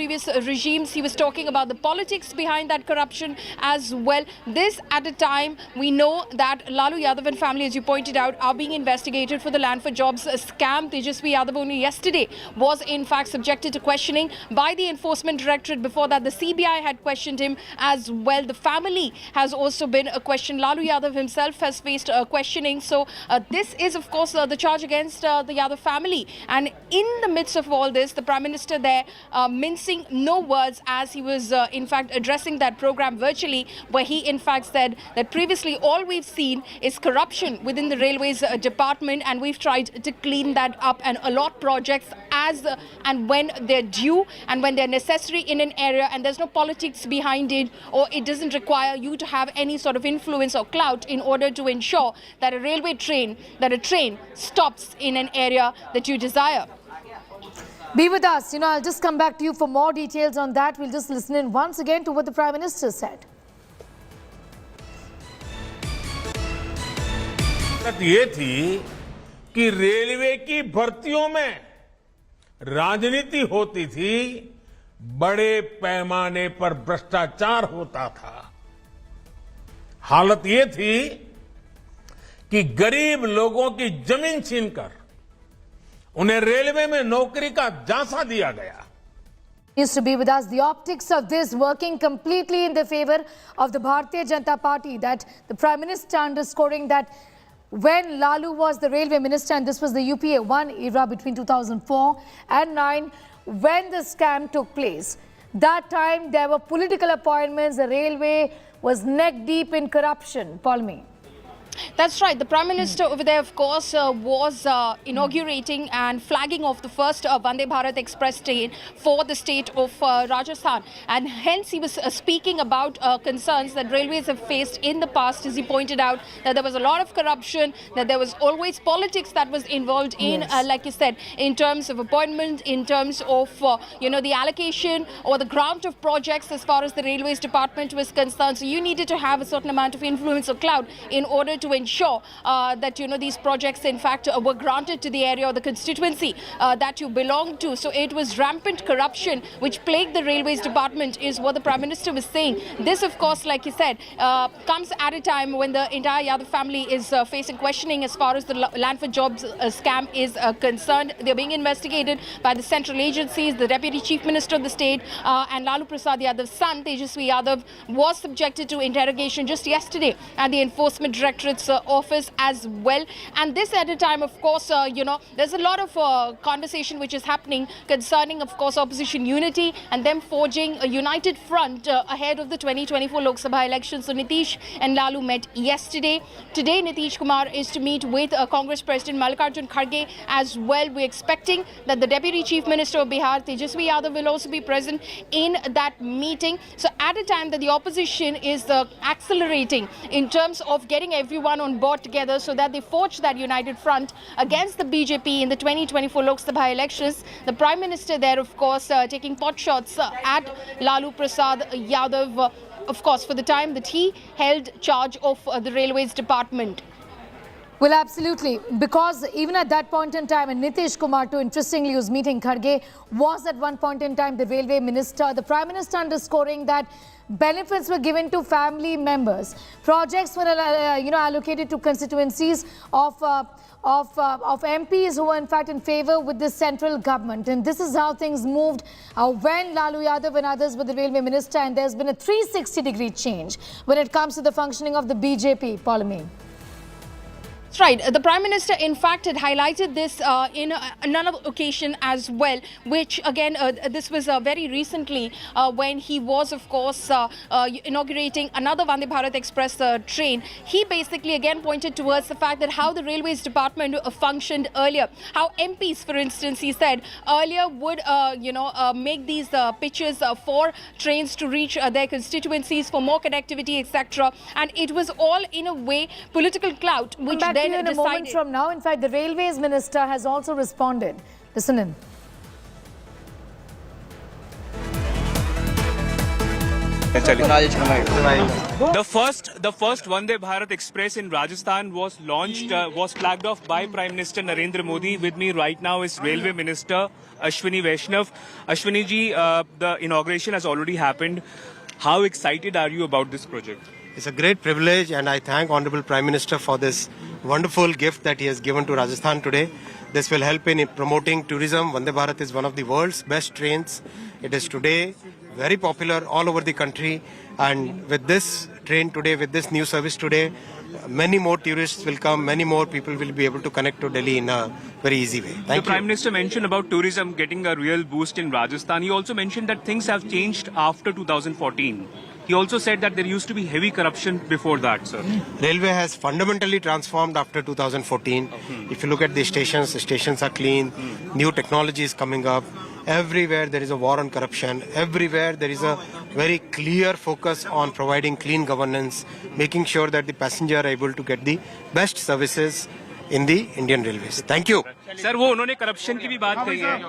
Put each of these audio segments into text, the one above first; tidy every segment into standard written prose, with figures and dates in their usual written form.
previous regimes. He was talking about the politics behind that corruption as well. This at a time we know that Lalu Yadav and family, as you pointed out, are being investigated for the land for jobs scam. Tejasvi Yadav only yesterday was in fact subjected to questioning by the Enforcement Directorate. Before that, the CBI had questioned him as well. The family has also been questioned. Lalu Yadav himself has faced questioning. So this is, of course, the charge against the Yadav family. And in the midst of all this, the Prime Minister there mincing no words as he was in fact addressing that program virtually, where he in fact said that previously all we've seen is corruption within the railways department, and we've tried to clean that up and allot projects as and when they're due and when they're necessary in an area, and there's no politics behind it, or it doesn't require you to have any sort of influence or clout in order to ensure that a train stops in an area that you desire. Be with us. I'll just come back to you for more details on that. We'll just listen in once again to what the Prime Minister said. ये थी कि railway की भर्तियों में राजनीति होती थी, बड़े पैमाने पर भ्रष्टाचार होता था। हालत ये थी कि गरीब लोगों की जमीन छीनकर उन्हें रेलवे में नौकरी का झांसा दिया गया। Used to be with us. The optics of this working completely in the favor of the Bharatiya Janata Party, that the Prime Minister underscoring that when Lalu was the railway minister, and this was the UPA 1 era between 2004 and 9, when the scam took place, that time there were political appointments, the railway was neck deep in corruption. Palmi. That's right. The Prime Minister over there, of course, was inaugurating and flagging off the first Vande Bharat Express train for the state of Rajasthan. And hence he was speaking about concerns that railways have faced in the past, as he pointed out, that there was a lot of corruption, that there was always politics that was involved in, like you said, in terms of appointment, in terms of, the allocation or the grant of projects as far as the railways department was concerned. So you needed to have a certain amount of influence or clout in order to ensure that these projects in fact were granted to the area or the constituency that you belong to. So it was rampant corruption which plagued the railways department, is what the Prime Minister was saying. This, of course, like he said, comes at a time when the entire Yadav family is facing questioning as far as the land for jobs scam is concerned. They're being investigated by the central agencies. The Deputy Chief Minister of the state and Lalu Prasad Yadav's son Tejasvi Yadav was subjected to interrogation just yesterday at the Enforcement Directorate's office as well. And this at a time, of course, there's a lot of conversation which is happening concerning, of course, opposition unity and them forging a united front ahead of the 2024 Lok Sabha elections. So Nitish and Lalu met yesterday. Today, Nitish Kumar is to meet with Congress President Mallikarjun Kharge as well. We're expecting that the Deputy Chief Minister of Bihar, Tejasvi Yadav, will also be present in that meeting. So at a time that the opposition is accelerating in terms of getting everyone on board together so that they forge that united front against the BJP in the 2024 Lok Sabha elections, the Prime Minister there, of course, taking pot shots at Lalu Prasad Yadav, of course, for the time that he held charge of the railways department. Well, absolutely, because even at that point in time, and Nitish Kumar too, interestingly, was meeting Kharge, was at one point in time the railway minister. The Prime Minister underscoring that benefits were given to family members. Projects were, allocated to constituencies of MPs who were in fact in favor with the central government. And this is how things moved when Lalu Yadav and others were the railway minister. And there's been a 360-degree change when it comes to the functioning of the BJP. Palmi. That's right. The Prime Minister, in fact, had highlighted this in another occasion as well, which again, this was very recently when he was, of course, inaugurating another Vande Bharat Express train. He basically again pointed towards the fact that how the railways department functioned earlier, how MPs, for instance, he said earlier would, make these pitches for trains to reach their constituencies for more connectivity, etc. And it was all in a way political clout, which then in a moment from now. In fact, the Railways Minister has also responded. Listen in. The first Vande Bharat Express in Rajasthan was launched, was flagged off by Prime Minister Narendra Modi. With me right now is Railway Minister Ashwini Vaishnav. Ashwini ji, the inauguration has already happened. How excited are you about this project? It's a great privilege, and I thank Honorable Prime Minister for this wonderful gift that he has given to Rajasthan today. This will help in promoting tourism. Vande Bharat is one of the world's best trains. It is today very popular all over the country, and with this train today, with this new service today, many more tourists will come, many more people will be able to connect to Delhi in a very easy way. Thank you. The Prime Minister mentioned about tourism getting a real boost in Rajasthan. He also mentioned that things have changed after 2014. He also said that there used to be heavy corruption before that, sir. Railway has fundamentally transformed after 2014. If you look at the stations are clean, new technology is coming up. Everywhere there is a war on corruption. Everywhere there is a very clear focus on providing clean governance, making sure that the passenger are able to get the best services in the Indian Railways. Thank you. Sir वो उन्होंने corruption की भी बात कही है.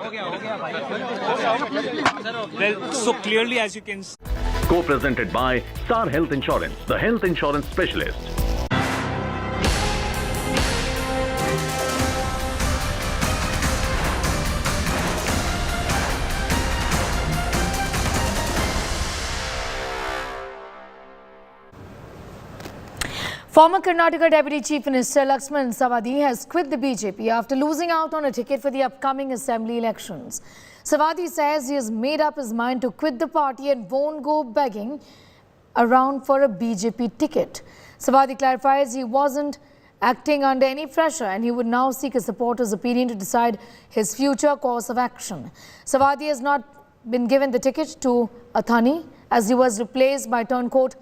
Well, so clearly as you can see. Co-presented by Star Health Insurance, the health insurance specialist. Former Karnataka Deputy Chief Minister Laxman Savadi has quit the BJP after losing out on a ticket for the upcoming assembly elections. Savadi says he has made up his mind to quit the party and won't go begging around for a BJP ticket. Savadi clarifies he wasn't acting under any pressure and he would now seek a supporter's opinion to decide his future course of action. Savadi has not been given the ticket to Athani as he was replaced by turncoat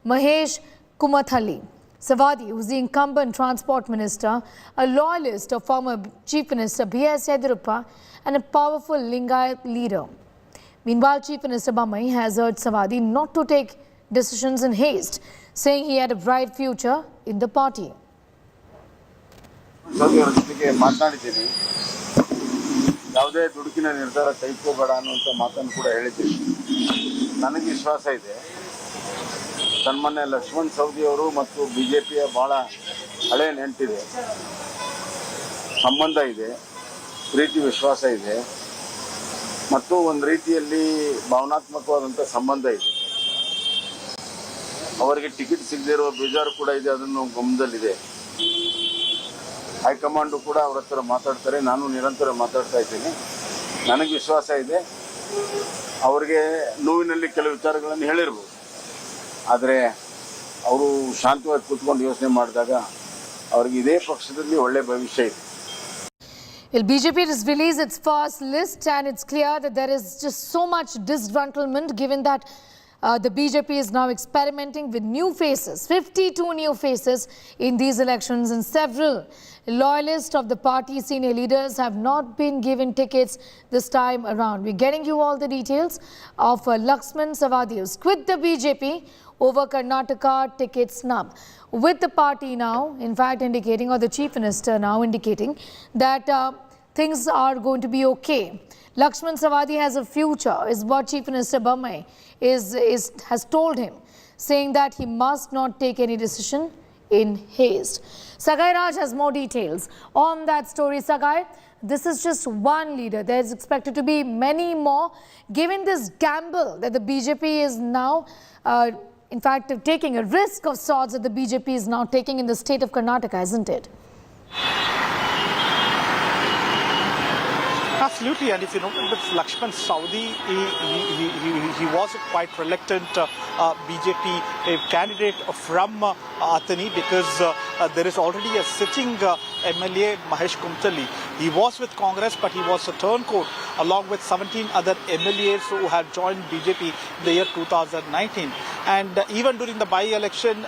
Mahesh Kumathalli. Savadi, who is the incumbent transport minister, a loyalist of former Chief Minister B.S. Yediyurappa and a powerful Lingayat leader. Meanwhile, Chief Minister Bommai has urged Savadi not to take decisions in haste, saying he had a bright future in the party. ಯಾವುದೇ ದುಡುಕಿನ ನಿರ್ಧಾರ ಕೈಗೊಳ್ಳಬೇಡ ಅನ್ನುವಂತ ಮಾತನ್ನು ಕೂಡ ಹೇಳಿದ್ದೀನಿ. ನನಗೆ ವಿಶ್ವಾಸ ಇದೆ ಸನ್ಮಾನ್ಯ ಲಕ್ಷ್ಮಣ್ ಸವದಿ ಅವರು ಮತ್ತು ಬಿಜೆಪಿಯ ಬಹಳ ಹಳೆ ನೆಂಟಿದೆ, ಸಂಬಂಧ ಇದೆ, ಪ್ರೀತಿ ವಿಶ್ವಾಸ ಇದೆ ಮತ್ತು ಒಂದು ರೀತಿಯಲ್ಲಿ ಭಾವನಾತ್ಮಕವಾದಂಥ ಸಂಬಂಧ ಇದೆ. ಅವರಿಗೆ ಟಿಕೆಟ್ ಸಿಗದಿರುವ ಬೇಜಾರು ಕೂಡ ಇದೆ, ಅದನ್ನು ಗಮನದಲ್ಲಿದೆ. ಹೈಕಮಾಂಡು ಕೂಡ ಅವರ ಹತ್ರ ಮಾತಾಡ್ತಾರೆ, ನಾನು ನಿರಂತರ ಮಾತಾಡ್ತಾ ಇದ್ದೀನಿ. ನನಗೆ ವಿಶ್ವಾಸ ಇದೆ ಅವರಿಗೆ ನೋವಿನಲ್ಲಿ ಕೆಲವು ವಿಚಾರಗಳನ್ನು ಹೇಳಿರ್ಬೋದು, ಆದರೆ ಅವರು ಶಾಂತವಾಗಿ ಕೂತ್ಕೊಂಡು ಯೋಚನೆ ಮಾಡಿದಾಗ ಅವರಿಗೆ ಇದೇ ಪಕ್ಷದಲ್ಲಿ ಒಳ್ಳೆ ಭವಿಷ್ಯ ಇದೆ. Well, BJP has released its first list and it's clear that there is just so much disgruntlement given that the BJP is now experimenting with new faces, 52 new faces in these elections, and several loyalists of the party senior leaders have not been given tickets this time around. We're getting you all the details of Laxman Savadi, who's quit the BJP over Karnataka ticket snub, with the party now in fact indicating, or the Chief Minister now indicating, that things are going to be okay. Laxman Savadi has a future is what Chief Minister Bommai has told him, saying that he must not take any decision in haste. Sagai Raj has more details on that story. Sagai, this is just one leader. There is expected to be many more, given this gamble that the BJP is now in fact taking, a risk of sorts that the BJP is now taking in the state of Karnataka, isn't it? Absolutely, and if you notice with Laxman Savadi, he was a quite reluctant BJP candidate from Athani, because there is already a sitting MLA, Mahesh Kumathalli. He was with Congress, but he was a turncoat along with 17 other MLAs who had joined BJP in the year 2019. And even during the by-election,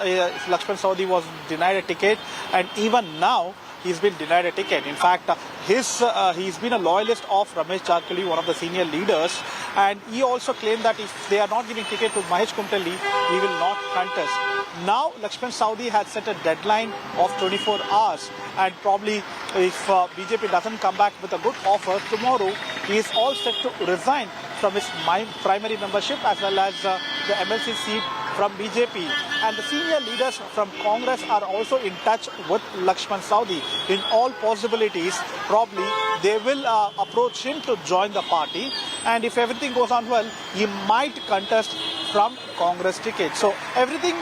Laxman Savadi was denied a ticket, and even now he's been denied a ticket. In fact, he's been a loyalist of Ramesh Jarkali, one of the senior leaders, and he also claimed that if they are not giving ticket to Mahesh Kumathalli, he will not contest. Now, Laxman Savadi has set a deadline of 24 hours, and probably if BJP doesn't come back with a good offer tomorrow, he is all set to resign from his primary membership as well as the MLC seat from BJP. And the senior leaders from Congress are also in touch with Lakshman Savadi. In all possibilities, probably they will approach him to join the party. And if everything goes on well, he might contest from Congress ticket. So everything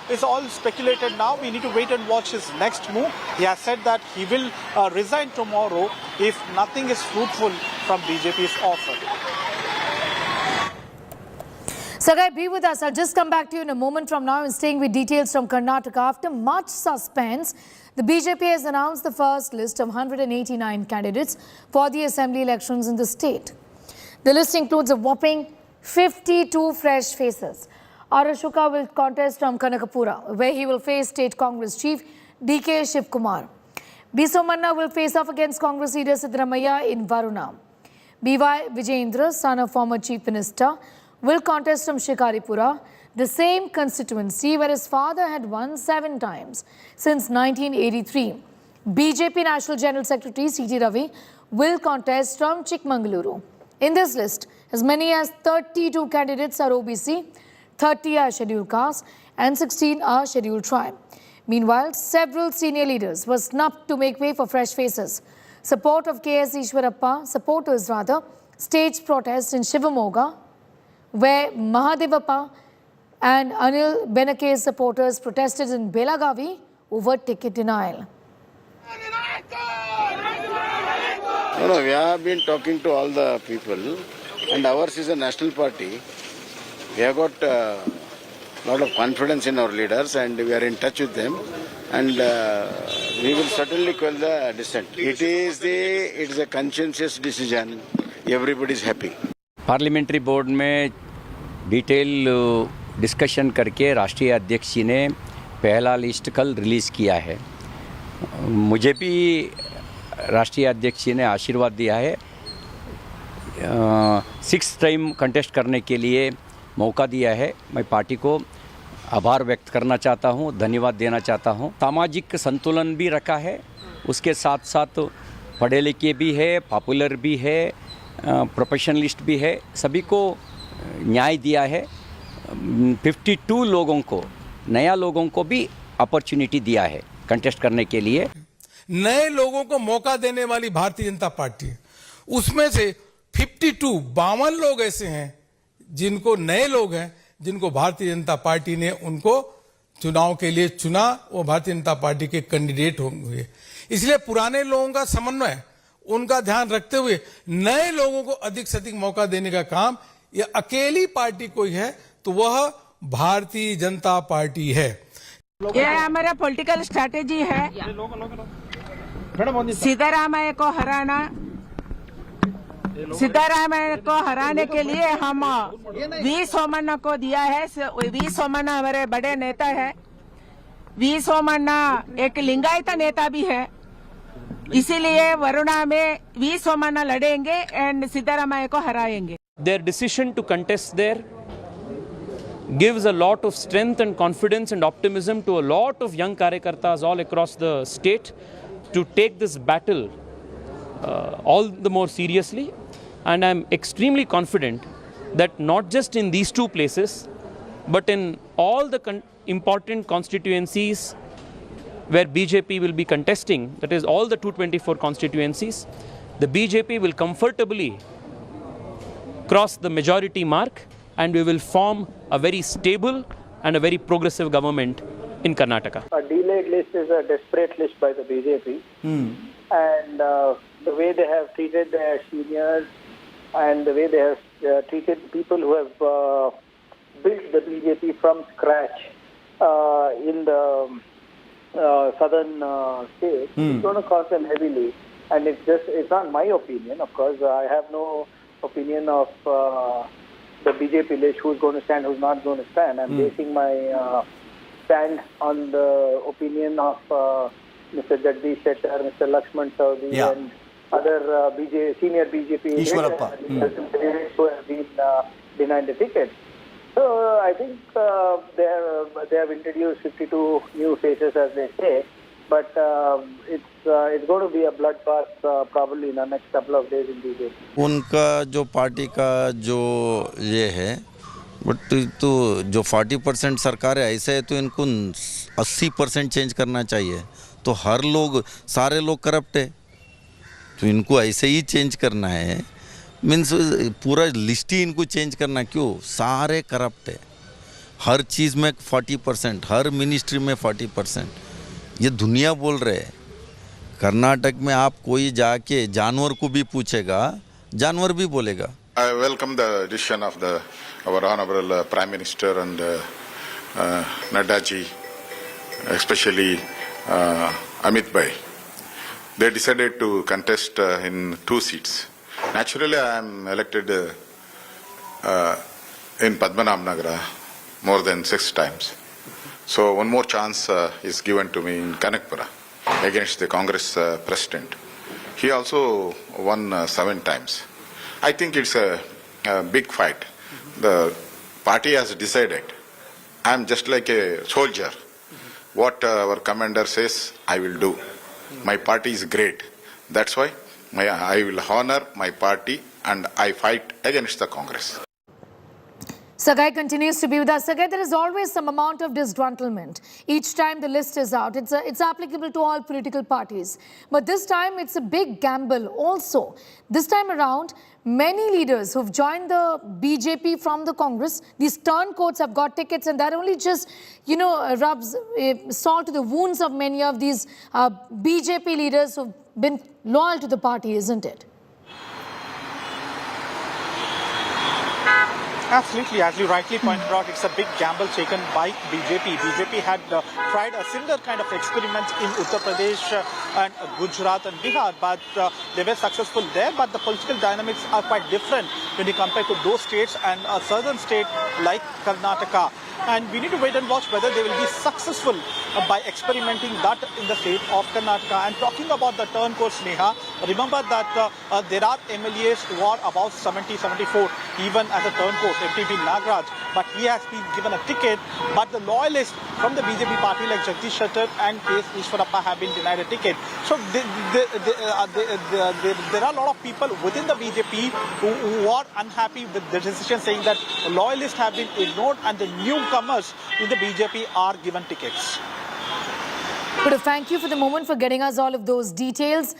is all speculated now. We need to wait and watch his next move. He has said that he will resign tomorrow if nothing is fruitful from BJP's offer. Sagai, be with us. I'll just come back to you in a moment from now and staying with details from Karnataka. After much suspense, the BJP has announced the first list of 189 candidates for the assembly elections in the state. The list includes a whopping 52 fresh faces. Arashuka will contest from Kanakapura, where he will face State Congress Chief DK Shivakumar. B. Somanna will face off against Congress leader Siddaramaiah in Varuna. B.Y. Vijayendra, son of former Chief Minister, will contest from Shikaripura, the same constituency where his father had won 7 times since 1983. BJP National General Secretary C.T. Ravi will contest from Chikmagaluru. In this list, as many as 32 candidates are OBC, 30 are scheduled caste, and 16 are scheduled tribe. Meanwhile, several senior leaders were snubbed to make way for fresh faces. Supporters, staged protests in Shivakumar, where Mahadevappa and Anil Benake's supporters protested in Belagavi over ticket denial. No, we have been talking to all the people, and ours is a national party. We have got a lot of confidence in our leaders, and we are in touch with them, and we will certainly quell the dissent. It is a conscientious decision. Everybody is happy. Parliamentary board में detail discussion करके राष्ट्रीय अध्यक्ष जी ने पहला list कल release किया है. मुझे भी राष्ट्रीय अध्यक्ष जी ने आशीर्वाद दिया है. 6th टाइम कंटेस्ट करने के लिए मौका दिया है. मैं पार्टी को आभार व्यक्त करना चाहता हूं, धन्यवाद देना चाहता हूं. सामाजिक संतुलन भी रखा है, उसके साथ साथ पढ़े लिखे भी है, पॉपुलर भी है, प्रोफेशनलिस्ट भी है, सभी को न्याय दिया है. 52 लोगों को, नया लोगों को भी अपॉर्चुनिटी दिया है कंटेस्ट करने के लिए. नए लोगों को मौका देने वाली भारतीय जनता पार्टी, उसमें से 52 लोग ऐसे हैं जिनको नए लोग हैं, जिनको भारतीय जनता पार्टी ने उनको चुनाव के लिए चुना, वो भारतीय जनता पार्टी के कैंडिडेट होंगे. इसलिए पुराने लोगों का समन्वय, उनका ध्यान रखते हुए नए लोगों को अधिक से अधिक मौका देने का काम ये अकेली पार्टी कोई है तो वह भारतीय जनता पार्टी है. ये हमारा पॉलिटिकल स्ट्रैटेजी है. सिद्धारामैया को हराना, सिद्धारामैया को हराने के लिए हम वी सोमन्ना को दिया है. वी सोमन्ना हमारे बड़े नेता है. वी सोमन्ना एक लिंगायत नेता भी है, इसीलिए वरुणा में वी सोमन्ना लड़ेंगे एंड सिद्धारामैया को हराएंगे. Their decision to contest there gives a lot of strength and confidence and optimism to a lot of young Karyakartas all across the state to take this battle all the more seriously. And I'm extremely confident that not just in these 2 places, but in all the important constituencies where BJP will be contesting, that is all the 224 constituencies, the BJP will comfortably cross the majority mark and we will form a very stable and a very progressive government in Karnataka. A delayed list is a desperate list by the BJP. And the way they have treated their seniors and the way they have treated people who have built the BJP from scratch in the southern states, it's going to cost them heavily. And it's not my opinion, of course. I have no opinion of the BJP list, who's going to stand, who's not going to stand. I'm basing my stand on the opinion of Mr. Jagdish Shettar, Mr. Lakshman Savadi, and other senior BJP Yediyurappa who have been denied the ticket. So I think they have introduced 52 new faces, as they say. but it's going to be a bloodbath probably in the next couple of days in BJP. उनका जो party का जो ये है, but तो जो 40% सरकार है ऐसे है तो इनको 80% चेंज करना चाहिए. तो हर लोग सारे लोग करप्ट है तो इनको ऐसे ही चेंज करना है. मीन्स पूरा लिस्ट ही इनको चेंज करना. क्यों? सारे करप्ट है. हर चीज़ में 40%, हर मिनिस्ट्री में 40%. ये दुनिया बोल रहे हैं. कर्नाटक में आप कोई जाके जानवर को भी पूछेगा, जानवर भी बोलेगा. I welcome the decision of our honorable Prime Minister and Nadda ji, especially Amit Bhai. They decided to contest in 2 seats. Naturally, I am elected in Padmanabhanagar more than 6 times. So one more chance is given to me in Kanakpura against the Congress president. He also won 7 times. I think it's a big fight. The party has decided. I am just like a soldier. What our commander says, I will do. My party is great. That's why I will honor my party and I fight against the Congress. Sagai continues to be with us. Sagai, there is always some amount of disgruntlement each time the list is out. It's applicable to all political parties. But this time, it's a big gamble also. This time around, many leaders who've joined the BJP from the Congress, these turncoats have got tickets, and that only just, rubs salt to the wounds of many of these BJP leaders who've been loyal to the party, isn't it? Absolutely, as you rightly pointed out, it's a big gamble taken by BJP. BJP had tried a similar kind of experiment in Uttar Pradesh and Gujarat and Bihar, but they were successful there. But the political dynamics are quite different when you compare to those states and a southern state like Karnataka. And we need to wait and watch whether they will be successful by experimenting that in the state of Karnataka. And talking about the turncoats, Neha, remember that there are MLAs who are about 70, 74, even as a turncoat, MPP Nagraj, but he has been given a ticket. But the loyalists from the BJP party like Jagdish Shettar and Yediyurappa have been denied a ticket. So there are a lot of people within the BJP who are unhappy with the decision, saying that loyalists have been ignored and the newcomers in the BJP are given tickets. But thank you for the moment, for getting us all of those details,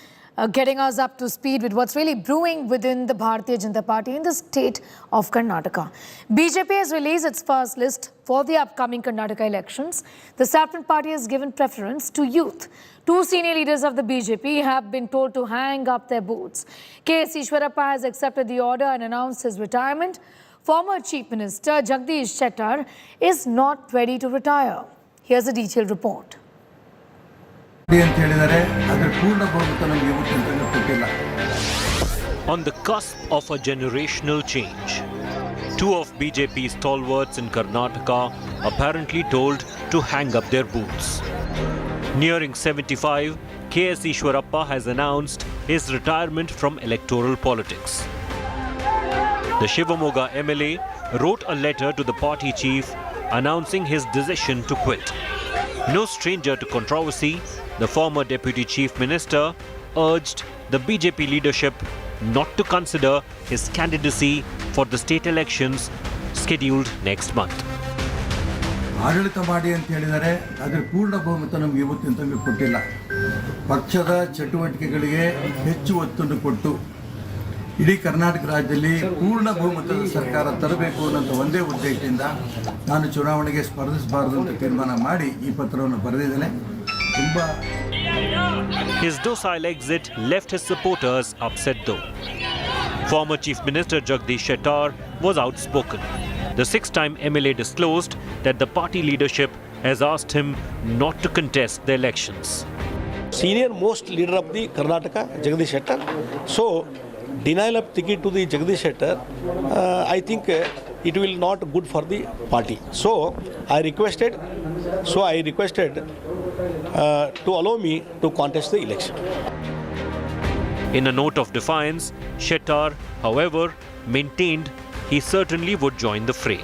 getting us up to speed with what's really brewing within the Bharatiya Janata Party in the state of Karnataka. BJP has released its first list for the upcoming Karnataka elections. The Saffron Party has given preference to youth. 2 senior leaders of the BJP have been told to hang up their boots. K.S. Yediyurappa has accepted the order and announced his retirement. Former Chief Minister Jagdish Shettar is not ready to retire. Here's a detailed report. On the cusp of a generational change, 2 of BJP's stalwarts in Karnataka apparently told to hang up their boots. Nearing 75, K.S. Yediyurappa has announced his retirement from electoral politics. The Shivakumar MLA wrote a letter to the party chief announcing his decision to quit. No stranger to controversy, the former deputy chief minister urged the BJP leadership not to consider his candidacy for the state elections scheduled next month. ಆಡಳಿತ ಮಾಡಿ ಅಂತ ಹೇಳಿದರೆ ಅದರ ಪೂರ್ಣ ಬಹುಮತ ನಮಗೆ ಇವತ್ತಿನ ತನಕ ಕೊಟ್ಟಿಲ್ಲ. ಪಕ್ಷದ ಚಟುವಟಿಕೆಗಳಿಗೆ ಹೆಚ್ಚು ಒತ್ತನ್ನು ಕೊಟ್ಟು ಇಡೀ ಕರ್ನಾಟಕ ರಾಜ್ಯದಲ್ಲಿ ಪೂರ್ಣ ಬಹುಮತದ ಸರ್ಕಾರ ತರಬೇಕು ಅನ್ನೋ ಒಂದೇ ಉದ್ದೇಶದಿಂದ ನಾನು ಚುನಾವಣೆಗೆ ಸ್ಪರ್ಧಿಸಬಾರದು ಅಂತ ತೀರ್ಮಾನ ಮಾಡಿ ಈ ಪತ್ರವನ್ನು ಬರೆದಿದ್ದೇನೆ. His docile exit left his supporters upset though. Former Chief Minister Jagdish Shettar was outspoken. The 6-time MLA disclosed that the party leadership has asked him not to contest the elections. Senior most leader of the Karnataka, Jagdish Shettar. So, denial of ticket to the Jagdish Shettar, I think it will not good for the party. So, I requested to allow me to contest the election. In a note of defiance, Shettar, however, maintained he certainly would join the fray.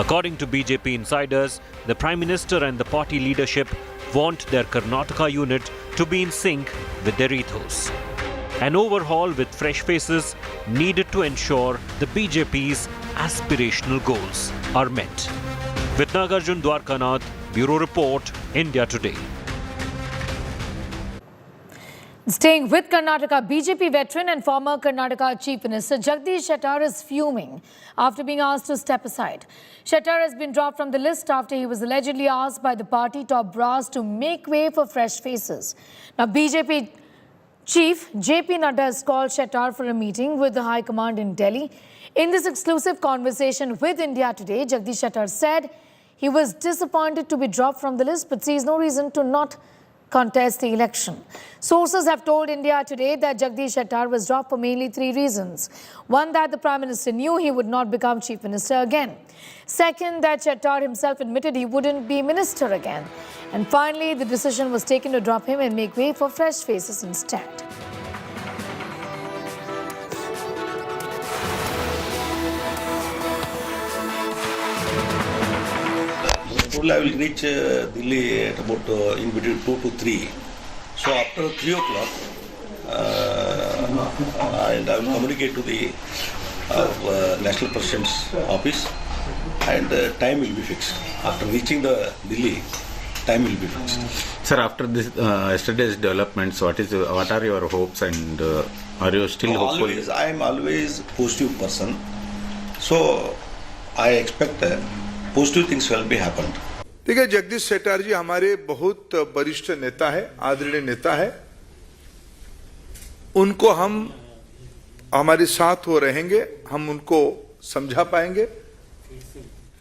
According to BJP insiders, the Prime Minister and the party leadership want their Karnataka unit to be in sync with their ethos. An overhaul with fresh faces needed to ensure the BJP's aspirational goals are met. With Nagarjun Dwarkanath, Bureau Report, India Today. Staying with Karnataka, BJP veteran and former Karnataka Chief Minister Jagdish Shettar is fuming after being asked to step aside. Shettar has been dropped from the list after he was allegedly asked by the party top brass to make way for fresh faces. Now, BJP Chief JP Nadda has called Shettar for a meeting with the High Command in Delhi. In this exclusive conversation with India Today, Jagdish Shettar said he was disappointed to be dropped from the list but sees no reason to not contest the election. Sources have told India Today that Jagdish Shettar was dropped for mainly 3 reasons. One, that the Prime Minister knew he would not become Chief Minister again. Second, that Shettar himself admitted he wouldn't be Minister again. And finally, the decision was taken to drop him and make way for fresh faces instead. I will reach Delhi at about in between 2 to 3. So after 3 o'clock, and I will communicate to the National President's office, and time will be fixed. After reaching the Delhi, time will be fixed. Sir, after this yesterday's developments, what are your hopes, and are you still hopeful? I am always positive person. So I expect positive things will be happened. देखिए, जगदीश शेट्टर जी हमारे बहुत वरिष्ठ नेता है, आदरणीय नेता है। उनको हम हमारे साथ वो रहेंगे, हम उनको समझा पाएंगे।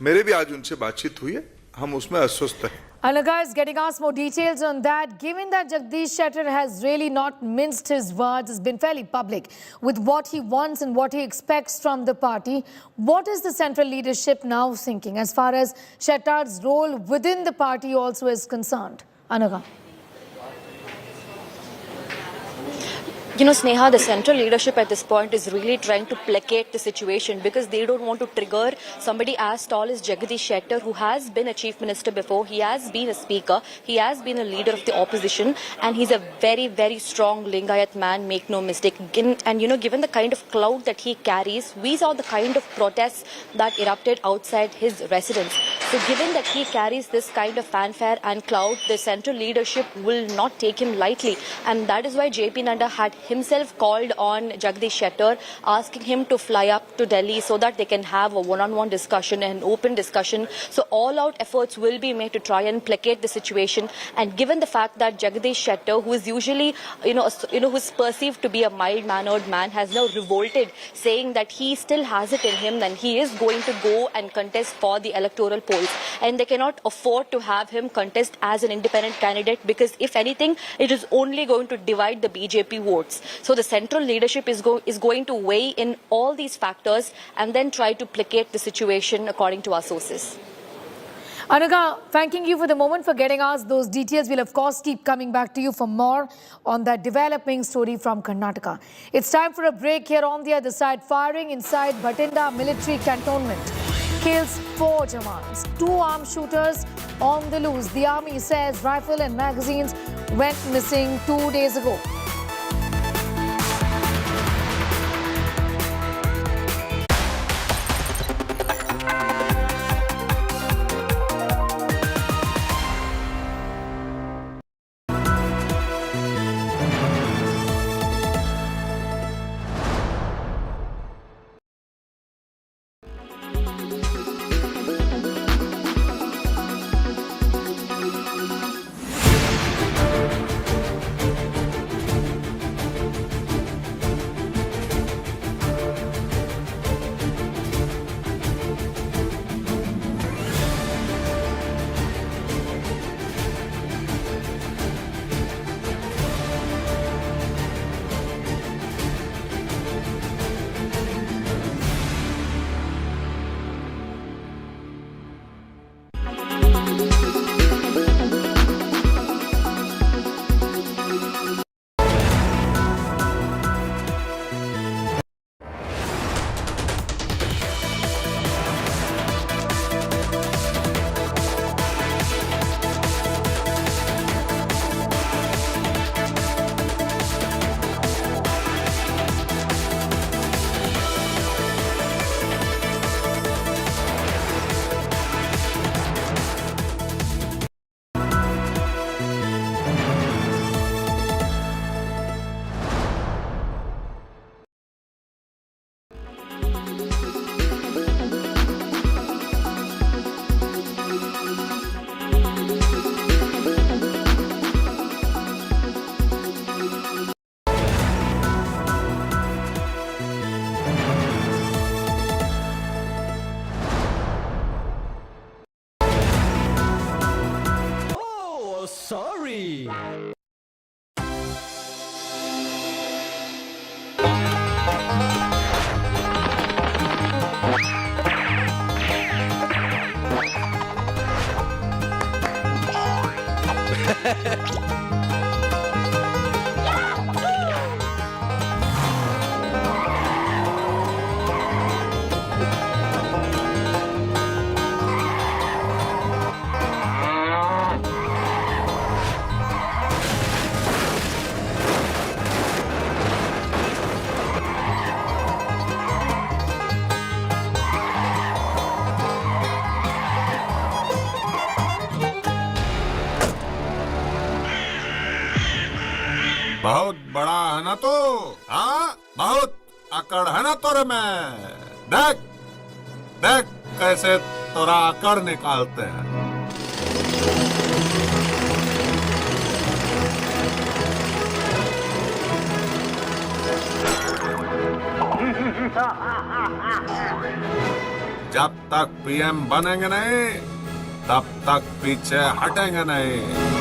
मेरे भी आज उनसे बातचीत हुई है, हम उसमें आश्वस्त हैं। Anaga is getting us more details on that. Given that Jagdish Shettar has really not minced his words, has been fairly public with what he wants and what he expects from the party, what is the central leadership now thinking as far as Shettar's role within the party also is concerned? Anaga. You know, Sneha, the central leadership at this point is really trying to placate the situation because they don't want to trigger somebody as tall as Jagadish Shettar, who has been a chief minister before. He has been a speaker. He has been a leader of the opposition. And he's a very, very strong Lingayat man, make no mistake. And, you know, given the kind of clout that he carries, we saw the kind of protests that erupted outside his residence. So given that he carries this kind of fanfare and clout, the central leadership will not take him lightly. And that is why JP Nadda had himself called on Jagdish Shettar, asking him to fly up to Delhi so that they can have a one-on-one discussion, an open discussion. So all-out efforts will be made to try and placate the situation. And given the fact that Jagdish Shettar, who is usually, who's perceived to be a mild-mannered man, has now revolted, saying that he still has it in him, then he is going to go and contest for the electoral polls. And they cannot afford to have him contest as an independent candidate because, if anything, it is only going to divide the BJP votes. So the central leadership is going to weigh in all these factors and then try to placate the situation according to our sources. Anaga, thanking you for the moment, for getting us those details. We'll of course keep coming back to you for more on that developing story from Karnataka. It's time for a break. Here on the other side, firing inside Bathinda military cantonment kills 4 Jawans. 2 armed shooters on the loose. The army says rifle and magazines went missing 2 days ago. देख देख कैसे तोरा आकड़ निकालते हैं। जब तक PM बनेंगे नहीं तब तक पीछे हटेंगे नहीं।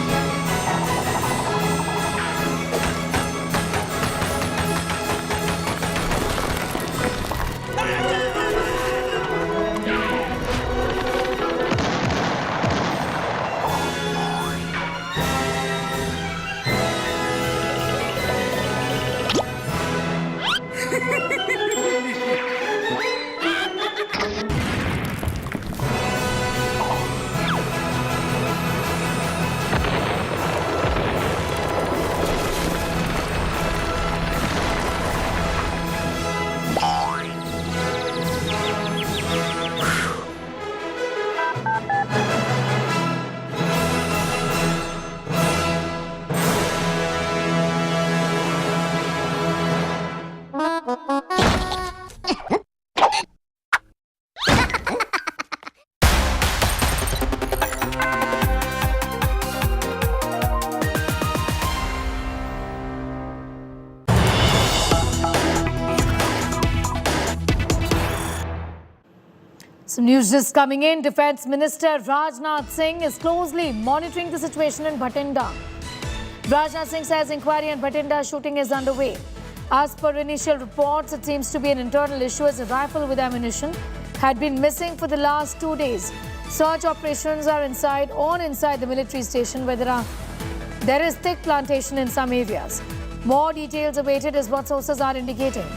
Some news just coming in. Defence Minister Rajnath Singh is closely monitoring the situation in Bathinda. Rajnath Singh says inquiry on Bathinda shooting is underway. As per initial reports, it seems to be an internal issue as a rifle with ammunition had been missing for the last 2 days. Search operations are inside the military station where there is thick plantation in some areas. More details awaited is what sources are indicating.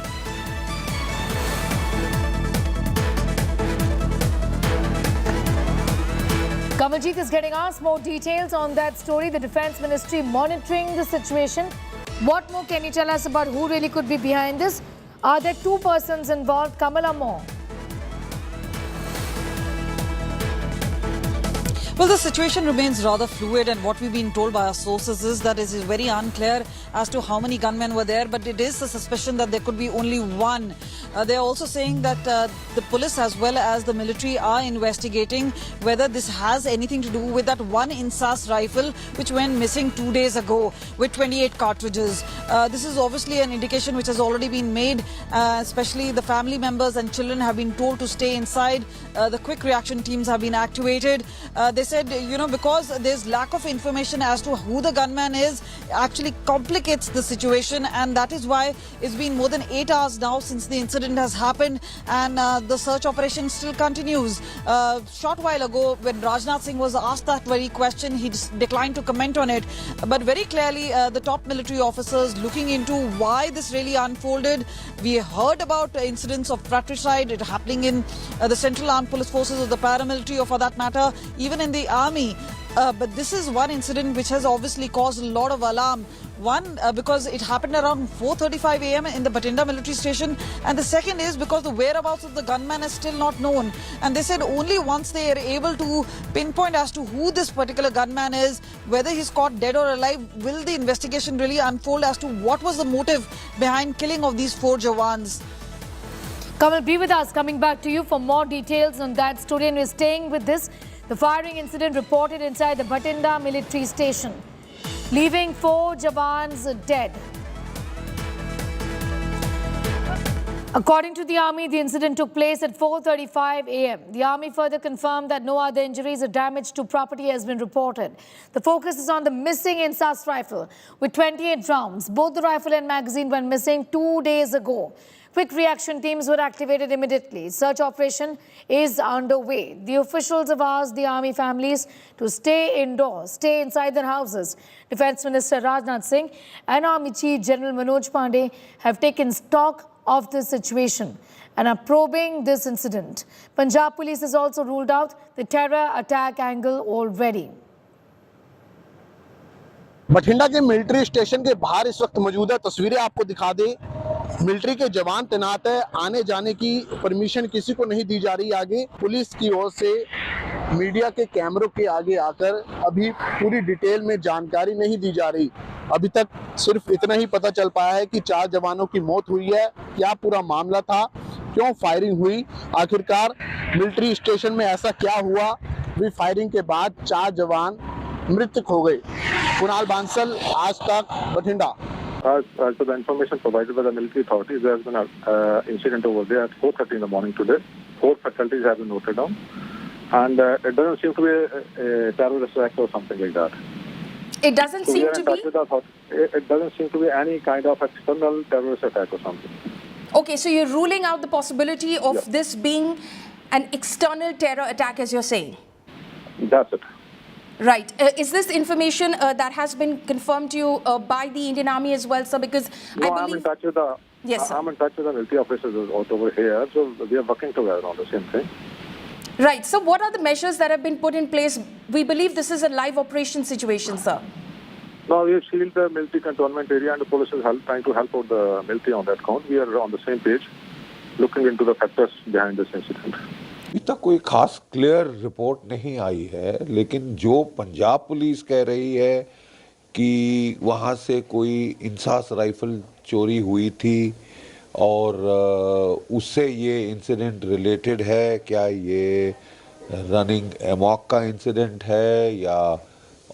Kamaljeet is getting us more details on that story. The Defence Ministry monitoring the situation. What more can you tell us about who really could be behind this? Are there 2 persons involved? Kamala, more. Well, the situation remains rather fluid, and what we've been told by our sources is that it is very unclear as to how many gunmen were there, but it is a suspicion that there could be only one. They are also saying that the police as well as the military are investigating whether this has anything to do with that one Insas rifle which went missing 2 days ago with 28 cartridges. This is obviously an indication which has already been made, especially the family members and children have been told to stay inside. The quick reaction teams have been activated. They said, because there's lack of information as to who the gunman is, actually complicates the situation, and that is why it's been more than 8 hours now since the incident has happened, and the search operation still continues. Short while ago, when Rajnath Singh was asked that very question, he declined to comment on it. But very clearly, the top military officers looking into why this really unfolded. We heard about incidents of fratricide happening in the Central Armed Police Forces or the paramilitary, or for that matter, even in the army. But this is one incident which has obviously caused a lot of alarm. One, because it happened around 4:35 a.m. in the Bathinda military station, and the second is because the whereabouts of the gunman is still not known. And they said only once they are able to pinpoint as to who this particular gunman is, whether he's caught dead or alive, will the investigation really unfold as to what was the motive behind killing of these 4 Jawans. Kamal, be with us. Coming back to you for more details on that story, and we're staying with this. The firing incident reported inside the Bathinda military station, leaving 4 Jawans dead. According to the army, the incident took place at 4:35 a.m. The army further confirmed that no other injuries or damage to property has been reported. The focus is on the missing Insas rifle with 28 rounds. Both the rifle and magazine went missing 2 days ago. Quick reaction teams were activated immediately. Search operation is underway. The officials have asked the army families to stay indoors, stay inside their houses. Defence Minister Rajnath Singh and Army Chief General Manoj Pandey have taken stock of the situation and are probing this incident. Punjab police has also ruled out the terror attack angle already. Bathinda के military station के बाहर इस वक्त मौजूद है। तस्वीरें आपको दिखा दें, मिलिट्री के जवान तैनात है। आने जाने की परमिशन किसी को नहीं दी जा रही। आगे पुलिस की ओर से मीडिया के कैमरों के आगे आकर अभी पूरी डिटेल में जानकारी नहीं दी जा रही। अभी तक सिर्फ इतना ही पता चल पाया है कि 4 जवानों की मौत हुई है। क्या पूरा मामला था, क्यों फायरिंग हुई, आखिरकार मिलिट्री स्टेशन में ऐसा क्या हुआ, भी फायरिंग के बाद 4 जवान मृतक हो गए। कुणाल बांसल, आज तक, Bathinda. As per the information provided by the military authorities, there has been an incident over there at 4:30 in the morning today. 4 fatalities have been noted down, and it doesn't seem to be a terrorist act or something like that. It doesn't seem to be? It doesn't seem to be any kind of external terrorist attack or something. Okay, so you're ruling out the possibility of this being an external terror attack, as you're saying? That's it. Right. Is this information that has been confirmed to you by the Indian Army as well, sir? Because no, I'm in touch with the. Yes, sir. I'm in touch with the military officers over here, so we are working together on the same thing. Right. So, what are the measures that have been put in place? We believe this is a live operation situation, sir. No, we have sealed the military cantonment area, and the police is trying to help out the military on that count. We are on the same page, looking into the factors behind this incident. अभी तक कोई खास clear report नहीं आई है, लेकिन जो Punjab police कह रही है कि वहाँ से कोई इंसास राइफल चोरी हुई थी और उससे ये इंसिडेंट रिलेटेड है, क्या ये रनिंग एमॉक का इंसिडेंट है या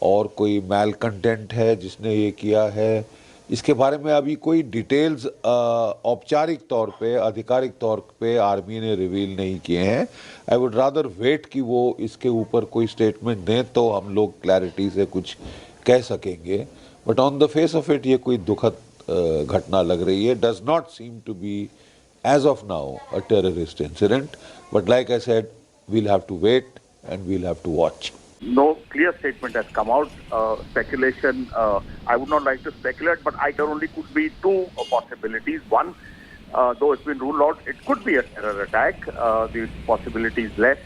और कोई मैल कंटेंट है जिसने ये किया है, इसके बारे में अभी कोई डिटेल्स औपचारिक तौर पे, आधिकारिक तौर पे आर्मी ने रिवील नहीं किए हैं। आई वुड रादर वेट कि वो इसके ऊपर कोई स्टेटमेंट दें तो हम लोग क्लैरिटी से कुछ कह सकेंगे। But on the face of it ये कोई दुखद घटना लग रही है। Does not seem to be as of now a terrorist incident, but like I said, we'll have to wait and we'll have to watch. No clear statement has come out. Speculation, I would not like to speculate, but I can only could be two possibilities. One, though it's been ruled out, it could be a terror attack. The possibility is less.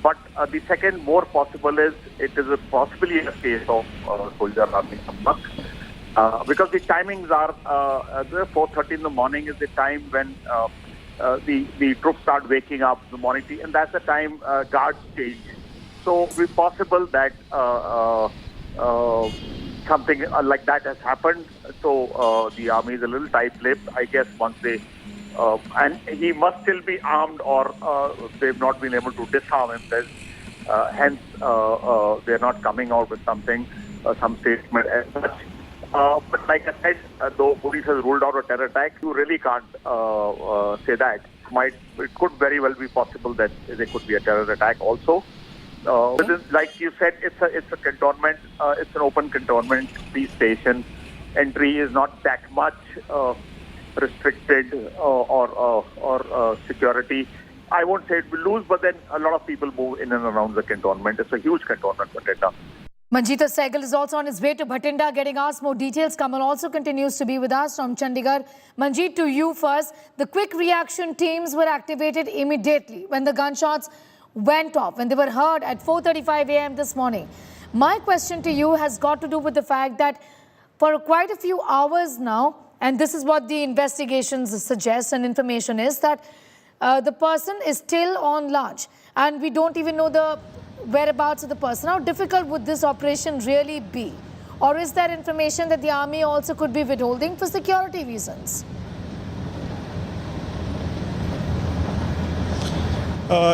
But the second more possible is it is possibly a case of soldier running amok. Because the timings are 4:30 in the morning is the time when the troops start waking up, the morning, and that's the time guards change. So it's possible that something like that has happened. So the army is a little tight-lipped, I guess, once they and he must still be armed, or they've not been able to disarm him. Hence, they're not coming out with something, some statement as such. But like I said, though police has ruled out a terror attack, you really can't say that. It could very well be possible that there could be a terror attack also. Like you said, it's a cantonment. It's an open cantonment. Police station entry is not that much restricted or security. I won't say it will lose, but then a lot of people move in and around the cantonment. It's a huge cantonment, Bathinda. Manjeet Sehgal is also on his way to Bathinda getting asked more details. Kamal also continues to be with us from Chandigarh. Manjeet, to you first. The quick reaction teams were activated immediately when the gunshots went off, when they were heard at 4:35 a.m. this morning. My question to you has got to do with the fact that for quite a few hours now, and this is what the investigations suggest and information is, that the person is still on large and we don't even know the whereabouts of the person. How difficult would this operation really be? Or is there information that the army also could be withholding for security reasons?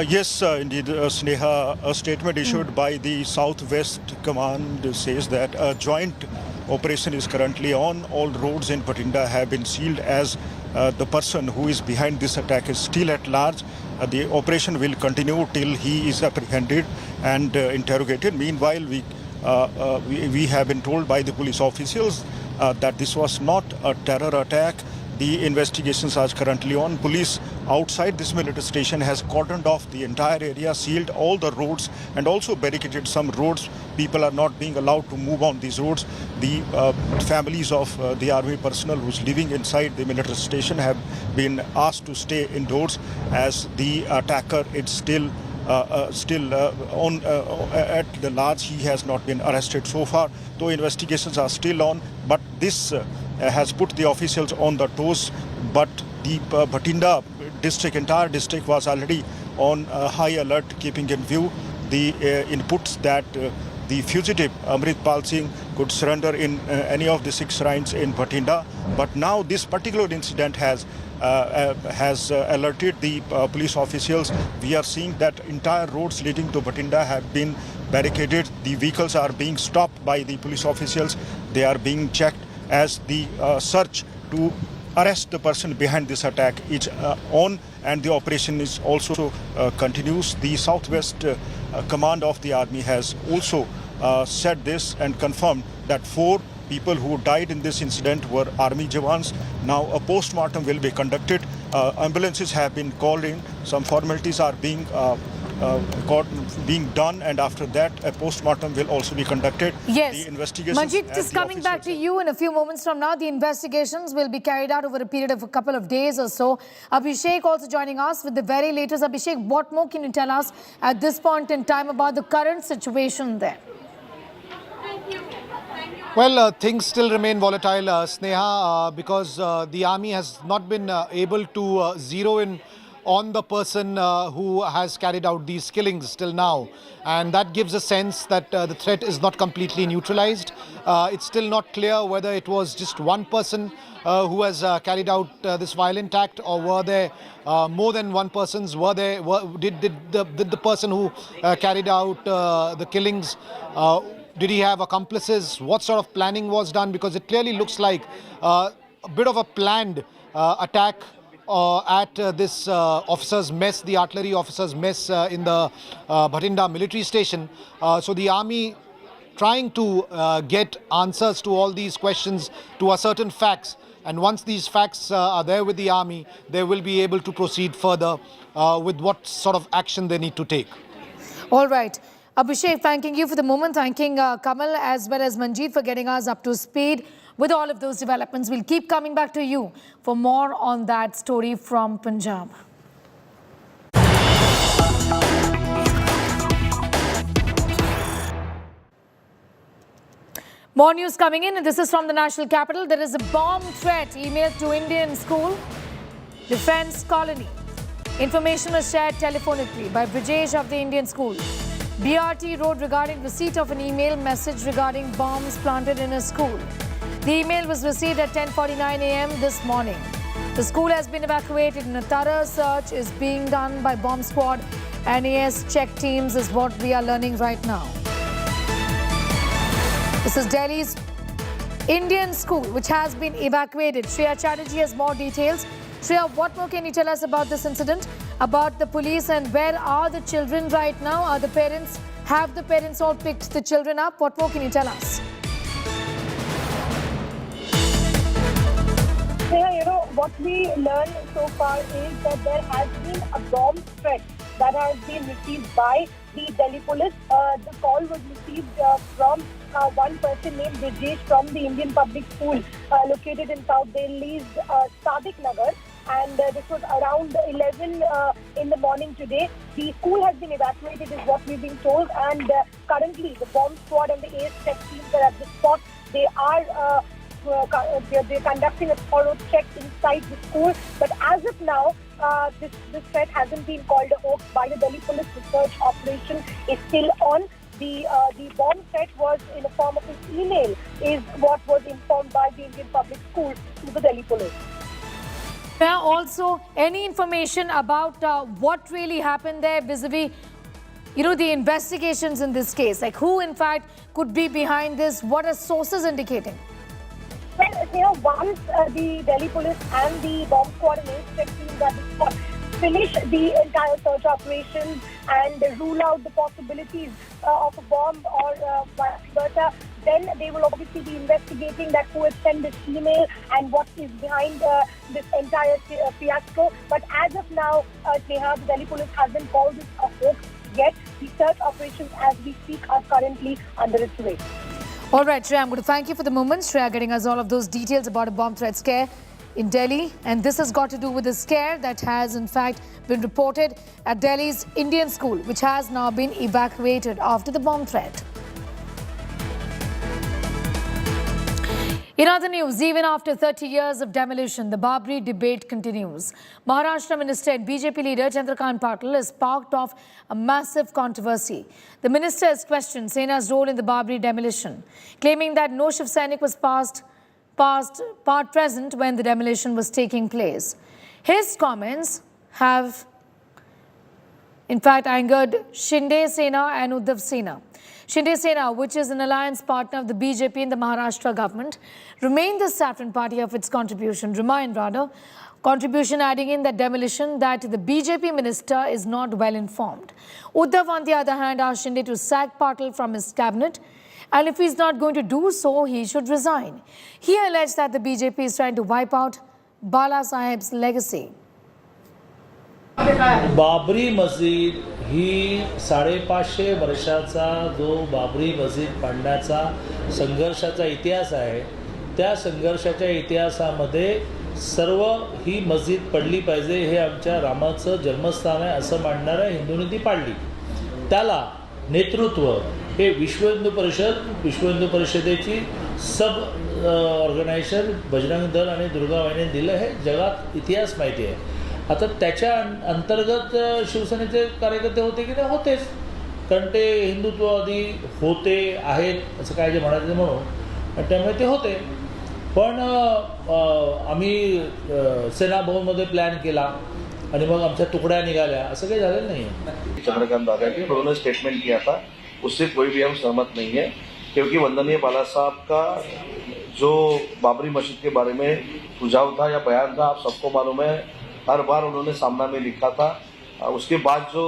Yes, indeed, Sneha. A statement issued by the Southwest Command says that a joint operation is currently on. All roads in Bathinda have been sealed as the person who is behind this attack is still at large. The operation will continue till he is apprehended and interrogated. Meanwhile, we have been told by the police officials that this was not a terror attack. The investigations are currently on. Police outside this military station has cordoned off the entire area, sealed all the roads and also barricaded some roads. People are not being allowed to move on these roads. The families of the army personnel who's living inside the military station have been asked to stay indoors as the attacker is still on at the large. He has not been arrested so far, though investigations are still on. But this has put the officials on the toes. But the Bathinda district, entire district, was already on high alert, keeping in view the inputs that the fugitive Amritpal Singh could surrender in any of the 6 shrines in Bathinda. But now this particular incident has has alerted the police officials. We are seeing that entire roads leading to Bathinda have been barricaded. The vehicles are being stopped by the police officials. They are being checked as the search to arrest the person behind this attack is on, and the operation is also continues. The Southwest Command of the Army has also said this and confirmed that 4 people who died in this incident were army jawans. Now a post-mortem will be conducted. Ambulances have been called in. Some formalities are being done, and after that a post-mortem will also be conducted. Yes. The investigations, Manjeet, just coming back to you in a few moments from now, the investigations will be carried out over a period of a couple of days or so. Abhishek also joining us with the very latest. Abhishek, what more can you tell us at this point in time about the current situation there? Well, things still remain volatile, Sneha, because the army has not been able to zero in on the person who has carried out these killings till now. And that gives a sense that the threat is not completely neutralized. It's still not clear whether it was just one person who has carried out this violent act, or were there more than one persons? Did the person who carried out the killings, did he have accomplices? What sort of planning was done? Because it clearly looks like a bit of a planned attack at this officers' mess, the artillery officers' mess in the Bathinda military station. So the army trying to get answers to all these questions, to ascertain facts. And once these facts are there with the army, they will be able to proceed further with what sort of action they need to take. All right. Abhishek, thanking you for the moment, thanking Kamal as well as Manjeet for getting us up to speed with all of those developments. We'll keep coming back to you for more on that story from Punjab. More news coming in, and this is from the national capital. There is a bomb threat emailed to Indian school, defense colony. Information was shared telephonically by Brijesh of the Indian school. BRT wrote regarding receipt of an email message regarding bombs planted in a school. The email was received at 10:49 a.m. this morning. The school has been evacuated and a thorough search is being done by bomb squad and AS check teams is what we are learning right now. This is Delhi's Indian school which has been evacuated. Shreya Chatterjee has more details. Shreya, what more can you tell us about this incident, about the police, and where are the children right now? Have the parents all picked the children up? What more can you tell us? Yeah, what we learned so far is that there has been a bomb threat that has been received by the Delhi police. The call was received from one person named Brijesh from the Indian public school located in South Delhi's Sadiq Nagar. And this was around 11 in the morning today. The school has been evacuated is what we've been told, and currently the bomb squad and the AS check teams are at the spot. They are they're conducting a thorough check inside the school. But as of now, this threat hasn't been called a hoax by the Delhi police. The search operation is still on. The bomb threat was in the form of an email, is what was informed by the Indian public school to the Delhi police. Now, also, any information about what really happened there vis-a-vis, the investigations in this case? Like, who, in fact, could be behind this? What are sources indicating? Well, once the Delhi police and the bomb squad and AS check teams at the spot finish the entire search operation and rule out the possibilities of a bomb or vice versa, then they will obviously be investigating that who has sent this email and what is behind this entire fiasco. But as of now, Sneha, the Delhi police hasn't called this a hoax yet. The search operations as we speak are currently under its way. All right, Shreya, I'm going to thank you for the moment. Shreya getting us all of those details about a bomb threat scare in Delhi. And this has got to do with the scare that has, in fact, been reported at Delhi's Indian school, which has now been evacuated after the bomb threat. In other news, even after 30 years of demolition, the Babri debate continues. Maharashtra Minister and BJP leader Chandrakant Patil has sparked off a massive controversy. The minister has questioned Sena's role in the Babri demolition, claiming that no Shiv Sainik was part present when the demolition was taking place. His comments have in fact angered Shinde Sena and Uddhav Sena. Shinde Sena, which is an alliance partner of the BJP in the Maharashtra government, remained the saffron party of its contribution, adding in that demolition that the BJP minister is not well informed. Uddhav, on the other hand, asked Shinde to sack Patil from his cabinet, and if he's not going to do so, he should resign. He alleged that the BJP is trying to wipe out Bala Saheb's legacy. Babri मस्जिद ही 550 वर्षाचा जो बाबरी मस्जिद पाडण्याचा संघर्षाचा इतिहास आहे, त्या संघर्षाच्या इतिहासामध्ये सर्व ही मस्जिद पडली पाहिजे हे आमच्या रामाचं जन्मस्थान आहे असं मानणाऱ्या हिंदूंनी ती पाडली. त्याला नेतृत्व हे विश्व हिंदू परिषदेची सब ऑर्गनायझेशन बजरंग दल आणि दुर्गा वाहिनी दिलं हे जगात इतिहास माहिती आहे. आता त्याच्या अंतर्गत शिवसेनेचे कार्यकर्ते होते की नाही, होतेच, कारण ते हिंदुत्ववादी होते आहेत असं काय जे म्हणायचं म्हणून त्यामुळे ते होते. पण आम्ही सेना भवनमध्ये प्लॅन केला आणि मग आमच्या तुकड्या निघाल्या असं काही झालेलं नाही आहे. चंद्रकांत दादा के उन्होंने स्टेटमेंट किया था, उससे कोई भी हम सहमत नहीं है, क्योंकि वंदनीय बाला साहब का जो बाबरी मस्जिद के बारे में सुझाव था या बयान था, आप सबको मालूम है, हर बार उन्होंने सामना में लिखा था. उसके बाद जो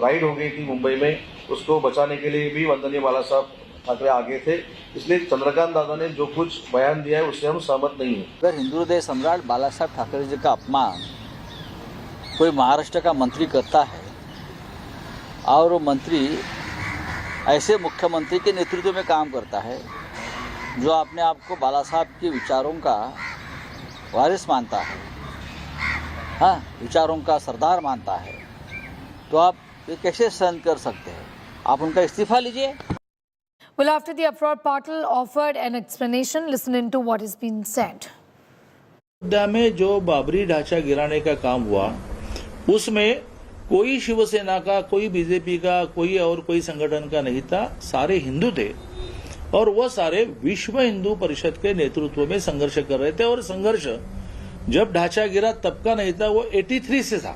राइड हो गई थी मुंबई में, उसको बचाने के लिए भी वंदनीय बाला साहब ठाकरे आगे थे. इसलिए चंद्रकांत दादा ने जो कुछ बयान दिया है उससे हम सहमत नहीं हैं. अगर हिंदू हृदय सम्राट बाला साहब ठाकरे जी का अपमान कोई महाराष्ट्र का मंत्री करता है और वो मंत्री ऐसे मुख्यमंत्री के नेतृत्व में काम करता है जो अपने आप को बाला साहब के विचारों का वारिस मानता है, हाँ, विचारों का सरदार मानता है, तो आप ये कैसे सहन कर सकते हैं? आप उनका इस्तीफा लीजिए. Well, after the uproar, Patil offered an explanation. Listen into what has been said. Ayodhya में जो बाबरी ढांचा गिराने का काम हुआ उसमें कोई शिवसेना का, कोई बीजेपी का, कोई संगठन का नहीं था, सारे हिंदू थे और वह सारे विश्व हिंदू परिषद के नेतृत्व में संघर्ष कर रहे थे. और संघर्ष जब ढांचा गिरा तब का नहीं था, वो 83 से था.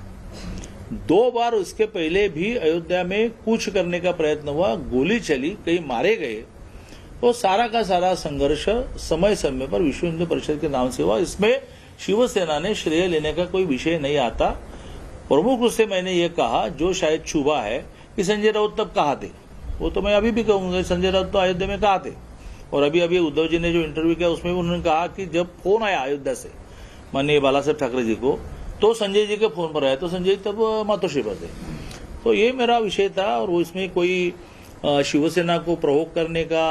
2 बार उसके पहले भी अयोध्या में कूच करने का प्रयत्न हुआ, गोली चली, कई मारे गए. तो सारा का सारा संघर्ष समय समय पर विश्व हिंदू परिषद के नाम से हुआ. इसमें शिवसेना ने श्रेय लेने का कोई विषय नहीं आता. प्रमुख रूप से मैंने ये कहा, जो शायद छुपा है, कि संजय राउत तब कहा थे, वो तो मैं अभी भी कहूंगा, संजय राउत तो अयोध्या में कहा थे. और अभी उद्धव जी ने जो इंटरव्यू किया उसमें उन्होंने कहा कि जब फोन आया अयोध्या से माननीय बाला साहब ठाकरे जी को, तो संजय जी के फोन पर आया, तो संजय तब मातोश्री पर थे. तो ये मेरा विषय था और वो इसमें कोई शिवसेना को प्रोवोक करने का,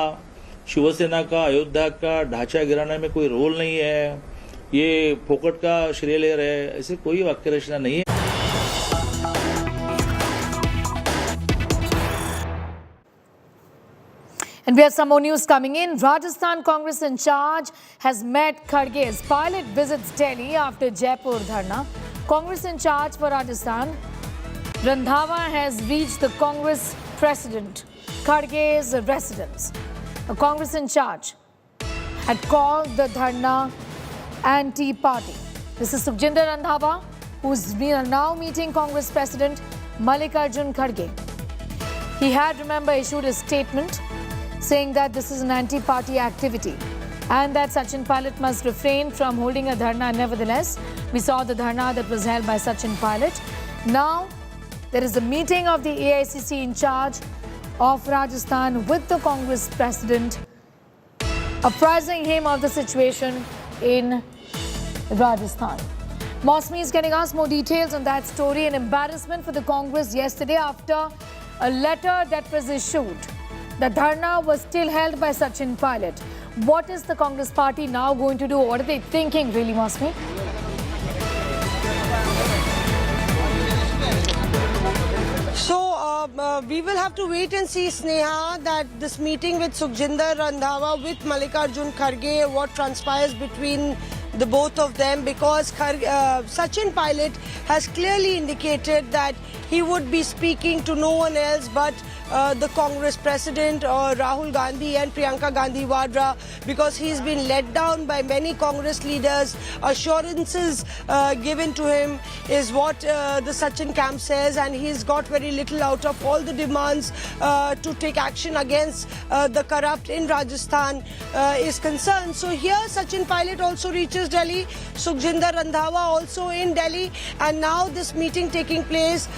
शिवसेना का अयोध्या का ढांचा गिराने में कोई रोल नहीं है, ये फोकट का श्रेय ले रहे हैं, ऐसे कोई वाक्य रचना नहीं है. And we have some more news coming in. Rajasthan Congress in charge has met Kharge as pilot visits Delhi after Jaipur Dharna. Congress in charge for Rajasthan, Randhawa, has reached the Congress president Kharge's residence. The Congress in charge had called the Dharna anti-party. This is Sukhjinder Randhawa, who's now meeting Congress president Mallikarjun Kharge. He had, remember, issued a statement saying that this is an anti-party activity and that Sachin Pilot must refrain from holding a dharna. Nevertheless, we saw the dharna that was held by Sachin Pilot. Now, there is a meeting of the AICC in charge of Rajasthan with the Congress president, apprising him of the situation in Rajasthan. Mosmi is getting us more details on that story. An embarrassment for the Congress yesterday after a letter that was issued. The dharna was still held by Sachin Pilot. What is the Congress party now going to do? What are they thinking, really, Mosmi? So, we will have to wait and see, Sneha, that this meeting with Sukhjinder Randhawa with Mallikarjun Kharge, what transpires between the both of them, because Sachin Pilot has clearly indicated that he would be speaking to no one else but the Congress president Rahul Gandhi and Priyanka Gandhi Vadra, because he's been let down by many Congress leaders. Assurances given to him is what the Sachin camp says, and he's got very little out of all the demands to take action against the corrupt in Rajasthan is concerned. So here Sachin Pilot also reaches Delhi, Sukhjinder Randhawa also in Delhi, and now this meeting taking place.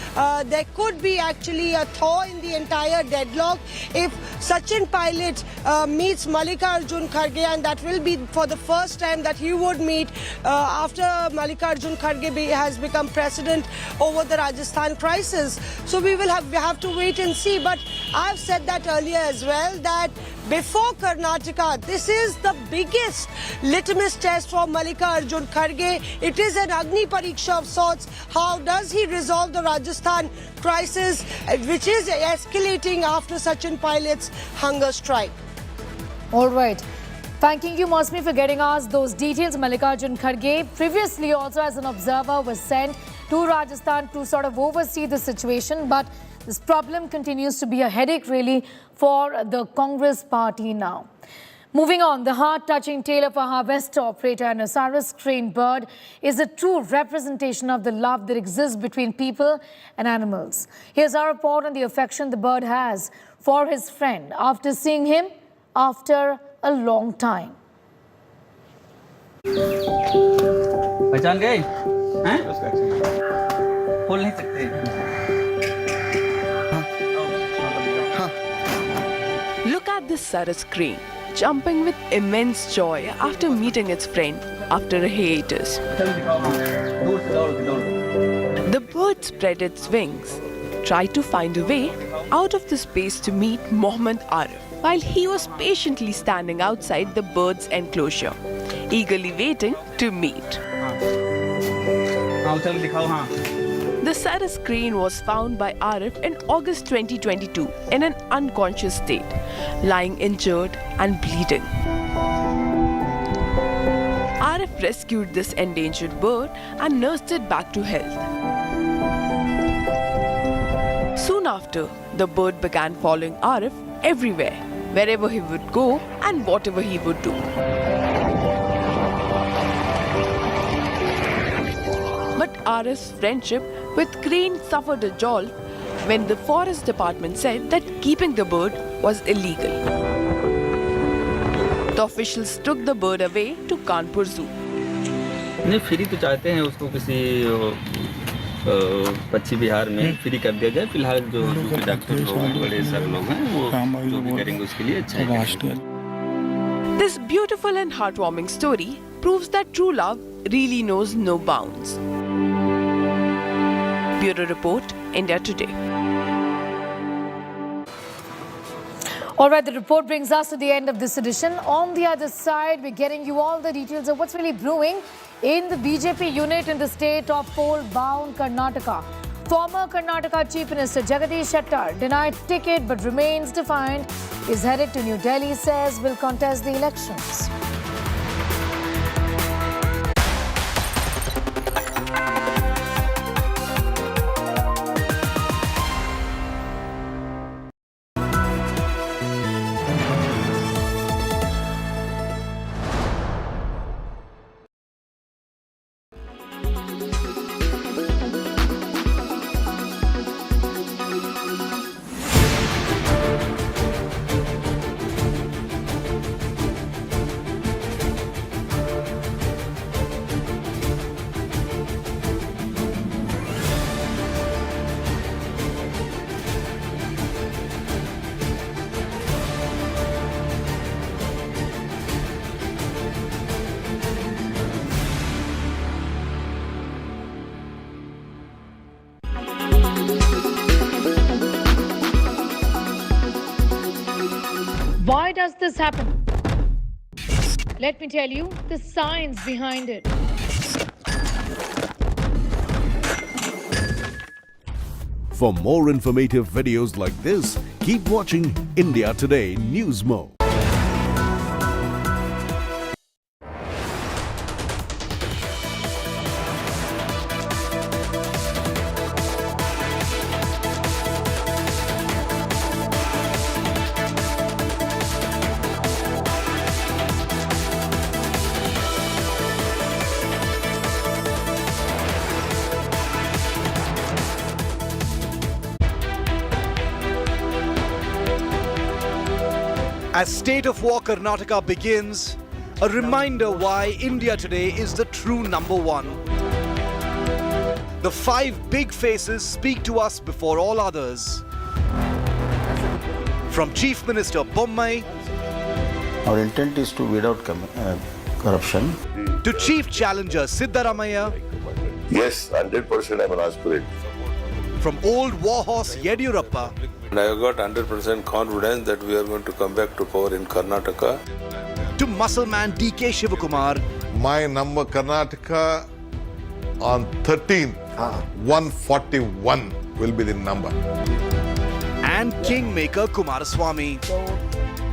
There could be actually a thaw in the entire deadlock if Sachin Pilot meets Mallikarjun Kharge, and that will be for the first time that he would meet after Mallikarjun Kharge has become president over the Rajasthan crisis. So we have to wait and see. But I've said that earlier as well, that before Karnataka, this is the biggest litmus test for Mallikarjun Kharge. It is an Agni Pariksha of sorts. How does he resolve the Rajasthan crisis, which is escalating after Sachin Pilot's hunger strike? All right. Thanking you, Mosmi, for getting us those details. Mallikarjun Kharge, previously also as an observer, was sent to Rajasthan to sort of oversee the situation. But this problem continues to be a headache, really, for the Congress party now. Moving on, the heart-touching tale of a harvester operator and a Sarus crane bird is a true representation of the love that exists between people and animals. Here's our report on the affection the bird has for his friend after seeing him after a long time. पहचान गए हैं? खोल नहीं सकते। Look at this Sarus crane, jumping with immense joy after meeting its friend after a hiatus. The bird spread its wings, tried to find a way out of the space to meet Mohammed Arif, while he was patiently standing outside the bird's enclosure, eagerly waiting to meet. The Sarus crane was found by Arif in August 2022 in an unconscious state, lying injured and bleeding. Arif rescued this endangered bird and nursed it back to health. Soon after, the bird began following Arif everywhere, wherever he would go and whatever he would do. But Arif's friendship with crane suffered a jolt when the forest department said that keeping the bird was illegal. The officials took the bird away to Kanpur Zoo. नहीं free तो चाहते हैं उसको किसी पक्षी बिहार में free कर दिया जाए। फिलहाल जो डॉक्टर लोग हैं, बड़े सर लोग हैं, वो जो भी करेंगे उसके लिए अच्छा है। This beautiful and heartwarming story proves that true love really knows no bounds. Bureau Report, India Today. All right, the report brings us to the end of this edition. On the other side, we're getting you all the details of what's really brewing in the BJP unit in the state of poll-bound Karnataka. Former Karnataka Chief Minister Jagadish Shettar, denied ticket but remains defiant, is headed to New Delhi, says will contest the elections. Why does this happen? Let me tell you the science behind it. For more informative videos like this, keep watching India Today News Mo. As State of War Karnataka begins, a reminder why India today is the true number one. The 5 big faces speak to us before all others. From Chief Minister Bommai our intent is to weed out corruption. to Chief Challenger Siddaramaiah, Yes, 100% I'm an aspirant. from old warhorse Yediyurappa And I got 100% confidence that we are going to come back to power in Karnataka. to muscle man DK Shivakumar, My number Karnataka on 13th, 141 will be the number. and Kingmaker Kumaraswamy.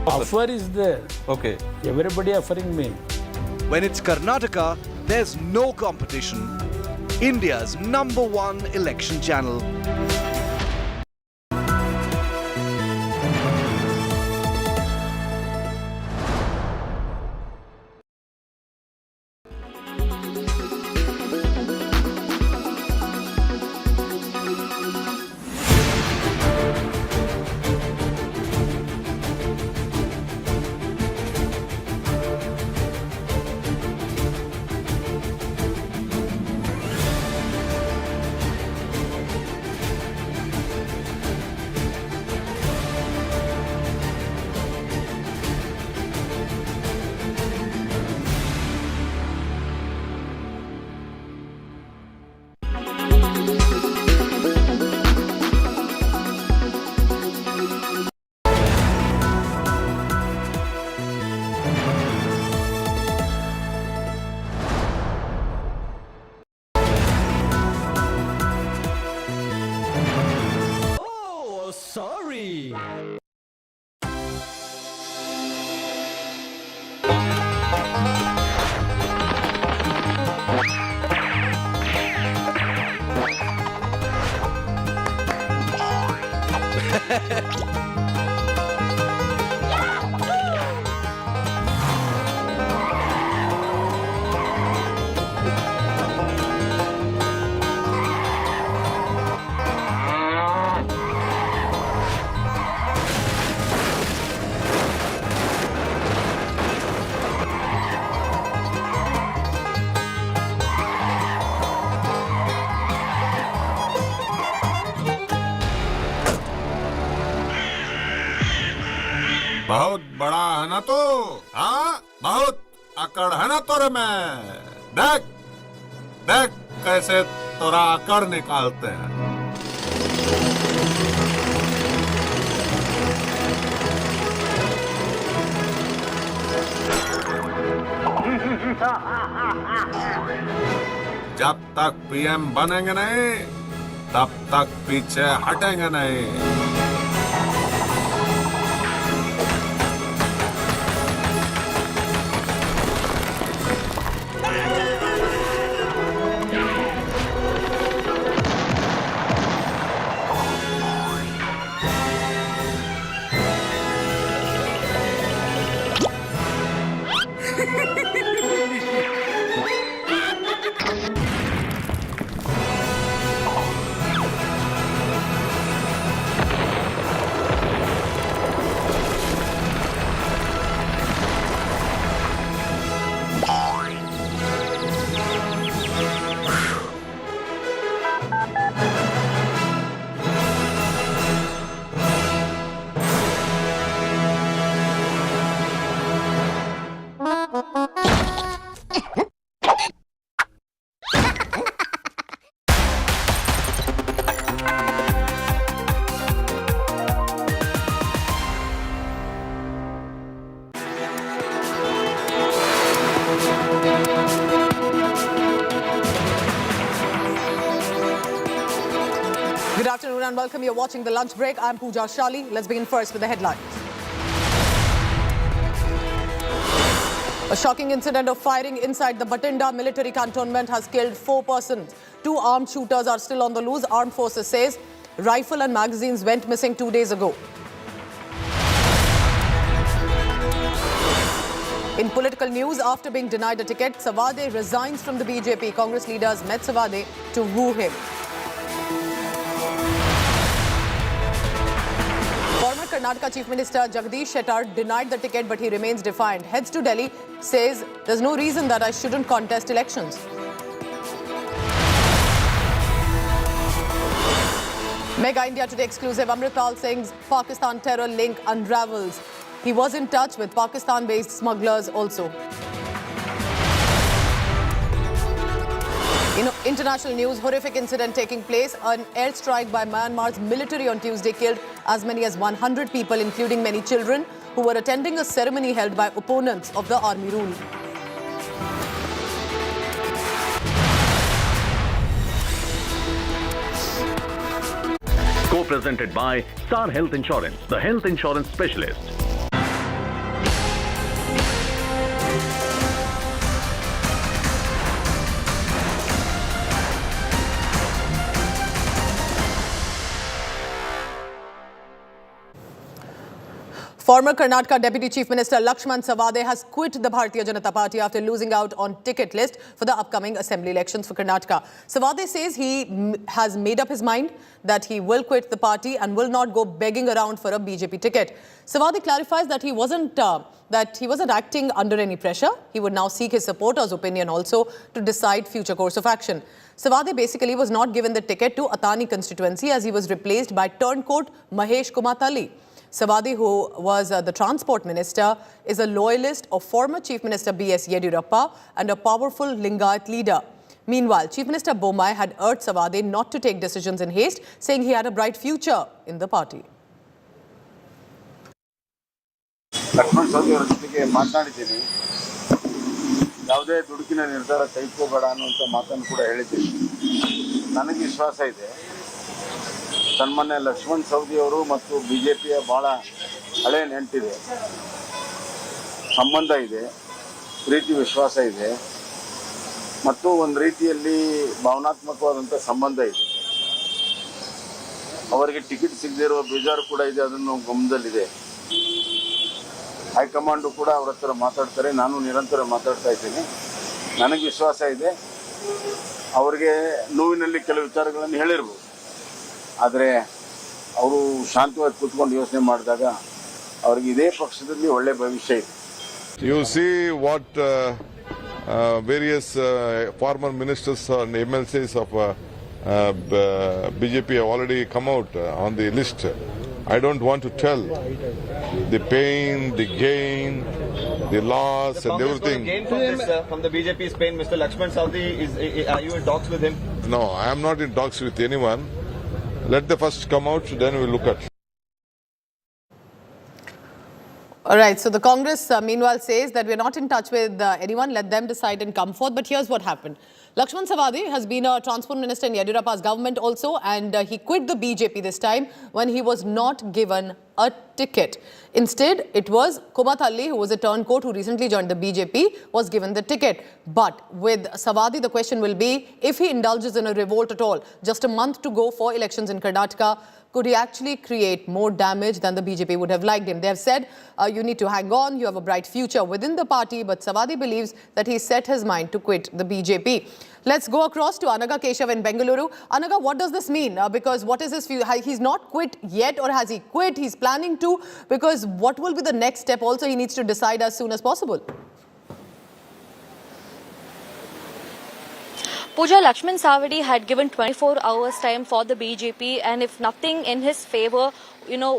Offer is there. Okay. Everybody offering me. When it's Karnataka, there's no competition. India's #1 election channel. Sorry. बहुत बड़ा है ना तू, हाँ? बहुत अकड़ है ना तोरे में। देख देख कैसे तोरा अकड़ निकालते हैं। जब तक पीएम बनेंगे नहीं, तब तक पीछे हटेंगे नहीं। Good afternoon and welcome. You're watching The Lunch Break. I'm Pooja Shali. Let's begin first with the headlines. A shocking incident of firing inside the Bathinda military cantonment has killed 4 persons. 2 armed shooters are still on the loose. Armed Forces says rifle and magazines went missing 2 days ago. In political news, after being denied a ticket, Savadi resigns from the BJP. Congress leaders met Savadi to woo him. Former Karnataka Chief Minister Jagadish Shettar denied the ticket, but he remains defiant. Heads to Delhi, says there's no reason that I shouldn't contest elections. Mega India Today exclusive. Amritpal Singh's Pakistan terror link unravels. He was in touch with Pakistan-based smugglers also. In international news, horrific incident taking place. An airstrike by Myanmar's military on Tuesday killed as many as 100 people, including many children, who were attending a ceremony held by opponents of the army rule. Co-presented by Star Health Insurance, the health insurance specialist. Former Karnataka Deputy Chief Minister Lakshman Savadi has quit the Bharatiya Janata Party after losing out on ticket list for the upcoming assembly elections for Karnataka. Savadi says he has made up his mind that he will quit the party and will not go begging around for a BJP ticket. Savadi clarifies that he wasn't acting under any pressure. He would now seek his supporters' opinion also to decide future course of action. Savadi basically was not given the ticket to Athani constituency as he was replaced by turncoat Mahesh Kumar. Savadi, who was the transport minister, is a loyalist of former Chief Minister B.S. Yediyurappa and a powerful Lingayat leader. Meanwhile, Chief Minister Bommai had urged Savadi not to take decisions in haste, saying he had a bright future in the party. Lakshman Savadi ಅವರ ಜೊತೆಗೆ ಮಾತನಾಡಿದ್ದೀನಿ. ಯಾವುದೇ ದುಡುಕಿನ ನಿರ್ಧಾರ ತೆಗೆದುಕೋಬೇಡ ಅನ್ನುವಂಥ ಮಾತನ್ನು ಕೂಡ ಹೇಳಿದ್ದೀನಿ. ನನಗೆ ವಿಶ್ವಾಸ ಇದೆ ಸನ್ಮಾನ್ಯ ಲಕ್ಷ್ಮಣ್ ಸವದಿ ಅವರು ಮತ್ತು ಬಿಜೆಪಿಯ ಬಹಳ ಹಳೆಯ ನೆಂಟಿದೆ, ಸಂಬಂಧ ಇದೆ, ಪ್ರೀತಿ ವಿಶ್ವಾಸ ಇದೆ ಮತ್ತು ಒಂದು ರೀತಿಯಲ್ಲಿ ಭಾವನಾತ್ಮಕವಾದಂಥ ಸಂಬಂಧ ಇದೆ. ಅವರಿಗೆ ಟಿಕೆಟ್ ಸಿಗದೇ ಇರುವ ಬೇಜಾರು ಕೂಡ ಇದೆ, ಅದನ್ನು ಗಮನದಲ್ಲಿದೆ. ಹೈಕಮಾಂಡು ಕೂಡ ಅವರ ಹತ್ರ ಮಾತಾಡ್ತಾರೆ, ನಾನು ನಿರಂತರ ಮಾತಾಡ್ತಾ ಇದ್ದೀನಿ. ನನಗೆ ವಿಶ್ವಾಸ ಇದೆ ಅವರಿಗೆ ನೋವಿನಲ್ಲಿ ಕೆಲವು ವಿಚಾರಗಳನ್ನು ಹೇಳಿರ್ಬೋದು, ಆದರೆ ಅವರು ಶಾಂತವಾಗಿ ಕೂತ್ಕೊಂಡು ಯೋಚನೆ ಮಾಡಿದಾಗ ಅವರಿಗೆ ಇದೇ ಪಕ್ಷದಲ್ಲಿ ಒಳ್ಳೆ ಭವಿಷ್ಯ ಇದೆ. You see what various former ministers and MLCs of BJP have already come out on the list. I don't want to tell the pain, the gain, the loss and everything. Gain from this, from the BJP's pain, Mr. Lakshman Savadi, are you in talks with him? No, I am not in talks with anyone. Let the first come out, then we look at. All right, so the Congress meanwhile says that we're not in touch with anyone, let them decide and come forth. But here's what happened. Lakshman Savadi has been a transport minister in Yediyurappa's government also, and he quit the BJP this time when he was not given a ticket. Instead, it was Kumathalli, who was a turncoat who recently joined the BJP, was given the ticket. But with Savadi, the question will be, if he indulges in a revolt at all, just a month to go for elections in Karnataka, could he actually create more damage than the BJP would have liked him? They have said, you need to hang on, you have a bright future within the party, but Savadi believes that he set his mind to quit the BJP. Let's go across to Anaga Keshav in Bengaluru. Anaga, what does this mean? Because what is his view? He's not quit yet, or has he quit? He's planning to. Because what will be the next step? Also, he needs to decide as soon as possible. Pooja, Lakshman Savadi had given 24 hours time for the BJP, and if nothing in his favor,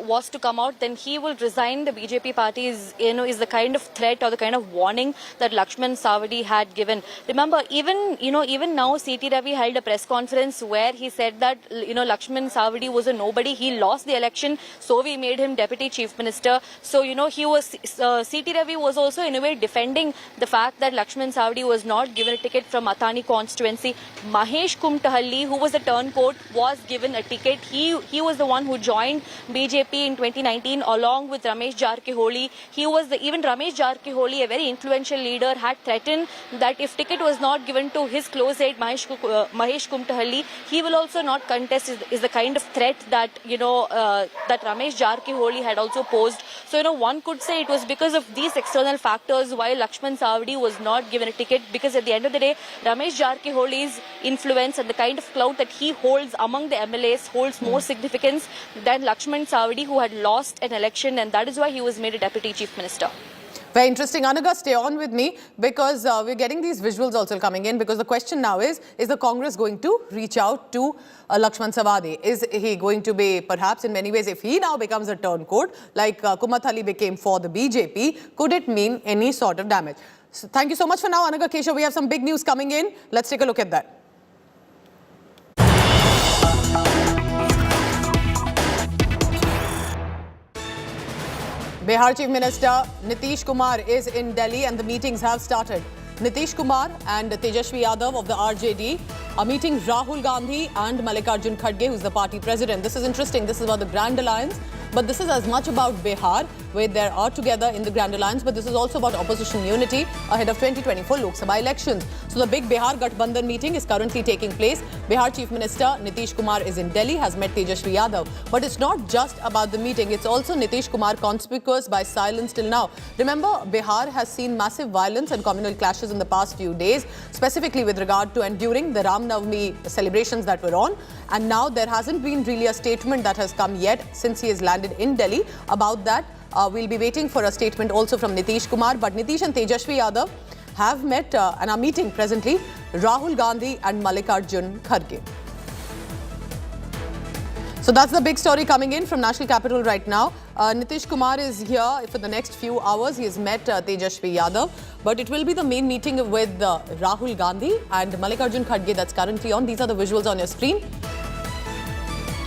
was to come out, then he will resign the BJP party is the kind of threat or the kind of warning that Lakshman Savadi had given. Remember, even now, C.T. Ravi held a press conference where he said that, Lakshman Savadi was a nobody. He lost the election, so we made him Deputy Chief Minister. So, C.T. Ravi was also in a way defending the fact that Lakshman Savadi was not given a ticket from Athani constituency. Mahesh Kumtahalli, who was a turncoat, was given a ticket. He was the one who joined BJP in 2019 along with Ramesh Jarkiholi. Even Ramesh Jarkiholi, a very influential leader, had threatened that if ticket was not given to his close aide Mahesh Kumtahalli, he will also not contest. Is the kind of threat that that Ramesh Jarkiholi had also posed. So one could say it was because of these external factors why Lakshman Savadi was not given a ticket, because at the end of the day, Ramesh Jarkiholi Monopoly's influence and the kind of clout that he holds among the MLAs holds more significance than Lakshman Savadi, who had lost an election, and that is why he was made a Deputy Chief Minister. Very interesting. Anaga, stay on with me because we're getting these visuals also coming in, because the question now is the Congress going to reach out to Lakshman Savadi? Is he going to be, perhaps in many ways, if he now becomes a turncoat, like Kumathali became for the BJP, could it mean any sort of damage? So, thank you so much for now, Anaga. Keshav, we have some big news coming in. Let's take a look at that. Bihar Chief Minister Nitish Kumar is in Delhi and the meetings have started. Nitish Kumar and Tejashwi Yadav of the RJD are meeting Rahul Gandhi and Mallikarjun Kharge, who's the party president. This is interesting. This is about the Grand Alliance, but this is as much about Bihar, where they are together in the Grand Alliance, but this is also about opposition unity ahead of 2024 Lok Sabha elections. So the big Bihar Gathbandhan meeting is currently taking place. Bihar Chief Minister Nitish Kumar is in Delhi, has met Tejashwi Yadav. But it's not just about the meeting. It's also Nitish Kumar conspicuous by silence till now. Remember, Bihar has seen massive violence and communal clashes in the past few days, specifically with regard to and during the Ram Navami celebrations that were on. And now there hasn't been really a statement that has come yet since he has landed in Delhi about that. We'll be waiting for a statement also from Nitish Kumar. But Nitish and Tejashwi Yadav have met and are meeting presently Rahul Gandhi and Mallikarjun Kharge. So that's the big story coming in from National Capital right now. Nitish Kumar is here for the next few hours. He has met Tejashwi Yadav. But it will be the main meeting with Rahul Gandhi and Mallikarjun Kharge that's currently on. These are the visuals on your screen.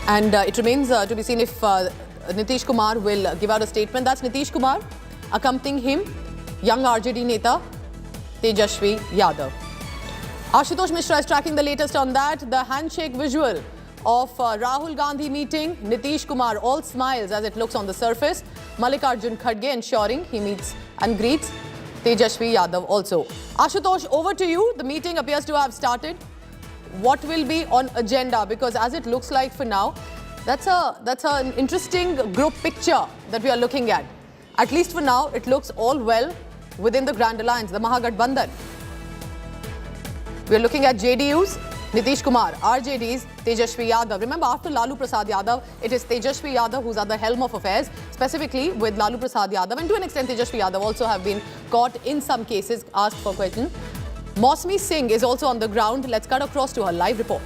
And it remains to be seen if Nitish Kumar will give out a statement. That's Nitish Kumar. Accompanying him, young RJD Neta, Tejashwi Yadav. Ashutosh Mishra is tracking the latest on that. The handshake visual of Rahul Gandhi meeting Nitish Kumar, all smiles as it looks on the surface. Mallikarjun Kharge ensuring he meets and greets Tejashwi Yadav also. Ashutosh, over to you. The meeting appears to have started. What will be on agenda? Because as it looks like for now, that's an interesting group picture that we are looking at. At least for now, it looks all well within the Grand Alliance, the Mahagathbandhan. We are looking at JDUs, Nitish Kumar, RJDs, Tejashwi Yadav. Remember, after Lalu Prasad Yadav, it is Tejashwi Yadav who's at the helm of affairs, specifically with Lalu Prasad Yadav. And to an extent, Tejashwi Yadav also have been caught in some cases, asked for questions. Mosmi Singh is also on the ground. Let's cut across to her live report.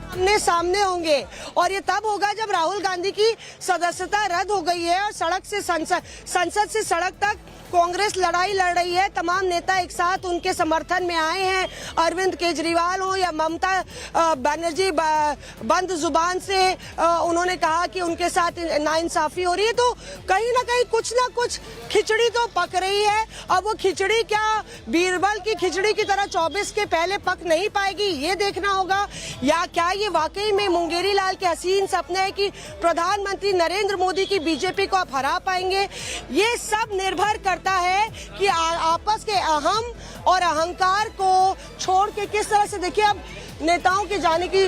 हमने सामने होंगे और ये तब होगा जब राहुल गांधी की सदस्यता रद्द हो गई है और सड़क से संसद से सड़क तक कांग्रेस लड़ाई लड़ रही है। तमाम नेता एक साथ उनके समर्थन में आए हैं। अरविंद केजरीवाल हो या ममता बनर्जी बंद जुबान से उन्होंने कहा कि उनके साथ नाइंसाफी हो रही है। तो कहीं ना कहीं कुछ ना कुछ खिचड़ी तो पक रही है। अब वो खिचड़ी क्या बीरबल की खिचड़ी की तरह 24 के पहले पक नहीं पाएगी, ये देखना होगा, या क्या ये वाकई में मुंगेरी लाल के हसीन सपने है कि प्रधानमंत्री नरेंद्र मोदी की बीजेपी को आप हरा पाएंगे। ये सब निर्भर करता है कि आपस के अहम और अहंकार को छोड़ के किस तरह से, देखिए अब नेताओं के जाने की,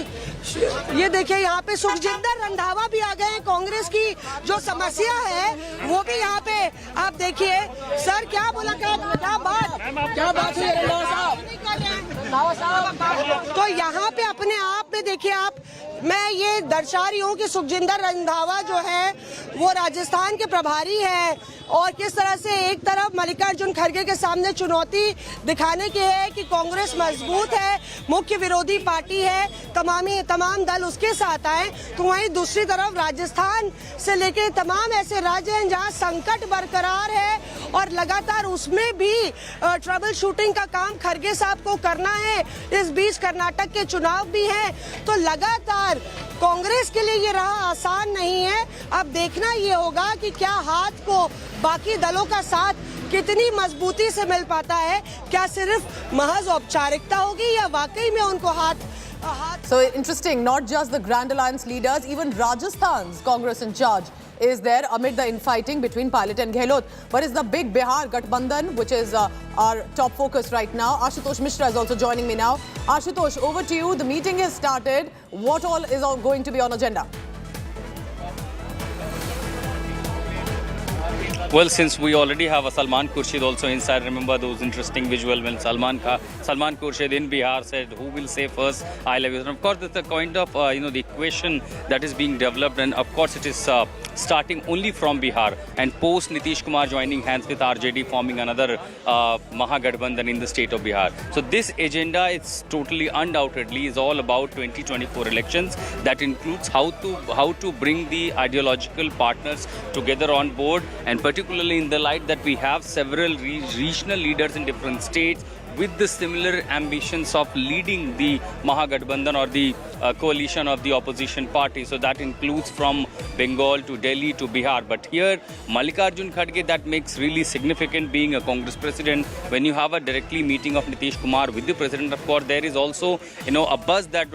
ये देखिए यहाँ पे सुखजिंदर रंधावा भी आ गए हैं। कांग्रेस की जो समस्या है वो भी यहाँ पे आप देखिए। सर क्या बोला, क्या बात हुई तो यहाँ पे अपने आप में देखिए आप, मैं ये दर्शा रही हूँ कि सुखजिंदर रंधावा जो है वो राजस्थान के प्रभारी है और किस तरह से एक तरफ मल्लिकार्जुन खड़गे के सामने चुनौती दिखाने की है कि कांग्रेस मजबूत है, मुख्य विरोधी पार्टी है, तमाम दल उसके साथ आए, तो वहीं दूसरी तरफ राजस्थान से लेके तमाम ऐसे राज्य हैं जहां संकट बरकरार है और लगातार उसमें भी ट्रबल शूटिंग का काम खड़गे साहब को करना है। इस बीच कर्नाटक के चुनाव भी हैं, तो लगातार कांग्रेस के लिए ये राह आसान नहीं है। अब देखना ये होगा कि क्या हाथ को बाकी दलों का साथ कितनी मजबूती से मिल पाता है, क्या सिर्फ महज औपचारिकता होगी या वाकई में उनको हाथ। So interesting, not just the Grand Alliance leaders, even Rajasthan's Congress in charge is there amid the infighting between Pilot and Gehlot. But it's the big Bihar Gathbandhan, which is our top focus right now. Ashutosh Mishra is also joining me now. Ashutosh, over to you. The meeting has started. What all is going to be on agenda? Well, since we already have a Salman Khurshid also inside, remember those interesting visual when Salman Khurshid in Bihar said, "Who will say first? I love you." And of course, it's a kind of the equation that is being developed, and of course, it is starting only from Bihar and post Nitish Kumar joining hands with RJD, forming another Mahagathbandhan in the state of Bihar. So this agenda, it's totally undoubtedly is all about 2024 elections. That includes how to bring the ideological partners together on board, and particularly in the light that we have several regional leaders in different states with the similar ambitions of leading the Mahagathbandhan or the coalition of the opposition party. So that includes from Bengal to Delhi to Bihar. But here, Mallikarjun Kharge, that makes really significant being a Congress president. When you have a directly meeting of Nitish Kumar with the president, of course, there is also, a buzz that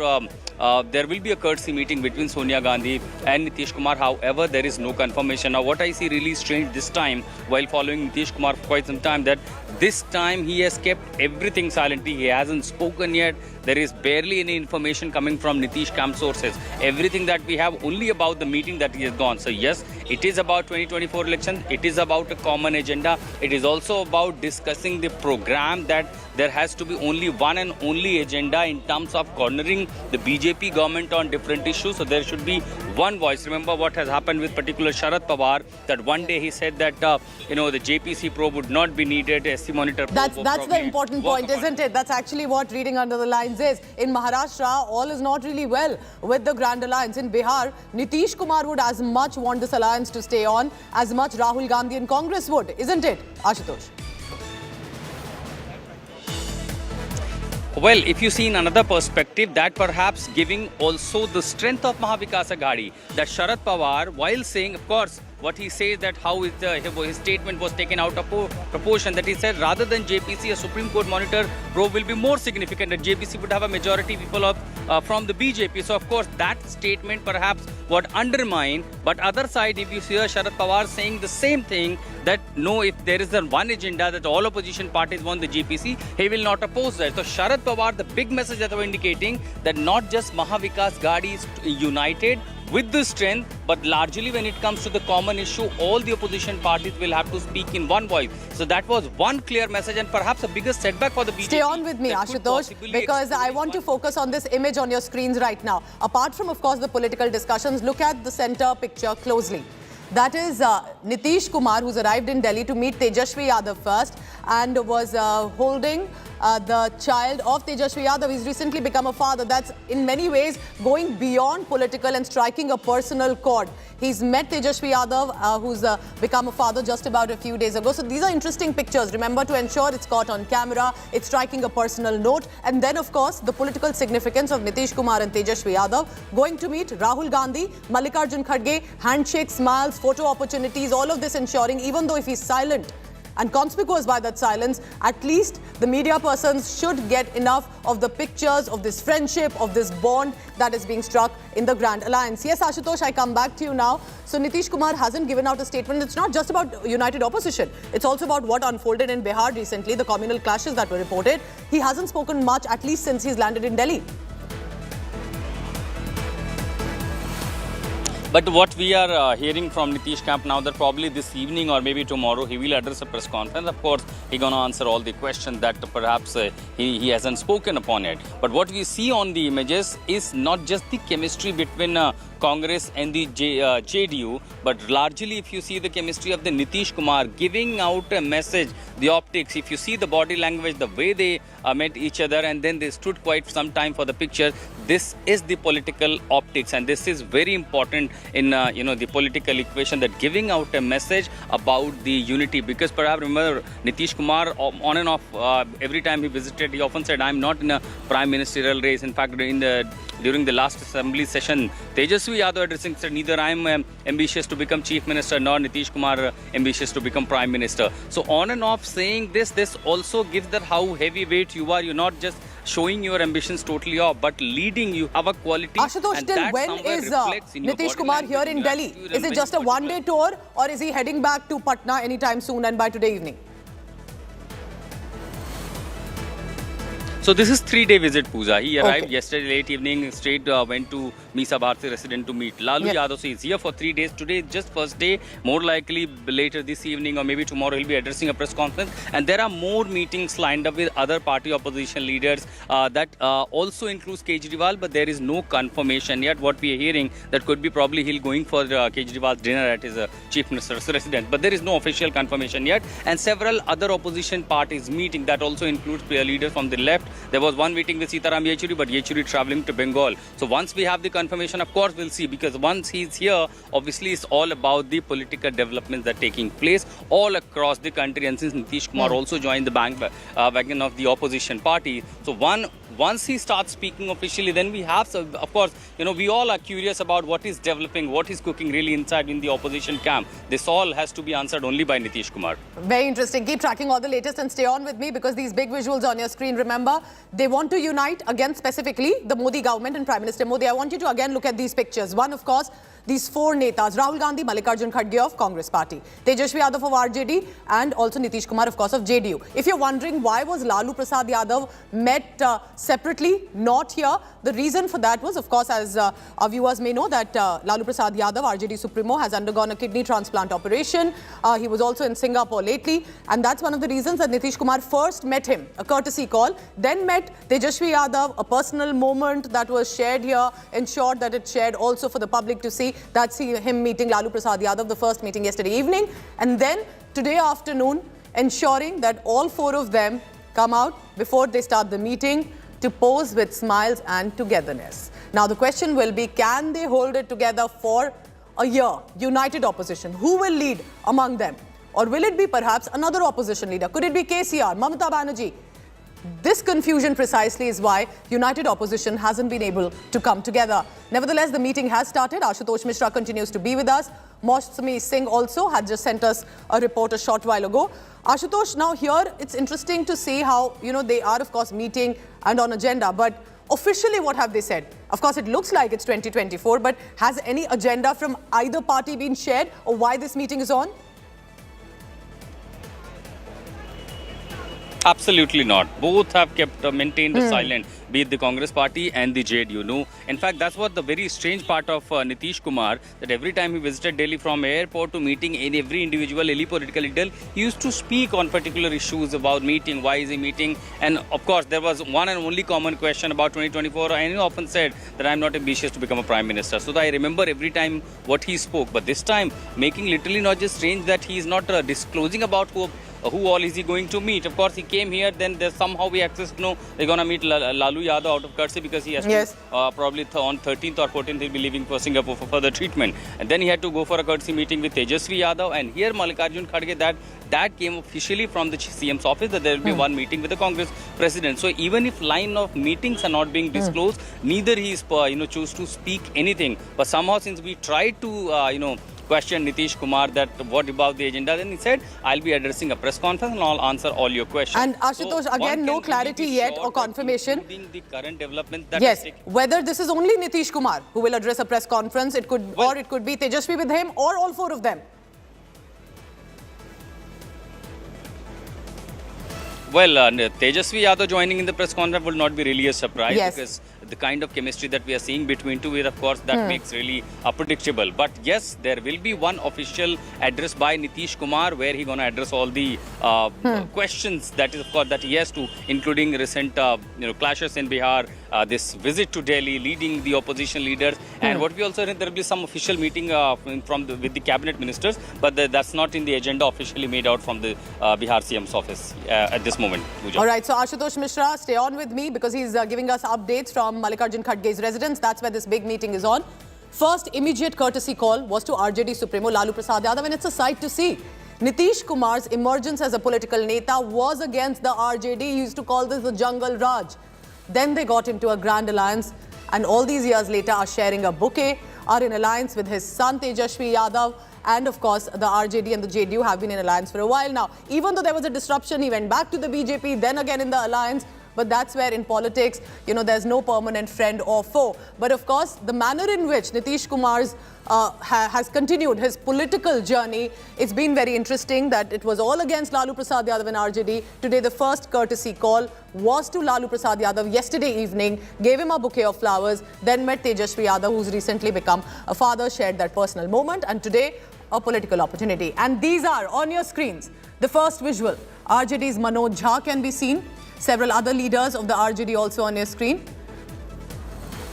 there will be a courtesy meeting between Sonia Gandhi and Nitish Kumar. However, there is no confirmation. Now, what I see really strange this time, while following Nitish Kumar for quite some time, that this time he has kept everything silently. He hasn't spoken yet. There is barely any information coming from Nitish camp sources. Everything that we have only about the meeting that he has gone. So yes, it is about 2024 election. It is about a common agenda. It is also about discussing the program that there has to be only one and only agenda in terms of cornering the BJP government on different issues. So there should be one voice. Remember what has happened with particular Sharad Pawar, that one day he said that, the JPC probe would not be needed, SC monitor probe. That's the important point, isn't it? That's actually what reading under the lines is. In Maharashtra, all is not really well with the Grand Alliance. In Bihar, Nitish Kumar would as much want this alliance to stay on as much Rahul Gandhi and Congress would, isn't it, Ashutosh? Well, if you see in another perspective, that perhaps giving also the strength of Mahavikas Aghadi, that Sharad Pawar, while saying, of course, what he says that how his statement was taken out of proportion, that he said rather than JPC, a Supreme Court monitor probe will be more significant, that JPC would have a majority people from the BJP. So, of course, that statement perhaps would undermine. But other side, if you see Sharad Pawar saying the same thing, that no, if there is one agenda that all opposition parties want the JPC, he will not oppose that. So Sharad Pawar, the big message that they were indicating that not just Mahavikas Aghadi is united with the strength, but largely when it comes to the common issue, all the opposition parties will have to speak in one voice. So that was one clear message, and perhaps a bigger setback for the BJP. Stay on with me, Ashutosh, because I want to focus on this image on your screens right now. Apart from, of course, the political discussions, look at the center picture closely. That is Nitish Kumar, who's arrived in Delhi to meet Tejashwi Yadav first and was holding the child of Tejashwi Yadav. He's recently become a father. That's in many ways going beyond political and striking a personal chord. He's met Tejashwi Yadav, who's become a father just about a few days ago. So these are interesting pictures. Remember to ensure it's caught on camera. It's striking a personal note. And then, of course, the political significance of Nitish Kumar and Tejashwi Yadav going to meet Rahul Gandhi, Mallikarjun Kharge, handshake, smiles, photo opportunities, all of this ensuring, even though if he's silent and conspicuous by that silence, at least the media persons should get enough of the pictures of this friendship, of this bond that is being struck in the Grand Alliance. Yes, Ashutosh, I come back to you now. So Nitish Kumar hasn't given out a statement. It's not just about united opposition. It's also about what unfolded in Bihar recently, the communal clashes that were reported. He hasn't spoken much, at least since he's landed in Delhi. But what we are hearing from Nitish camp now, that probably this evening or maybe tomorrow he will address a press conference. Of course, he's going to answer all the questions that perhaps he hasn't spoken upon it. But what we see on the images is not just the chemistry between Congress and the JDU, but largely if you see the chemistry of the Nitish Kumar giving out a message, the optics, if you see the body language, the way they met each other and then they stood quite some time for the picture, this is the political optics, and this is very important in the political equation, that giving out a message about the unity. Because perhaps remember Nitish Kumar on and off every time he visited, he often said, I'm not in a prime ministerial race. In fact, during the last assembly session, Tejashwi Yadav addressing said, neither I am ambitious to become chief minister nor Nitish Kumar ambitious to become prime minister. So on and off saying this also gives that how heavyweight you are. You're not just showing your ambitions totally off, but leading, you have a quality. Ashutosh, till when is Nitish Kumar here in Delhi? Is it just a one-day tour, or is he heading back to Patna anytime soon and by today evening? So this is 3-day visit, Pooja. He arrived yesterday late evening, straight went to Misa Bharti resident to meet. Lalu Yadav is here for 3 days. Today is just first day. More likely later this evening or maybe tomorrow he'll be addressing a press conference. And there are more meetings lined up with other party opposition leaders that also includes Kejriwal, but there is no confirmation yet. What we are hearing that could be probably he'll going for Kejriwal's dinner at his chief minister's residence, but there is no official confirmation yet. And several other opposition parties meeting that also includes leaders from the left. There was one meeting with Sitaram Yechuri, but Yechuri traveling to Bengal. So once we have the confirmation, of course we'll see, because once he's here, obviously it's all about the political developments that are taking place all across the country. And since Nitish Kumar also joined the wagon of the opposition party, so once he starts speaking officially, then we have, so of course, we all are curious about what is developing, what is cooking really inside in the opposition camp. This all has to be answered only by Nitish Kumar. Very interesting. Keep tracking all the latest and stay on with me, because these big visuals on your screen, remember, they want to unite again, specifically the Modi government and Prime Minister Modi. I want you to again look at these pictures. One, of course, these four netas: Rahul Gandhi, Mallikarjun Kharge of Congress Party, Tejashwi Yadav of RJD, and also Nitish Kumar, of course, of JDU. If you're wondering why was Lalu Prasad Yadav met separately, not here, the reason for that was, of course, as our viewers may know, that Lalu Prasad Yadav, RJD Supremo, has undergone a kidney transplant operation. He was also in Singapore lately, and that's one of the reasons that Nitish Kumar first met him, a courtesy call, then met Tejashwi Yadav, a personal moment that was shared here, ensured that it's shared also for the public to see. That's him meeting Lalu Prasad Yadav, the first meeting yesterday evening, and then today afternoon, ensuring that all four of them come out before they start the meeting to pose with smiles and togetherness. Now the question will be, can they hold it together for a year? United opposition. Who will lead among them? Or will it be perhaps another opposition leader? Could it be KCR, Mamata Banerjee? This confusion precisely is why united opposition hasn't been able to come together. Nevertheless, the meeting has started. Ashutosh Mishra continues to be with us. Mosmi Singh also had just sent us a report a short while ago. Ashutosh, now here it's interesting to see how, they are, of course, meeting and on agenda, but officially what have they said? Of course, it looks like it's 2024, but has any agenda from either party been shared, or why this meeting is on? Absolutely not. Both have kept maintained silent, be it the Congress party and the JDU. In fact, that's what the very strange part of Nitish Kumar, that every time he visited Delhi from airport to meeting in every individual, any political leader, he used to speak on particular issues about meeting, why is he meeting, and of course there was one and only common question about 2024, and he often said that I'm not ambitious to become a Prime Minister. So I remember every time what he spoke, but this time making literally not just strange that he is not disclosing about who all is he going to meet. Of course, he came here, then there's somehow we access, they're going to meet Lalu Yadav out of courtesy, because he has to, probably on 13th or 14th, he'll be leaving for Singapore for further treatment. And then he had to go for a courtesy meeting with Tejashwi Yadav, and here Mallikarjun Kharge, that came officially from the CM's office, that there will be one meeting with the Congress president. So even if line of meetings are not being disclosed, neither he is, choose to speak anything. But somehow, since we tried to, question Nitish Kumar that what about the agenda, then he said, I'll be addressing a press conference and I'll answer all your questions. And Ashutosh, again, no clarity yet or confirmation. The current development that yes, whether this is only Nitish Kumar who will address a press conference, it could, or it could be Tejashwi with him, or all four of them. Well, Tejashwi Yadav joining in the press conference will not be really a surprise, because the kind of chemistry that we are seeing between two, of course, that makes really predictable. But yes, there will be one official address by Nitish Kumar where he's going to address all the questions that is, of course, that he has to, including recent clashes in Bihar, this visit to Delhi, leading the opposition leaders, and what we also heard, there will be some official meeting with the cabinet ministers, but that's not in the agenda officially made out from the Bihar CM's office at this moment. Pooja. All right, so Ashutosh Mishra, stay on with me, because he's giving us updates from Mallikarjun Kharge's residence. That's where this big meeting is on. First immediate courtesy call was to RJD Supremo Lalu Prasad Yadav, and it's a sight to see. Nitish Kumar's emergence as a political neta was against the RJD. He used to call this the jungle Raj. Then they got into a grand alliance, and all these years later are sharing a bouquet, are in alliance with his son Tejashwi Yadav, and of course the RJD and the JDU have been in alliance for a while now. Even though there was a disruption, he went back to the BJP, then again in the alliance. but that's where in politics, there's no permanent friend or foe. But of course, the manner in which Nitish Kumar's has continued his political journey, it's been very interesting that it was all against Lalu Prasad Yadav and RJD. Today, the first courtesy call was to Lalu Prasad Yadav yesterday evening, gave him a bouquet of flowers, then met Tejashwi Yadav, who's recently become a father, shared that personal moment, and today, a political opportunity. And these are on your screens. The first visual, RJD's Manoj Jha can be seen. Several other leaders of the RJD also on your screen.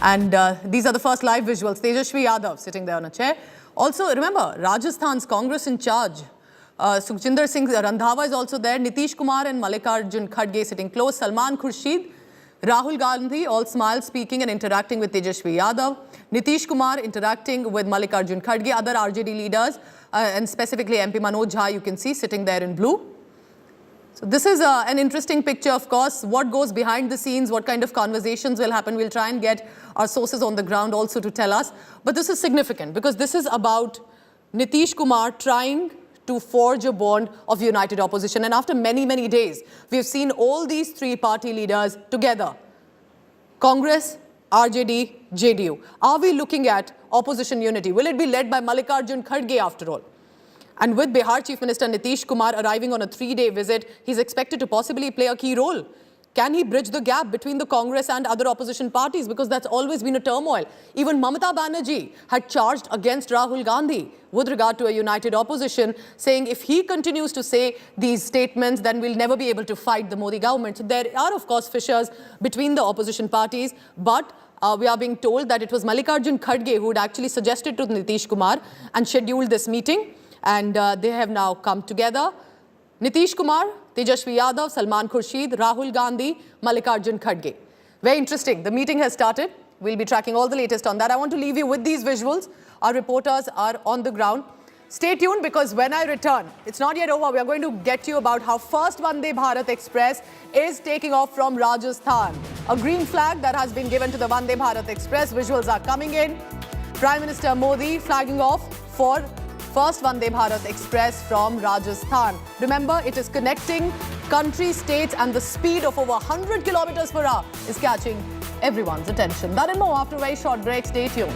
And these are the first live visuals. Tejashwi Yadav sitting there on a chair. Also, remember, Rajasthan's Congress in charge. Sukhjinder Singh Randhawa is also there. Nitish Kumar and Mallikarjun Kharge sitting close. Salman Khurshid. Rahul Gandhi, all smiles, speaking and interacting with Tejashwi Yadav. Nitish Kumar interacting with Mallikarjun Kharge, other RJD leaders, and specifically MP Manoj Jha, you can see, sitting there in blue. So this is an interesting picture, of course. What goes behind the scenes, what kind of conversations will happen. We'll try and get our sources on the ground also to tell us. But this is significant because this is about Nitish Kumar trying to forge a bond of united opposition. And after many, many days, we've seen all these three party leaders together. Congress, RJD, JDU. Are we looking at opposition unity? Will it be led by Mallikarjun Kharge after all? And with Bihar Chief Minister Nitish Kumar arriving on a 3-day visit, he's expected to possibly play a key role. Can he bridge the gap between the Congress and other opposition parties? Because that's always been a turmoil. Even Mamata Banerjee had charged against Rahul Gandhi with regard to a united opposition, saying if he continues to say these statements, then we'll never be able to fight the Modi government. So there are, of course, fissures between the opposition parties, but we are being told that it was Mallikarjun Kharge who had actually suggested to Nitish Kumar and scheduled this meeting. And they have now come together. Nitish Kumar, Tejashwi Yadav, Salman Khurshid, Rahul Gandhi, Mallikarjun Kharge. Very interesting. The meeting has started. We'll be tracking all the latest on that. I want to leave you with these visuals. Our reporters are on the ground. Stay tuned because when I return, it's not yet over. We are going to get you about how first Vande Bharat Express is taking off from Rajasthan. A green flag that has been given to the Vande Bharat Express. Visuals are coming in. Prime Minister Modi flagging off for first Vande Bharat Express from Rajasthan. Remember, it is connecting country, states, and the speed of over 100 kilometers per hour is catching everyone's attention. That and more after a very short break. Stay tuned.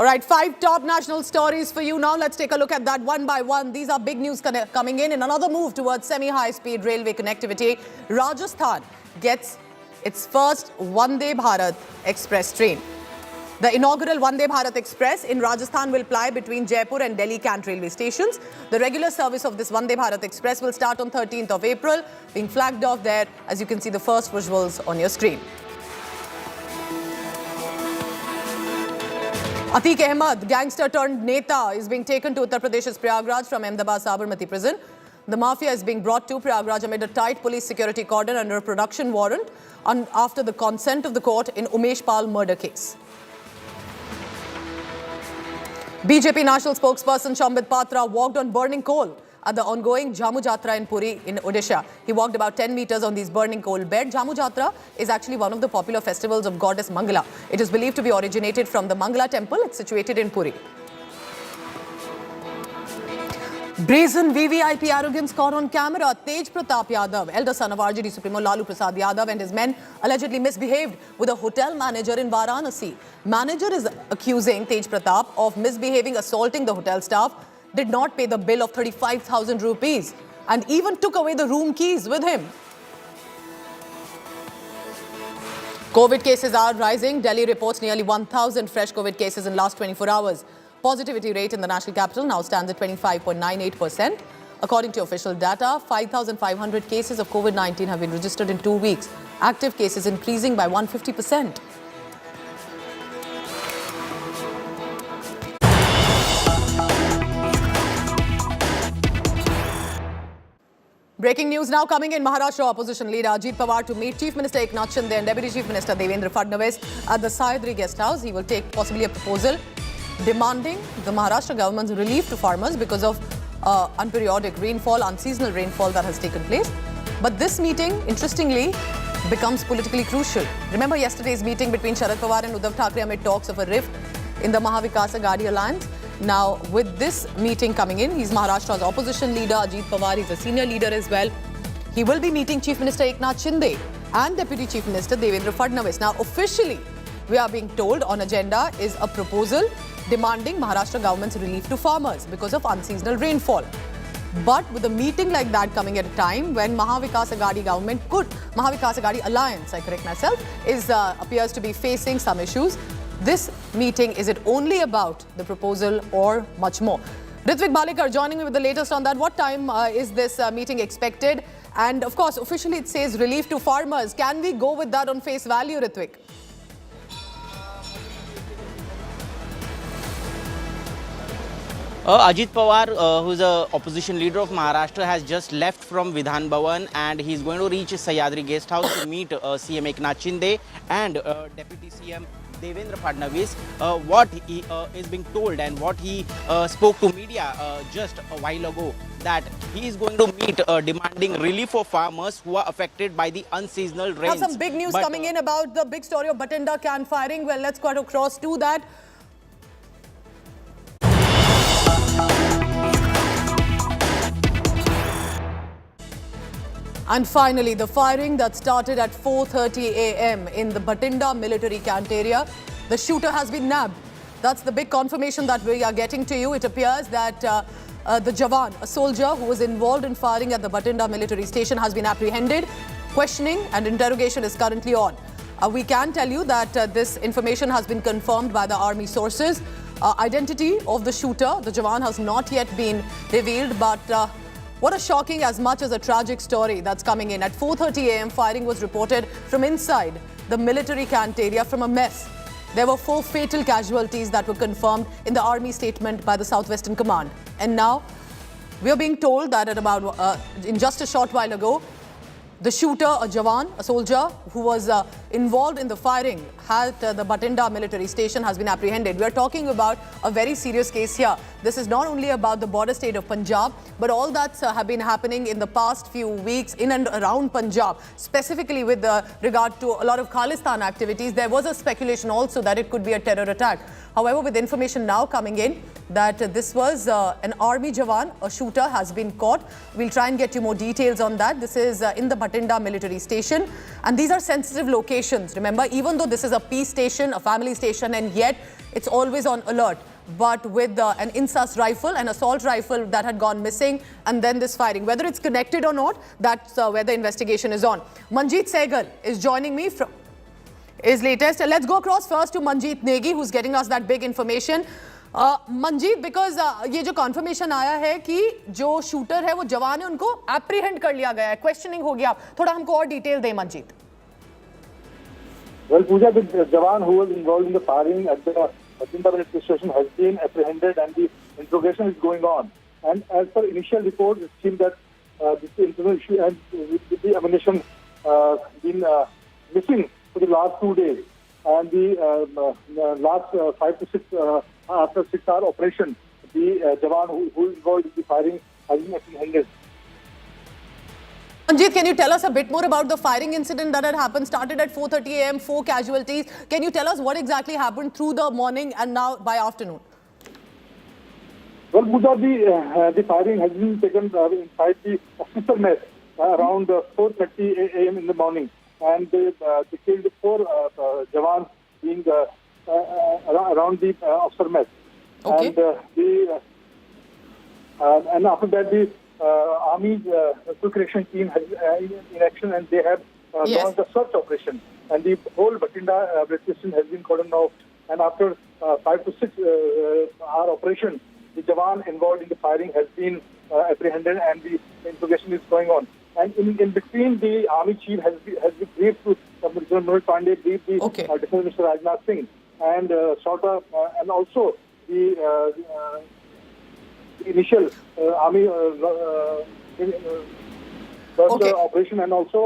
All right, 5 top national stories for you now. Let's take a look at that one by one. These are big news coming in. In another move towards semi-high-speed railway connectivity, Rajasthan gets its first Vande Bharat Express train. The inaugural Vande Bharat Express in Rajasthan will ply between Jaipur and Delhi Cant railway stations. The regular service of this Vande Bharat Express will start on 13th of April, being flagged off there, as you can see the first visuals on your screen. Atiq Ahmed, gangster turned Neta, is being taken to Uttar Pradesh's Prayagraj from Ahmedabad Sabarmati prison. The mafia is being brought to Prayagraj amid a tight police security cordon under a production warrant after the consent of the court in Umesh Pal murder case. BJP national spokesperson Shambhit Patra walked on burning coal at the ongoing Jhamu Jatra in Puri in Odisha. He walked about 10 meters on these burning coal beds. Jhamu Jatra is actually one of the popular festivals of goddess Mangala. It is believed to be originated from the Mangala temple. It's situated in Puri. Brazen VVIP arrogance caught on camera. Tej Pratap Yadav, elder son of RJD Supremo Lalu Prasad Yadav, and his men allegedly misbehaved with a hotel manager in Varanasi. Manager is accusing Tej Pratap of misbehaving, assaulting the hotel staff, did not pay the bill of 35,000 rupees and even took away the room keys with him. COVID cases are rising. Delhi reports nearly 1,000 fresh COVID cases in last 24 hours. Positivity rate in the national capital now stands at 25.98%. According to official data, 5,500 cases of COVID-19 have been registered in 2 weeks. Active cases increasing by 150%. Breaking news now coming in. Maharashtra opposition leader Ajit Pawar to meet Chief Minister Eknath Shinde and Deputy Chief Minister Devendra Fadnavis at the Savadi guest house. He will take possibly a proposal demanding the Maharashtra government's relief to farmers because of unperiodic rainfall, unseasonal rainfall that has taken place. But this meeting, interestingly, becomes politically crucial. Remember yesterday's meeting between Sharad Pawar and Uddhav Thackeray amid talks of a rift in the Mahavikas Aghadi alliance. Now, with this meeting coming in, he's Maharashtra's opposition leader, Ajit Pawar. He's a senior leader as well. He will be meeting Chief Minister Eknath Shinde and Deputy Chief Minister Devendra Fadnavis. Now, officially, we are being told on agenda is a proposal demanding Maharashtra government's relief to farmers because of unseasonal rainfall. But with a meeting like that coming at a time when Mahavikas Aghadi government Mahavikas Aghadi alliance, I correct myself, appears to be facing some issues. This meeting, is it only about the proposal or much more? Ritvik Balekar joining me with the latest on that. What time is this meeting expected? And of course, officially it says relief to farmers. Can we go with that on face value, Ritvik? Ajit Pawar, who is the opposition leader of Maharashtra, has just left from Vidhan Bhavan and he is going to reach Sahyadri guest house to meet CM Eknath Shinde and Deputy CM Devendra Fadnavis. What he is being told and what he spoke to media just a while ago, that he is going to meet demanding relief for farmers who are affected by the unseasonal rains. Now some big news coming in about the big story of Bathinda can firing. Well, let's go across to that. And finally, the firing that started at 4:30 a.m. in the Bathinda military camp area, the shooter has been nabbed. That's the big confirmation that we are getting to you. It appears that the Jawan, a soldier who was involved in firing at the Bathinda military station, has been apprehended. Questioning and interrogation is currently on. We can tell you that this information has been confirmed by the army sources. Identity of the shooter, the Jawan, has not yet been revealed, but what a shocking as much as a tragic story that's coming in. At 4:30 a.m., firing was reported from inside the military camp area from a mess. There were 4 fatal casualties that were confirmed in the army statement by the Southwestern Command. And now, we are being told that at about, in just a short while ago, the shooter, a Jawan, a soldier who was involved in the firing at the Bathinda military station, has been apprehended. We are talking about a very serious case here. This is not only about the border state of Punjab, but all that's have been happening in the past few weeks in and around Punjab, specifically with regard to a lot of Khalistan activities. There was a speculation also that it could be a terror attack. However, with information now coming in that this was an army Jawan, a shooter has been caught. We'll try and get you more details on that. This is in the Bathinda military station, and these are sensitive locations. Remember, even though this is a peace station, a family station, and yet it's always on alert. But with an insas rifle, an assault rifle that had gone missing, and then this firing, whether it's connected or not, that's where the investigation is on. Manjeet Sehgal is joining me from his latest. Let's go across first to Manjeet Negi, who's getting us that big information. Manjeet, because ये जो conformation आया है कि जो shooter है वो जवान है, उनको एप्रीहेंड कर लिया गया है, क्वेश्चनिंग हो गया, थोड़ा हमको और डिटेल दें Manjeet. Well, Pooja, the Jawan who was involved in the firing at the Bathinda military station has been apprehended and the interrogation is going on. And as per initial reports, it seems that this information and with the ammunition been missing for the last 2 days. And the last 5 to 6 after 6-hour operation, the Jawan who involved in the firing has been apprehended. Manjeet, can you tell us a bit more about the firing incident that had happened? Started at 4:30 a.m., 4 casualties. Can you tell us what exactly happened through the morning and now by afternoon? Well, Pooja, the firing has been taken inside the officer mess around 4:30 a.m. in the morning, and they killed 4 jawans being around the officer mess. Okay. And after that, the army quick reaction team has in action, and they have launched a search operation. And the whole Bathinda station has been cordoned off. And after 5 to 6 hour operation, the Jawan involved in the firing has been apprehended, and the investigation is going on. And in between, the army chief has been briefed to General Pandey, briefed the Defense Minister Rajnath Singh, and and also the initial army operation, and also.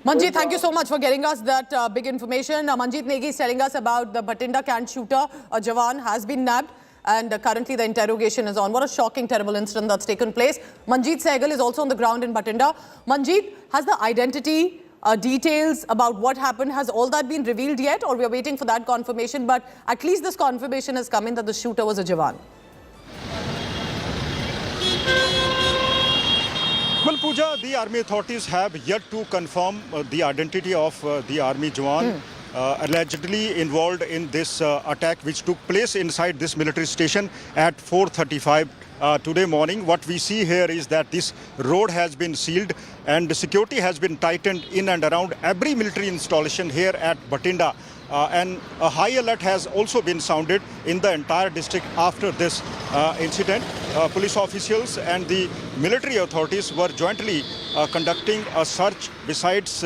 Manjeet, thank you so much for getting us that big information. Manjeet Negi is telling us about the Bathinda camp shooter. A Jawan has been nabbed, and currently the interrogation is on. What a shocking, terrible incident that's taken place. Manjeet Sehgal is also on the ground in Bathinda. Manjeet, has the identity, details about what happened, has all that been revealed yet, or we are waiting for that confirmation? But at least this confirmation has come in that the shooter was a Jawan. Well, Pooja, the army authorities have yet to confirm the identity of the army Jawan allegedly involved in this attack which took place inside this military station at 4:35 today morning. What we see here is that this road has been sealed and the security has been tightened in and around every military installation here at Bathinda. And a high alert has also been sounded in the entire district after this incident. Police officials and the military authorities were jointly conducting a search. Besides,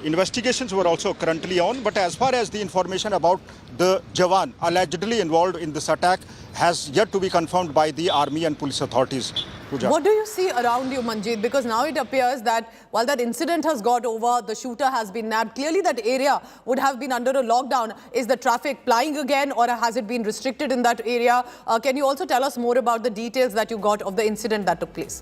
investigations were also currently on. But as far as the information about the Jawan allegedly involved in this attack has yet to be confirmed by the army and police authorities. Pooja. What do you see around you, Manjeet? Because now it appears that while that incident has got over, the shooter has been nabbed. Clearly that area would have been under a lockdown. Is the traffic plying again, or has it been restricted in that area? Can you also tell us more about the details that you got of the incident that took place?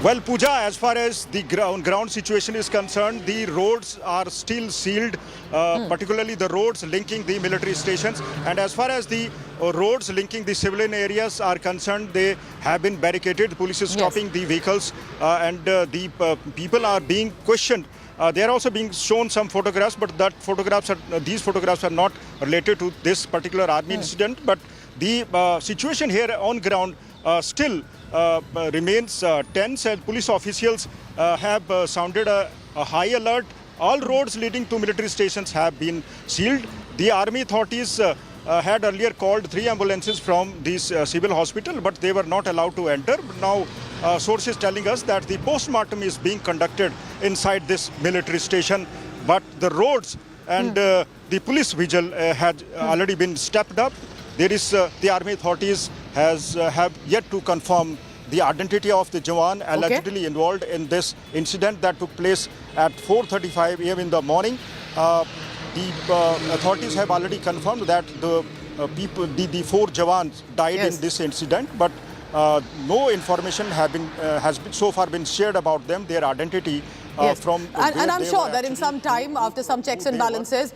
Well, Pooja, as far as the ground situation is concerned, the roads are still sealed, particularly the roads linking the military stations. And as far as the roads linking the civilian areas are concerned, they have been barricaded. The police is stopping the vehicles and the people are being questioned. They are also being shown some photographs, but these photographs are not related to this particular army incident. But the situation here on ground still remains tense, and police officials have sounded a high alert. All roads leading to military stations have been sealed. The army authorities had earlier called 3 ambulances from this civil hospital, but they were not allowed to enter. Now, sources telling us that the post-mortem is being conducted inside this military station, but the roads and the police vigil had already been stepped up. There is the army authorities have yet to confirm the identity of the Jawan allegedly involved in this incident that took place at 4:35 a.m. in the morning. The authorities have already confirmed that the 4 Jawans died in this incident, but no information has so far been shared about them, their identity. From and I'm sure that in some time, after some checks and balances,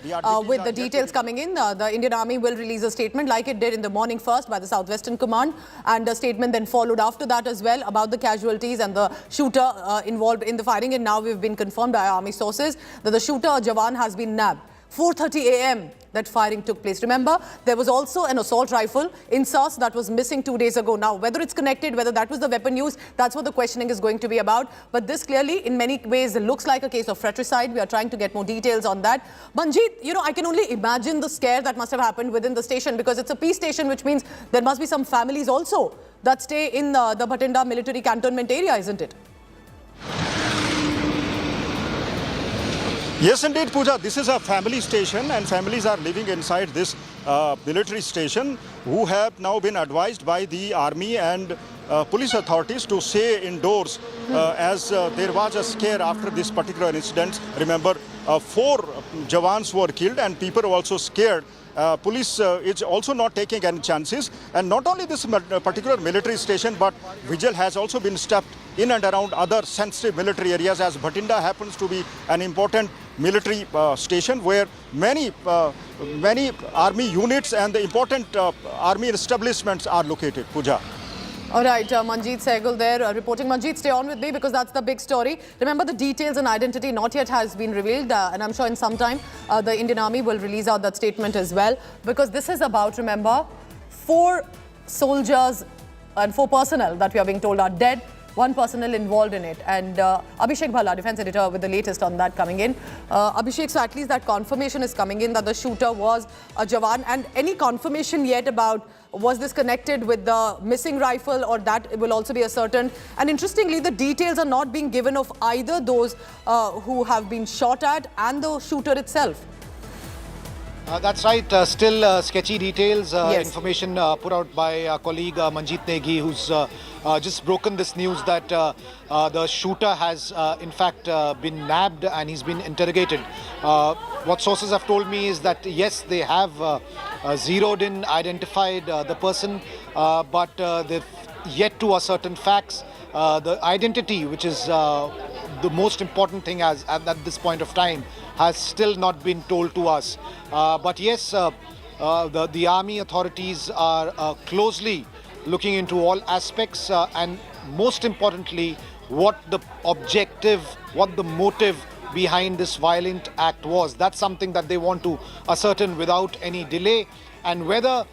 with the details coming in, the Indian Army will release a statement like it did in the morning first by the Southwestern Command, and a statement then followed after that as well about the casualties and the shooter involved in the firing. And now we've been confirmed by army sources that the shooter, Jawan, has been nabbed. 4:30 a.m. that firing took place. Remember, there was also an assault rifle in Sas that was missing 2 days ago. Now, whether it's connected, whether that was the weapon used, that's what the questioning is going to be about. But this clearly, in many ways, looks like a case of fratricide. We are trying to get more details on that. Manjeet, I can only imagine the scare that must have happened within the station, because it's a peace station, which means there must be some families also that stay in the Bathinda military cantonment area, isn't it? Yes, indeed, Pooja. This is a family station, and families are living inside this military station, who have now been advised by the army and police authorities to stay indoors as there was a scare after this particular incident. Remember, 4 Jawans were killed and people were also scared. Police is also not taking any chances. And not only this particular military station, but vigil has also been stepped in and around other sensitive military areas, as Bathinda happens to be an important military station where many many army units and the important army establishments are located. Pooja. All right, Manjeet Sehgal there reporting. Manjeet, stay on with me because that's the big story. Remember, the details and identity not yet has been revealed, and I'm sure in some time the Indian Army will release out that statement as well, because this is about, remember, 4 soldiers and 4 personnel that we are being told are dead, 1 personnel involved in it. And Abhishek Bhalla, defense editor, with the latest on that coming in. Abhishek, so at least that confirmation is coming in that the shooter was a Jawan. And any confirmation yet about was this connected with the missing rifle, or that will also be ascertained? And interestingly, the details are not being given of either those who have been shot at and the shooter itself. That's right. Still sketchy details. Yes. Information put out by our colleague Manjeet Negi, who's just broken this news that the shooter has in fact been nabbed and he's been interrogated. What sources have told me is that yes, they have zeroed in, identified the person, but they've yet to ascertain facts. The identity, which is the most important thing at this point of time, has still not been told to us. But yes, the army authorities are closely looking into all aspects and most importantly, what the objective, what the motive behind this violent act was. That's something that they want to ascertain without any delay, and whether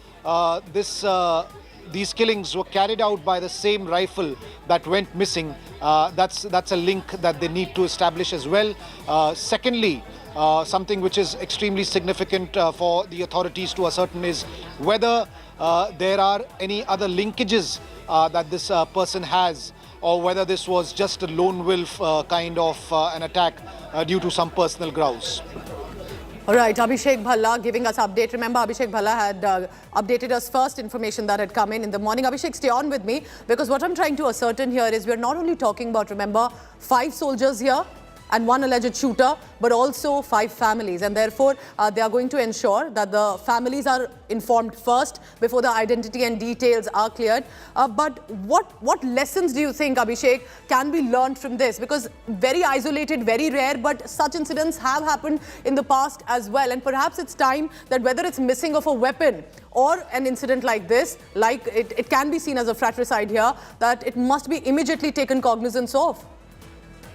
these killings were carried out by the same rifle that went missing. That's a link that they need to establish as well. Secondly, something which is extremely significant for the authorities to ascertain is whether there are any other linkages that this person has, or whether this was just a lone wolf kind of an attack due to some personal grouse. All right, Abhishek Bhalla giving us update. Remember, Abhishek Bhalla had updated us first information that had come in the morning. Abhishek, stay on with me, because what I'm trying to ascertain here is we're not only talking about, remember, 5 soldiers here and 1 alleged shooter, but also 5 families. And therefore, they are going to ensure that the families are informed first before the identity and details are cleared. But what lessons do you think, Abhishek, can be learned from this? Because very isolated, very rare, but such incidents have happened in the past as well. And perhaps it's time that whether it's missing of a weapon or an incident like this, like it can be seen as a fratricide here, that it must be immediately taken cognizance of.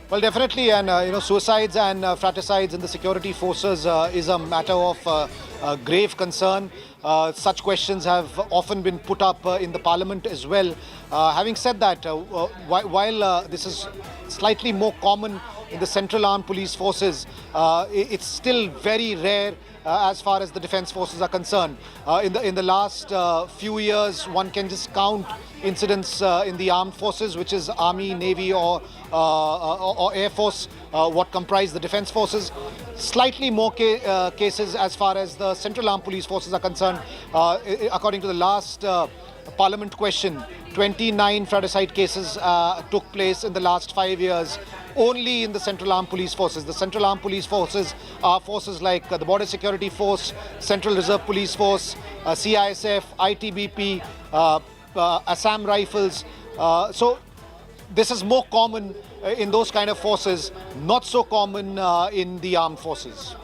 Well, definitely, and suicides and fratricides in the security forces is a matter of grave concern. Such questions have often been put up in the parliament as well. Having said that, while this is slightly more common in the Central Armed Police Forces, it's still very rare as far as the defense forces are concerned. In the last few years, one can just count incidents in the armed forces, which is Army, Navy or Air Force, what comprise the defense forces. Slightly more cases as far as the Central Armed Police Forces are concerned. According to the last Parliament question, 29 fratricide cases took place in the last 5 years only in the Central Armed Police Forces. The Central Armed Police Forces are forces like the Border Security Force, Central Reserve Police Force, CISF, ITBP, Assam Rifles. So this is more common in those kind of forces, not so common in the armed forces.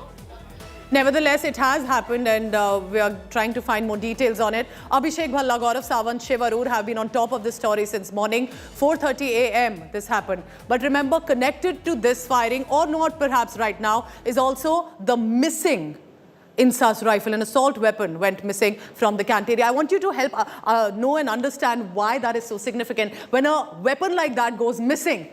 Nevertheless, it has happened, and we are trying to find more details on it. Abhishek Bhalla, Gaurav Sawant, Shiv Arur have been on top of this story since morning. 4:30 a.m. this happened. But remember, connected to this firing, or not perhaps right now, is also the missing Insas rifle. An assault weapon went missing from the camp area. I want you to help know and understand why that is so significant. When a weapon like that goes missing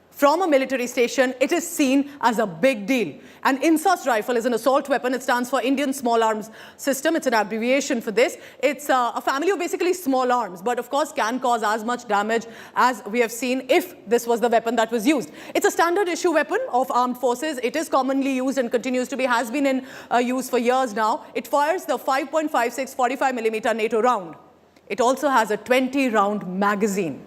from a military station, it is seen as a big deal. An Insas rifle is an assault weapon. It stands for Indian Small Arms System. It's an abbreviation for this. It's a family of basically small arms, but of course can cause as much damage as we have seen if this was the weapon that was used. It's a standard issue weapon of armed forces. It is commonly used and continues to be, has been in use for years now. It fires the 5.56 45mm NATO round. It also has a 20-round magazine.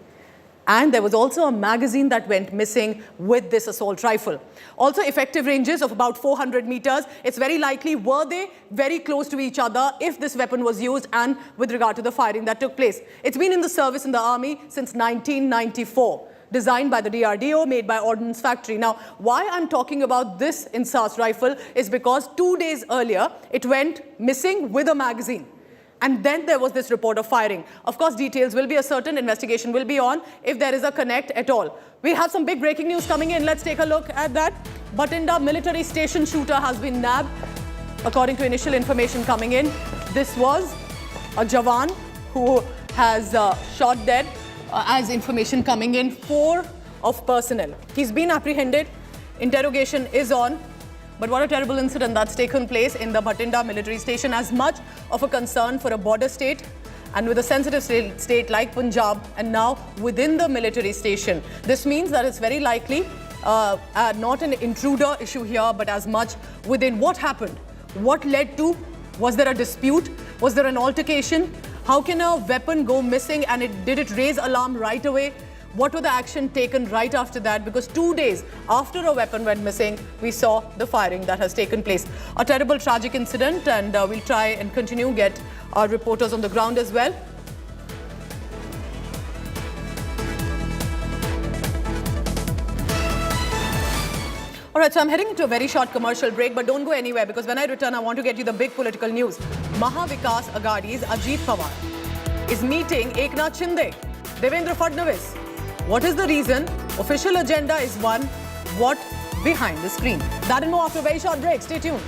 And there was also a magazine that went missing with this assault rifle. Also effective ranges of about 400 meters. It's very likely were they very close to each other if this weapon was used and with regard to the firing that took place. It's been in the service in the army since 1994. designed by the DRDO, made by Ordnance Factory. Now, why I'm talking about this Insas rifle is because 2 days earlier, it went missing with a magazine. And then there was this report of firing. Of course, details will be ascertained, investigation will be on if there is a connect at all. We have some big breaking news coming in. Let's take a look at that. Bathinda military station shooter has been nabbed. According to initial information coming in, this was a Jawan who has shot dead. As information coming in, 4 of personnel. He's been apprehended. Interrogation is on. But what a terrible incident that's taken place in the Bathinda military station, as much of a concern for a border state and with a sensitive state like Punjab, and now within the military station. This means that it's very likely not an intruder issue here, but as much within. What happened? What led to? Was there a dispute? Was there an altercation? How can a weapon go missing and did it raise alarm right away? What were the action taken right after that? Because 2 days after a weapon went missing, we saw the firing that has taken place. A terrible, tragic incident, and we'll try and continue get our reporters on the ground as well. All right, so I'm heading into a very short commercial break, but don't go anywhere, because when I return, I want to get you the big political news. Maha Vikas Aghadi's Ajit Pawar is meeting Eknath Shinde, Devendra Fadnavis. What is the reason? Official agenda is one. What behind the screen? That and more after a very short break. Stay tuned.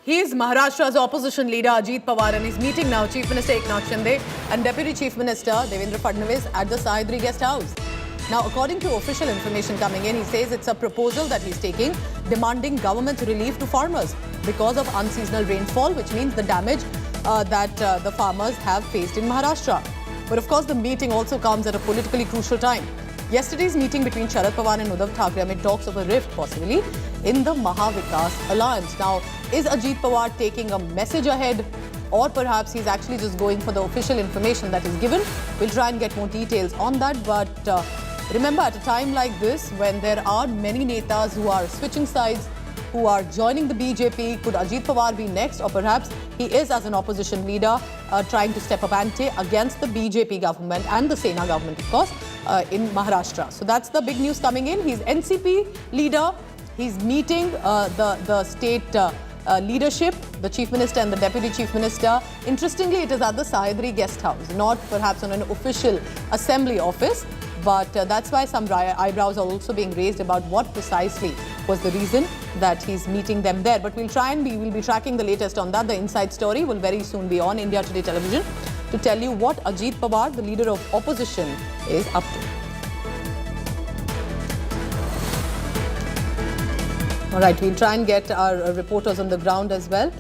He is Maharashtra's opposition leader Ajit Pawar, and he's meeting now Chief Minister Eknath Shinde and Deputy Chief Minister Devendra Fadnavis at the Savadi guest house. Now, according to official information coming in, he says it's a proposal that he's taking demanding government relief to farmers because of unseasonal rainfall, which means the damage that the farmers have faced in Maharashtra. But of course, the meeting also comes at a politically crucial time. Yesterday's meeting between Sharad Pawar and Uddhav Thackeray amid talks of a rift possibly in the Maha Vikas alliance. Now, is Ajit Pawar taking a message ahead, or perhaps he's actually just going for the official information that is given? We'll try and get more details on that. But remember, at a time like this, when there are many netas who are switching sides, who are joining the BJP, could Ajit Pawar be next? Or perhaps he is, as an opposition leader, trying to step up ante against the BJP government and the Sena government, of course, in Maharashtra. So that's the big news coming in. He's NCP leader. He's meeting the state leadership, the Chief Minister and the Deputy Chief Minister. Interestingly, it is at the Savadi guest house, not perhaps on an official assembly office. But that's why some eyebrows are also being raised about what precisely was the reason that he's meeting them there. But we'll be tracking the latest on that. The inside story will very soon be on India Today Television to tell you what Ajit Pawar, the leader of opposition, is up to. All right, we'll try and get our reporters on the ground as well.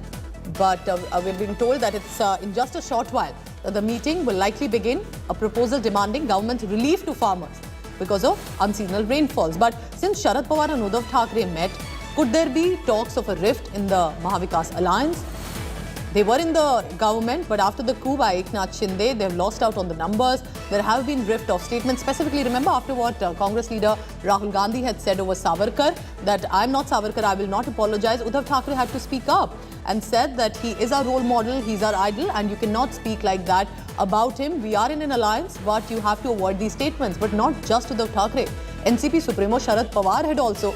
But we've been told that it's in just a short while that the meeting will likely begin. A proposal demanding government relief to farmers because of unseasonal rainfalls. But since Sharad Pawar and Uddhav Thackeray met, could there be talks of a rift in the Mahavikas alliance? They were in the government, but after the coup by Eknath Shinde, they've lost out on the numbers. There have been rift of statements. Specifically, remember after what Congress leader Rahul Gandhi had said over Savarkar, that I'm not Savarkar, I will not apologize. Uddhav Thackeray had to speak up and said that he is our role model, he's our idol, and you cannot speak like that about him. We are in an alliance, but you have to avoid these statements. But not just Uddhav Thackeray. NCP Supremo Sharad Pawar had also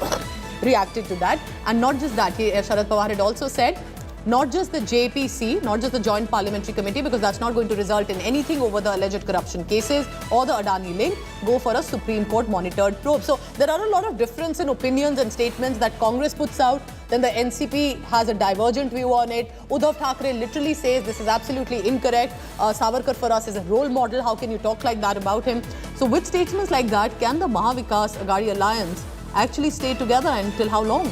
reacted to that. And not just that, Sharad Pawar had also said, not just the JPC, not just the Joint Parliamentary Committee, because that's not going to result in anything over the alleged corruption cases or the Adani link, go for a Supreme Court monitored probe. So there are a lot of difference in opinions and statements that Congress puts out. Then the NCP has a divergent view on it. Uddhav Thackeray literally says this is absolutely incorrect. Savarkar for us is a role model. How can you talk like that about him? So with statements like that, can the Mahavikas Aghadi alliance actually stay together until how long?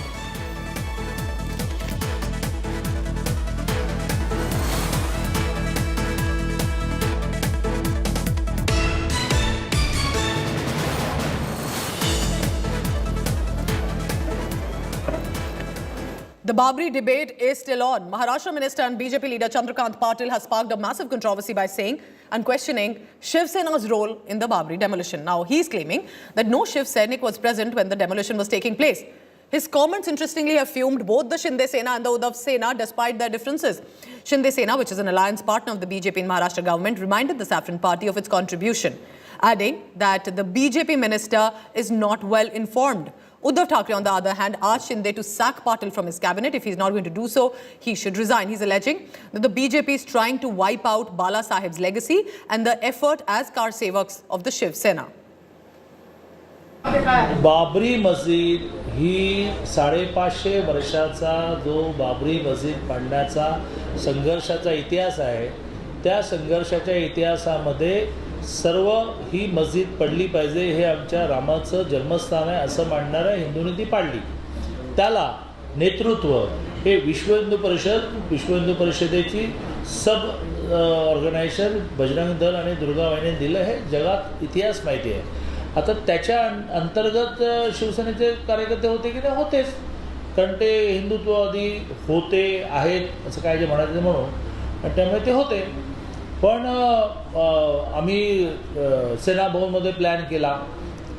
The Babri debate is still on. Maharashtra Minister and BJP leader Chandrakant Patil has sparked a massive controversy by saying and questioning Shiv Sena's role in the Babri demolition. Now, he's claiming that no Shiv Sainik was present when the demolition was taking place. His comments, interestingly, have fumed both the Shinde Sena and the Uddhav Sena despite their differences. Shinde Sena, which is an alliance partner of the BJP in Maharashtra government, reminded the Saffron Party of its contribution, adding that the BJP minister is not well informed. Uddhav Thackeray, on the other hand, asked Shinde to sack Patil from his cabinet. If he's not going to do so, he should resign. He's alleging that the BJP is trying to wipe out Bala Saheb's legacy and the effort as car sevaks of the Shiv Sena. Babri मस्जिद ही 550 वर्षाचा जो बाबरी मस्जिद पाडण्याचा संघर्षाचा इतिहास आहे, त्या संघर्षाच्या इतिहासामध्ये सर्व ही मस्जिद पडली पाहिजे, हे आमच्या रामाचं जन्मस्थान आहे असं मानणाऱ्या हिंदूंनी ती पाडली. त्याला नेतृत्व हे विश्व हिंदू परिषदेची सब ऑर्गनायझेशन बजरंग दल आणि दुर्गा वाहिनी दिलं, हे जगात इतिहास माहिती आहे. आता त्याच्या अंतर्गत शिवसेनेचे कार्यकर्ते होते की नाही, होतेच, कारण ते हिंदुत्ववादी होते आहेत असं काय जे म्हणायचं म्हणून, त्यामुळे ते होते. पण आम्ही सेना भवनमध्ये प्लॅन केला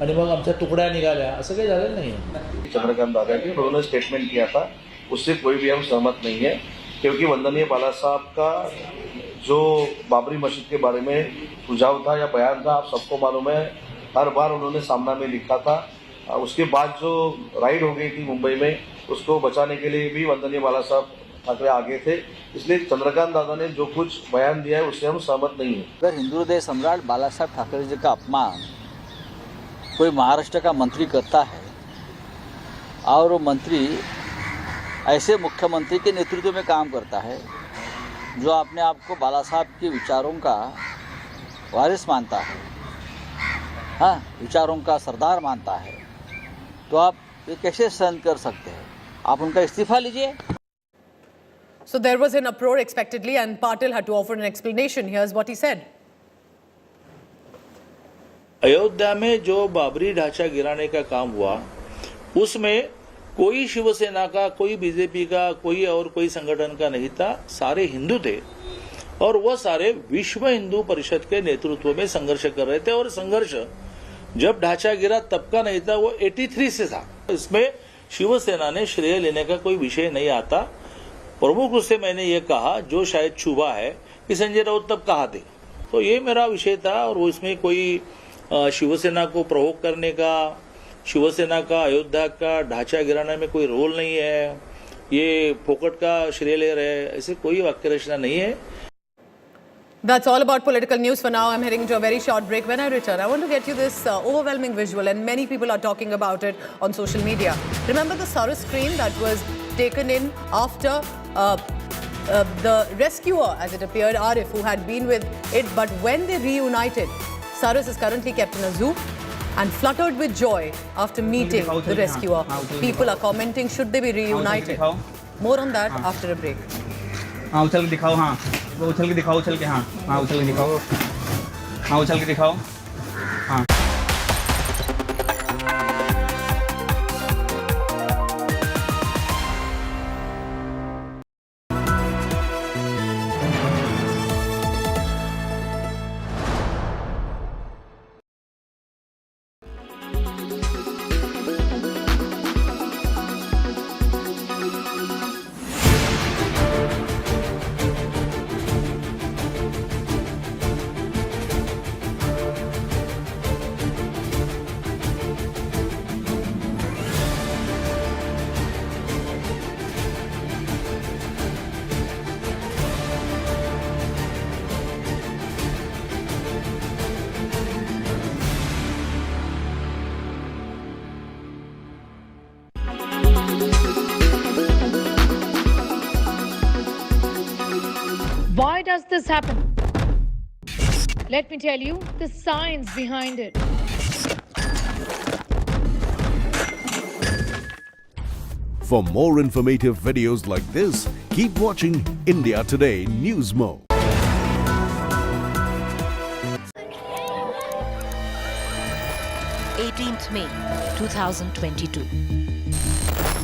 आणि मग आमच्या तुकड्या निघाल्या, असं काही झालेलं नाही आहे. चंद्रकांत दादा ने उन्होंने स्टेटमेंट किया था, उससे कोई भी हम सहमत नहीं है, क्योंकि वंदनीय बाला साहब का जो बाबरी मस्जिद के बारे में सुझाव था या बयान था, आप सबको मालूम है, हर बार उन्होंने सामना में लिखा था. उसके बाद जो राइड हो गई थी मुंबई में, उसको बचाने के लिए भी वंदनीय बाला साहब ठाकरे आगे थे. इसलिए चंद्रकांत दादा ने जो कुछ बयान दिया है उससे हम सहमत नहीं हैं. अगर हिंदू हृदय सम्राट बाला साहब ठाकरे जी का अपमान कोई महाराष्ट्र का मंत्री करता है और वो मंत्री ऐसे मुख्यमंत्री के नेतृत्व में काम करता है जो अपने आप को बाला साहब के विचारों का वारिस मानता है, हाँ, विचारों का सरदार मानता है, तो आप ये कैसे सहन कर सकते हैं? आप उनका इस्तीफा लीजिए. So there was an uproar expectedly and Patil had to offer an explanation. Here's what he said. Ayodhya में जो बाबरी ढांचा गिराने का काम हुआ, उसमें कोई शिवसेना का, कोई बीजेपी का, कोई और कोई संगठन का नहीं था, सारे हिंदू थे और वह सारे विश्व हिंदू परिषद के नेतृत्व में संघर्ष कर रहे थे. और संघर्ष जब ढांचा गिरा तब का नहीं था, वो 83 से था. इसमें शिवसेना ने श्रेय लेने का कोई विषय नहीं आता. प्रमुख रूप से मैंने ये कहा, जो शायद छुपा है कि संजय राउत तब कहा थे, तो ये मेरा विषय था. और इसमें कोई शिवसेना को प्रोवोक करने का, शिवसेना का अयोध्या का ढांचा गिराने में कोई रोल नहीं है, ये फोकट का श्रेय ले रहे हैं, ऐसे कोई वाक्य रचना नहीं है. That's all about political news for now. I'm heading to a very short break. When I return, I want to get you this overwhelming visual, and many people are talking about it on social media. Remember the Sarus screen that was taken in after the rescuer, as it appeared, Arif, who had been with it, but when they reunited, Sarus is currently kept in a zoo and fluttered with joy after meeting the rescuer. People are commenting, should they be reunited? More on that after a break. हाँ उछल के दिखाओ, हाँ वो उछल के दिखाओ, उछल के, हाँ हाँ उछल के दिखाओ, हाँ उछल के दिखाओ, हाँ. this happen? Let me tell you the science behind it. For more informative videos like this, keep watching India Today News Mo. 18th May 2022.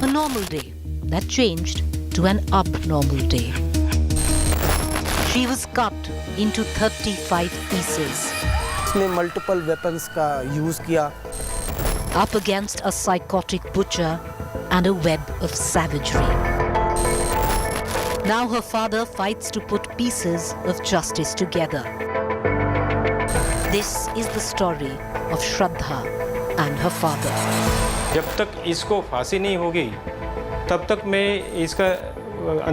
A normal day that changed to an abnormal day. She was cut into 35 pieces. उसने multiple weapons का use किया. Up against a psychotic butcher and a web of savagery. Now her father fights to put pieces of justice together. This is the story of Shraddha and her father. जब तक इसको फांसी नहीं होगी तब तक मैं इसका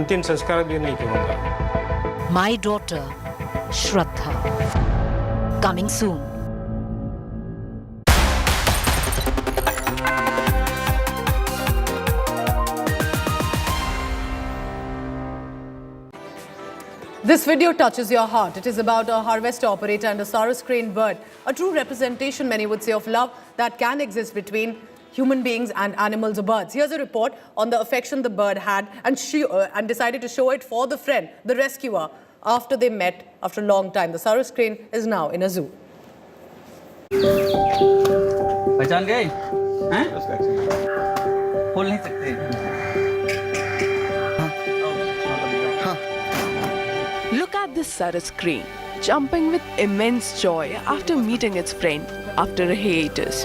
अंतिम संस्कार भी नहीं करूंगा. My daughter Shraddha, coming soon. This video touches your heart. It is about a harvester operator and a Saurus crane bird, a true representation, many would say, of love that can exist between human beings and animals or birds. Here's a report on the affection the bird had and decided to show it for the friend, the rescuer, after they met after a long time. The Saurus crane is now in a zoo. पहचान गए? हैं? खोल नहीं सकते. Look at this Saurus crane, jumping with immense joy after meeting its friend after a hiatus.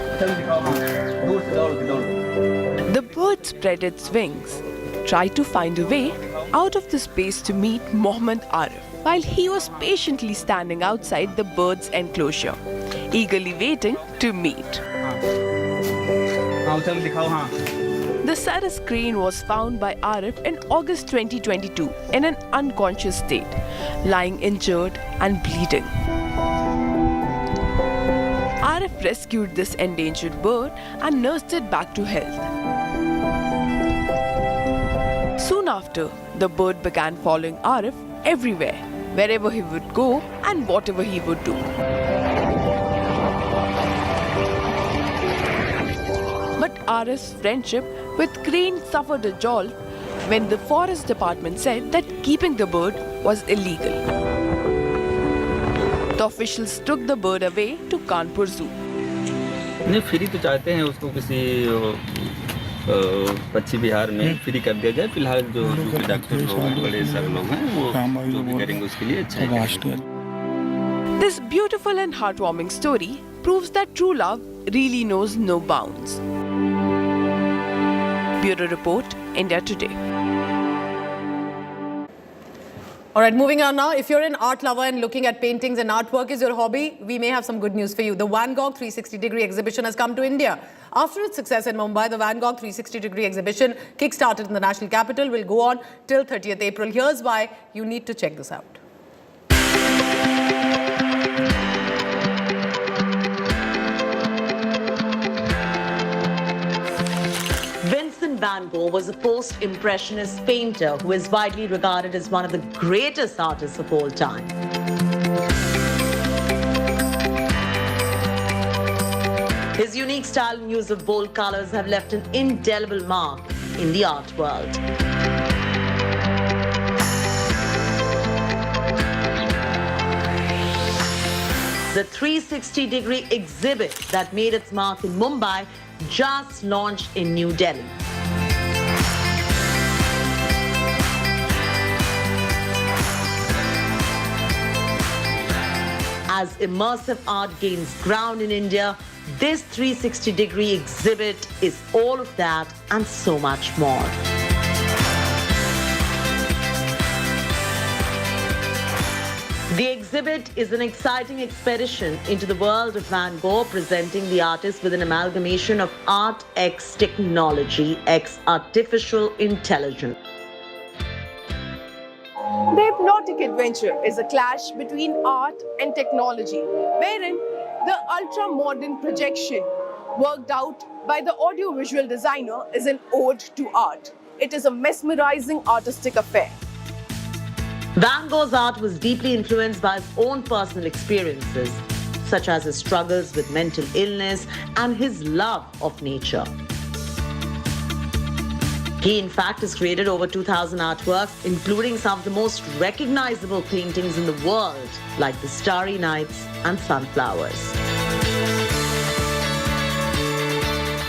The bird spread its wings, tried to find a way out of the space to meet Mohammed Arif, while he was patiently standing outside the bird's enclosure, eagerly waiting to meet. The Saurus crane was found by Arif in August 2022 in an unconscious state, lying injured and bleeding. Arif rescued this endangered bird and nursed it back to health. Soon after, the bird began following Arif everywhere, wherever he would go and whatever he would do. But Arif's friendship with crane suffered a jolt when the forest department said that keeping the bird was illegal. The officials took the bird away to Kanpur Zoo. नहीं free तो चाहते हैं उसको किसी पक्षी बिहार में free कर दिया जाए. फिलहाल जो डॉक्टर लोग बड़े सर लोग हैं वो जो भी करेंगे उसके लिए अच्छा है. This beautiful and heartwarming story proves that true love really knows no bounds. Bureau Report, India Today. All right, moving on now. If you're an art lover and looking at paintings and artwork is your hobby, we may have some good news for you. The Van Gogh 360-degree exhibition has come to India. After its success in Mumbai, the Van Gogh 360-degree exhibition, kick-started in the national capital, will go on till 30th April. Here's why you need to check this out. Van Gogh was a post-impressionist painter who is widely regarded as one of the greatest artists of all time. His unique style and use of bold colors have left an indelible mark in the art world. The 360-degree exhibit that made its mark in Mumbai just launched in New Delhi. As immersive art gains ground in India, this 360-degree exhibit is all of that and so much more. The exhibit is an exciting expedition into the world of Van Gogh, presenting the artist with an amalgamation of art x technology x artificial intelligence. The hypnotic adventure is a clash between art and technology, wherein the ultra-modern projection worked out by the audiovisual designer is an ode to art. It is a mesmerizing artistic affair. Van Gogh's art was deeply influenced by his own personal experiences, such as his struggles with mental illness and his love of nature. He, in fact, has created over 2,000 artworks, including some of the most recognizable paintings in the world, like the Starry Nights and Sunflowers.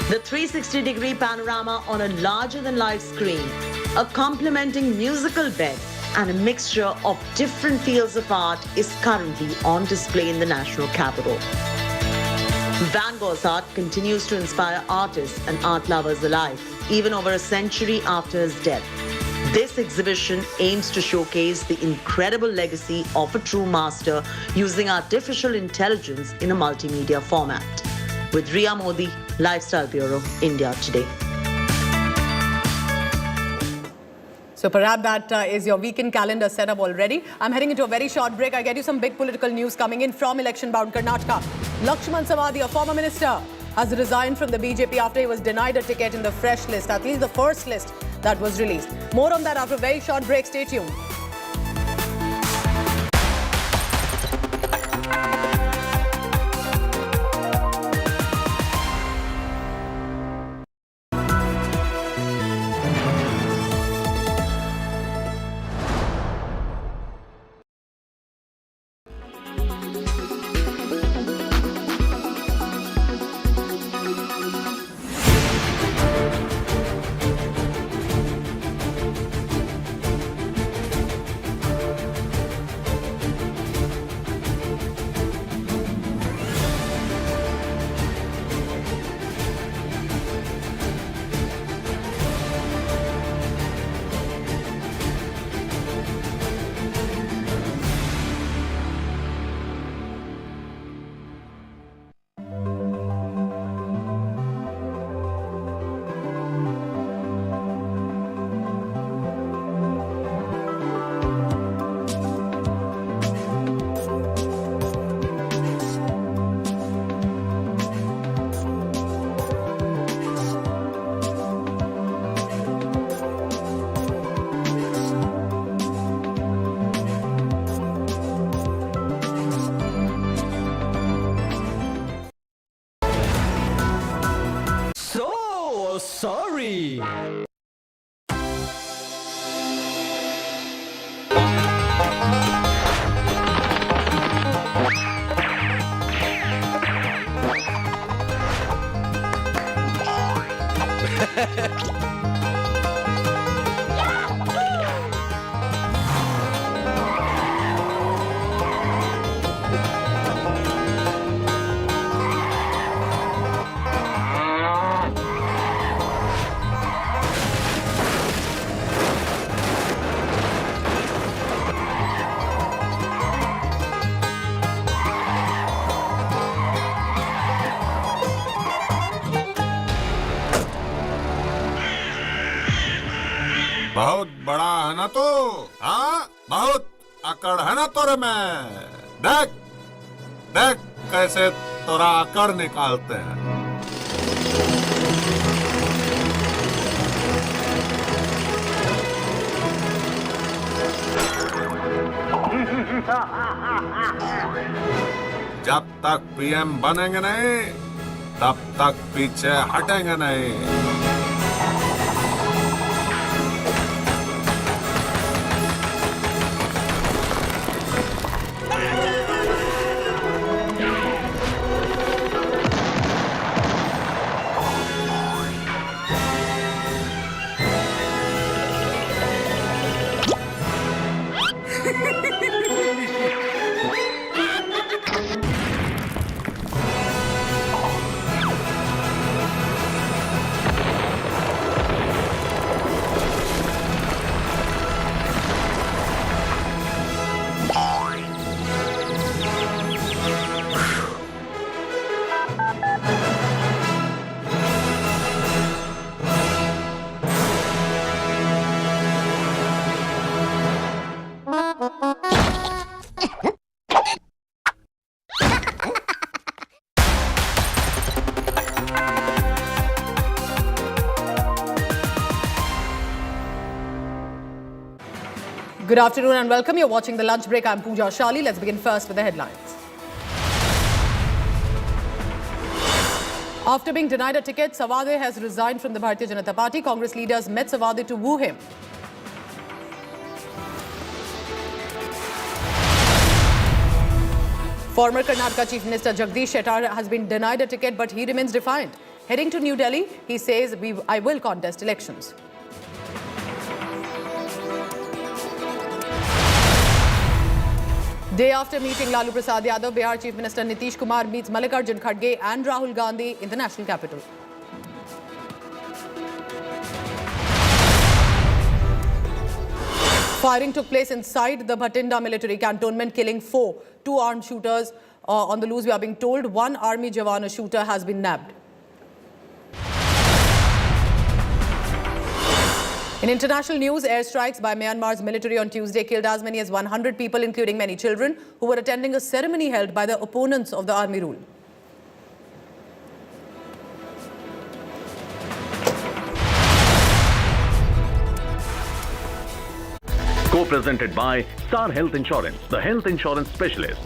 The 360-degree panorama on a larger-than-life screen, a complementing musical bed, and a mixture of different fields of art is currently on display in the National Capital. Van Gogh's art continues to inspire artists and art lovers alike, even over a century after his death. This exhibition aims to showcase the incredible legacy of a true master using artificial intelligence in a multimedia format. With Riya Modi, Lifestyle Bureau, India Today. So perhaps that is your weekend calendar set up already. I'm heading into a very short break. I get you some big political news coming in from election-bound Karnataka. Lakshman Savadi, a former minister, has resigned from the BJP after he was denied a ticket in the fresh list, at least the first list that was released. More on that after a very short break. Stay tuned. Sorry. बहुत बड़ा है ना तो, हाँ बहुत अकड़ है ना तोरे में। देख देख कैसे तोरा अकड़ निकालते हैं। जब तक पीएम बनेंगे नहीं तब तक पीछे हटेंगे नहीं। Good afternoon and welcome. You're watching The Lunch Break. I'm Pooja Shali. Let's begin first with the headlines. After being denied a ticket, Savadi has resigned from the Bharatiya Janata Party. Congress leaders met Savadi to woo him. Former Karnataka Chief Minister Jagdish Shettar has been denied a ticket, but he remains defiant. Heading to New Delhi, he says, I will contest elections. Day after meeting Lalu Yadav, Bihar Chief Minister Nitish Kumar meets Mallikarjun Kharge and Rahul Gandhi in the national capital. Firing took place inside the Bathinda military cantonment, killing 4. 2 armed shooters on the loose, we are being told. 1 army Jawan, a shooter, has been nabbed. In international news, airstrikes by Myanmar's military on Tuesday killed as many as 100 people, including many children, who were attending a ceremony held by the opponents of the army rule. Co-presented by Star Health Insurance, the health insurance specialist.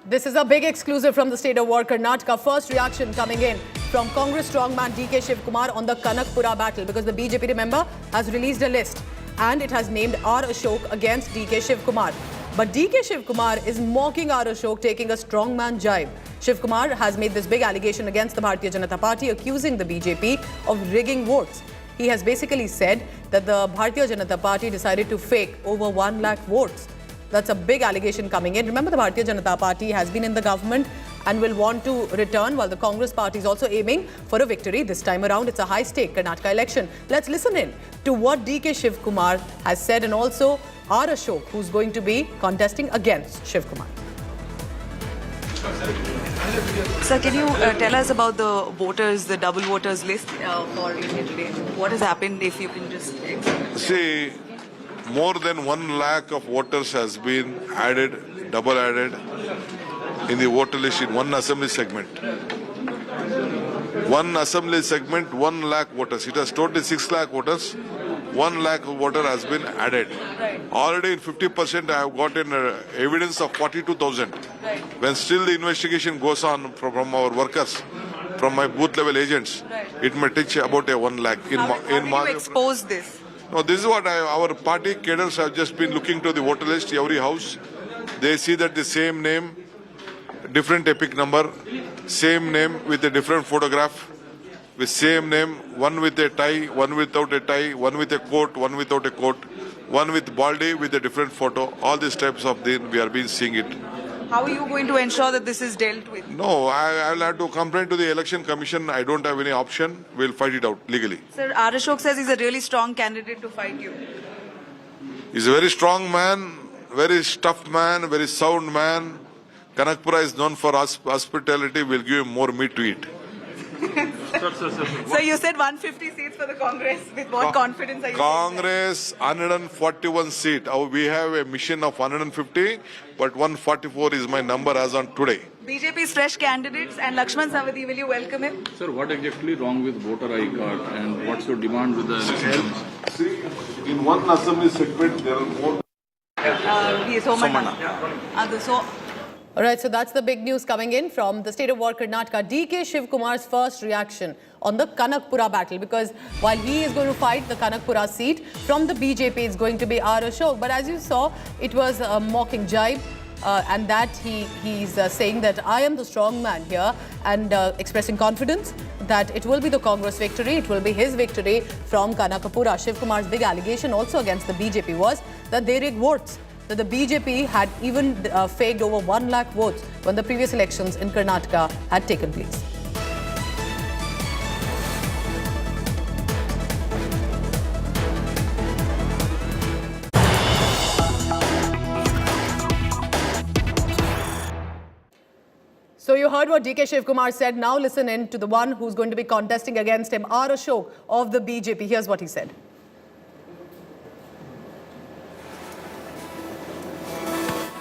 This is a big exclusive from the state of war, Karnataka. First reaction coming in from Congress strongman DK Shivakumar on the Kanakpura battle, because the BJP, remember, has released a list and it has named R. Ashok against DK Shivakumar. But DK Shivakumar is mocking R. Ashok, taking a strongman jibe. Shivakumar has made this big allegation against the Bharatiya Janata Party, accusing the BJP of rigging votes. He has basically said that the Bharatiya Janata Party decided to fake over 1 lakh votes. That's a big allegation coming in. Remember, the Bharatiya Janata Party has been in the government and will want to return, while the Congress party is also aiming for a victory. This time around, it's a high-stake Karnataka election. Let's listen in to what DK Shivakumar has said, and also R. Ashok, who's going to be contesting against Shivakumar. Sir, can you tell us about the voters, the double voters list for India today? What has happened, if you can just explain? See, more than 1 lakh of voters has been added, double added in the voter list in one assembly segment. One assembly segment, 1 lakh voters. It has totally 6 lakh voters. 1 lakh voter has been added. Right. Already in 50% I have gotten evidence of 42,000. Right. When still the investigation goes on from our workers, from my booth level agents, right, it may take about 1 lakh. How do you expose this? No, this is what our party cadres have just been looking to the voter list, every house. They see that the same name, different epic number, same name with a different photograph, with same name, one with a tie, one without a tie, one with a coat, one without a coat, one with baldy with a different photo. All these types of things we are been seeing it. How are you going to ensure that this is dealt with? No, I will have to complain to the election commission. I don't have any option. We'll fight it out legally. Sir, R. Ashok says he's a really strong candidate to fight you. He's a very strong man, very tough man, very sound man. Kanakpura is known for hospitality. We'll give him more meat to eat. So you said 150 seats for the Congress. With what confidence are you Congress, 141 seat. We have a mission of 150, but 144 is my number as on today. BJP's fresh candidates and Lakshman Savadi, will you welcome him? Sir, what exactly wrong with voter ID card and what's your demand with the election? See, in one assembly segment, there are more. All right, so that's the big news coming in from the state of war, Karnataka. DK Shivakumar's first reaction on the Kanakpura battle, because while he is going to fight the Kanakpura seat, from the BJP it's going to be R. Ashok. But as you saw, it was a mocking jibe, and that he's saying that I am the strong man here, and expressing confidence that it will be the Congress victory, it will be his victory from Kanakpura. Shivakumar's big allegation also against the BJP was that they rigged votes, that the BJP had even faked over 1 lakh votes when the previous elections in Karnataka had taken place. So you heard what DK Shivakumar said. Now listen in to the one who's going to be contesting against him, R. Ashok of the BJP. Here's what he said.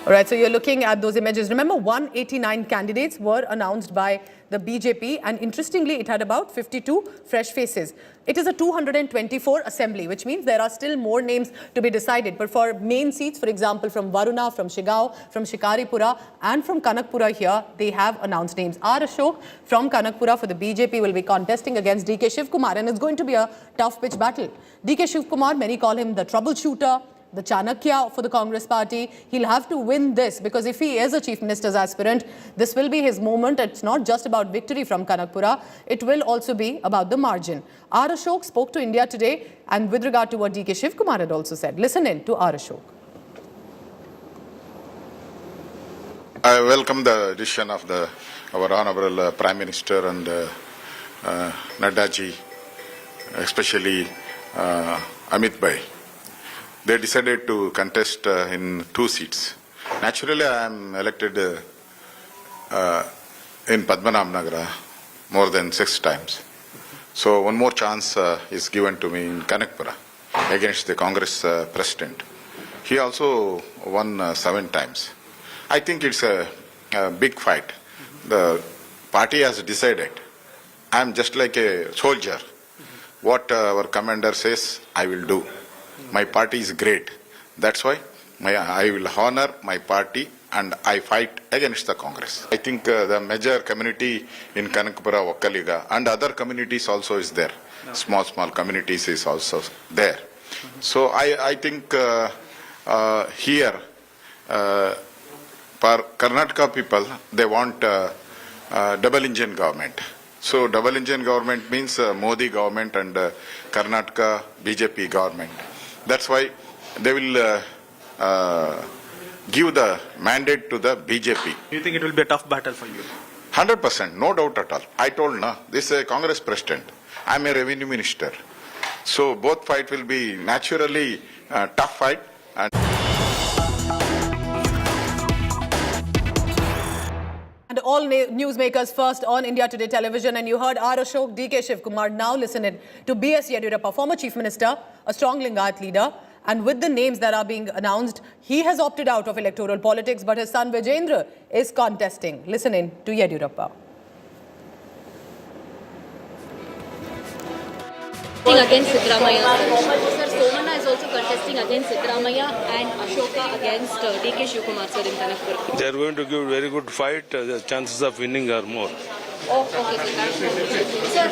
All right, so you're looking at those images. Remember, 189 candidates were announced by the BJP, and interestingly, it had about 52 fresh faces. It is a 224 assembly, which means there are still more names to be decided. But for main seats, for example, from Varuna, from Shigao, from Shikaripura, and from Kanakpura here, they have announced names. R. Ashok from Kanakpura for the BJP will be contesting against DK Shivakumar, and it's going to be a tough pitch battle. DK Shivakumar, many call him the troubleshooter, the Chanakya for the Congress party. He'll have to win this, because if he is a chief minister's aspirant, this will be his moment. It's not just about victory from Kanakpura. It will also be about the margin. R. Ashok spoke to India Today, and with regard to what DK Shivakumar had also said. Listen in to R. Ashok. I welcome the decision of our Honorable Prime Minister and Naddaji, especially Amit Bhai. They decided to contest in 2 seats. Naturally, I am elected in Padmanabhnagara more than 6 times. So one more chance is given to me in Kanakpura against the Congress president. He also won 7 times. I think it's a big fight. The party has decided. I am just like a soldier. What our commander says, I will do. My party is great. That's why I will honor my party and I fight against the Congress. I think the major community in Kanakpura, Vakkaliga and other communities also is there. No. Small communities is also there. So I think here for Karnataka people, they want double engine government. So double engine government means Modi government and Karnataka BJP government. That's why they will give the mandate to the BJP. You think it will be a tough battle for you? 100%, no doubt at all. I told this is a Congress president. I'm a revenue minister. So both fight will be naturally tough fight. And all newsmakers first on India Today television, and you heard R. Ashok, DK Shivakumar. Now listen in to B.S. Yediyurappa, former chief minister, a strong Lingayat leader, and with the names that are being announced, he has opted out of electoral politics, but his son Vijayendra is contesting. Listen in to Yediyurappa. Against Siddaramaiah. Sir, Somana is also contesting against Siddaramaiah and Ashoka against DK Shivakumar, sir, in Kanakpura. They are going to give a very good fight. The chances of winning are more. Oh, okay, sir.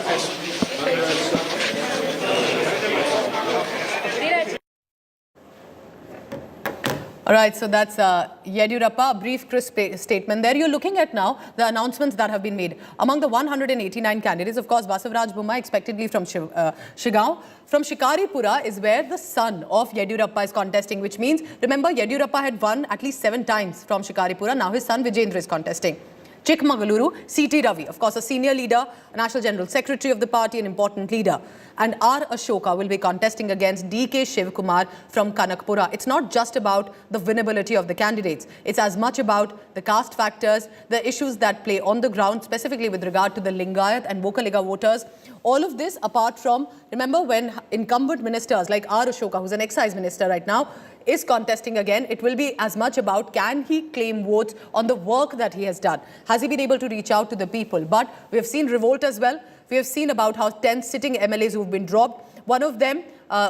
All right, so that's Yediyurappa, a brief, crisp statement. There you're looking at now the announcements that have been made. Among the 189 candidates, of course, Basavaraj Bommai expectedly from Shigao. From Shikaripura is where the son of Yediyurappa is contesting, which means, remember, Yediyurappa had won at least 7 times from Shikaripura. Now his son Vijayendra is contesting. Chikmagaluru, C.T. Ravi, of course, a senior leader, a national general secretary of the party, an important leader. And R. Ashoka will be contesting against DK Shivakumar from Kanakpura. It's not just about the winnability of the candidates. It's as much about the caste factors, the issues that play on the ground, specifically with regard to the Lingayat and Vokkaliga voters. All of this apart from, remember when incumbent ministers like R. Ashoka, who's an excise minister right now, is contesting again, it will be as much about can he claim votes on the work that he has done. Has he been able to reach out to the people? But we have seen revolt as well. We have seen about how 10 sitting MLAs who've been dropped. One of them,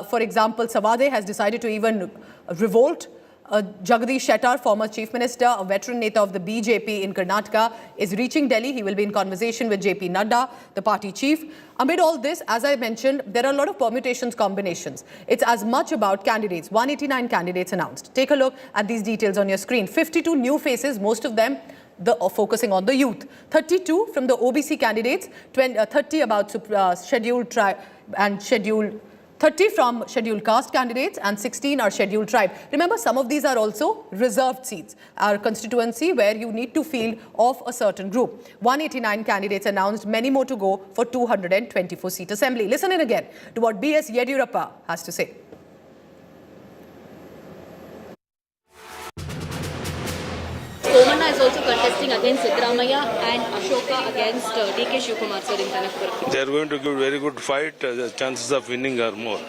for example, Savadi, has decided to even revolt. Jagadish Shettar, former chief minister, a veteran neta of the BJP in Karnataka, is reaching Delhi. He will be in conversation with JP Nadda, the party chief. Amid all this, as I mentioned, there are a lot of permutations, combinations. It's as much about candidates. 189 candidates announced. Take a look at these details on your screen. 52 new faces, most of them focusing on the youth. 32 from the OBC candidates, 30 about scheduled tribe and scheduled 30 from scheduled caste candidates and 16 are scheduled tribe. Remember, some of these are also reserved seats, our constituency where you need to field of a certain group. 189 candidates announced, many more to go for 224-seat assembly. Listen in again to what B.S. Yediyurappa has to say. Somana is also contesting against Siddaramaiah and Ashoka against DK Shivakumar, sir, in Kanakpura. They are going to give a very good fight. The chances of winning are more.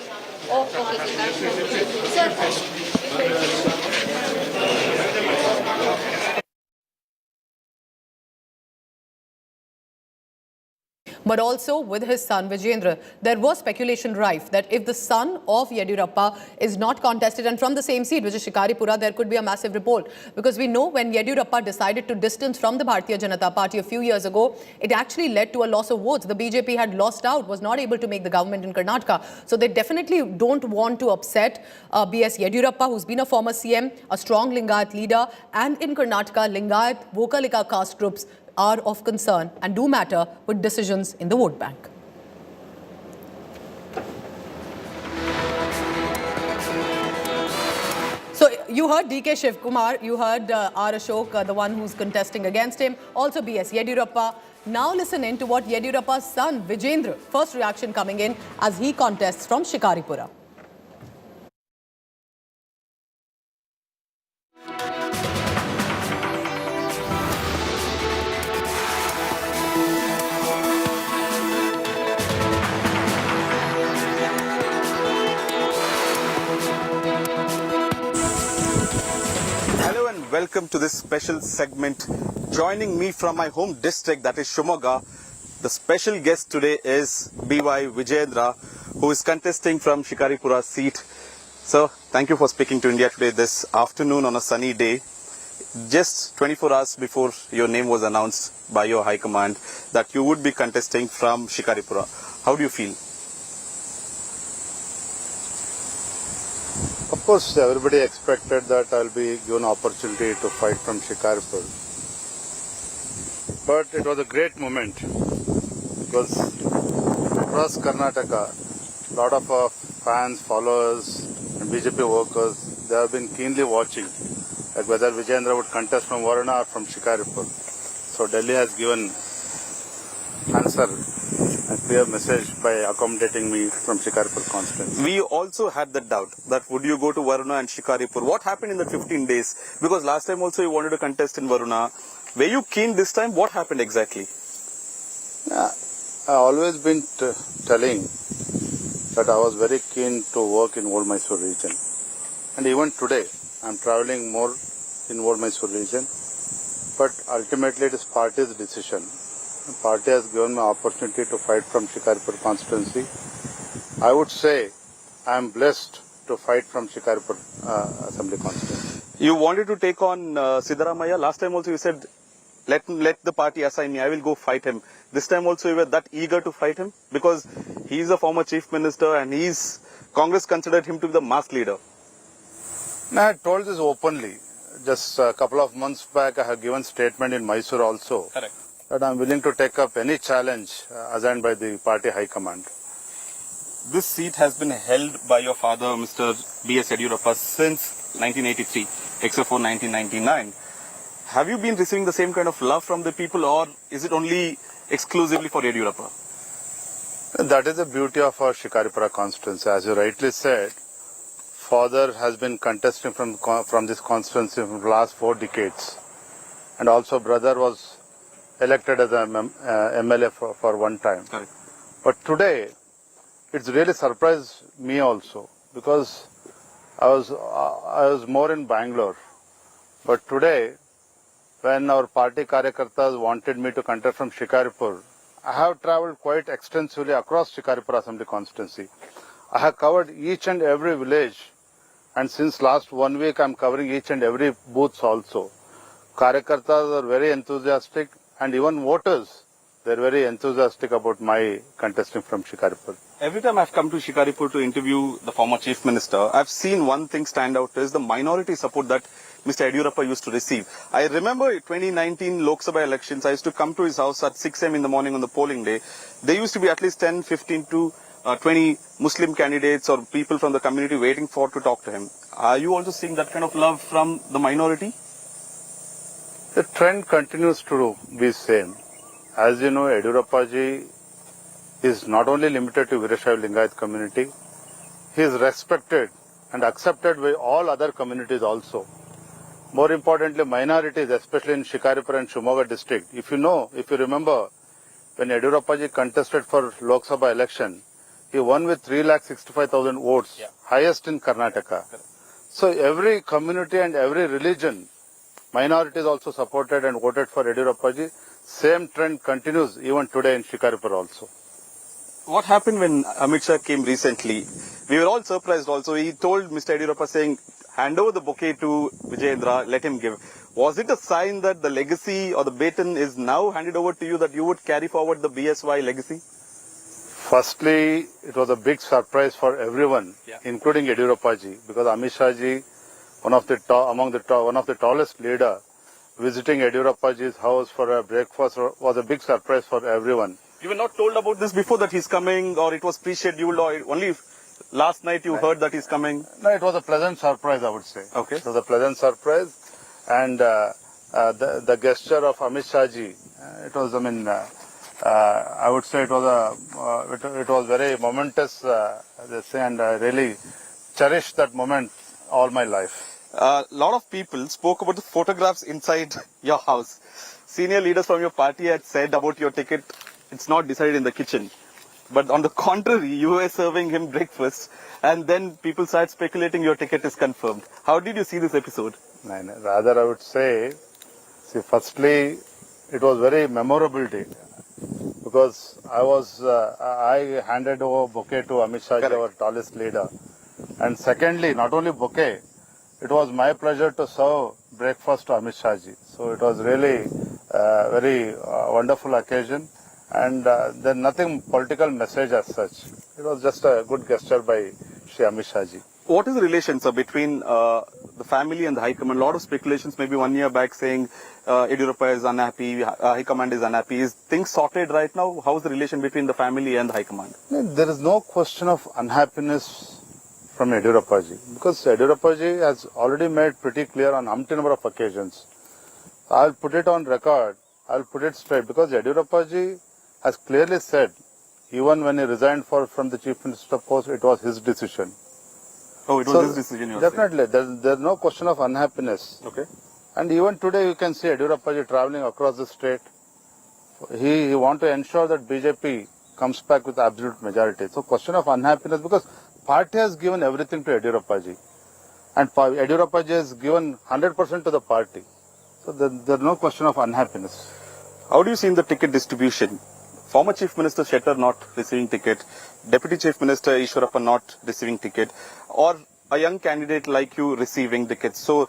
Oh, okay, sir. but also with his son Vijayendra. There was speculation rife that if the son of Yediyurappa is not contested and from the same seat, which is Shikaripura, there could be a massive revolt. Because we know when Yediyurappa decided to distance from the Bharatiya Janata Party a few years ago, it actually led to a loss of votes. The BJP had lost out, was not able to make the government in Karnataka. So they definitely don't want to upset B.S. Yediyurappa, who's been a former CM, a strong Lingayat leader, and in Karnataka, Lingayat Vokalika caste groups are of concern and do matter with decisions in the vote bank. So you heard DK Shivakumar, you heard R. Ashok, the one who's contesting against him, also B.S. Yediyurappa. Now listen in to what Yediyurappa's son Vijayendra, first reaction coming in as he contests from Shikaripura. Hello and welcome to this special segment. Joining me from my home district, that is Shimoga, the special guest today is B.Y. Vijayendra, who is contesting from Shikaripura seat. So, thank you for speaking to India Today this afternoon on a sunny day. Just 24 hours before your name was announced by your High Command that you would be contesting from Shikaripura. How do you feel? Of course, everybody expected that I'll be given opportunity to fight from Shikaripur. But it was a great moment because across Karnataka, a lot of our fans, followers and BJP workers, they have been keenly watching like whether Vijayendra would contest from Varuna or from Shikaripur. So Delhi has given answer and clear message by accommodating me from Shikaripur constituency. We also had the doubt that would you go to Varuna and Shikaripur. What happened in the 15 days? Because last time also you wanted to contest in Varuna. Were you keen this time? What happened exactly? Yeah, I've always been telling that I was very keen to work in Old Mysore region. And even today, I'm traveling more in Old Mysore region. But ultimately it is party's decision. The party has given me opportunity to fight from Shikaripur constituency. I would say I am blessed to fight from Shikaripur assembly constituency. You wanted to take on Siddaramaiah. Last time also you said, let the party assign me, I will go fight him. This time also you were that eager to fight him? Because he is a former chief minister and Congress considered him to be the mass leader. No, I told this openly. Just a couple of months back I have given statement in Mysore also. Correct. That I am willing to take up any challenge assigned by the party high command. This seat has been held by your father, Mr. B.S. Yediyurappa, since 1983, except for 1999. Have you been receiving the same kind of love from the people, or is it only exclusively for Yediyurappa? That is the beauty of our Shikaripura constituency. As you rightly said, father has been contesting from this constituency for the last 4 decades. And also brother was elected as an MLA for one time. Correct. But today, it's really surprised me also because I was more in Bangalore. But today, when our party Karyakartas wanted me to contest from Shikaripur, I have travelled quite extensively across Shikaripur Assembly constituency. I have covered each and every village, and since last 1 week I am covering each and every booth also. Karyakartas are very enthusiastic, and even voters, they are very enthusiastic about my contesting from Shikaripur. Every time I've come to Shikaripur to interview the former chief minister, I've seen one thing stand out is the minority support that Mr. Yediyurappa used to receive. I remember 2019 Lok Sabha elections, I used to come to his house at 6 a.m. in the morning on the polling day. There used to be at least 10, 15 to 20 Muslim candidates or people from the community waiting to talk to him. Are you also seeing that kind of love from the minority? The trend continues to be same. As you know, Yediyurappa ji is not only limited to Virashaiva Lingayat community, he is respected and accepted by all other communities also. More importantly, minorities, especially in Shikaripur and Shimoga district. If you remember, when Yediyurappa ji contested for Lok Sabha election, he won with 3,65,000 votes, highest in Karnataka. So every community and every religion minorities also supported and voted for Yediyurappa ji. Same trend continues even today in Shikaripur also. What happened when Amit Shah came recently? We were all surprised also. He told Mr. Yediyurappa saying, hand over the bouquet to Vijayendra, let him give. Was it a sign that the legacy or the baton is now handed over to you, that you would carry forward the BSY legacy? Firstly, it was a big surprise for everyone, including Yediyurappa ji, because Amit Shah ji, one of the tallest leader, visiting Yediyurappa ji's house for a breakfast was a big surprise for everyone. You were not told about this before, that he's coming, or it was pre-scheduled, or only last night you heard that he's coming? No, it was a pleasant surprise, I would say. Okay. It was a pleasant surprise, and the gesture of Amit Shah ji, it was, I would say it was very momentous, and I really cherished that moment all my life. A lot of people spoke about the photographs inside your house. Senior leaders from your party had said about your ticket, it's not decided in the kitchen. But on the contrary, you were serving him breakfast, and then people started speculating your ticket is confirmed. How did you see this episode? Rather, I would say, firstly, it was very memorable day, because I handed over bouquet to Amit Shah ji, our tallest leader. And secondly, not only bouquet, it was my pleasure to serve breakfast to Amit Shah ji. So it was really a very wonderful occasion, and there's nothing political message as such. It was just a good gesture by Shri Amit Shah ji. What is the relation, sir, between the family and the High Command? A lot of speculations maybe 1 year back saying Yediyurappa is unhappy, High Command is unhappy. Is things sorted right now? How is the relation between the family and the High Command? There is no question of unhappiness from Yediyurappa ji, because Yediyurappa ji has already made pretty clear on umpteen number of occasions. I'll put it on record, I'll put it straight, because Yediyurappa ji has clearly said, even when he resigned from the Chief Minister post, it was his decision. Oh, it was his decision, you are definitely, there's no question of unhappiness. Okay. And even today you can see Yediyurappa ji traveling across the state. He wants to ensure that BJP comes back with absolute majority. So question of unhappiness, because party has given everything to Yediyurappa ji, and Yediyurappa ji has given 100% to the party. So there's no question of unhappiness. How do you see in the ticket distribution? Former Chief Minister Shettar not receiving ticket, Deputy Chief Minister Yediyurappa not receiving ticket, or a young candidate like you receiving tickets. So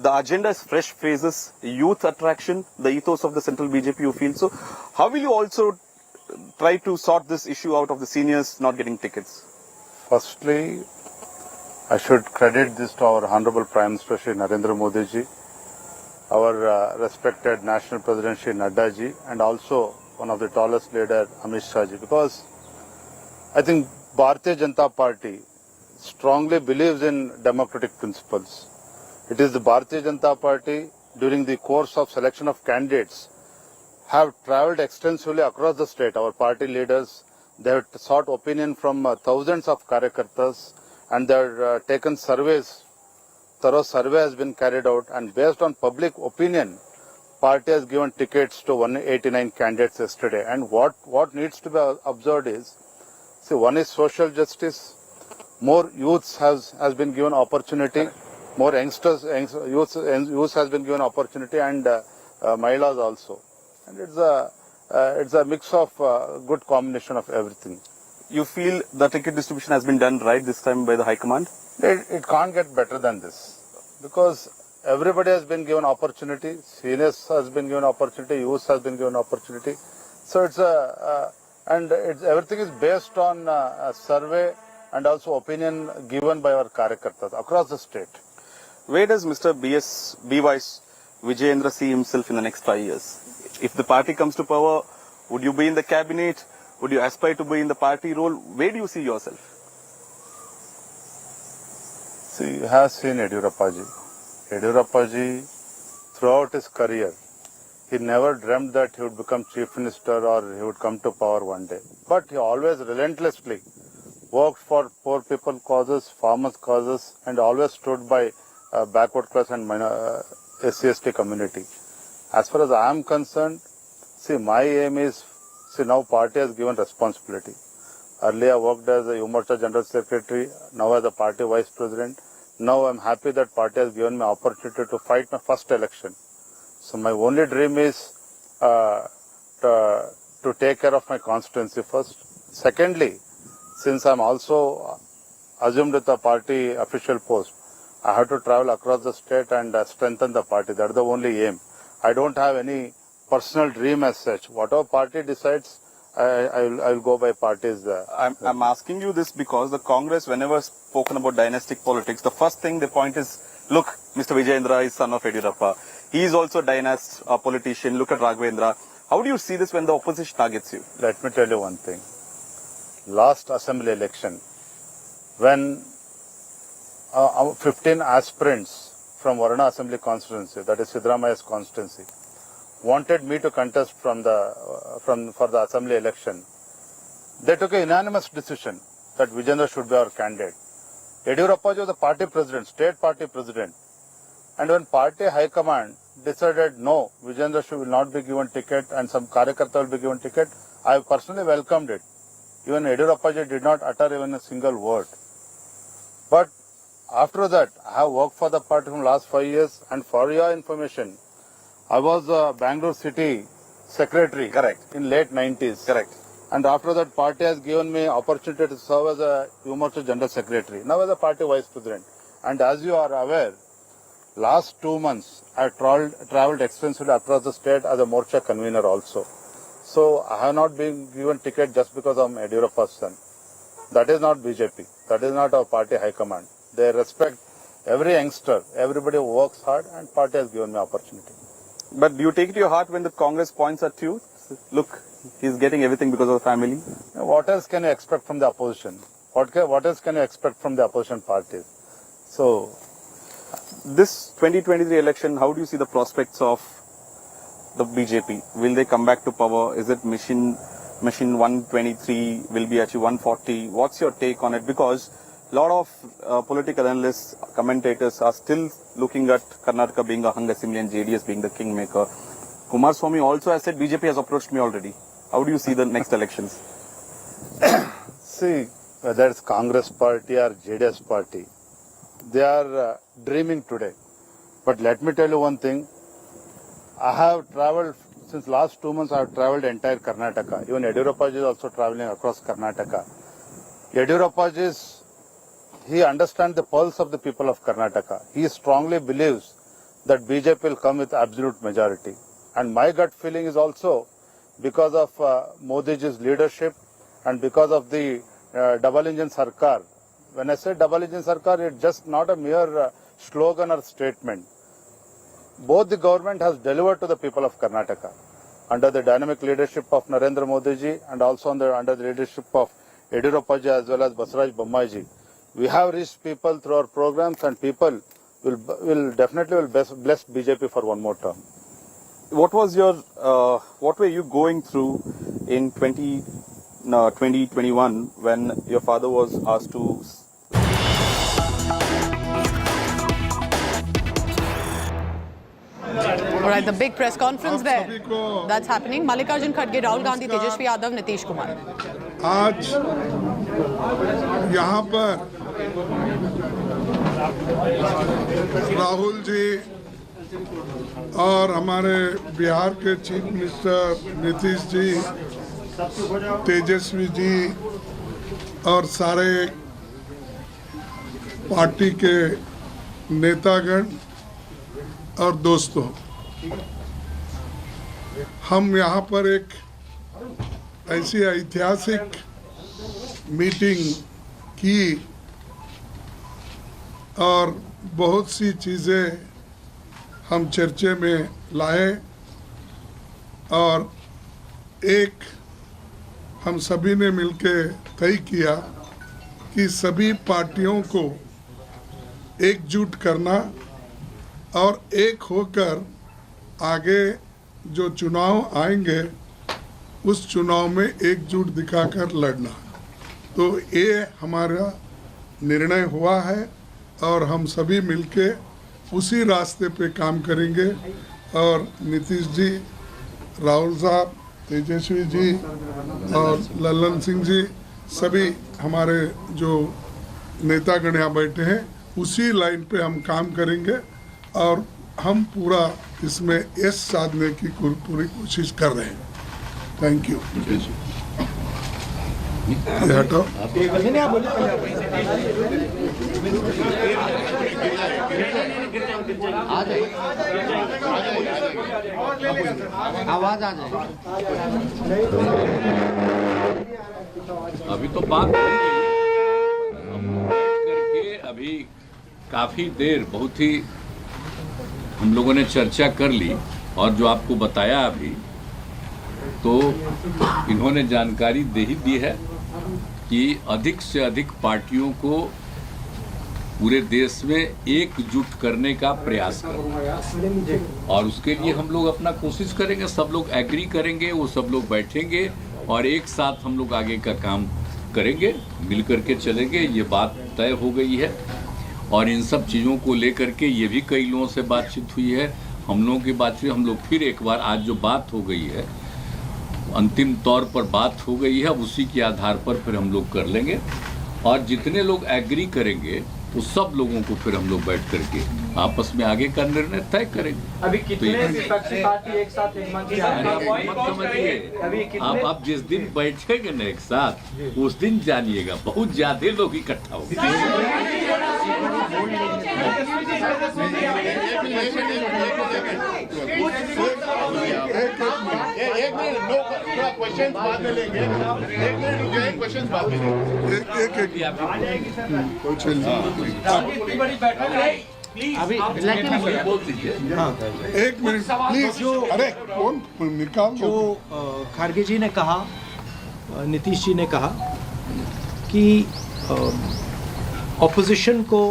the agenda is fresh faces, youth attraction, the ethos of the central BJP, you feel. So how will you also try to sort this issue out of the seniors not getting tickets? Firstly, I should credit this to our Honorable Prime Minister Shri Narendra Modi ji, our respected National President Shri Nadda ji, and also one of the tallest leader Amit Shah ji, because I think Bharatiya Janata Party strongly believes in democratic principles. It is the Bharatiya Janata Party, during the course of selection of candidates, have travelled extensively across the state. Our party leaders, they have sought opinion from thousands of Karyakartas, and they have taken surveys. Thorough survey has been carried out, and based on public opinion, party has given tickets to 189 candidates yesterday. And what needs to be observed is, see, one is social justice. More youths has been given opportunity. More youngsters, youth has been given opportunity, and Mahilas also. And it's a mix of good combination of everything. You feel the ticket distribution has been done right this time by the High Command? It can't get better than this, because everybody has been given opportunity. Seniors has been given opportunity. Youth has been given opportunity. So everything is based on a survey and also opinion given by our Karyakartas across the state. Where does Mr. B.Y. Vijayendra see himself in the next 5 years? If the party comes to power, would you be in the cabinet? Would you aspire to be in the party role? Where do you see yourself? See, you have seen Yediyurappa ji. Yediyurappa ji, throughout his career, he never dreamt that he would become Chief Minister or he would come to power one day. But he always relentlessly worked for poor people causes, farmers causes, and always stood by backward class and SC/ST community. As far as I am concerned, see, my aim is, now party has given responsibility. Earlier I worked as a Umorcha General Secretary, now as a party Vice President. Now I'm happy that party has given me opportunity to fight my first election. So my only dream is to take care of my constituency first. Secondly, since I'm also assumed with the party official post, I have to travel across the state and strengthen the party. That's the only aim. I don't have any personal dream as such. Whatever party decides, I'll go by parties. I'm asking you this because the Congress, whenever spoken about dynastic politics, the first thing they point is, look, Mr. Vijayendra is son of Yediyurappa. He is also a dynast, a politician. Look at Raghavendra. How do you see this when the opposition targets you? Let me tell you one thing. Last assembly election, when 15 aspirants from Varna Assembly constituency, that is Siddaramaya's constituency, wanted me to contest for the assembly election, they took a unanimous decision that Vijayendra should be our candidate. Yediyurappa was the party president, state party president. And when party high command decided no, Vijayendra will not be given ticket and some Karyakarta will be given ticket, I personally welcomed it. Even Yediyurappa did not utter even a single word. But after that, I have worked for the party from last 5 years, and for your information, I was Bangalore City Secretary. Correct. In late 90s. Correct. And after that, party has given me opportunity to serve as a Human General Secretary. Now as a party Vice President. And as you are aware, last 2 months, I travelled extensively across the state as a Morcha convener also. So I have not been given ticket just because I'm Yediyurappa's son. That is not BJP. That is not our party high command. They respect every youngster, everybody who works hard, and party has given me opportunity. But do you take it to your heart when the Congress points at you? Look, he's getting everything because of the family. What else can you expect from the opposition? What else can you expect from the opposition parties? So, this 2023 election, how do you see the prospects of the BJP? Will they come back to power? Is it mission 123 will be actually 140? What's your take on it? Because a lot of political analysts, commentators are still looking at Karnataka being a hung assembly and JDS being the kingmaker. Kumaraswamy also has said BJP has approached me already. How do you see the next elections? See, whether it's Congress party or JDS party, they are dreaming today. But let me tell you one thing. I have travelled, since last 2 months I have travelled entire Karnataka. Even Yediyurappa is also travelling across Karnataka. Yediyurappa he understands the pulse of the people of Karnataka. He strongly believes that BJP will come with absolute majority. And my gut feeling is also because of Modi's leadership and because of the double engine sarkar. When I say double engine sarkar, it's just not a mere slogan or statement. Both the government has delivered to the people of Karnataka under the dynamic leadership of Narendra Modi ji and also under the leadership of Yediyurappa ji as well as Basaraj Bommai ji. We have reached people through our programs, and people will definitely bless BJP for one more term. What was your, what were you going through in 2021 when your father was asked to? All right, the big press conference there. That's happening. Mallikarjun Kharge, Rahul Gandhi, Tejashwi Yadav, Nitish Kumar. आज यहाँ पर राहुल जी और हमारे बिहार के chief minister Nitish ji, Tejashwi ji और सारे party के नेतागण और दोस्तों, हम यहाँ पर एक ऐसी ऐतिहासिक मीटिंग की और बहुत सी चीज़ें हम चर्चे में लाए और एक हम सभी ने मिलकर तय किया कि सभी पार्टियों को एकजुट करना और एक होकर आगे जो चुनाव आएंगे उस चुनाव में एकजुट दिखाकर लड़ना। तो ये हमारा निर्णय हुआ है और हम सभी मिलके उसी रास्ते पे काम करेंगे और नीतीश जी, राहुल साहब, तेजस्वी जी और ललन सिंह जी, सभी हमारे जो नेतागण यहाँ बैठे हैं, उसी लाइन पे हम काम करेंगे और हम पूरा इसमें यश साधने की पूरी कोशिश कर रहे हैं। Thank you. ये हटाओ। आवाज आ जाए। अभी तो बात करके अभी काफी देर बहुत ही हम लोगों ने चर्चा कर ली और जो आपको बताया अभी तो इन्होंने जानकारी दे ही दी है कि अधिक से अधिक पार्टियों को पूरे देश में एकजुट करने का प्रयास करेंगे और उसके लिए हम लोग अपना कोशिश करेंगे। सब लोग एग्री करेंगे, वो सब लोग बैठेंगे और एक साथ हम लोग आगे का काम करेंगे, मिल करके चलेंगे। ये बात तय हो गई है और इन सब चीज़ों को लेकर के ये भी कई लोगों से बातचीत हुई है, हम लोगों की बातचीत। हम लोग फिर एक बार आज जो बात हो गई है अंतिम तौर पर बात हो गई है, अब उसी के आधार पर फिर हम लोग कर लेंगे और जितने लोग एग्री करेंगे उस सब लोगों को फिर हम लोग बैठ करके आपस में आगे का निर्णय तय करेंगे। अभी कितने विपक्षी पार्टी एक साथ एक मंच मत समझिए, आप जिस दिन बैठेंगे ना एक साथ उस दिन जानिएगा बहुत ज्यादा लोग इकट्ठा होंगे। एक मिनट, नो क्वेश्चन बाद में लेंगे। एक मिनट रुकिए, क्वेश्चन बाद में लेंगे। अभी बोल दीजिए। एक मिनट प्लीज। अरे कौन निकाल। जो खारगे जी ने कहा, नीतीश जी ने कहा कि ऑपोजिशन को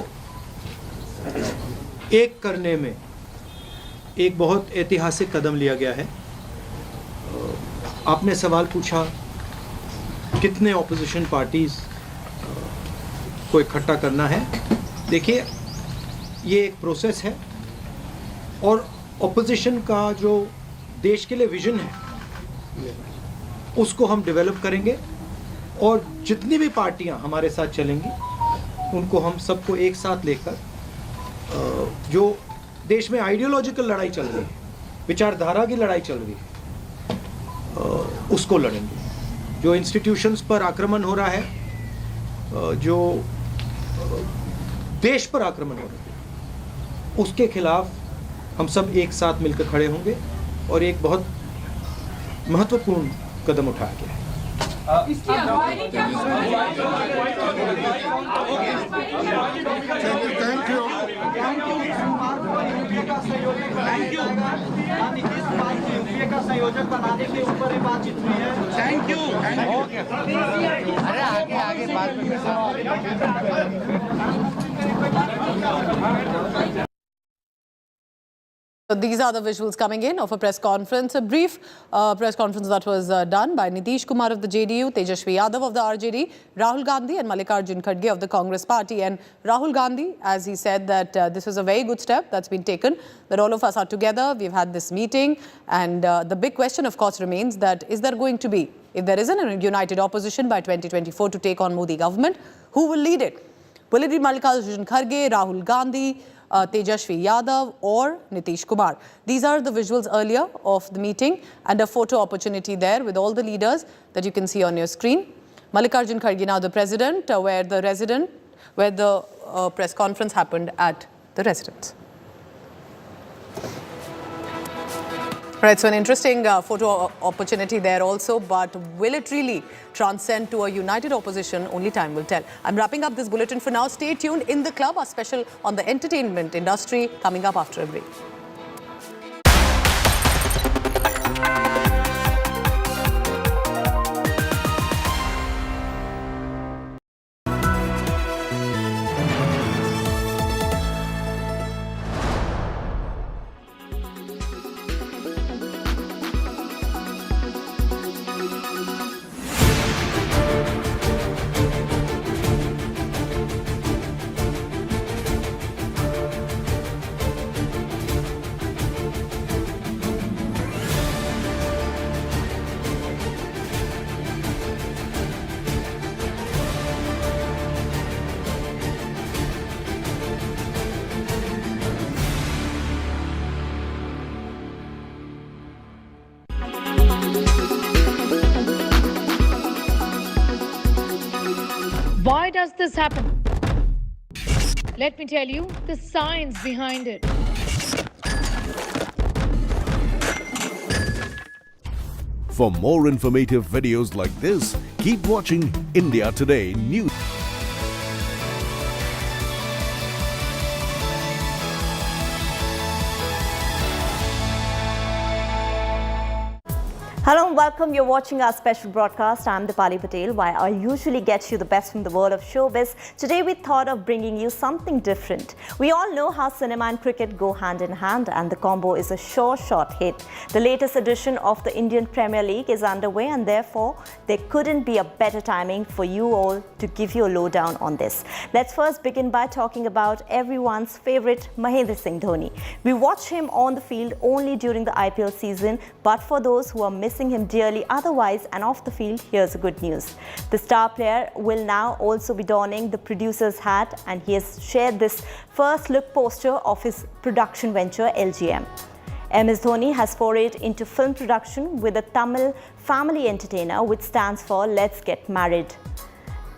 एक करने में एक बहुत ऐतिहासिक कदम लिया गया है। आपने सवाल पूछा कितने ऑपोजिशन पार्टीज को इकट्ठा करना है। देखिए ये एक प्रोसेस है और ऑपोजिशन का जो देश के लिए विजन है उसको हम डेवलप करेंगे और जितनी भी पार्टियां हमारे साथ चलेंगी उनको हम सबको एक साथ लेकर जो देश में आइडियोलॉजिकल लड़ाई चल रही है, विचारधारा की लड़ाई चल रही है, उसको लड़ेंगे। जो इंस्टीट्यूशंस पर आक्रमण हो रहा है, जो देश पर आक्रमण हो रहा है, उसके खिलाफ हम सब एक साथ मिलकर खड़े होंगे और एक बहुत महत्वपूर्ण कदम उठाया गया है। संयोजक बनाने के ऊपर ही बातचीत हुई है। Thank you. अरे आगे आगे बात में So these are the visuals coming in of a press conference, a brief press conference that was done by Nitish Kumar of the JDU, Tejashwi Yadav of the RJD, Rahul Gandhi and Mallikarjun Kharge of the Congress party. And Rahul Gandhi, as he said that this is a very good step that's been taken, that all of us are together, we've had this meeting, and the big question of course remains that is there going to be, if there isn't a united opposition by 2024 to take on Modi government, who will lead it? Will it be Mallikarjun Kharge, Rahul Gandhi, Tejashwi Yadav or Nitish Kumar? These are the visuals earlier of the meeting and a photo opportunity there with all the leaders that you can see on your screen. Mallikarjun Kharge now the president, where the press conference happened at the residence. Right, so an interesting photo opportunity there also, but will it really transcend to a united opposition? Only time will tell. I'm wrapping up this bulletin for now. Stay tuned in the club, our special on the entertainment industry coming up after a break. Why does this happen? Let me tell you the science behind it. For more informative videos like this, keep watching India Today News. Hello and welcome. You're watching our special broadcast. I'm Dipali Patel. While I usually get you the best from the world of showbiz, today we thought of bringing you something different. We all know how cinema and cricket go hand in hand, and the combo is a sure shot hit. The latest edition of the Indian Premier League is underway, and therefore there couldn't be a better timing for you all to give you a lowdown on this. Let's first begin by talking about everyone's favorite Mahendra Singh Dhoni. We watch him on the field only during the IPL season, but for those who are missing him dearly otherwise and off the field, here's the good news. The star player will now also be donning the producer's hat, and he has shared this first look poster of his production venture LGM. MS Dhoni has forayed into film production with a Tamil family entertainer, which stands for Let's Get Married.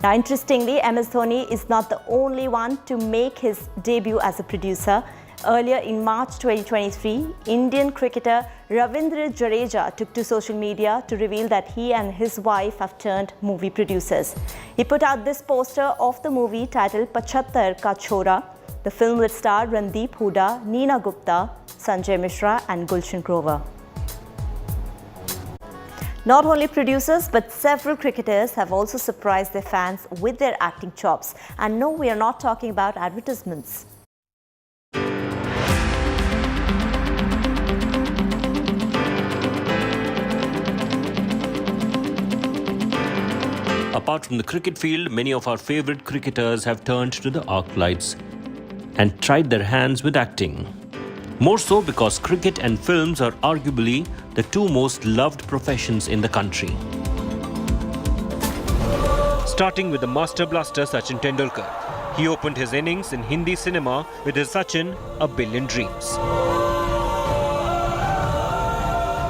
Now, interestingly, MS Dhoni is not the only one to make his debut as a producer. Earlier in March 2023, Indian cricketer Ravindra Jadeja took to social media to reveal that he and his wife have turned movie producers. He put out this poster of the movie titled Pachhattar Ka Chhora. The film will star Randeep Hooda, Neena Gupta, Sanjay Mishra and Gulshan Grover. Not only producers, but several cricketers have also surprised their fans with their acting chops. And no, we are not talking about advertisements. Apart from the cricket field, many of our favorite cricketers have turned to the arc lights and tried their hands with acting. More so because cricket and films are arguably the two most loved professions in the country. Starting with the master blaster Sachin Tendulkar. He opened his innings in Hindi cinema with his Sachin, A Billion Dreams.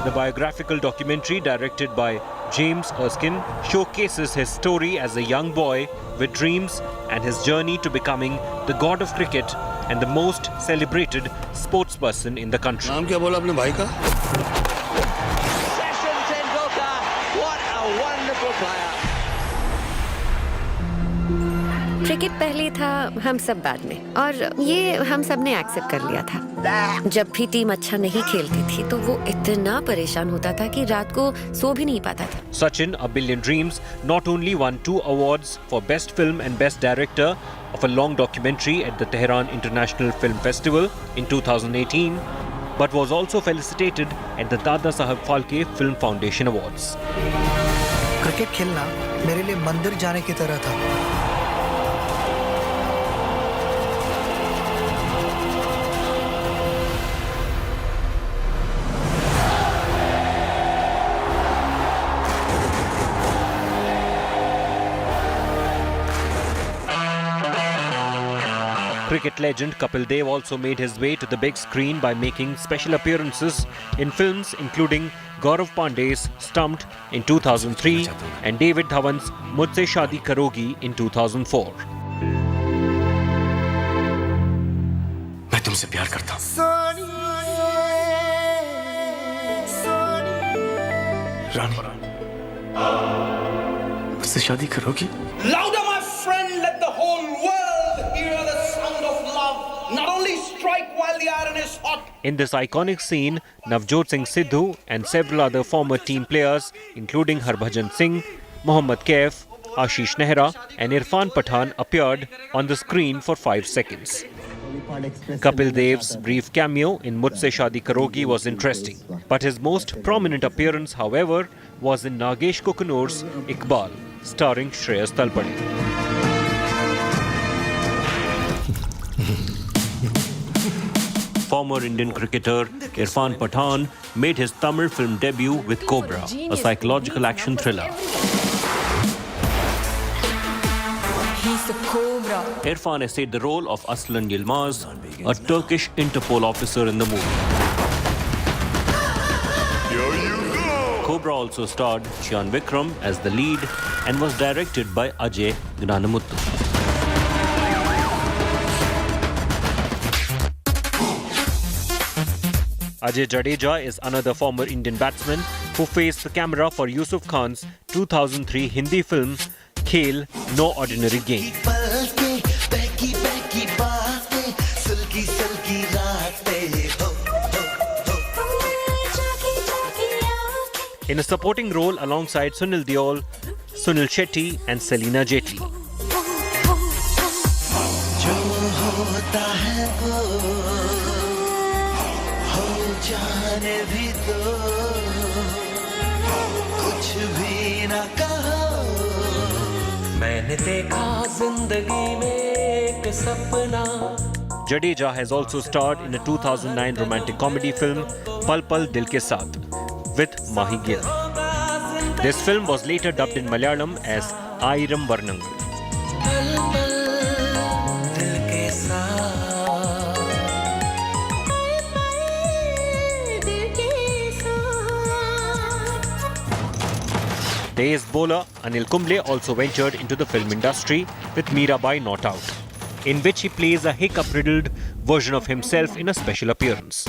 The biographical documentary directed by James Erskine showcases his story as a young boy with dreams and his journey to becoming the god of cricket and the most celebrated sportsperson in the country. नाम क्या बोला अपने भाई का? Sachin Tendulkar, what a wonderful player. Cricket पहले था, हम सब बाद में, और ये हम सब ने एक्सेप्ट कर लिया था। जब भी टीम अच्छा नहीं खेलती थी तो वो इतना परेशान होता था कि रात को सो भी नहीं पाता था। Sachin, A Billion Dreams not only won 2 awards for Best Film and Best Director of a long documentary at the Tehran International Film Festival in 2018, but was also felicitated at the Dada Saheb Phalke Film Foundation Awards. Cricket खेलना मेरे लिए मंदिर जाने की तरह था। Cricket legend Kapil Dev also made his way to the big screen by making special appearances in films including Gaurav Pandey's Stumped in 2003 and David Dhawan's Mujhse Shaadi Karogi in 2004. मैं तुमसे प्यार करता हूँ। रानी, मुझसे शादी करोगी? Louder, my friend, let the whole world hear the sound of love. Not only strike while the iron is hot. In this iconic scene, Navjot Singh Sidhu and several other former team players, including Harbhajan Singh, Mohammad Kaif, Ashish Nehra and Irfan Pathan appeared on the screen for 5 seconds. Kapil Dev's brief cameo in Mujhse Shaadi Karogi was interesting, but his most prominent appearance, however, was in Nagesh Kokunur's Iqbal, starring Shreyas Talpade. Former Indian cricketer Irfan Pathan made his Tamil film debut with Cobra, a psychological action thriller. He's the Cobra. Irfan essayed the role of Aslan Yilmaz, a Turkish Interpol officer in the movie. Cobra also starred Chyan Vikram as the lead and was directed by Ajay Gnanamuthu. Ajay Jadeja is another former Indian batsman who faced the camera for Yusuf Khan's 2003 Hindi film Khel No Ordinary Game. In a supporting role alongside Sunil Deol, Sunil Shetty and Selina Jetli. Jadeja has also starred in a 2009 romantic comedy film Pal Pal Dil Ke Saath with Mahi Gill. This film was later dubbed in Malayalam as Ayiram Varnangal. The ace bowler Anil Kumble also ventured into the film industry with Mirabai Not Out, in which he plays a hiccup-riddled version of himself in a special appearance.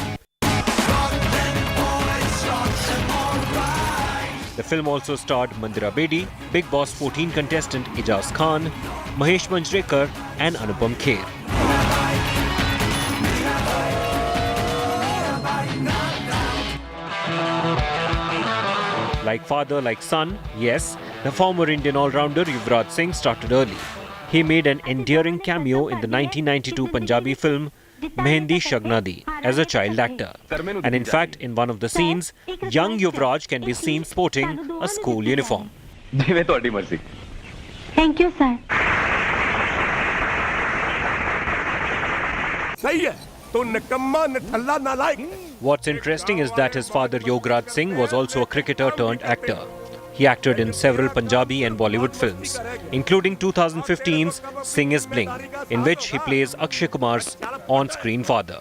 The film also starred Mandira Bedi, Big Boss 14 contestant Ijaz Khan, Mahesh Manjrekar and Anupam Kher. Like father, like son, yes, the former Indian all-rounder Yuvraj Singh started early. He made an endearing cameo in the 1992 Punjabi film Mehendi Shagnadi as a child actor. And in fact, in one of the scenes, young Yuvraj can be seen sporting a school uniform. Thank you, sir. What's interesting is that his father Yograj Singh was also a cricketer turned actor. He acted in several Punjabi and Bollywood films, including 2015's Singh is Bling, in which he plays Akshay Kumar's on-screen father.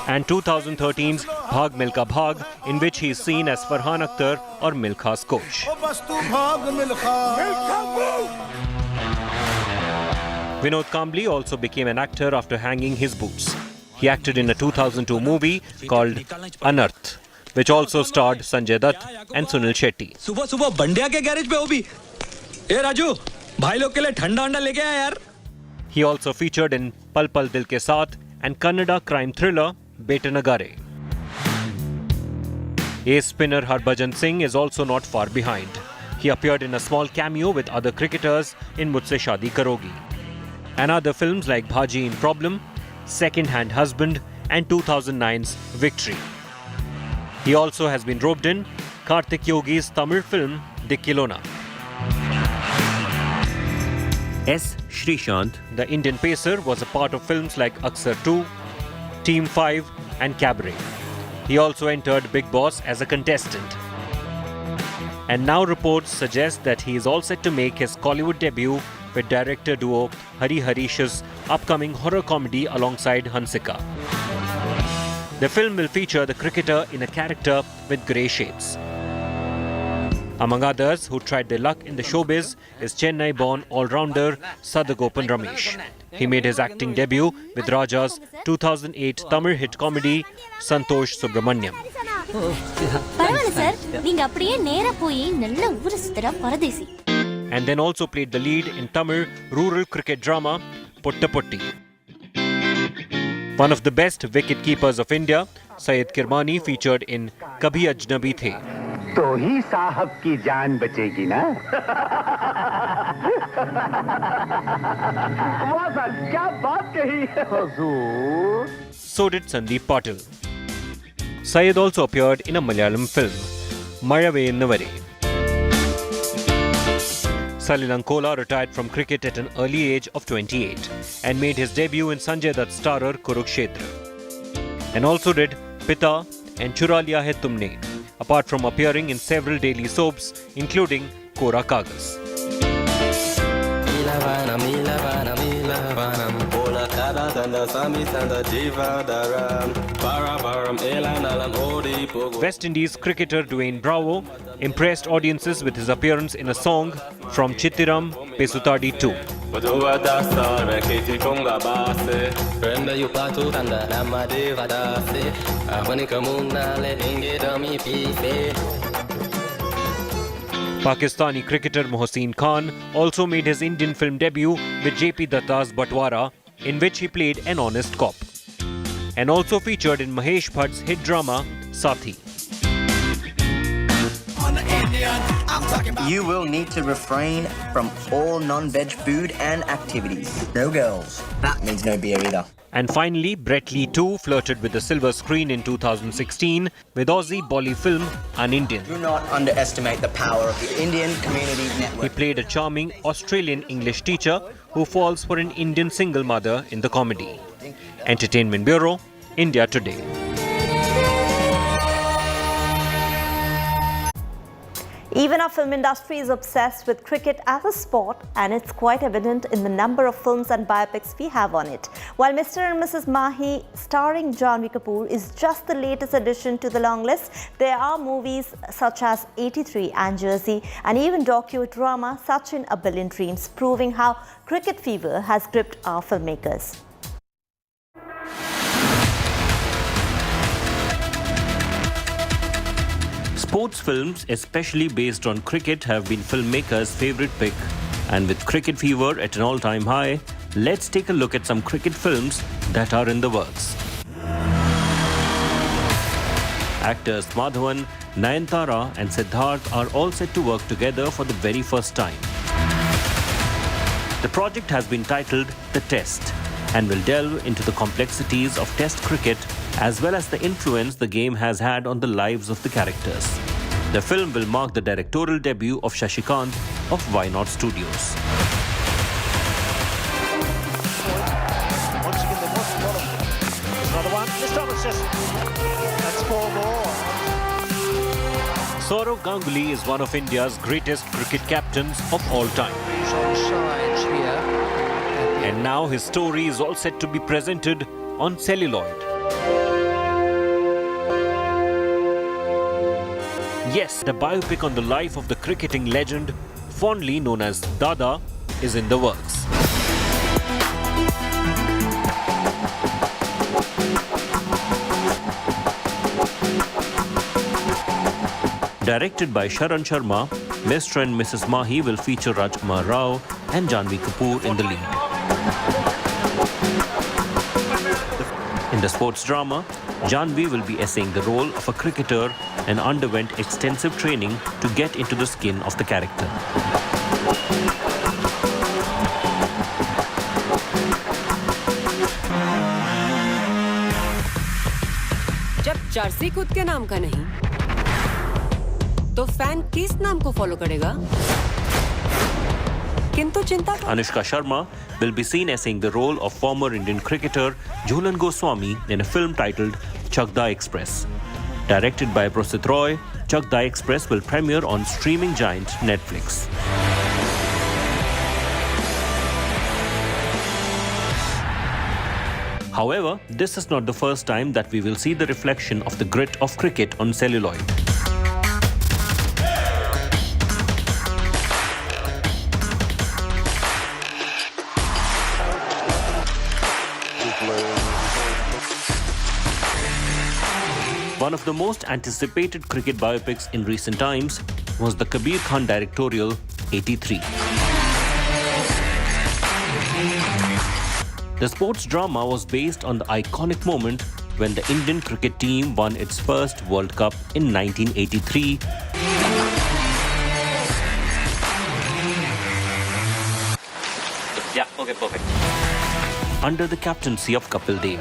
And 2013's Bhag Milkha Bhag, in which he is seen as Farhan Akhtar or Milkha's coach. Vinod Kambli also became an actor after hanging his boots. He acted in a 2002 movie called Unrest, which also starred Sanjay Dutt and Sunil Shetty. सुबह बंडिया के garage पे हो भी ए राजू भाई लोग के लिए ठंडा अंडा लेके आया यार. He also featured in Pal Pal Dil Ke Saath and Kannada crime thriller Bete Nagare. Ace spinner Harbhajan Singh is also not far behind. He appeared in a small cameo with other cricketers in Mujhse Shaadi Karogi. And other films like Bhaji in Problem, Second Hand Husband and 2009's Victory. He also has been roped in Karthik Yogi's Tamil film Dikkilona. S. Shrishant, the Indian pacer, was a part of films like Aksar 2, Team 5 and Cabaret. He also entered Big Boss as a contestant. And now reports suggest that he is all set to make his Kollywood debut with director duo Hari Harish's upcoming horror comedy alongside Hansika. The film will feature the cricketer in a character with grey shades. Among others who tried their luck in the showbiz is Chennai-born all-rounder Sadagopan Ramesh. He made his acting debut with Raja's 2008 Tamil hit comedy Santosh Subramanyam. And then also played the lead in Tamil rural cricket drama Potta Potti. One of the best wicket keepers of India, Syed Kirmani, featured in Kabhi Ajnabi The. तो ही साहब की जान बचेगी ना? वाह sir, क्या बात कही हुजूर. So did Sandeep Patil. Syed also appeared in a Malayalam film, Mazhavey Navare. Salil Ankola retired from cricket at an early age of 28 and made his debut in Sanjay Dutt starrer Kurukshetra. And also did Pita and Chura Liya Hai Tumne, apart from appearing in several daily soaps, including Kora Kagas. West Indies cricketer Dwayne Bravo impressed audiences with his appearance in a song from Chittiram Pesutadi 2. Pakistani cricketer Mohsin Khan also made his Indian film debut with JP Datta's Batwara, in which he played an honest cop, and also featured in Mahesh Bhatt's hit drama Sathi. You will need to refrain from all non-veg food and activities. No girls. That means no beer either. And finally, Brett Lee too flirted with the silver screen in 2016 with Aussie Bolly film Un-Indian. Do not underestimate the power of the Indian Community Network. He played a charming Australian English teacher who falls for an Indian single mother in the comedy. Entertainment Bureau, India Today. Even our film industry is obsessed with cricket as a sport, and it's quite evident in the number of films and biopics we have on it. While Mr. and Mrs. Mahi, starring Janhvi Kapoor, is just the latest addition to the long list, there are movies such as 83 and Jersey, and even docudrama such in A Billion Dreams, proving how cricket fever has gripped our filmmakers. Sports films, especially based on cricket, have been filmmakers' favourite pick. And with cricket fever at an all-time high, let's take a look at some cricket films that are in the works. Actors Madhavan, Nayanthara and Siddharth are all set to work together for the very first time. The project has been titled The Test and will delve into the complexities of Test cricket as well as the influence the game has had on the lives of the characters. The film will mark the directorial debut of Shashikant of Why Not Studios. Once again, there was a lot of... Another one. This time it's just... That's 4 more. Sourav Ganguly is one of India's greatest cricket captains of all time. He's on sides here. And now his story is all set to be presented on celluloid. Yes, the biopic on the life of the cricketing legend, fondly known as Dada, is in the works. Directed by Sharan Sharma, Mr. and Mrs. Mahi will feature Rajkumar Rao and Janhvi Kapoor in the lead. In the sports drama, Janhvi will be essaying the role of a cricketer and underwent extensive training to get into the skin of the character. जब Jersey खुद के नाम का नहीं, तो fan किस नाम को फॉलो करेगा? किंतु चिंता Anushka Sharma will be seen essaying the role of former Indian cricketer Jhulan Goswami in a film titled Jagdish Express. Directed by Prosit Roy, Jagdish Express will premiere on streaming giant Netflix. However, this is not the first time that we will see the reflection of the grit of cricket on celluloid. One of the most anticipated cricket biopics in recent times was the Kabir Khan directorial 83. The sports drama was based on the iconic moment when the Indian cricket team won its first World Cup in 1983. Yeah, okay, perfect. Under the captaincy of Kapil Dev.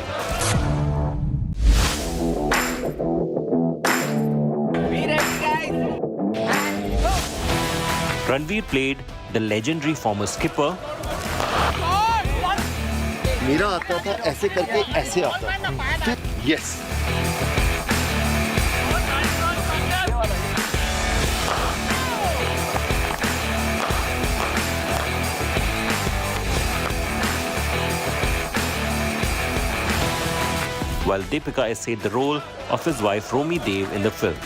Ranveer played the legendary former skipper. मेरा आता था ऐसे करके ऐसे आता था. Yes. while Deepika essayed the role of his wife Romi Dev in the film.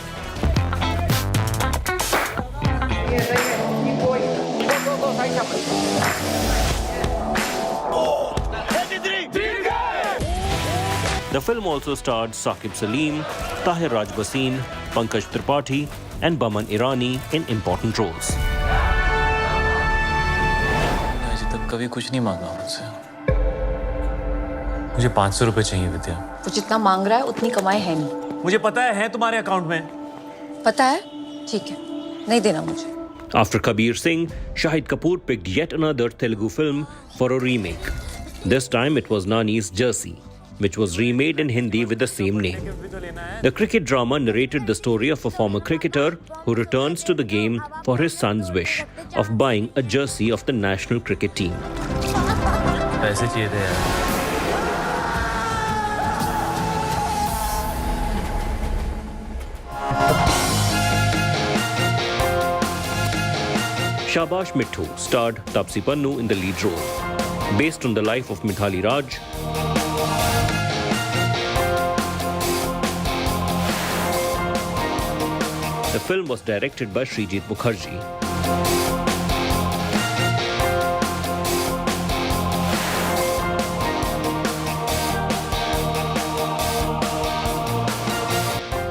The film also starred Saqib Salim, Tahir Rajbasin, Pankaj Tripathi and Baman Irani in important roles. अभी तक कभी कुछ नहीं मांगा मुझसे। मुझे 500 रुपए चाहिए विद्या। वो जितना मांग रहा है उतनी कमाई है नहीं। मुझे पता है तुम्हारे अकाउंट में। पता है? ठीक है, नहीं देना मुझे। After Kabir Singh, Shahid Kapoor picked yet another Telugu film for a remake. This time it was Nani's Jersey, which was remade in Hindi with the same name. The cricket drama narrated the story of a former cricketer who returns to the game for his son's wish of buying a jersey of the national cricket team. पैसे चाहिए थे यार। Shabash Mithu starred Tapsi Pannu in the lead role. Based on the life of Mithali Raj, the film was directed by Srijit Mukherjee.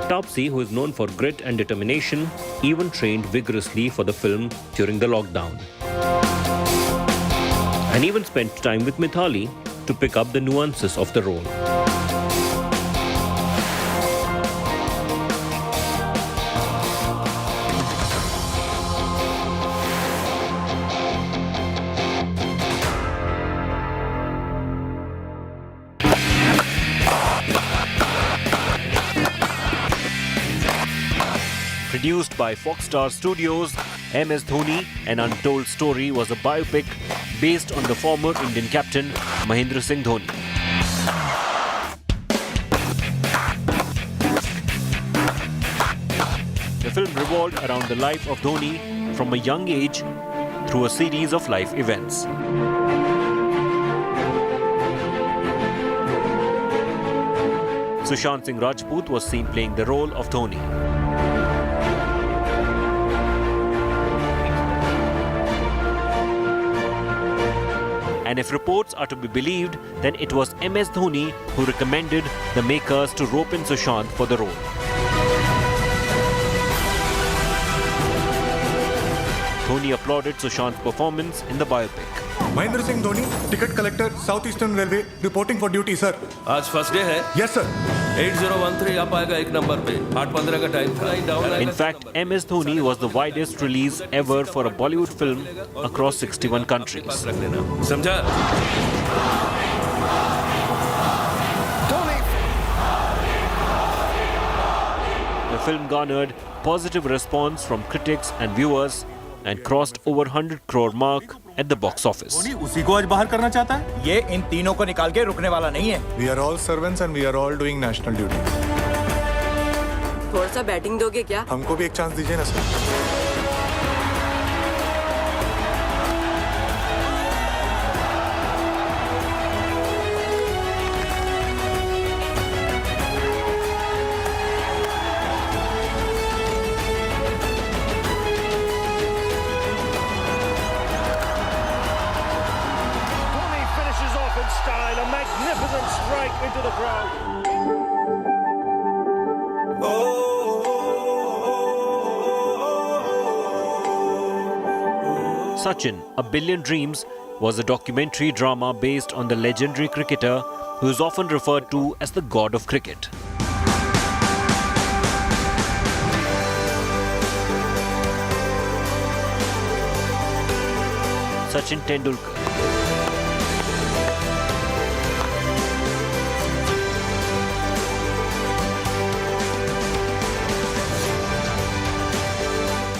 Taupsee, who is known for grit and determination, even trained vigorously for the film during the lockdown. And even spent time with Mithali to pick up the nuances of the role. Produced by Foxstar Studios, MS Dhoni, An Untold Story was a biopic based on the former Indian captain Mahendra Singh Dhoni. The film revolved around the life of Dhoni from a young age through a series of life events. Sushant Singh Rajput was seen playing the role of Dhoni. And if reports are to be believed, then it was MS Dhoni who recommended the makers to rope in Sushant for the role. Dhoni applauded Sushant's performance in the biopic. Mahendra Singh Dhoni, ticket collector, Southeastern Railway, reporting for duty, sir. आज first day है? Yes, sir. 8013 आप आएगा एक number पे 8:15 का time था। In fact, MS Dhoni was the widest release ever for a Bollywood film across 61 countries. समझा? The film garnered positive response from critics and viewers and crossed over 100 crore mark at the box office. उसी को आज बाहर करना चाहता है? ये इन तीनों को निकाल के रुकने वाला नहीं है। We are all servants and we are all doing national duty. थोड़ा सा बैटिंग दोगे क्या? हमको भी एक चांस दीजिए ना sir. Style, a magnificent strike into the crowd. Sachin, A Billion Dreams was a documentary drama based on the legendary cricketer who is often referred to as the god of cricket. Sachin Tendulkar.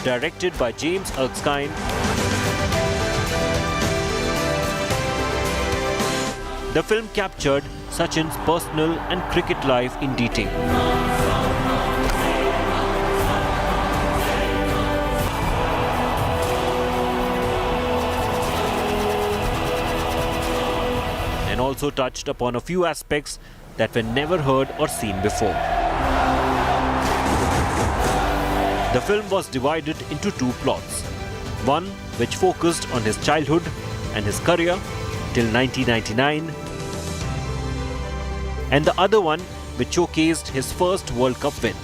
Directed by James Erskine, the film captured Sachin's personal and cricket life in detail. And also touched upon a few aspects that were never heard or seen before. The film was divided into two plots. One which focused on his childhood and his career till 1999, and the other one which showcased his first World Cup win.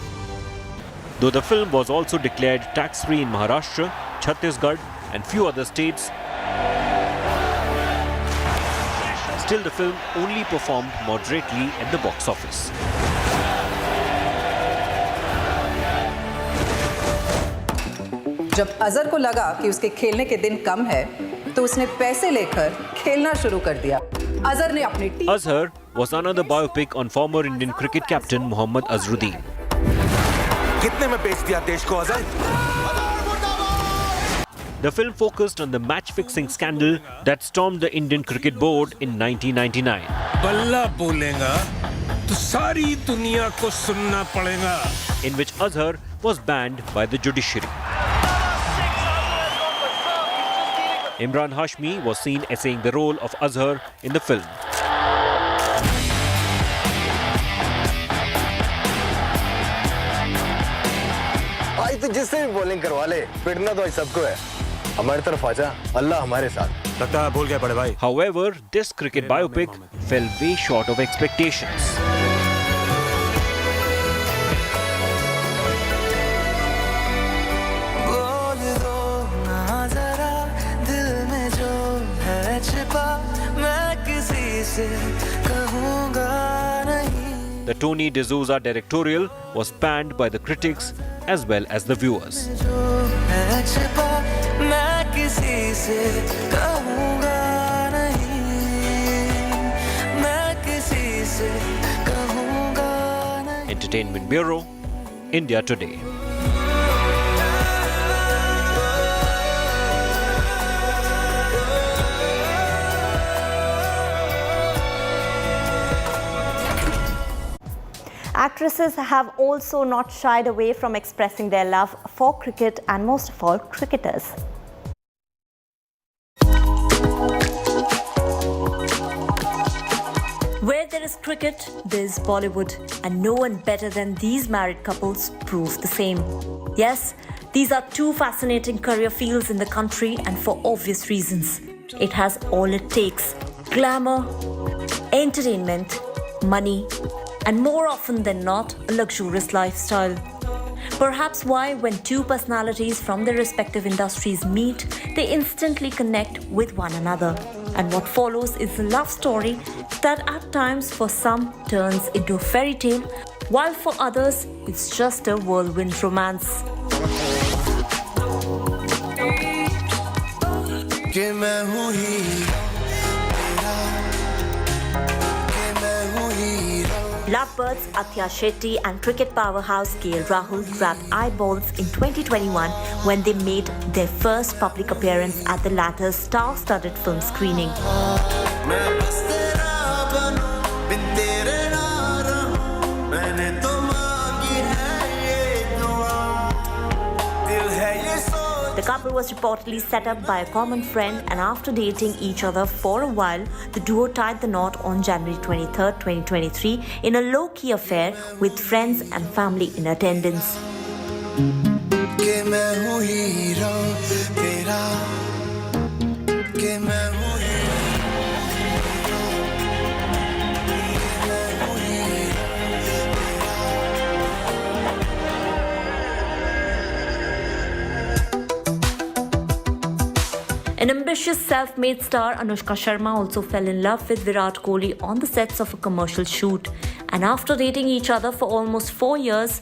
Though the film was also declared tax-free in Maharashtra, Chhattisgarh and few other states, still the film only performed moderately at the box office. जब अजहर को लगा कि उसके खेलने के दिन कम है, तो उसने पैसे लेकर खेलना शुरू कर दिया। अजहर ने अपनी team Azhar was another biopic on former Indian cricket captain Mohammad Azharuddin. कितने में बेच दिया देश को Azhar? The film focused on the match-fixing scandal that stormed the Indian Cricket Board in 1999. बल्ला बोलेगा तो सारी दुनिया को सुनना पड़ेगा. In which Azhar was banned by the judiciary. Imran Hashmi was seen essaying the role of Azhar in the film. आज तो जिससे भी बॉलिंग करवा ले, पिटना तो आज सबको है. हमारी तरफ आजा, अल्लाह हमारे साथ. लगता है भूल गए बड़े भाई. However, this cricket biopic fell way short of expectations. The Tony D'Souza directorial was panned by the critics as well as the viewers. Entertainment Bureau, India Today. Actresses have also not shied away from expressing their love for cricket and most of all cricketers. Where there is cricket, there is Bollywood, and no one better than these married couples proves the same. Yes, these are two fascinating career fields in the country, and for obvious reasons. It has all it takes: glamour, entertainment, money, and more often than not, a luxurious lifestyle. Perhaps why, when two personalities from their respective industries meet, they instantly connect with one another. And what follows is a love story that at times for some turns into a fairy tale, while for others it's just a whirlwind romance. Lovebirds Atya Shetty and cricket powerhouse Rahul grabbed eyeballs in 2021 when they made their first public appearance at the latter's star-studded film screening. The couple was reportedly set up by a common friend, and after dating each other for a while, the duo tied the knot on January 23, 2023 in a low-key affair with friends and family in attendance. An ambitious self-made star, Anushka Sharma, also fell in love with Virat Kohli on the sets of a commercial shoot. And after dating each other for almost 4 years,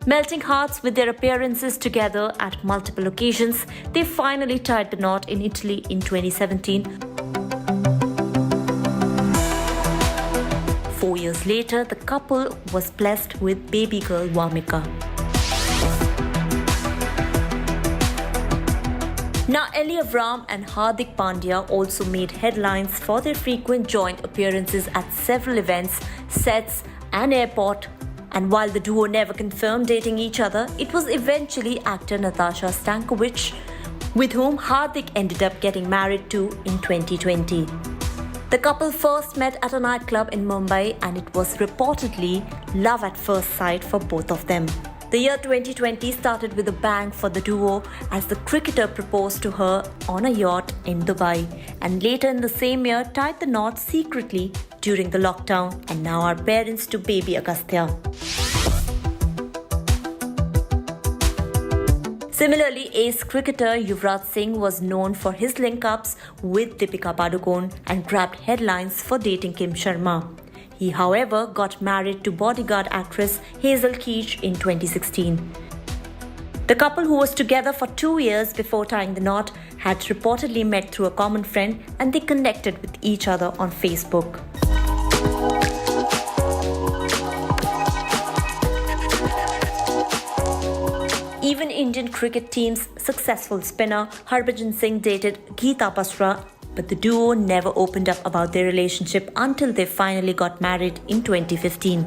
melting hearts with their appearances together at multiple occasions, they finally tied the knot in Italy in 2017. 4 years later, the couple was blessed with baby girl Vamika. Now, Ellie Avram and Hardik Pandya also made headlines for their frequent joint appearances at several events, sets, and airport. And while the duo never confirmed dating each other, it was eventually actor Natasha Stankovic, with whom Hardik ended up getting married to in 2020. The couple first met at a nightclub in Mumbai and it was reportedly love at first sight for both of them. The year 2020 started with a bang for the duo as the cricketer proposed to her on a yacht in Dubai and later in the same year tied the knot secretly during the lockdown and now are parents to baby Agastya. Similarly, ace cricketer Yuvraj Singh was known for his link-ups with Deepika Padukone and grabbed headlines for dating Kim Sharma. He, however, got married to bodyguard actress Hazel Keech in 2016. The couple, who was together for 2 years before tying the knot, had reportedly met through a common friend and they connected with each other on Facebook. Even Indian cricket team's successful spinner Harbhajan Singh dated Geeta Pasra, but the duo never opened up about their relationship until they finally got married in 2015.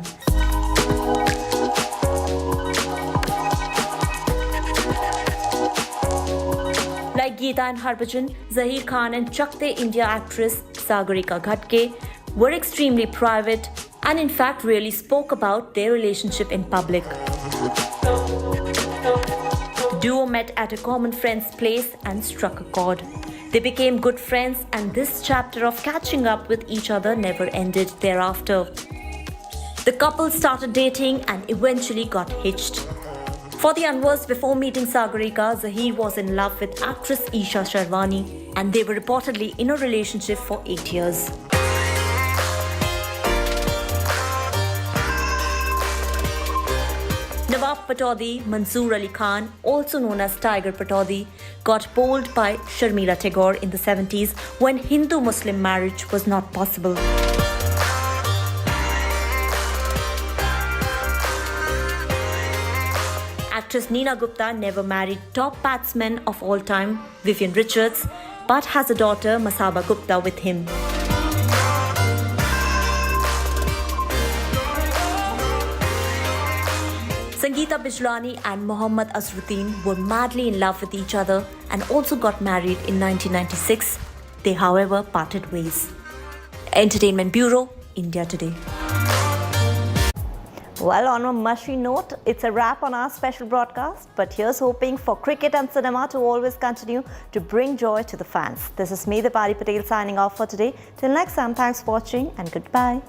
Like Geeta and Harbhajan, Zahir Khan and Chakte India actress Sagarika Ghatke were extremely private and in fact really spoke about their relationship in public. The duo met at a common friend's place and struck a chord. They became good friends and this chapter of catching up with each other never ended thereafter. The couple started dating and eventually got hitched. For the unversed, before meeting Sagarika, Zahir was in love with actress Isha Sharwani and they were reportedly in a relationship for 8 years. Nawab Pataudi, Mansoor Ali Khan, also known as Tiger Pataudi, got bowled by Sharmila Tagore in the 70s when Hindu-Muslim marriage was not possible. Actress Neena Gupta never married top batsman of all time, Vivian Richards, but has a daughter, Masaba Gupta, with him. Sangeeta Bijlani and Mohammad Azharuddin were madly in love with each other and also got married in 1996. They, however, parted ways. Entertainment Bureau, India Today. Well, on a mushy note, it's a wrap on our special broadcast. But here's hoping for cricket and cinema to always continue to bring joy to the fans. This is me, Babri Patel, signing off for today. Till next time, thanks for watching and goodbye.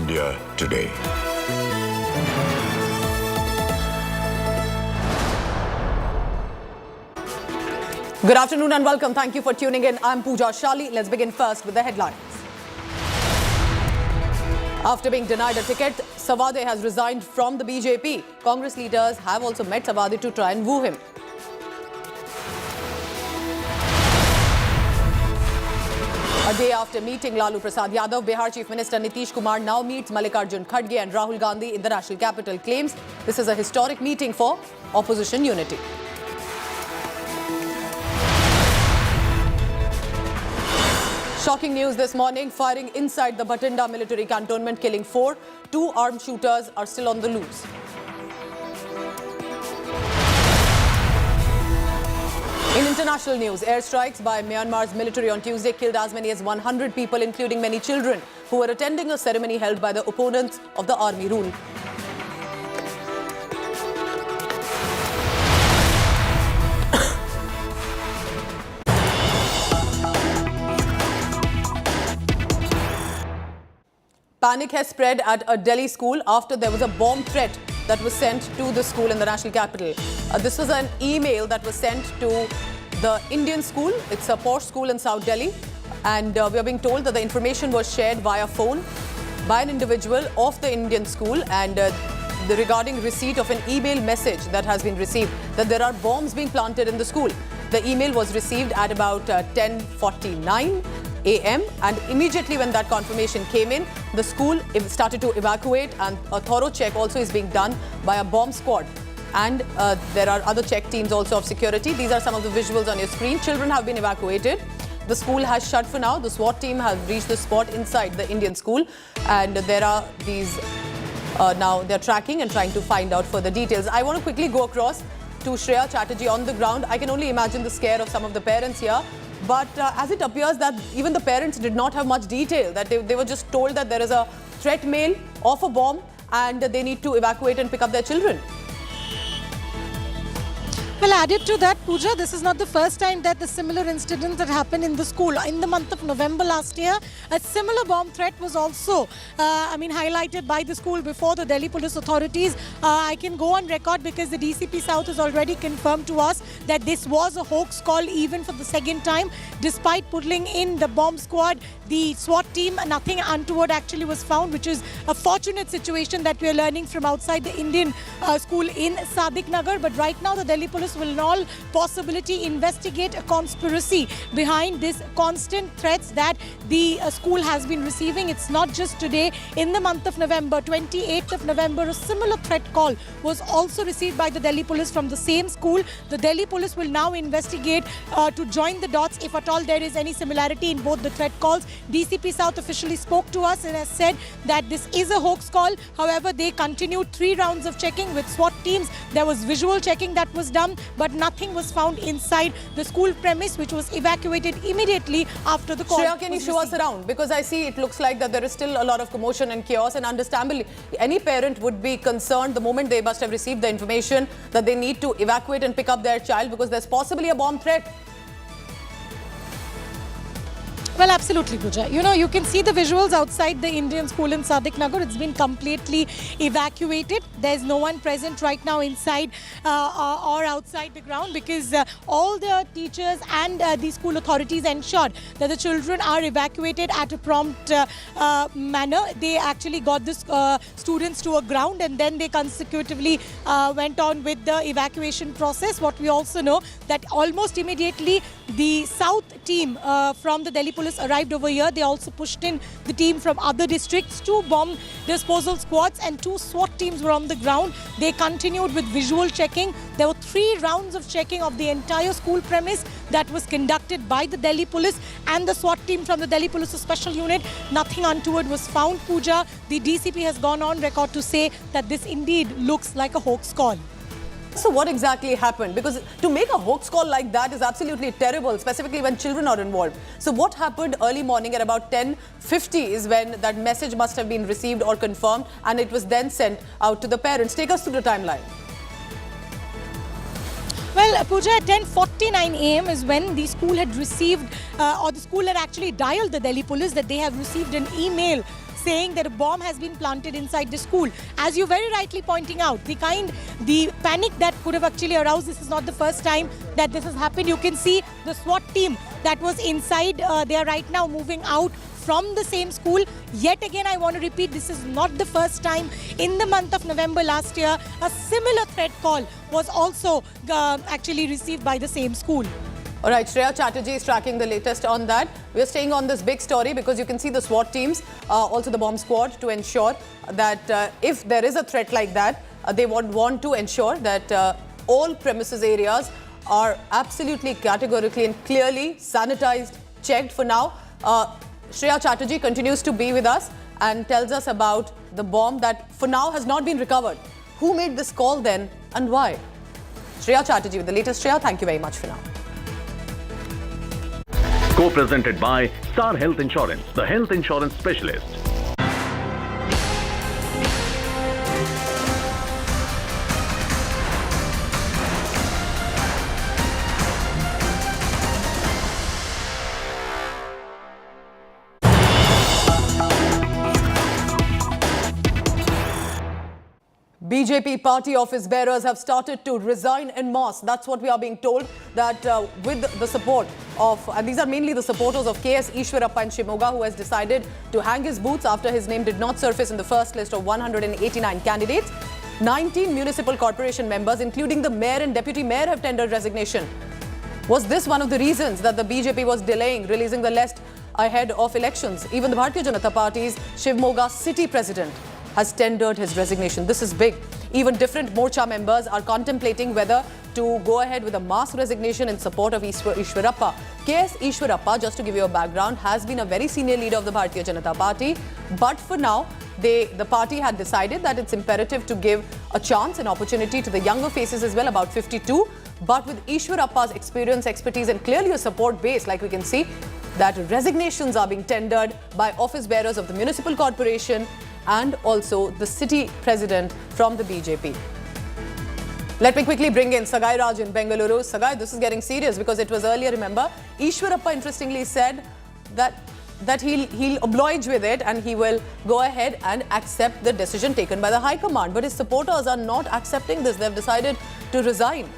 India today. Good afternoon and welcome. Thank you for tuning in. I'm Pooja Shali. Let's begin first with the headlines. After being denied a ticket, Savadi has resigned from the BJP. Congress leaders have also met Savadi to try and woo him. A day after meeting Lalu Yadav, Bihar Chief Minister Nitish Kumar now meets Mallikarjun Kharge and Rahul Gandhi in the national capital. Claims this is a historic meeting for opposition unity. Shocking news this morning, firing inside the Bathinda military cantonment, killing 4. 2 armed shooters are still on the loose. In international news, airstrikes by Myanmar's military on Tuesday killed as many as 100 people, including many children, who were attending a ceremony held by the opponents of the army rule. Panic has spread at a Delhi school after there was a bomb threat that was sent to the school in the national capital. This was an email that was sent to the Indian school. It's a posh school in South Delhi. And we are being told that the information was shared via phone by an individual of the Indian school, and regarding receipt of an email message that has been received that there are bombs being planted in the school. The email was received at about 10:49 a.m. and immediately when that confirmation came in, the school started to evacuate, and a thorough check also is being done by a bomb squad. And there are other check teams also of security. These are some of the visuals on your screen. Children have been evacuated. The school has shut for now. The SWAT team has reached the spot inside the Indian school, and there are these now they're tracking and trying to find out further details. I want to quickly go across to Shreya Chatterjee on the ground. I can only imagine the scare of some of the parents here. But as it appears that even the parents did not have much detail, that they were just told that there is a threat mail of a bomb and they need to evacuate and pick up their children. Well, added to that, Pooja, this is not the first time that the similar incident that happened in the school. In the month of November last year, a similar bomb threat was also, highlighted by the school before the Delhi police authorities. I can go on record because the DCP South has already confirmed to us that this was a hoax call even for the second time. Despite pulling in the bomb squad, the SWAT team, nothing untoward actually was found, which is a fortunate situation that we are learning from outside the Indian school in Sadiq Nagar. But right now, the Delhi police will in all possibility investigate a conspiracy behind this constant threats that the school has been receiving. It's not just today. In the month of November, 28th of November, a similar threat call was also received by the Delhi police from the same school. The Delhi police will now investigate to join the dots if at all there is any similarity in both the threat calls. DCP South officially spoke to us and has said that this is a hoax call. However, they continued 3 rounds of checking with SWAT teams. There was visual checking that was done, but nothing was found inside the school premise, which was evacuated immediately after the call. Shreya, can you show us around? Because I see it looks like that there is still a lot of commotion and chaos, and understandably, any parent would be concerned the moment they must have received the information that they need to evacuate and pick up their child because there's possibly a bomb threat. Well, absolutely, Pooja. You know, you can see the visuals outside the Indian school in Sadiq Nagar. It's been completely evacuated. There's no one present right now inside or outside the ground because all the teachers and the school authorities ensured that the children are evacuated at a prompt manner. They actually got the students to a ground and then they consecutively went on with the evacuation process. What we also know that almost immediately the South team from the Delhi police arrived over here. They also pushed in the team from other districts. 2 bomb disposal squads and 2 SWAT teams were on the ground. They continued with visual checking. There were 3 rounds of checking of the entire school premise that was conducted by the Delhi police and the SWAT team from the Delhi police special unit. Nothing untoward was found, Pooja. The DCP has gone on record to say that this indeed looks like a hoax call. So what exactly happened? Because to make a hoax call like that is absolutely terrible, specifically when children are involved. So what happened early morning at about 10:50 is when that message must have been received or confirmed, and it was then sent out to the parents. Take us through the timeline. Well, Pooja, at 10:49 a.m. is when the school had received, or the school had actually dialed the Delhi police that they have received an email saying that a bomb has been planted inside the school. As you very rightly pointing out, the panic that could have actually aroused, this is not the first time that this has happened. You can see the SWAT team that was inside, they are right now moving out from the same school. Yet again, I want to repeat, this is not the first time. In the month of November last year, a similar threat call was also actually received by the same school. All right, Shreya Chatterjee is tracking the latest on that. We are staying on this big story because you can see the SWAT teams, also the bomb squad, to ensure that if there is a threat like that, they would want to ensure that all premises areas are absolutely categorically and clearly sanitized, checked. For now, Shreya Chatterjee continues to be with us and tells us about the bomb that for now has not been recovered. Who made this call then and why? Shreya Chatterjee with the latest. Shreya, thank you very much for now. Co-presented by Star Health Insurance, the health insurance specialist. BJP party office bearers have started to resign en masse. That's what we are being told, that with the support of, and these are mainly the supporters of KS Yediyurappa in Shimoga, who has decided to hang his boots after his name did not surface in the first list of 189 candidates. 19 municipal corporation members, including the mayor and deputy mayor, have tendered resignation. Was this one of the reasons that the BJP was delaying releasing the list ahead of elections? Even the Bharatiya Janata Party's Shivakumar city president has tendered his resignation. This is big. Even different Morcha members are contemplating whether to go ahead with a mass resignation in support of Yediyurappa. KS Yediyurappa, just to give you a background, has been a very senior leader of the Bharatiya Janata Party. But for now, the party had decided that it's imperative to give a chance, an opportunity to the younger faces as well, about 52. But with Yediyurappa's experience, expertise and clearly a support base, like we can see, that resignations are being tendered by office bearers of the municipal corporation and also the city president from the BJP. Let me quickly bring in Sagai Raj in Bengaluru. Sagai, this is getting serious because it was earlier, remember, Yediyurappa interestingly said that he'll oblige with it and he will go ahead and accept the decision taken by the High Command. But his supporters are not accepting this. They've decided to resign.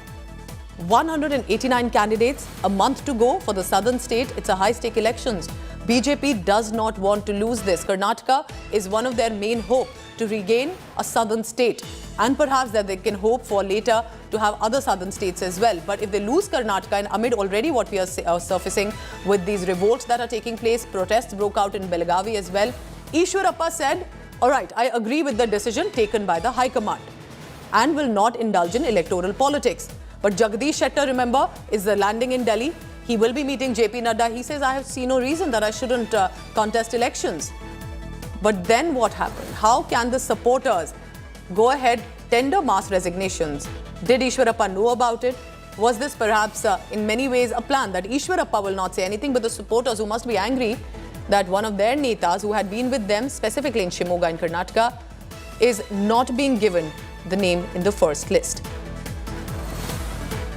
189 candidates, a month to go for the southern state. It's a high-stake elections. BJP does not want to lose this. Karnataka is one of their main hope to regain a southern state, and perhaps that they can hope for later to have other southern states as well. But if they lose Karnataka, and amid already what we are surfacing with these revolts that are taking place, protests broke out in Belagavi as well, Yediyurappa said, all right, I agree with the decision taken by the High Command and will not indulge in electoral politics. But Jagdish Shettar, remember, is landing in Delhi. He will be meeting JP Nadda. He says, I have seen no reason that I shouldn't contest elections. But then what happened? How can the supporters go ahead, tender mass resignations? Did Yediyurappa know about it? Was this perhaps in many ways a plan that Yediyurappa will not say anything, but the supporters who must be angry that one of their netas who had been with them, specifically in Shimoga in Karnataka, is not being given the name in the first list?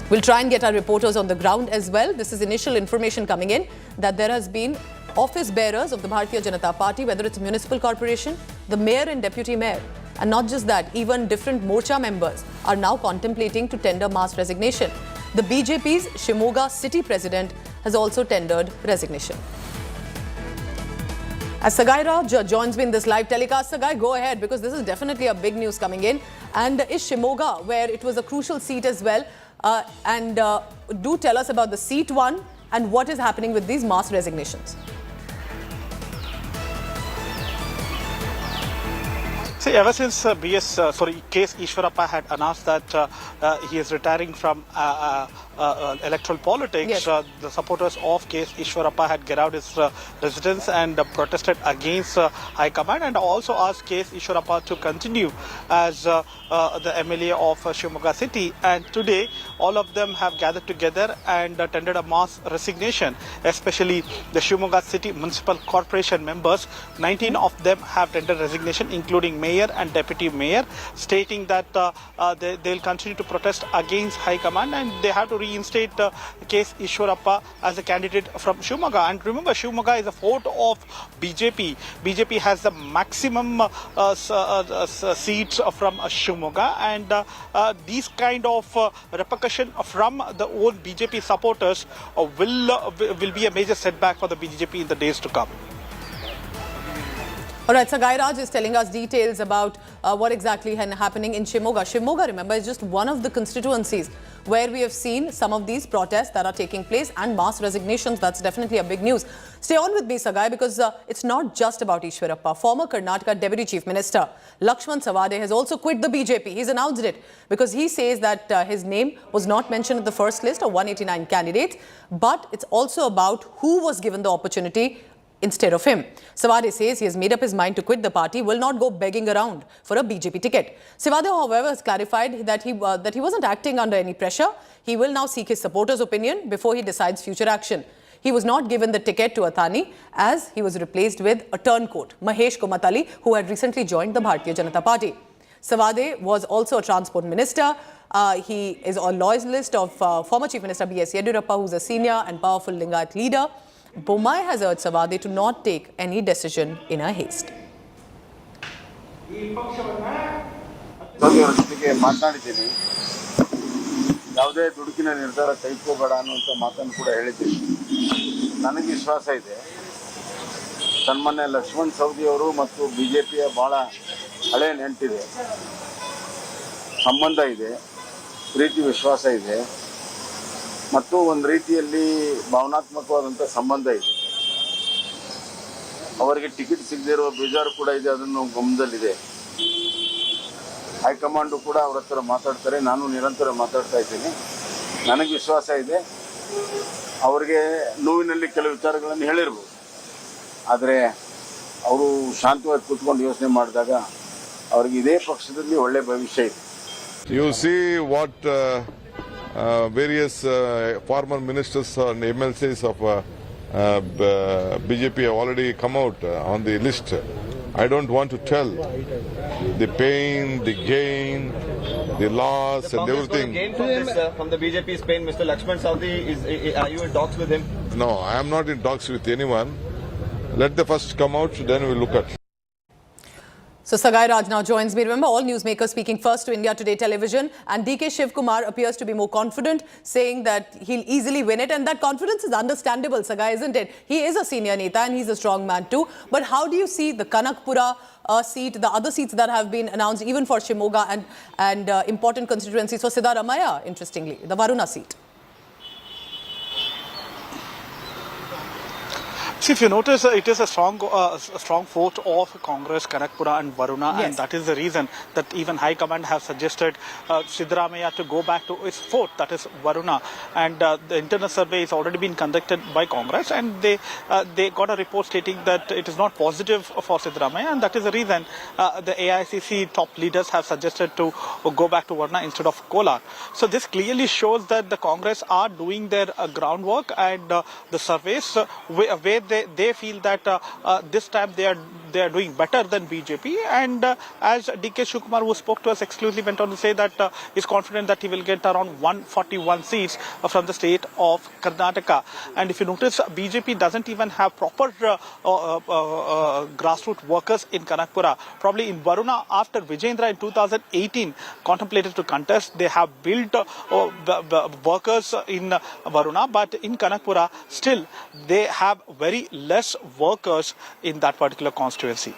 We'll try and get our reporters on the ground as well. This is initial information coming in that there has been office bearers of the Bharatiya Janata Party, whether it's a municipal corporation, the mayor and deputy mayor. And not just that, even different Morcha members are now contemplating to tender mass resignation. The BJP's Shimoga city president has also tendered resignation. As Sagai Raj joins me in this live telecast, Sagai, go ahead, because this is definitely a big news coming in. And is Shimoga, where it was a crucial seat as well, do tell us about the seat won and what is happening with these mass resignations. See, ever since KS Yediyurappa had announced that he is retiring from electoral politics, yes, the supporters of KS Yediyurappa had get out his residence and protested against High Command, and also asked KS Yediyurappa to continue as the MLA of Shivakumar city. And today, all of them have gathered together and tendered a mass resignation, especially the Shivakumar city municipal corporation members. 19 of them have tendered resignation, including Mayor mayor and deputy mayor, stating that they'll continue to protest against High Command and they have to reinstate K.S. Yediyurappa as a candidate from Shimoga. And remember, Shimoga is a fort of BJP. BJP has the maximum seats from Shimoga, and these kind of repercussion from the old BJP supporters will be a major setback for the BJP in the days to come. All right, so Gairaj is telling us details about what exactly is happening in Shimoga. Shimoga, remember, is just one of the constituencies where we have seen some of these protests that are taking place and mass resignations. That's definitely a big news. Stay on with me, Sagai, because it's not just about Yediyurappa. Former Karnataka Deputy Chief Minister Lakshman Savadi has also quit the BJP. He's announced it because he says that his name was not mentioned in the first list of 189 candidates, but it's also about who was given the opportunity instead of him. Savadi says he has made up his mind to quit the party, will not go begging around for a BJP ticket. Savadi, however, has clarified that he wasn't acting under any pressure. He will now seek his supporters' opinion before he decides future action. He was not given the ticket to Athani as he was replaced with a turncoat, Mahesh Komatali, who had recently joined the Bharatiya Janata Party. Savadi was also a transport minister. He is on loyalist of former Chief Minister B.S. Yediyurappa, who's a senior and powerful Lingayat leader. Bommai has urged Savadi to not take any decision in a haste. ಯಾವುದೇ ದುಡುಕಿನ ನಿರ್ಧಾರ ಕೈಗೊಳ್ಳಬೇಡ ಅನ್ನುವಂತ ಮಾತನ್ನು ಕೂಡ ಹೇಳಿದ್ದೀನಿ. ನನಗೆ ವಿಶ್ವಾಸ ಇದೆ ಸನ್ಮಾನ್ಯ ಲಕ್ಷ್ಮಣ್ ಸವದಿ ಅವರು ಮತ್ತು ಬಿಜೆಪಿಯ ಬಹಳ ಹಳೆ ನೆಂಟಿದೆ, ಸಂಬಂಧ ಇದೆ, ಪ್ರೀತಿ ವಿಶ್ವಾಸ ಇದೆ ಮತ್ತು ಒಂದು ರೀತಿಯಲ್ಲಿ ಭಾವನಾತ್ಮಕವಾದಂಥ ಸಂಬಂಧ ಇದೆ. ಅವರಿಗೆ ಟಿಕೆಟ್ ಸಿಗದಿರುವ ಬೇಜಾರು ಕೂಡ ಇದೆ, ಅದನ್ನು ಗಮನದಲ್ಲಿದೆ. ಹೈಕಮಾಂಡು ಕೂಡ ಅವರ ಹತ್ರ ಮಾತಾಡ್ತಾರೆ, ನಾನು ನಿರಂತರ ಮಾತಾಡ್ತಾ ಇದ್ದೀನಿ. ನನಗೆ ವಿಶ್ವಾಸ ಇದೆ ಅವರಿಗೆ ನೋವಿನಲ್ಲಿ ಕೆಲವು ವಿಚಾರಗಳನ್ನು ಹೇಳಿರ್ಬೋದು, ಆದರೆ ಅವರು ಶಾಂತವಾಗಿ ಕೂತ್ಕೊಂಡು ಯೋಚನೆ ಮಾಡಿದಾಗ ಅವರಿಗೆ ಇದೇ ಪಕ್ಷದಲ್ಲಿ ಒಳ್ಳೆ ಭವಿಷ್ಯ ಇದೆ. You see what various former ministers and MLCs of BJP have already come out on the list. I don't want to tell the pain, the gain, the loss and everything. Gain from this, from the BJP's pain, Mr. Lakshman Savadi, are you in talks with him? No, I am not in talks with anyone. Let the first come out, then we will look at. So Sagai Raj now joins me. Remember, all newsmakers speaking first to India Today television, and DK Shivakumar appears to be more confident, saying that he'll easily win it, and that confidence is understandable, Sagai, isn't it? He is a senior neta and he's a strong man too. But how do you see the Kanakpura seat, the other seats that have been announced even for Shimoga and important constituencies for Siddaramaiah, interestingly, the Varuna seat? See, if you notice, it is a strong fort of Congress, Kanakpura and Varuna, yes. And that is the reason that even High Command have suggested Siddaramaiah to go back to its fort, that is Varuna. And the internal survey is already been conducted by Congress, and they got a report stating that it is not positive for Siddaramaiah, and that is the reason the AICC top leaders have suggested to go back to Varuna instead of Kolar. So this clearly shows that the Congress are doing their groundwork, and the surveys where they feel that this time they are doing better than BJP. And as DK Shivakumar, who spoke to us exclusively, went on to say that he's confident that he will get around 141 seats from the state of Karnataka. And if you notice, BJP doesn't even have proper grassroots workers in Kanakpura. Probably in Varuna, after Vijayendra in 2018 contemplated to contest, they have built workers in Varuna, but in Kanakpura still they have very less workers in that particular constituency.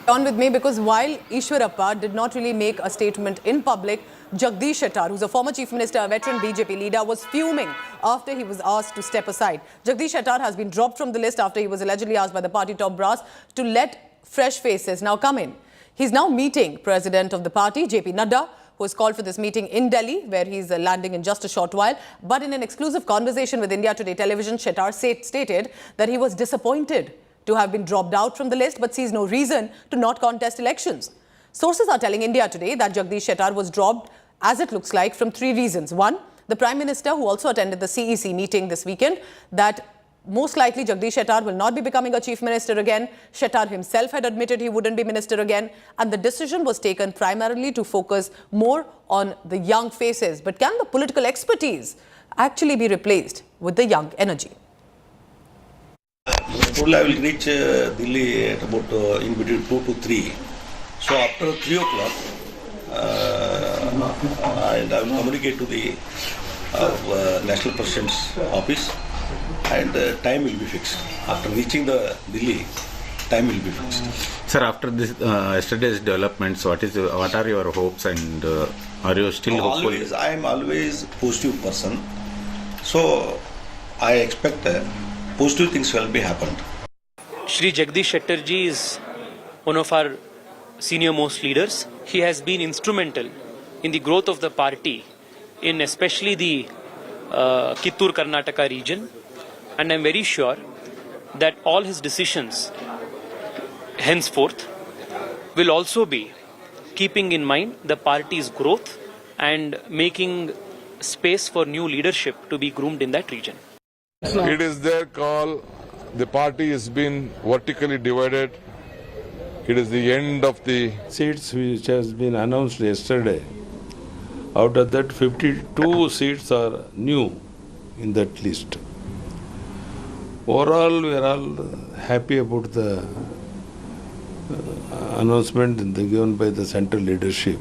On with me, because while Yediyurappa did not really make a statement in public, Jagdish Shettar, who's a former Chief Minister, a veteran BJP leader, was fuming after he was asked to step aside. Jagdish Shettar has been dropped from the list after he was allegedly asked by the party top brass to let fresh faces now come in. He's now meeting President of the party, JP Nadda, who has called for this meeting in Delhi, where he's landing in just a short while. But in an exclusive conversation with India Today television, Shettar stated that he was disappointed to have been dropped out from the list, but sees no reason to not contest elections. Sources are telling India Today that Jagdish Shettar was dropped, as it looks like, from 3 reasons. One, the Prime Minister, who also attended the CEC meeting this weekend, that most likely Jagdish Shettar will not be becoming a chief minister again. Shettar himself had admitted he wouldn't be minister again, and the decision was taken primarily to focus more on the young faces. But can the political expertise actually be replaced with the young energy? Total I will reach Delhi at about in between 2 to 3. So after 3 o'clock, and I will communicate to the National President's office, and time will be fixed. After reaching the Delhi, time will be fixed. Sir, after this yesterday's developments, what are your hopes, and are you still hopeful? I am always positive person. So I expect positive things will be happened. Shri Jagdish Shettar ji is one of our senior most leaders. He has been instrumental in the growth of the party, in especially the Kittur Karnataka region, and I am very sure that all his decisions henceforth will also be keeping in mind the party's growth and making space for new leadership to be groomed in that region. It is their call. The party has been vertically divided. It is the end of the seats which has been announced yesterday. Out of that, 52 seats are new in that list. Overall, we are all happy about the announcement given by the central leadership.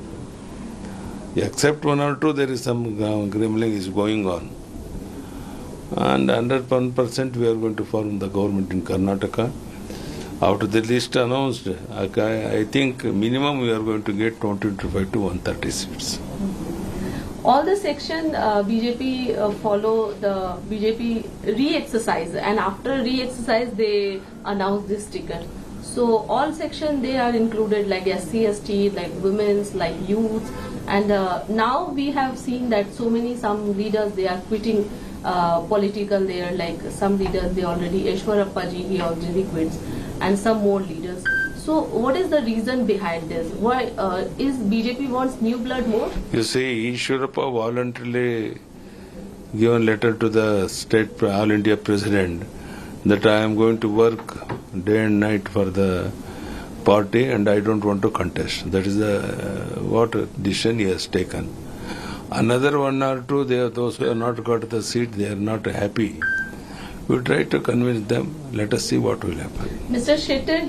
Except 1 or 2, there is some grumbling is going on. And 101% we are going to form the government in Karnataka. Out of the list announced, I think minimum we are going to get 25 to 130 seats. All the section BJP follow the BJP re-exercise, and after re-exercise they announce this ticket. So all section they are included, like SC, ST, like women's, like youth, and now we have seen that some leaders they are quitting political. They are like some leaders they already Yediyurappa ji he already quits, and some more leaders. So what is the reason behind this? Why is BJP wants new blood more? You see, Yediyurappa voluntarily given letter to the state All India President that I am going to work day and night for the party and I don't want to contest. That is what decision he has taken. Another 1 or 2, those who have not got the seat, they are not happy. We try to convince them. Let us see what will happen. Mr. Shettar,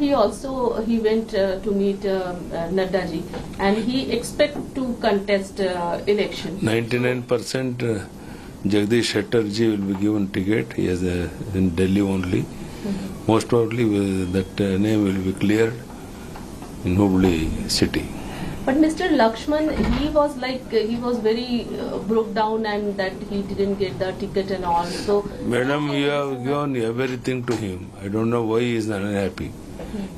he went to meet Nadda ji, and he expect to contest election. 99% Jagdish Shettar ji will be given ticket. He is in Delhi only. Most probably that name will be cleared in Hubli city. But Mr. Lakshman, he was very broke down and that he didn't get the ticket and all. So, Madam, you have given everything to him. I don't know why he is not happy.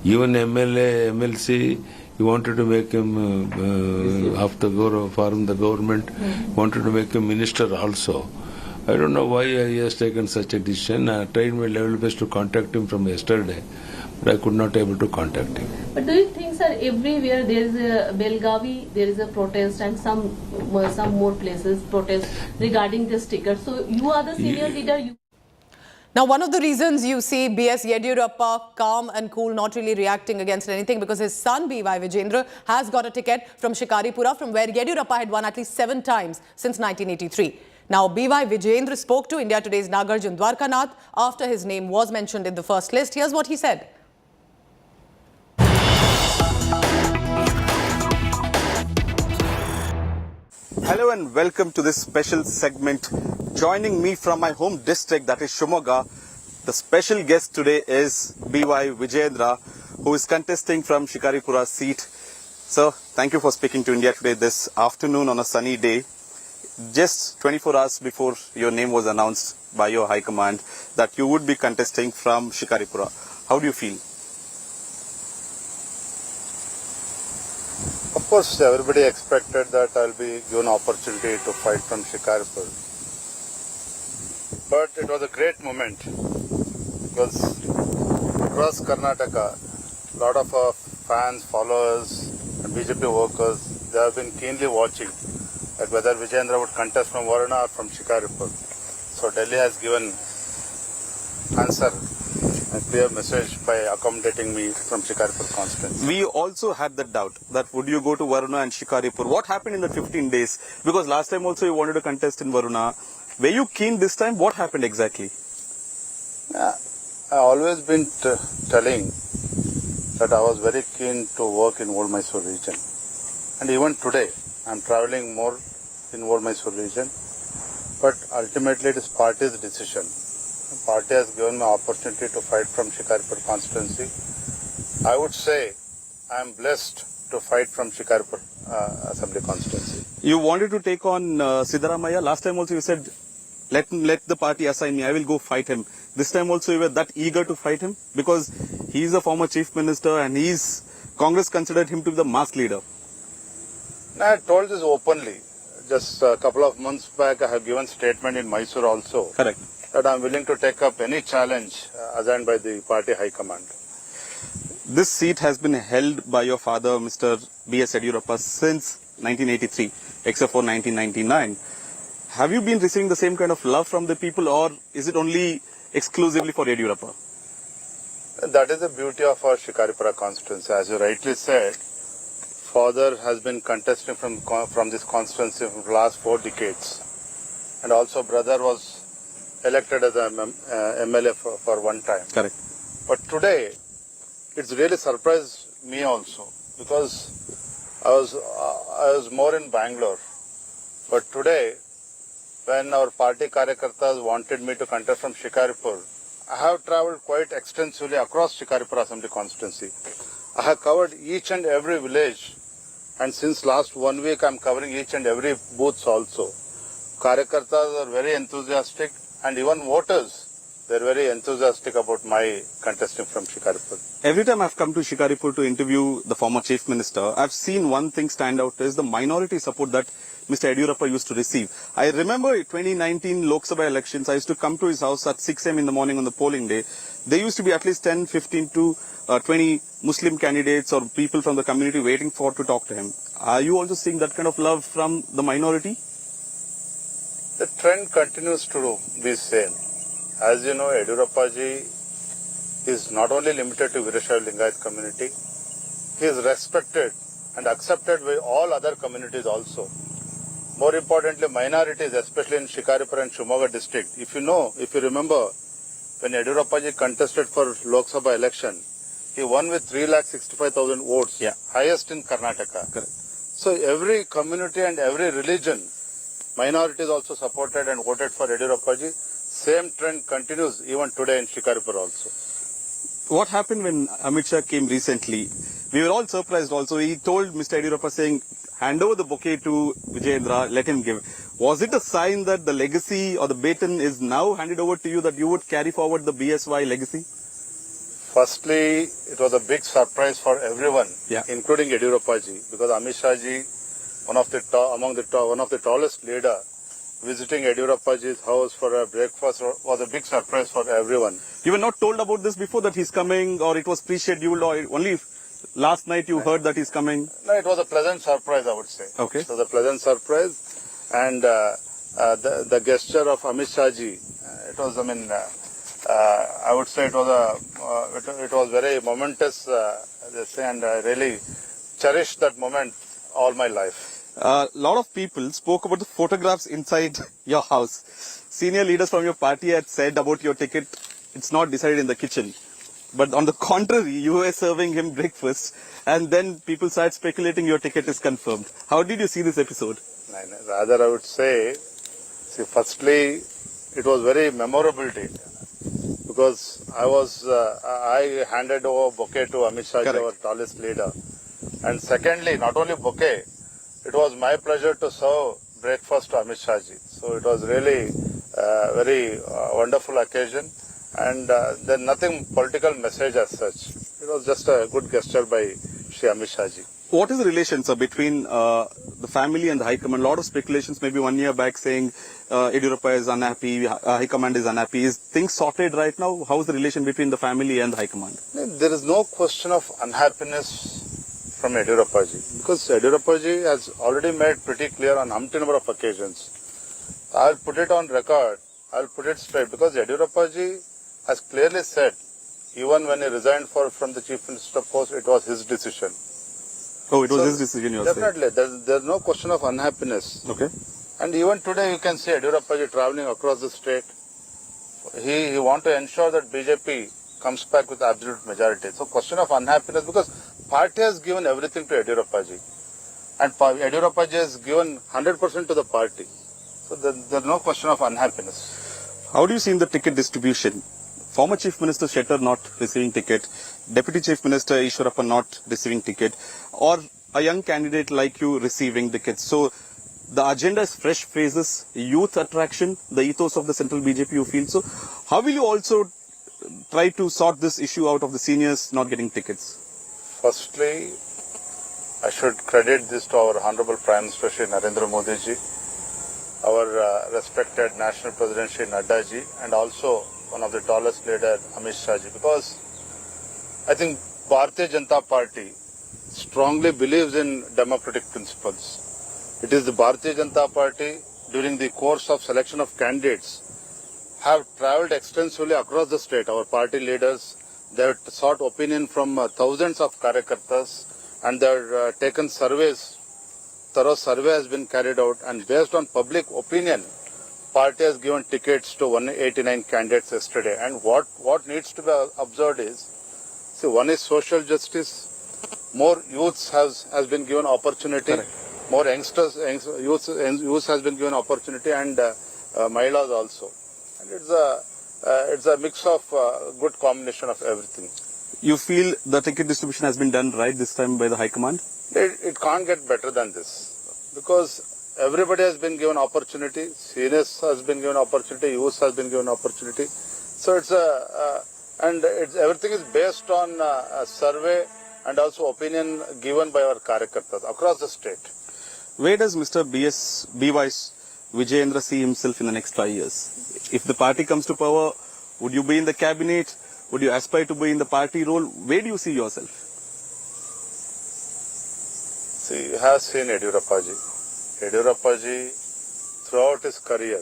Even MLA, MLC, you wanted to make him form the government, wanted to make him minister also. I don't know why he has taken such a decision. I tried my level best to contact him from yesterday, but I could not able to contact him. But do you think, sir, everywhere there is a Belgavi, there is a protest, and some more places protest regarding this ticket? So you are the senior leader. Now, one of the reasons you see B.S. Yediyurappa calm and cool, not really reacting against anything, because his son B.Y. Vijayendra has got a ticket from Shikaripura, from where Yediyurappa had won at least 7 times since 1983. Now, B.Y. Vijayendra spoke to India Today's Nagarjun Dwarkanath after his name was mentioned in the first list. Here's what he said. Hello and welcome to this special segment. Joining me from my home district, that is Shimoga, the special guest today is B.Y. Vijayendra, who is contesting from Shikaripura seat. Sir, thank you for speaking to India Today this afternoon on a sunny day. Just 24 hours before your name was announced by your High Command that you would be contesting from Shikaripura. How do you feel? Of course, everybody expected that I'll be given opportunity to fight from Shikaripur. But it was a great moment because across Karnataka, a lot of our fans, followers and BJP workers, they have been keenly watching at whether Vijayendra would contest from Varuna or from Shikaripur. So Delhi has given answer a clear message by accommodating me from Shikaripur constituency. We also had that doubt that would you go to Varuna and Shikaripur? What happened in the 15 days? Because last time also you wanted to contest in Varuna. Were you keen this time? What happened exactly? Yeah, I always been telling that I was very keen to work in Old Mysore region. And even today, I am travelling more in Old Mysore region. But ultimately it is party's decision. The party has given me opportunity to fight from Shikaripur constituency. I would say I am blessed to fight from Shikaripur assembly constituency. You wanted to take on Siddaramaiah. Last time also you said, let the party assign me, I will go fight him. This time also you were that eager to fight him? Because he is a former chief minister and Congress considered him to be the mass leader. I told this openly. Just a couple of months back, I have given statement in Mysore also. Correct. That I am willing to take up any challenge assigned by the party high command. This seat has been held by your father, Mr. B.S. Yediyurappa, since 1983, except for 1999. Have you been receiving the same kind of love from the people, or is it only exclusively for Yediyurappa? That is the beauty of our Shikaripura constituency. As you rightly said, father has been contesting from this constituency for the last 4 decades. And also brother was elected as an MLA for one time. Correct. But today, it's really surprised me also, because I was more in Bangalore. But today, when our party Karyakartas wanted me to contest from Shikaripur, I have travelled quite extensively across Shikaripur Assembly constituency. I have covered each and every village, and since last 1 week I am covering each and every booth also. Karyakartas are very enthusiastic, and even voters, they are very enthusiastic about my contesting from Shikaripur. Every time I've come to Shikaripur to interview the former chief minister, I've seen one thing stand out is the minority support that Mr. Yediyurappa used to receive. I remember 2019 Lok Sabha elections, I used to come to his house at 6 a.m. in the morning on the polling day. There used to be at least 10, 15 to 20 Muslim candidates or people from the community waiting to talk to him. Are you also seeing that kind of love from the minority? The trend continues to be same. As you know, Yediyurappa ji is not only limited to Virashaiva Lingayat community, he is respected and accepted by all other communities also. More importantly, minorities, especially in Shikaripur and Shimoga district. If you remember, when Yediyurappa ji contested for Lok Sabha election, he won with 3,65,000 votes, highest in Karnataka. Correct. So every community and every religion, minorities also supported and voted for Yediyurappa ji. Same trend continues even today in Shikaripur also. What happened when Amit Shah came recently? We were all surprised also. He told Mr. Yediyurappa saying, hand over the bouquet to Vijayendra, let him give. Was it a sign that the legacy or the baton is now handed over to you, that you would carry forward the BSY legacy? Firstly, it was a big surprise for everyone, including Yediyurappa ji, because Amit Shah ji, one of the tallest leader, visiting Yediyurappa ji's house for a breakfast was a big surprise for everyone. You were not told about this before, that he's coming, or it was pre-scheduled, or only last night you heard that he's coming? No, it was a pleasant surprise, I would say. Okay. It was a pleasant surprise, and the gesture of Amit Shah ji, it was, I would say it was very momentous, and I really cherished that moment all my life. A lot of people spoke about the photographs inside your house. Senior leaders from your party had said about your ticket, it's not decided in the kitchen. But on the contrary, you were serving him breakfast, and then people started speculating your ticket is confirmed. How did you see this episode? Rather, I would say, firstly, it was very memorable day, because I handed over bouquet to Amit Shah ji, our tallest leader. And secondly, not only bouquet, it was my pleasure to serve breakfast to Amit Shah ji. So it was really a very wonderful occasion, and then nothing political message as such. It was just a good gesture by Shri Amit Shah ji. What is the relation, sir, between the family and the High Command? A lot of speculations maybe 1 year back saying Yediyurappa is unhappy, High Command is unhappy. Is things sorted right now? How is the relation between the family and the High Command? There is no question of unhappiness from Yediyurappa ji, because Yediyurappa ji has already made pretty clear on umpteen number of occasions. I'll put it on record, I'll put it straight, because Yediyurappa ji has clearly said, even when he resigned from the chief minister post, it was his decision. Oh, it was his decision, you are saying? Definitely. There's no question of unhappiness. Okay. And even today you can see Yediyurappa traveling across the state. He want to ensure that BJP comes back with absolute majority. So question of unhappiness, because party has given everything to Yediyurappa ji. And Yediyurappa ji has given 100% to the party. So there's no question of unhappiness. How do you see in the ticket distribution? Former Chief Minister Shettar not receiving ticket, Deputy Chief Minister Yediyurappa not receiving ticket, or a young candidate like you receiving tickets. So the agenda is fresh faces, youth attraction, the ethos of the central BJP you feel. So how will you also try to sort this issue out of the seniors not getting tickets? Firstly, I should credit this to our Honorable Prime Minister Shri Narendra Modi ji, our respected National President Shri Nadda ji, and also one of the tallest leader Amit Shah ji, because I think Bharatiya Janata Party strongly believes in democratic principles. It is the Bharatiya Janata Party, during the course of selection of candidates, have travelled extensively across the state. Our party leaders, they have sought opinion from thousands of karyakartas, and they have taken surveys. Thorough survey has been carried out, and based on public opinion, party has given tickets to 189 candidates yesterday. And what needs to be observed is, see, one is social justice. More youths has been given opportunity. Correct. More youngsters, youth has been given opportunity, and Mahilas also. And it's a mix of good combination of everything. You feel the ticket distribution has been done right this time by the High Command? It can't get better than this, because everybody has been given opportunity. Seniors has been given opportunity. Youth has been given opportunity. So everything is based on a survey and also opinion given by our karyakartas across the state. Where does Mr. B.Y. Vijayendra see himself in the next 5 years? If the party comes to power, would you be in the cabinet? Would you aspire to be in the party role? Where do you see yourself? See, you have seen Yediyurappa ji. Yediyurappa ji, throughout his career,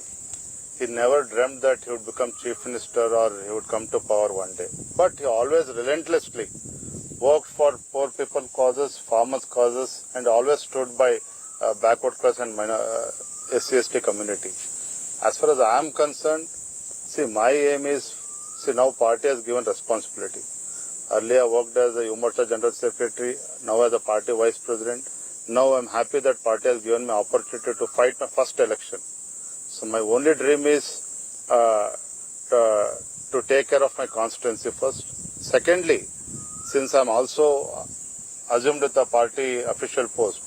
he never dreamt that he would become chief minister or he would come to power one day. But he always relentlessly worked for poor people causes, farmers causes, and always stood by backward class and SC/ST community. As far as I am concerned, see, my aim is, see, now party has given responsibility. Earlier I worked as a Yediyurappa General Secretary, now as a party Vice President. Now I am happy that party has given me opportunity to fight my first election. So my only dream is to take care of my constituency first. Secondly, since I am also assumed with the party official post,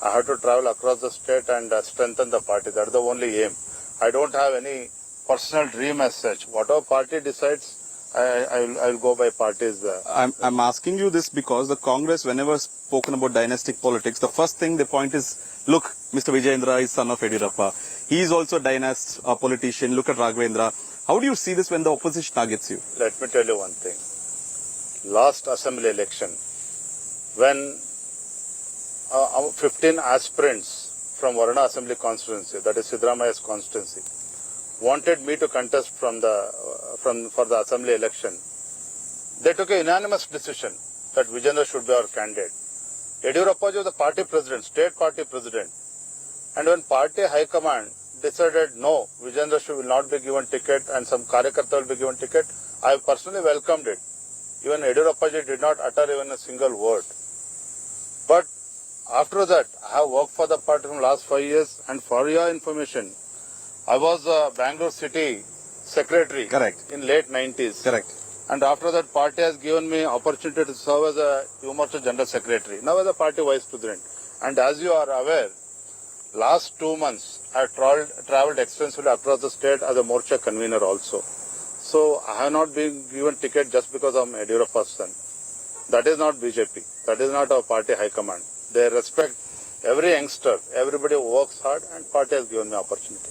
I have to travel across the state and strengthen the party. That's the only aim. I don't have any personal dream as such. Whatever party decides, I'll go by parties. I'm asking you this because the Congress, whenever spoken about dynastic politics, the first thing they point is, look, Mr. Vijayendra is son of Yediyurappa. He is also a dynast, a politician. Look at Raghavendra. How do you see this when the opposition targets you? Let me tell you one thing. Last assembly election, when 15 aspirants from Varna Assembly constituency, that is Siddaramaya's constituency, wanted me to contest for the assembly election, they took a unanimous decision that Vijayendra should be our candidate. Yediyurappa was the party president, state party president, and when party high command decided no, Vijayendra will not be given ticket and some karyakarta will be given ticket, I personally welcomed it. Even Yediyurappa did not utter even a single word. But after that, I have worked for the party from last 5 years, and for your information, I was Bangalore City Secretary. Correct. In late 90s. Correct. And after that, party has given me opportunity to serve as a Yediyurappa General Secretary. Now as a party Vice President. And as you are aware, last 2 months, I travelled extensively across the state as a Morcha convener also. So I have not been given ticket just because I am Yediyurappa's son. That is not BJP. That is not our party high command. They respect every youngster, everybody who works hard, and party has given me opportunity.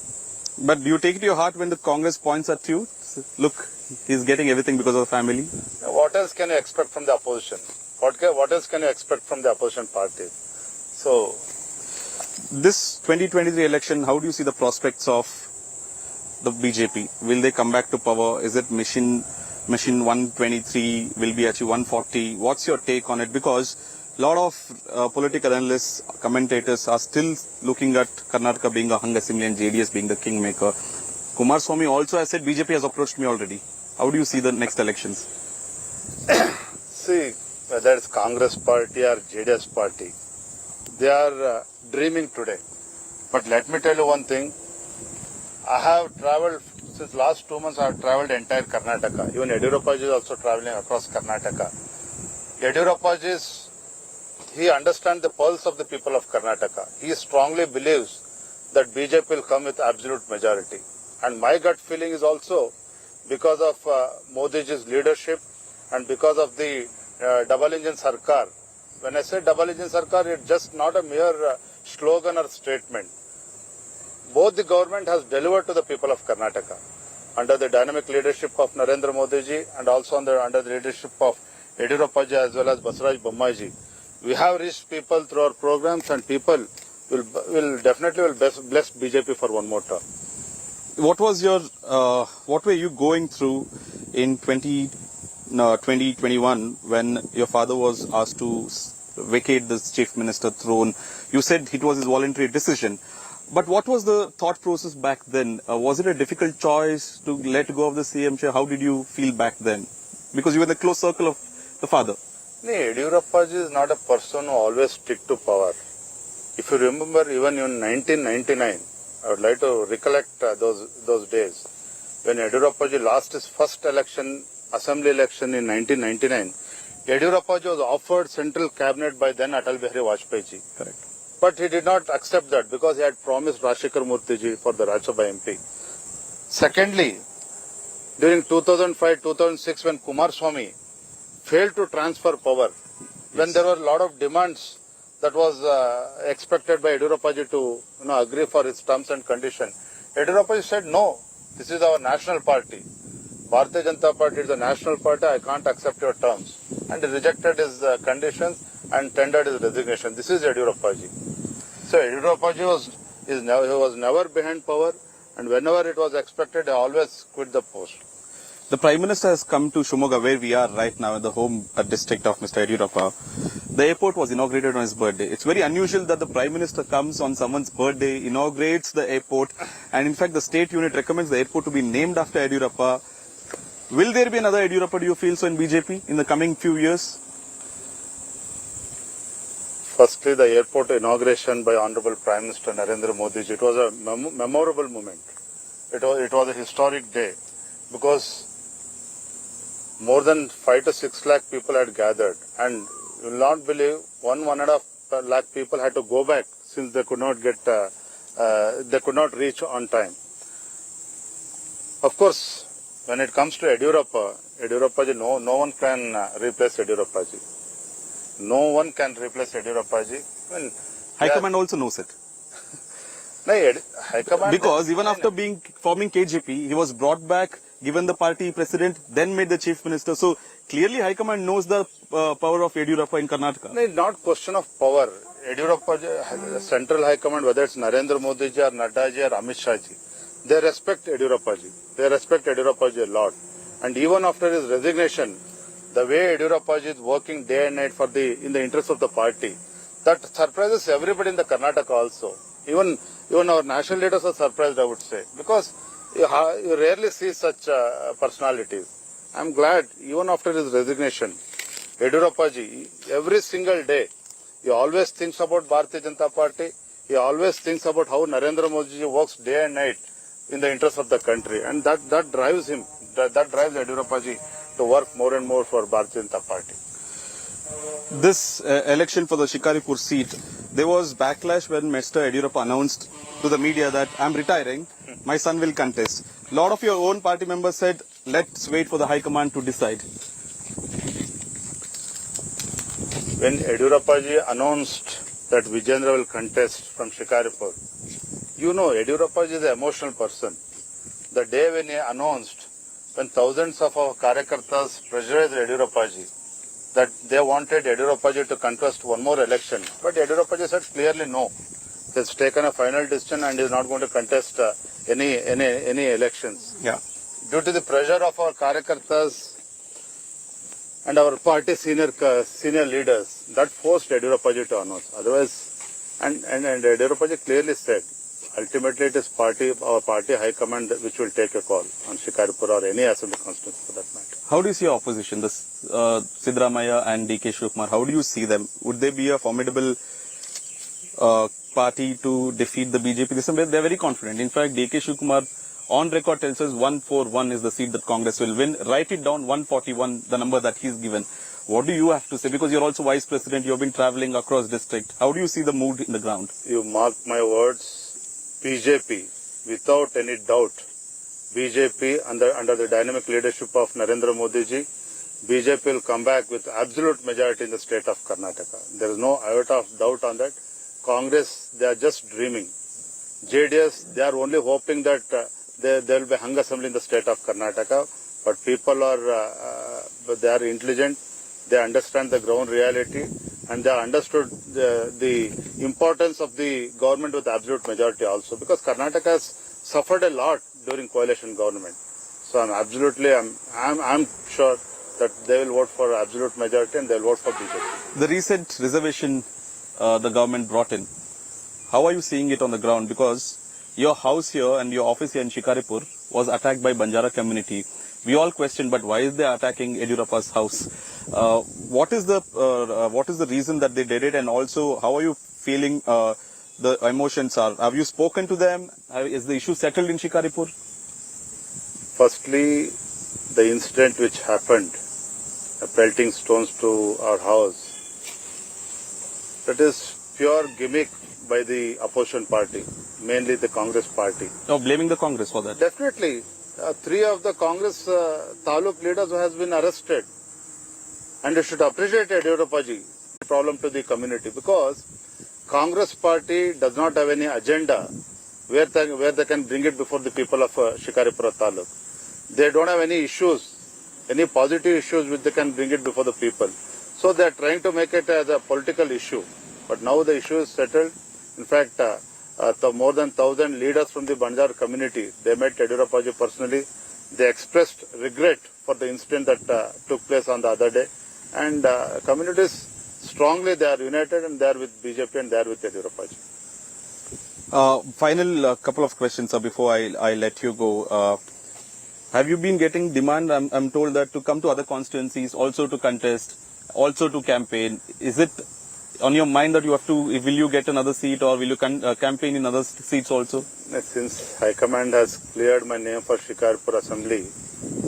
But do you take it to your heart when the Congress points at you? Look, he's getting everything because of the family. What else can you expect from the opposition? What else can you expect from the opposition party? So, this 2023 election, how do you see the prospects of the BJP? Will they come back to power? Is it mission machine 123 will be actually 140. What's your take on it? Because a lot of political analysts, commentators are still looking at Karnataka being a hung assembly and JDS being the kingmaker. Kumaraswamy also has said BJP has approached me already. How do you see the next elections? See, whether it's Congress party or JDS party, they are dreaming today. But let me tell you one thing. I have travelled, since last 2 months I have travelled entire Karnataka. Even Yediyurappa is also travelling across Karnataka. Yediyurappa he understands the pulse of the people of Karnataka. He strongly believes that BJP will come with absolute majority. And my gut feeling is also because of Modi's leadership and because of the double engine sarkar. When I say double engine sarkar, it's just not a mere slogan or statement. Both the government has delivered to the people of Karnataka under the dynamic leadership of Narendra Modi ji and also under the leadership of Yediyurappa ji as well as Basuraj Bommai ji. We have reached people through our programs, and people will definitely bless BJP for one more term. What was your, what were you going through in 2021 when your father was asked to vacate the chief minister throne? You said it was his voluntary decision. But what was the thought process back then? Was it a difficult choice to let go of the CM chair? How did you feel back then? Because you were in the close circle of the father. No, Yediyurappa is not a person who always stick to power. If you remember, even in 1999, I would like to recollect those days when Yediyurappa lost his first election, assembly election in 1999. Yediyurappa was offered central cabinet by then Atal Bihari Vajpayee ji. Correct. But he did not accept that because he had promised Rajshekar Murthy ji for the Rajya Sabha MP. Secondly, during 2005-2006 when Kumaraswamy failed to transfer power, when there were a lot of demands that was expected by Yediyurappa ji to agree for its terms and conditions, Yediyurappa ji said, no, this is our national party. Bharatiya Janata Party is a national party, I can't accept your terms. And he rejected his conditions and tendered his resignation. This is Yediyurappa ji. So Yediyurappa ji was never behind power, and whenever it was expected, he always quit the post. The Prime Minister has come to Shimoga, where we are right now, in the home district of Mr. Yediyurappa. The airport was inaugurated on his birthday. It's very unusual that the Prime Minister comes on someone's birthday, inaugurates the airport, and in fact the state unit recommends the airport to be named after Yediyurappa. Will there be another Yediyurappa, do you feel so, in BJP in the coming few years? Firstly, the airport inauguration by Honorable Prime Minister Narendra Modi ji, it was a memorable moment. It was a historic day because more than 5 to 6 lakh people had gathered, and you will not believe 1.5 lakh people had to go back since they could not reach on time. Of course, when it comes to Yediyurappa ji, no one can replace Yediyurappa ji. No one can replace Yediyurappa ji. High Command also knows it. High Command, because even after forming KJP, he was brought back, given the party president, then made the chief minister. So clearly High Command knows the power of Yediyurappa in Karnataka. No, not question of power. Yediyurappa ji, Central High Command, whether it's Narendra Modi ji or Nadda ji or Amit Shah ji, they respect Yediyurappa ji. They respect Yediyurappa ji a lot. And even after his resignation, the way Yediyurappa ji is working day and night in the interest of the party, that surprises everybody in the Karnataka also. Even our national leaders are surprised, I would say, because you rarely see such personalities. I'm glad, even after his resignation, Yediyurappa ji, every single day, he always thinks about Bharatiya Janata Party. He always thinks about how Narendra Modi ji works day and night in the interest of the country, and that drives him. That drives Yediyurappa ji to work more and more for Bharatiya Janata Party. This election for the Shikaripur seat, there was backlash when Mr. Yediyurappa announced to the media that I'm retiring, my son will contest. A lot of your own party members said, let's wait for the High Command to decide. When Yediyurappa ji announced that Vijayendra will contest from Shikaripur, Yediyurappa ji is an emotional person. The day when he announced, when thousands of our Karyakartas pressurized Yediyurappa ji, that they wanted Yediyurappa ji to contest one more election. But Yediyurappa ji said clearly no. He has taken a final decision and is not going to contest any elections. Yeah. Due to the pressure of our Karyakartas and our party senior leaders, that forced Yediyurappa to announce. Otherwise, and Yediyurappa clearly said, ultimately it is our party high command which will take a call on Shikaripur or any assembly constituency for that matter. How do you see your opposition, Siddaramaiah and DK Shivakumar? How do you see them? Would they be a formidable party to defeat the BJP? They're very confident. In fact, DK Shivakumar on record tells us 141 is the seat that Congress will win. Write it down, 141, the number that he's given. What do you have to say? Because you're also vice president, you've been traveling across district. How do you see the mood in the ground? You mark my words, BJP, without any doubt, BJP under the dynamic leadership of Narendra Modi ji, BJP will come back with absolute majority in the state of Karnataka. There is no iota of doubt on that. Congress, they are just dreaming. JDS, they are only hoping that there will be hung assembly in the state of Karnataka, but people they are intelligent, they understand the ground reality, and they understood the importance of the government with absolute majority also, because Karnataka has suffered a lot during coalition government. So I'm sure that they will vote for absolute majority and they will vote for BJP. The recent reservation the government brought in, how are you seeing it on the ground? Because your house here and your office here in Shikaripur was attacked by Banjara community. We all question, but why is they attacking Yediyurappa's house? What is the reason that they did it, and also how are you feeling? The emotions are. Have you spoken to them? Is the issue settled in Shikaripur? Firstly, the incident which happened, pelting stones to our house, that is pure gimmick by the opposition party, mainly the Congress party. No, blaming the Congress for that. Definitely. 3 of the Congress taluk leaders who has been arrested. And they should appreciate Yediyurappa ji, problem to the community, because Congress party does not have any agenda where they can bring it before the people of Shikaripura taluk. They don't have any issues, any positive issues which they can bring it before the people. So they are trying to make it as a political issue. But now the issue is settled. In fact, more than 1,000 leaders from the Banjar community, they met Yediyurappa ji personally. They expressed regret for the incident that took place on the other day. And communities strongly, they are united and they are with BJP and they are with Yediyurappa ji. Final couple of questions before I let you go. Have you been getting demand? I'm told that to come to other constituencies, also to contest, also to campaign. Is it on your mind that you have to, will you get another seat or will you campaign in other seats also? Since High Command has cleared my name for Shikaripur Assembly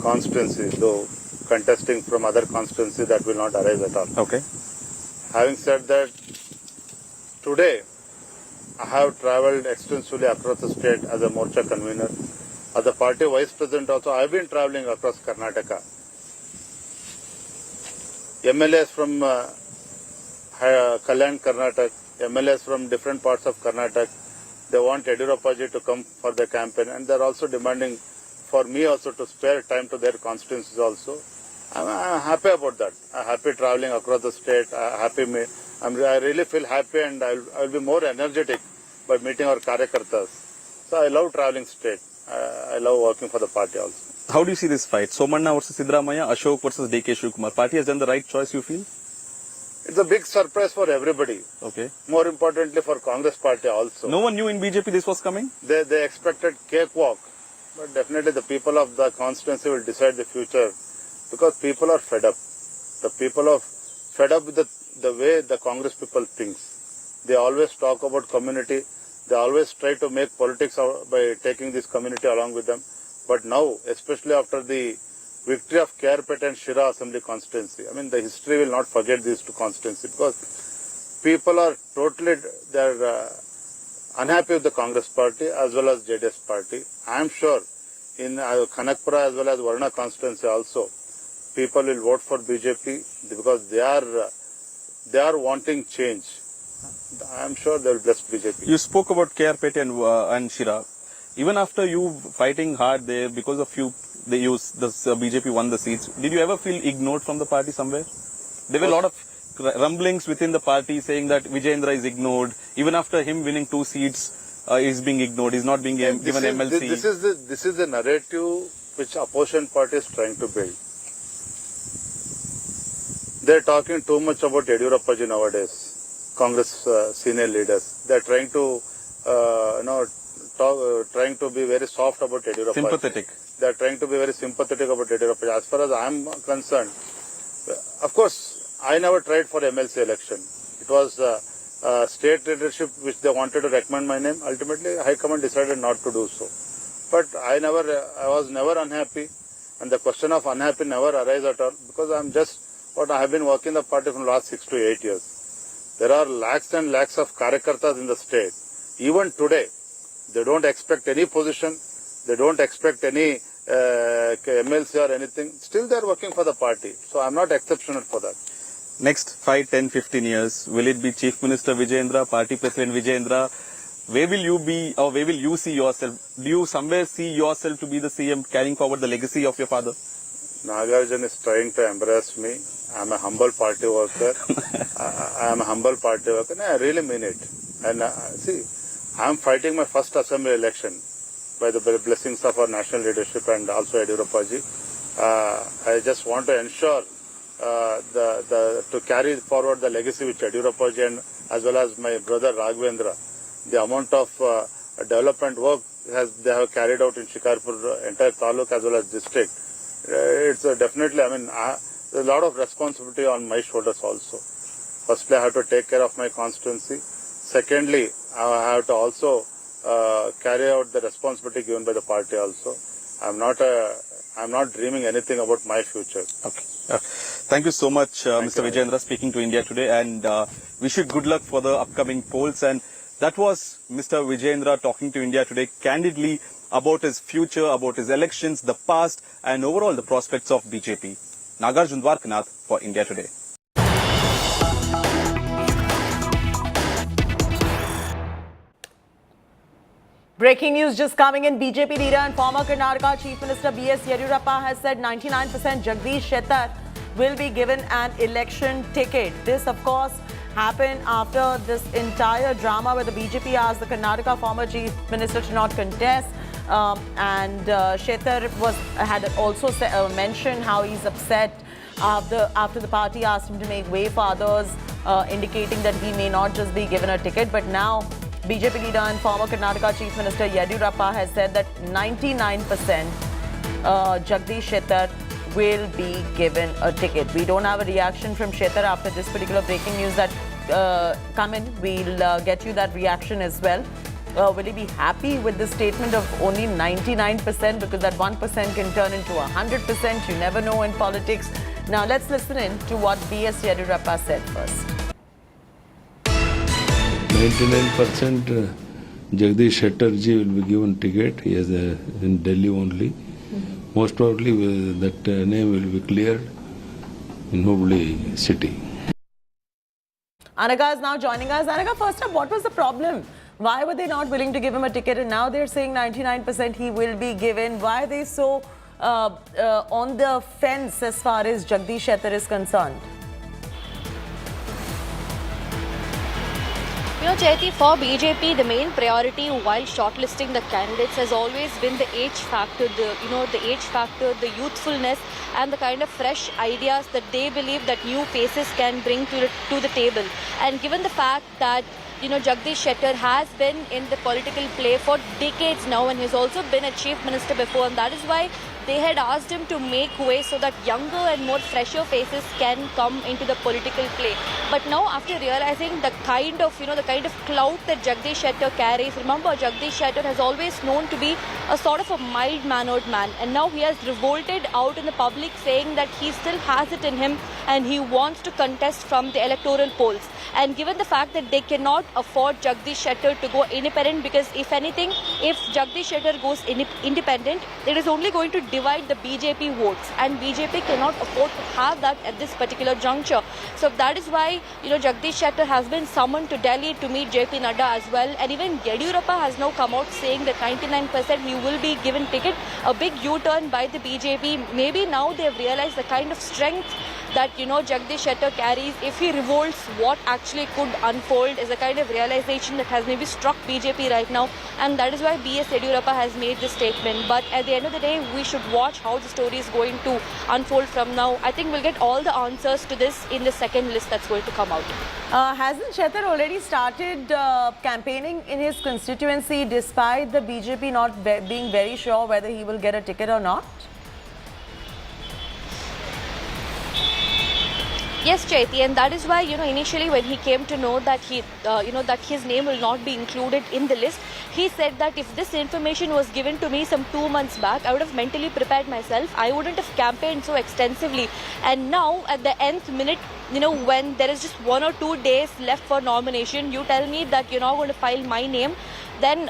constituency, though contesting from other constituency, that will not arise at all. Okay. Having said that, today I have travelled extensively across the state as a Morcha convener. As a party vice president also, I have been travelling across Karnataka. MLAs from Kalyan, Karnataka, MLAs from different parts of Karnataka, they want Yediyurappa ji to come for the campaign, and they are also demanding for me also to spare time to their constituencies also. I'm happy about that. I'm happy travelling across the state. I really feel happy, and I will be more energetic by meeting our Karyakartas. So I love travelling state. I love working for the party also. How do you see this fight? Somanna versus Siddaramaiah, Ashok versus DK Shivakumar. Party has done the right choice, you feel? It's a big surprise for everybody. Okay. More importantly for Congress party also. No one knew in BJP this was coming? They expected cakewalk. But definitely the people of the constituency will decide the future, because people are fed up. The people are fed up with the way the Congress people thinks. They always talk about community. They always try to make politics by taking this community along with them. But now, especially after the victory of Kerpet and Shira Assembly constituency, I mean, the history will not forget these two constituencies, because people are totally, they're unhappy with the Congress party as well as JDS party. I am sure in Kanakpura as well as Varna constituency also, people will vote for BJP because they are wanting change. I am sure they will bless BJP. You spoke about Kerpet and Shira. Even after you fighting hard there, because of you, BJP won the seats. Did you ever feel ignored from the party somewhere? There were a lot of rumblings within the party saying that Vijayendra is ignored. Even after him winning 2 seats, he's being ignored. He's not being given MLC. This is the narrative which opposition party is trying to build. They're talking too much about Yediyurappa ji nowadays. Congress senior leaders. They're trying to, trying to be very soft about Yediyurappa. Sympathetic. They're trying to be very sympathetic about Yediyurappa. As far as I'm concerned, of course, I never tried for MLC election. It was state leadership which they wanted to recommend my name. Ultimately, High Command decided not to do so. But I was never unhappy, and the question of unhappy never arose at all, because I have been working the party from the last 6 to 8 years. There are lakhs and lakhs of karyakartas in the state. Even today, they don't expect any position, they don't expect any MLC or anything. Still they are working for the party. So I'm not exceptional for that. Next 5, 10, 15 years, will it be Chief Minister Vijayendra, Party President Vijayendra? Where will you be, or where will you see yourself? Do you somewhere see yourself to be the CM, carrying forward the legacy of your father? Nagarjun is trying to embarrass me. I'm a humble party worker. I am a humble party worker. No, I really mean it. And see, I'm fighting my first assembly election by the blessings of our national leadership and also Yediyurappa ji. I just want to ensure to carry forward the legacy which Yediyurappa ji and as well as my brother Raghavendra. The amount of development work they have carried out in Shikarpur, entire taluk as well as district. It's definitely, there's a lot of responsibility on my shoulders also. Firstly, I have to take care of my constituency. Secondly, I have to also carry out the responsibility given by the party also. I'm not dreaming anything about my future. Okay. Thank you so much, Mr. Vijayendra, speaking to India Today, and wish you good luck for the upcoming polls. And that was Mr. Vijayendra talking to India Today candidly about his future, about his elections, the past, and overall the prospects of BJP. Nagarjun Dwarkanath for India Today. Breaking news just coming in. BJP leader and former Karnataka Chief Minister B.S. Yediyurappa has said 99% Jagdish Shettar will be given an election ticket. This, of course, happened after this entire drama where the BJP asked the Karnataka former Chief Minister to not contest. And Shettar had also mentioned how he's upset after the party asked him to make way for others, indicating that he may not just be given a ticket. But now, BJP leader and former Karnataka Chief Minister Yediyurappa has said that 99% Jagdish Shettar will be given a ticket. We don't have a reaction from Shettar after this particular breaking news that come in. We'll get you that reaction as well. Will he be happy with the statement of only 99%, because that 1% can turn into 100%? You never know in politics. Now let's listen in to what B.S. Yediyurappa said first. 99% Jagdish Shettar ji will be given ticket. He is in Delhi only. Most probably that name will be cleared in Hubli city. Anaga is now joining us. Anaga, first up, what was the problem? Why were they not willing to give him a ticket, and now they're saying 99% he will be given? Why are they so on the fence as far as Jagdish Shettar is concerned? You know, Chaiti, for BJP, the main priority while shortlisting the candidates has always been the age factor, the youthfulness, and the kind of fresh ideas that they believe that new faces can bring to the table. And given the fact that Jagdish Shettar has been in the political play for decades now, and he's also been a chief minister before, and that is why they had asked him to make way so that younger and more fresher faces can come into the political play. But now, after realizing the kind of clout that Jagdish Shettar carries, remember Jagdish Shettar has always known to be a sort of a mild-mannered man, and now he has revolted out in the public saying that he still has it in him and he wants to contest from the electoral polls. And given the fact that they cannot afford Jagdish Shettar to go independent, because if anything, if Jagdish Shettar goes independent, it is only going to divide the BJP votes, and BJP cannot afford to have that at this particular juncture. So that is why Jagdish Shettar has been summoned to Delhi to meet JP Nadda as well, and even Yediyurappa has now come out saying that 99% he will be given ticket. A big U-turn by the BJP. Maybe now they have realized the kind of strength that, Jagdish Shettar carries, if he revolts, what actually could unfold is a kind of realization that has maybe struck BJP right now, and that is why B.S. Yediyurappa has made this statement. But at the end of the day, we should watch how the story is going to unfold from now. I think we'll get all the answers to this in the second list that's going to come out. Hasn't Shettar already started campaigning in his constituency despite the BJP not being very sure whether he will get a ticket or not? Yes, Chaiti, and that is why, initially when he came to know that that his name will not be included in the list, he said that if this information was given to me some 2 months back, I would have mentally prepared myself. I wouldn't have campaigned so extensively. And now, at the nth minute, when there is just 1 or 2 days left for nomination, you tell me that you're not going to file my name. Then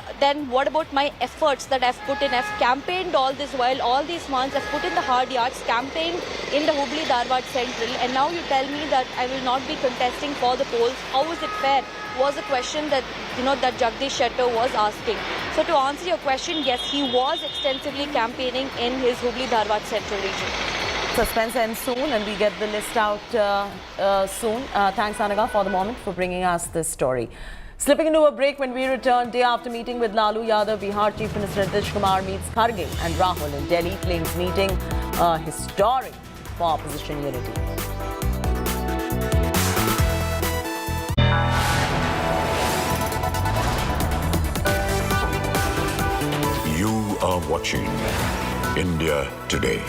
what about my efforts that I've put in? I've campaigned all this while, all these months. I've put in the hard yards, campaigned in the Hubli-Dharwad Central, and now you tell me that I will not be contesting for the polls. How is it fair? Was a question that that Jagdish Shettar was asking. So to answer your question, yes, he was extensively campaigning in his Hubli-Dharwad Central region. Suspense ends soon, and we get the list out soon. Thanks, Anaga, for the moment, for bringing us this story. Slipping into a break. When we return, day after meeting with Lalu Yadav, Bihar Chief Minister Nitish Kumar meets Kharge and Rahul in Delhi, claims meeting historic for opposition unity. You are watching India Today.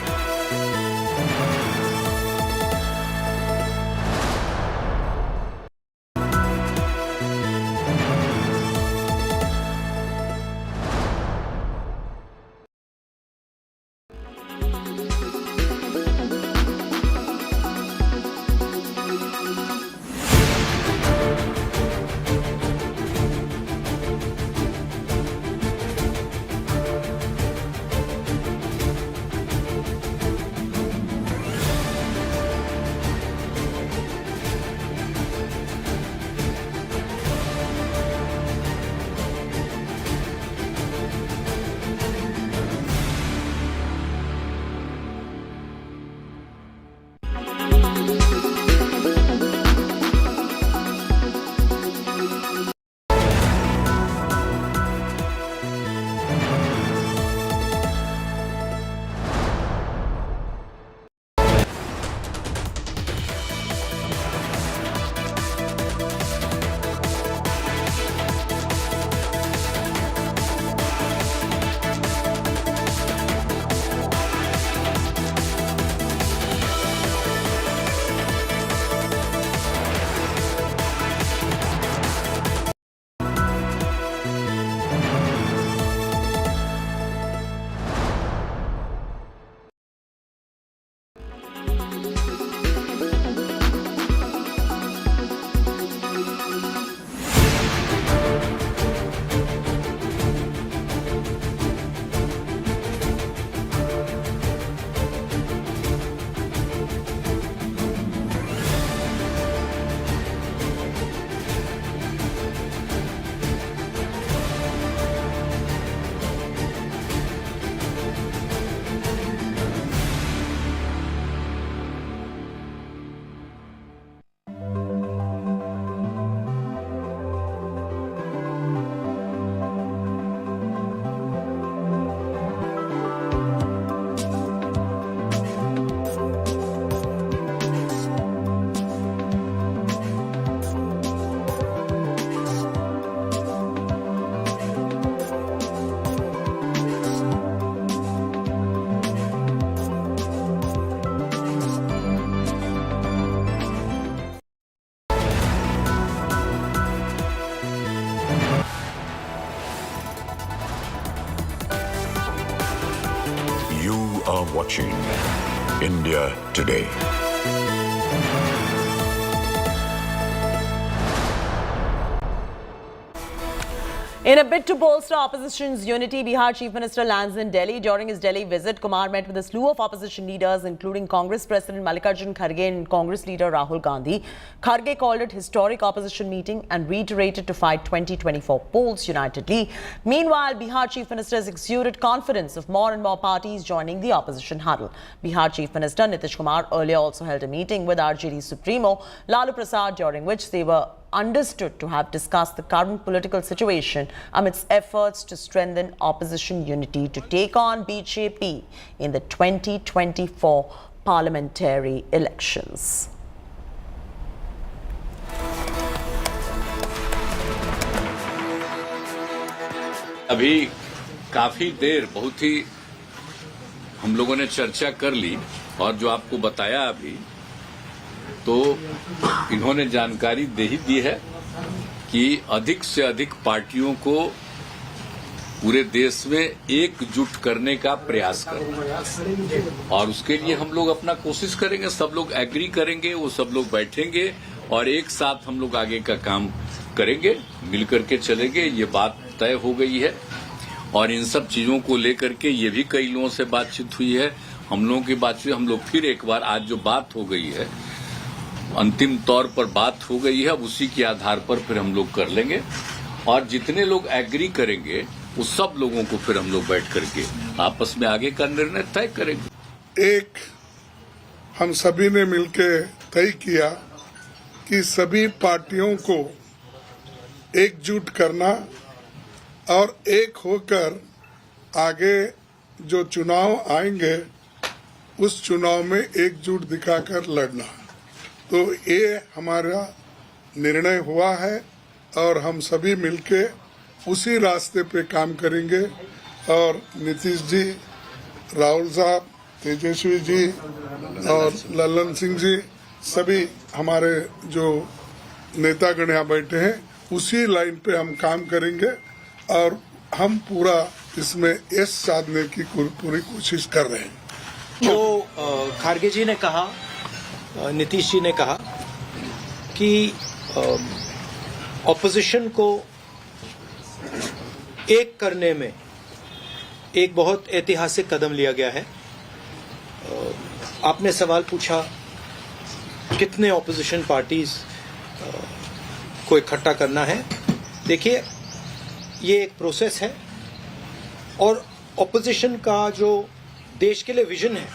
are watching India Today. In a bid to bolster opposition's unity, Bihar Chief Minister lands in Delhi. During his Delhi visit, Kumar met with a slew of opposition leaders, including Congress President Mallikarjun Kharge and Congress leader Rahul Gandhi. Kharge called it historic opposition meeting and reiterated to fight 2024 polls unitedly. Meanwhile, Bihar Chief Minister has exuded confidence of more and more parties joining the opposition huddle. Bihar Chief Minister Nitish Kumar earlier also held a meeting with RJD Supremo Lalu Prasad, during which they were understood to have discussed the current political situation amidst efforts to strengthen opposition unity to take on BJP in the 2024 parliamentary elections. अभी काफी देर बहुत ही हम लोगों ने चर्चा कर ली और जो आपको बताया अभी तो इन्होंने जानकारी दे ही दी है कि अधिक से अधिक पार्टियों को पूरे देश में एकजुट करने का प्रयास करेंगे और उसके लिए हम लोग अपना कोशिश करेंगे। सब लोग एग्री करेंगे, वो सब लोग बैठेंगे और एक साथ हम लोग आगे का काम करेंगे, मिलकर के चलेंगे। ये बात तय हो गई है और इन सब चीजों को लेकर के ये भी कई लोगों से बातचीत हुई है। हम लोगों की बातचीत हम लोग फिर एक बार आज जो बात हो गई है अंतिम तौर पर बात हो गई है, अब उसी के आधार पर फिर हम लोग कर लेंगे और जितने लोग एग्री करेंगे उस सब लोगों को फिर हम लोग बैठ करके आपस में आगे का निर्णय तय करेंगे। एक हम सभी ने मिलकर तय किया कि सभी पार्टियों को एकजुट करना और एक होकर आगे जो चुनाव आएंगे उस चुनाव में एकजुट दिखाकर लड़ना। तो ये हमारा निर्णय हुआ है और हम सभी मिलके उसी रास्ते पे काम करेंगे और नीतीश जी, राहुल साहब, तेजस्वी जी और ललन सिंह जी सभी हमारे जो नेतागण यहाँ बैठे हैं उसी लाइन पे हम काम करेंगे और हम पूरा इसमें यश साधने की पूरी कोशिश कर रहे हैं। जो खारगे जी ने कहा, नीतीश जी ने कहा कि ऑपोजिशन को एक करने में एक बहुत ऐतिहासिक कदम लिया गया है। आपने सवाल पूछा कितने ऑपोजिशन पार्टीज को इकट्ठा करना है। देखिए, ये एक प्रोसेस है और ऑपोजिशन का जो देश के लिए विजन है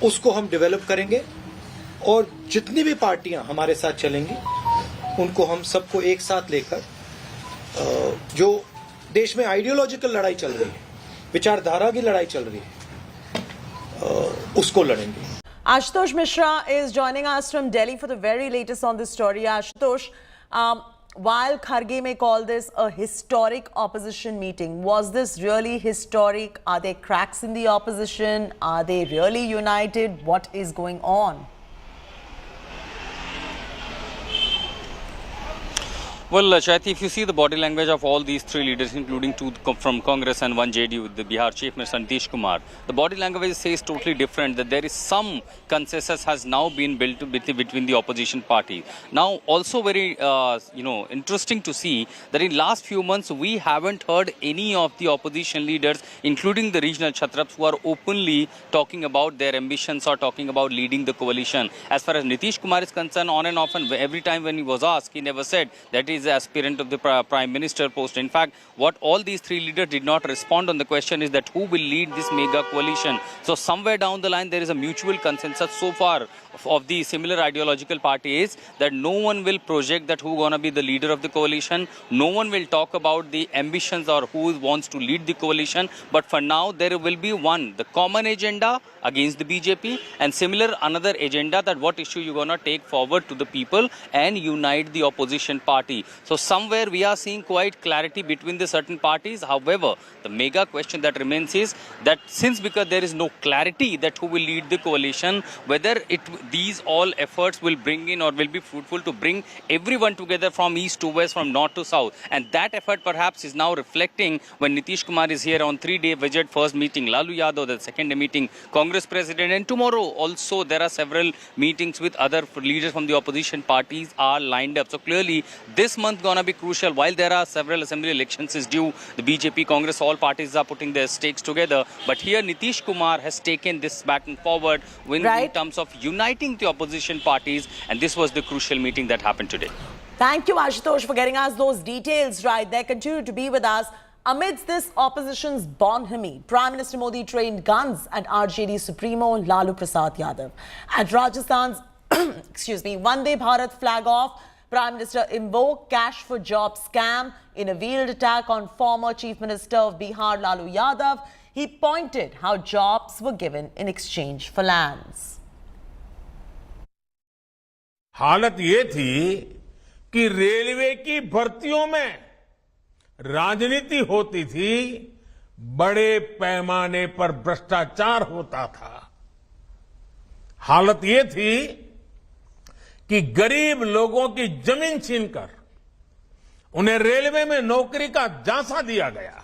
उसको हम डेवलप करेंगे और जितनी भी पार्टियां हमारे साथ चलेंगी उनको हम सबको एक साथ लेकर जो देश में आइडियोलॉजिकल लड़ाई चल रही है, विचारधारा की लड़ाई चल रही है, उसको लड़ेंगे। Ashutosh Mishra is joining us from Delhi for the very latest on this story. Ashutosh, while Kharge may call this a historic opposition meeting, was this really historic? Are there cracks in the opposition? Are they really united? What is going on? Well, Chaiti, if you see the body language of all these three leaders, including two from Congress and one JDU with the Bihar Chief Minister Nitish Kumar, the body language says totally different, that there is some consensus has now been built between the opposition party. Now, also very, interesting to see that in last few months, we haven't heard any of the opposition leaders, including the regional Chhatraps, who are openly talking about their ambitions or talking about leading the coalition. As far as Nitish Kumar is concerned, on and off, and every time when he was asked, he never said that he is the aspirant of the Prime Minister post. In fact, what all these three leaders did not respond on the question is that who will lead this mega coalition. So somewhere down the line, there is a mutual consensus so far of the similar ideological party is that no one will project that who going to be the leader of the coalition. No one will talk about the ambitions or who wants to lead the coalition. But for now, there will be one, the common agenda against the BJP, and similar another agenda that what issue you're going to take forward to the people and unite the opposition party. So somewhere we are seeing quite clarity between the certain parties. However, the mega question that remains is that because there is no clarity that who will lead the coalition, whether these all efforts will bring in or will be fruitful to bring everyone together from east to west, from north to south. And that effort perhaps is now reflecting when Nitish Kumar is here on 3-day visit, first meeting Lalu Yadav, the second day meeting Congress President, and tomorrow also there are several meetings with other leaders from the opposition parties are lined up. So clearly this month gonna be crucial. While there are several assembly elections is due, the BJP, Congress, all parties are putting their stakes together. But here Nitish Kumar has taken this back and forward in terms of uniting the opposition parties, and this was the crucial meeting that happened today. Thank you, Ashutosh, for getting us those details right there. Continue to be with us. Amidst this opposition's bonhomie, Prime Minister Modi trained guns at RJD Supremo Lalu Yadav. At Rajasthan's Vande Bharat flag off, Prime Minister invoked cash for job scam in a veiled attack on former Chief Minister of Bihar Lalu Yadav. He pointed how jobs were given in exchange for lands. हालत ये थी कि railway की भर्तियों में राजनीति होती थी, बड़े पैमाने पर भ्रष्टाचार होता था। हालत ये थी कि गरीब लोगों की जमीन छीनकर उन्हें रेलवे में नौकरी का झांसा दिया गया।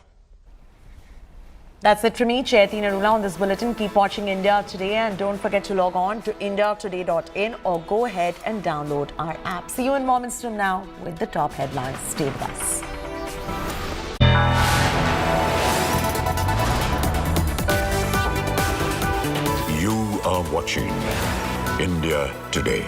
That's it from me, Chaiti Narula, on this bulletin. Keep watching India Today and don't forget to log on to indiatoday.in or go ahead and download our app. See you in moments from now with the top headlines. Stay with us. You are watching India Today.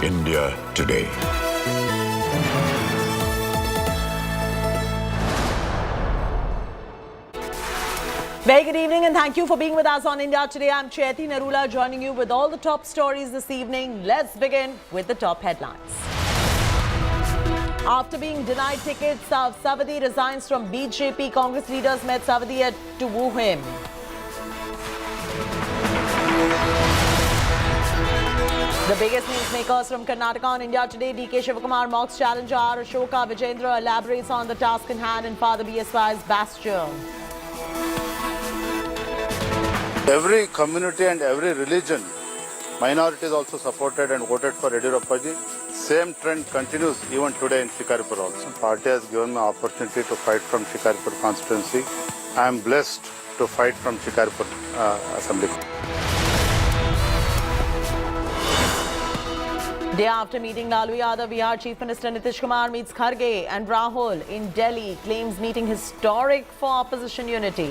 India Today. Very good evening and thank you for being with us on India Today. I'm Chaiti Narula joining you with all the top stories this evening. Let's begin with the top headlines. After being denied tickets, Savadi resigns from BJP. Congress leaders met Savadi to woo him. The biggest newsmakers from Karnataka on India Today. DK Shivakumar mocks challenger Ashoka. Vijayendra elaborates on the task in hand in Father BSY's bastion. Every community and every religion, minorities also supported and voted for Yediyurappa ji. Same trend continues even today in Shikaripur also. Party has given me opportunity to fight from Shikaripur constituency. I am blessed to fight from Shikaripur assembly. Day after meeting Lalu Yadav, Bihar Chief Minister Nitish Kumar meets Kharge and Rahul in Delhi, claims meeting historic for opposition unity.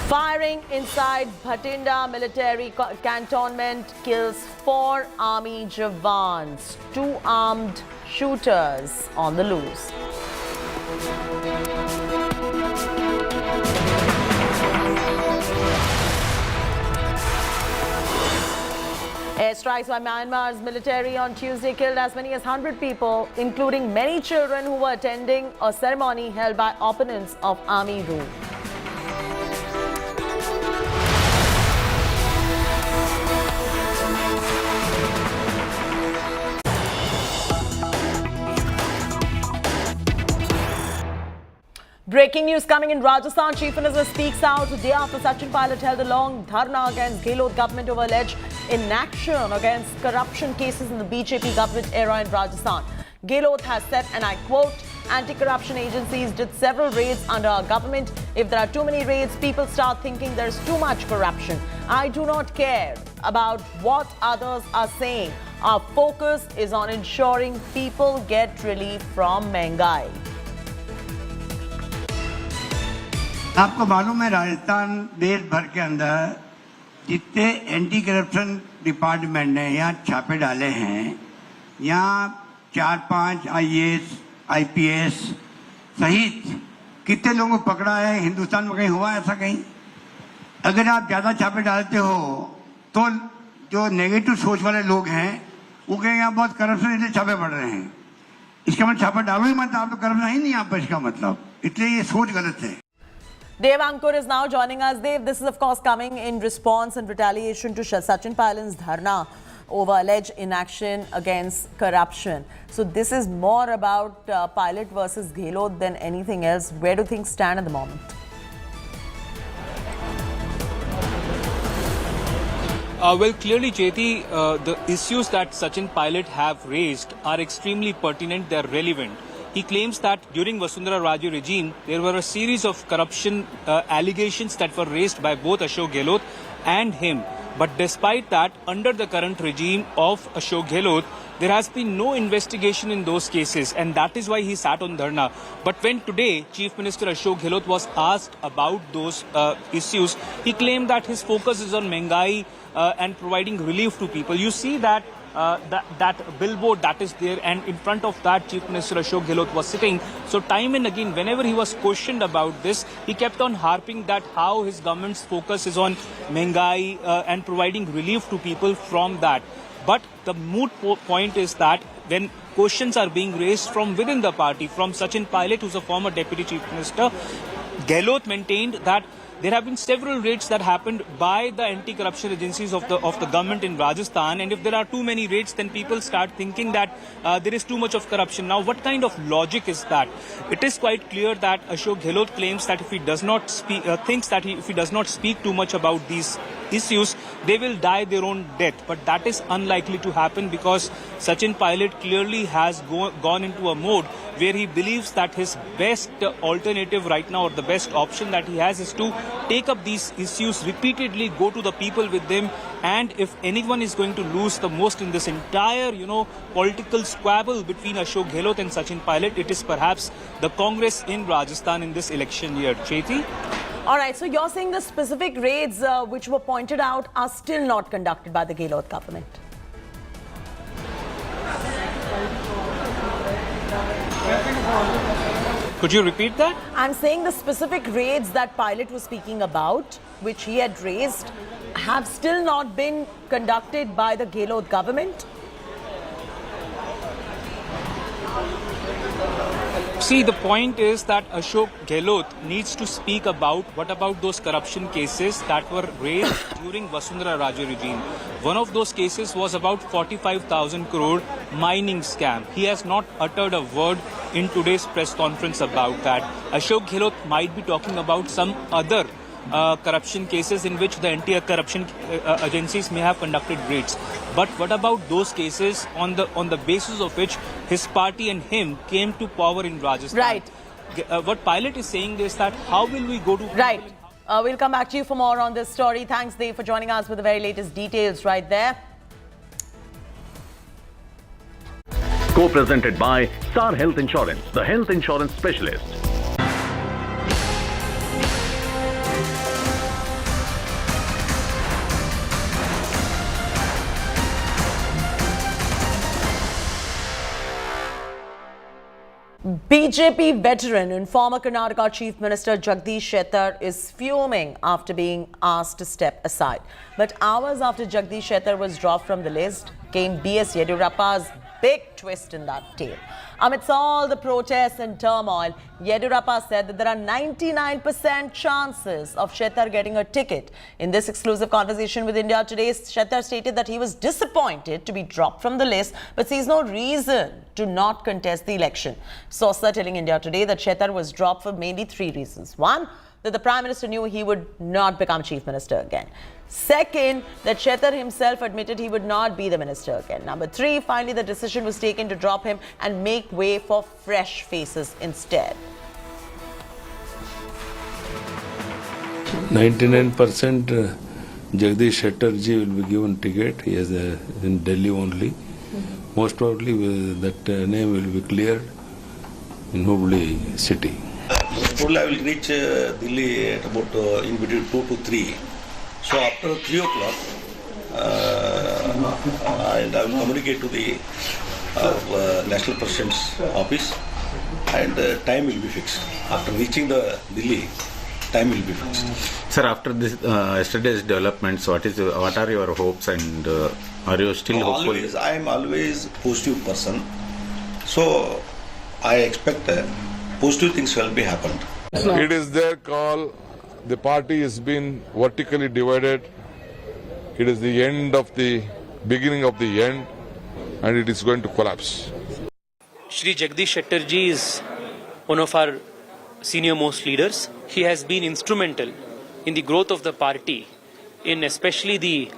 Firing inside Bathinda military cantonment kills 4 army jawans. 2 armed shooters on the loose. Airstrikes by Myanmar's military on Tuesday killed as many as 100 people, including many children who were attending a ceremony held by opponents of army rule. Breaking news coming in Rajasthan. Chief Minister speaks out a day after Sachin Pilot held a long dharna against Gehlot government over alleged inaction against corruption cases in the BJP government era in Rajasthan. Gehlot has said, and I quote, anti-corruption agencies did several raids under our government. If there are too many raids, people start thinking there's too much corruption. I do not care about what others are saying. Our focus is on ensuring people get relief from महंगाई. आपको मालूम है राजस्थान देश भर के अंदर जितने anti corruption department ने यहाँ छापे डाले हैं, यहाँ 4-5 IAS, IPS सहित कितने लोगों को पकड़ा है? हिंदुस्तान में कहीं हुआ ऐसा कहीं? अगर आप ज्यादा छापे डालते हो तो जो नेगेटिव सोच वाले लोग हैं वो कहेंगे यहाँ बहुत करप्शन इसलिए छापे पड़ रहे हैं. इसका मतलब छापा डालो ही मत, आप तो करप्शन ही नहीं यहाँ पर, इसका मतलब इसलिए ये सोच गलत है. Dev Ankur is now joining us. Dev, this is of course coming in response and retaliation to Sachin Pilot's dharna over alleged inaction against corruption. So this is more about Pilot versus Gehlot than anything else. Where do things stand at the moment? Well, clearly, Chaiti, the issues that Sachin Pilot have raised are extremely pertinent. They are relevant. He claims that during Vasundhara Raje regime, there were a series of corruption allegations that were raised by both Ashok Gehlot and him. But despite that, under the current regime of Ashok Gehlot, there has been no investigation in those cases, and that is why he sat on dharna. But when today Chief Minister Ashok Gehlot was asked about those issues, he claimed that his focus is on महंगाई and providing relief to people. You see that that billboard that is there, and in front of that Chief Minister Ashok Gehlot was sitting. So time and again, whenever he was questioned about this, he kept on harping that how his government's focus is on महंगाई and providing relief to people from that. But the moot point is that when questions are being raised from within the party, from Sachin Pilot, who's a former Deputy Chief Minister, Gehlot maintained that there have been several raids that happened by the anti-corruption agencies of the government in Rajasthan, and if there are too many raids, then people start thinking that there is too much of corruption. Now, what kind of logic is that? It is quite clear that Ashok Gehlot claims that if he does not speak, if he does not speak too much about these issues, they will die their own death. But that is unlikely to happen because Sachin Pilot clearly has gone into a mode where he believes that his best alternative right now, or the best option that he has, is to take up these issues repeatedly, go to the people with them, and if anyone is going to lose the most in this entire, political squabble between Ashok Gehlot and Sachin Pilot, it is perhaps the Congress in Rajasthan in this election year. Chaiti? All right, so you're saying the specific raids which were pointed out are still not conducted by the Gehlot government? Could you repeat that? I'm saying the specific raids that Pilot was speaking about, which he had raised, have still not been conducted by the Gehlot government? See, the point is that Ashok Gehlot needs to speak about what about those corruption cases that were raised during Vasundhara Raje regime. One of those cases was about 45,000 crore mining scam. He has not uttered a word in today's press conference about that. Ashok Gehlot might be talking about some other corruption cases in which the anti-corruption agencies may have conducted raids. But what about those cases on the basis of which his party and him came to power in Rajasthan? Right. What Pilot is saying is that how will we go to... Right. We'll come back to you for more on this story. Thanks, Dave, for joining us with the very latest details right there. Co-presented by Star Health Insurance, the health insurance specialist. BJP veteran and former Karnataka Chief Minister Jagdish Shettar is fuming after being asked to step aside. But hours after Jagdish Shettar was dropped from the list, came B.S. Yediyurappa's big twist in that tale. Amidst all the protests and turmoil, Yediyurappa said that there are 99% chances of Shettar getting a ticket. In this exclusive conversation with India Today, Shettar stated that he was disappointed to be dropped from the list, but sees no reason to not contest the election. Sources are telling India Today that Shettar was dropped for mainly three reasons. One, that the Prime Minister knew he would not become Chief Minister again. Second, that Shettar himself admitted he would not be the minister again. Number three, finally the decision was taken to drop him and make way for fresh faces instead. 99% Jagdish Shettar ji will be given ticket. He is in Delhi only. Most probably that name will be cleared in Hubli city. Probably I will reach Delhi at about in between 2 to 3. So after 3 o'clock, and I will communicate to the National President's office, and time will be fixed. After reaching the Delhi, time will be fixed. Sir, after this yesterday's developments, what are your hopes, and are you still hopeful? I am always positive person, so I expect positive things will be happened. It is their call. The party has been vertically divided. It is the end of the beginning of the end, and it is going to collapse. Shri Jagdish Shettar ji is one of our senior most leaders. He has been instrumental in the growth of the party in especially the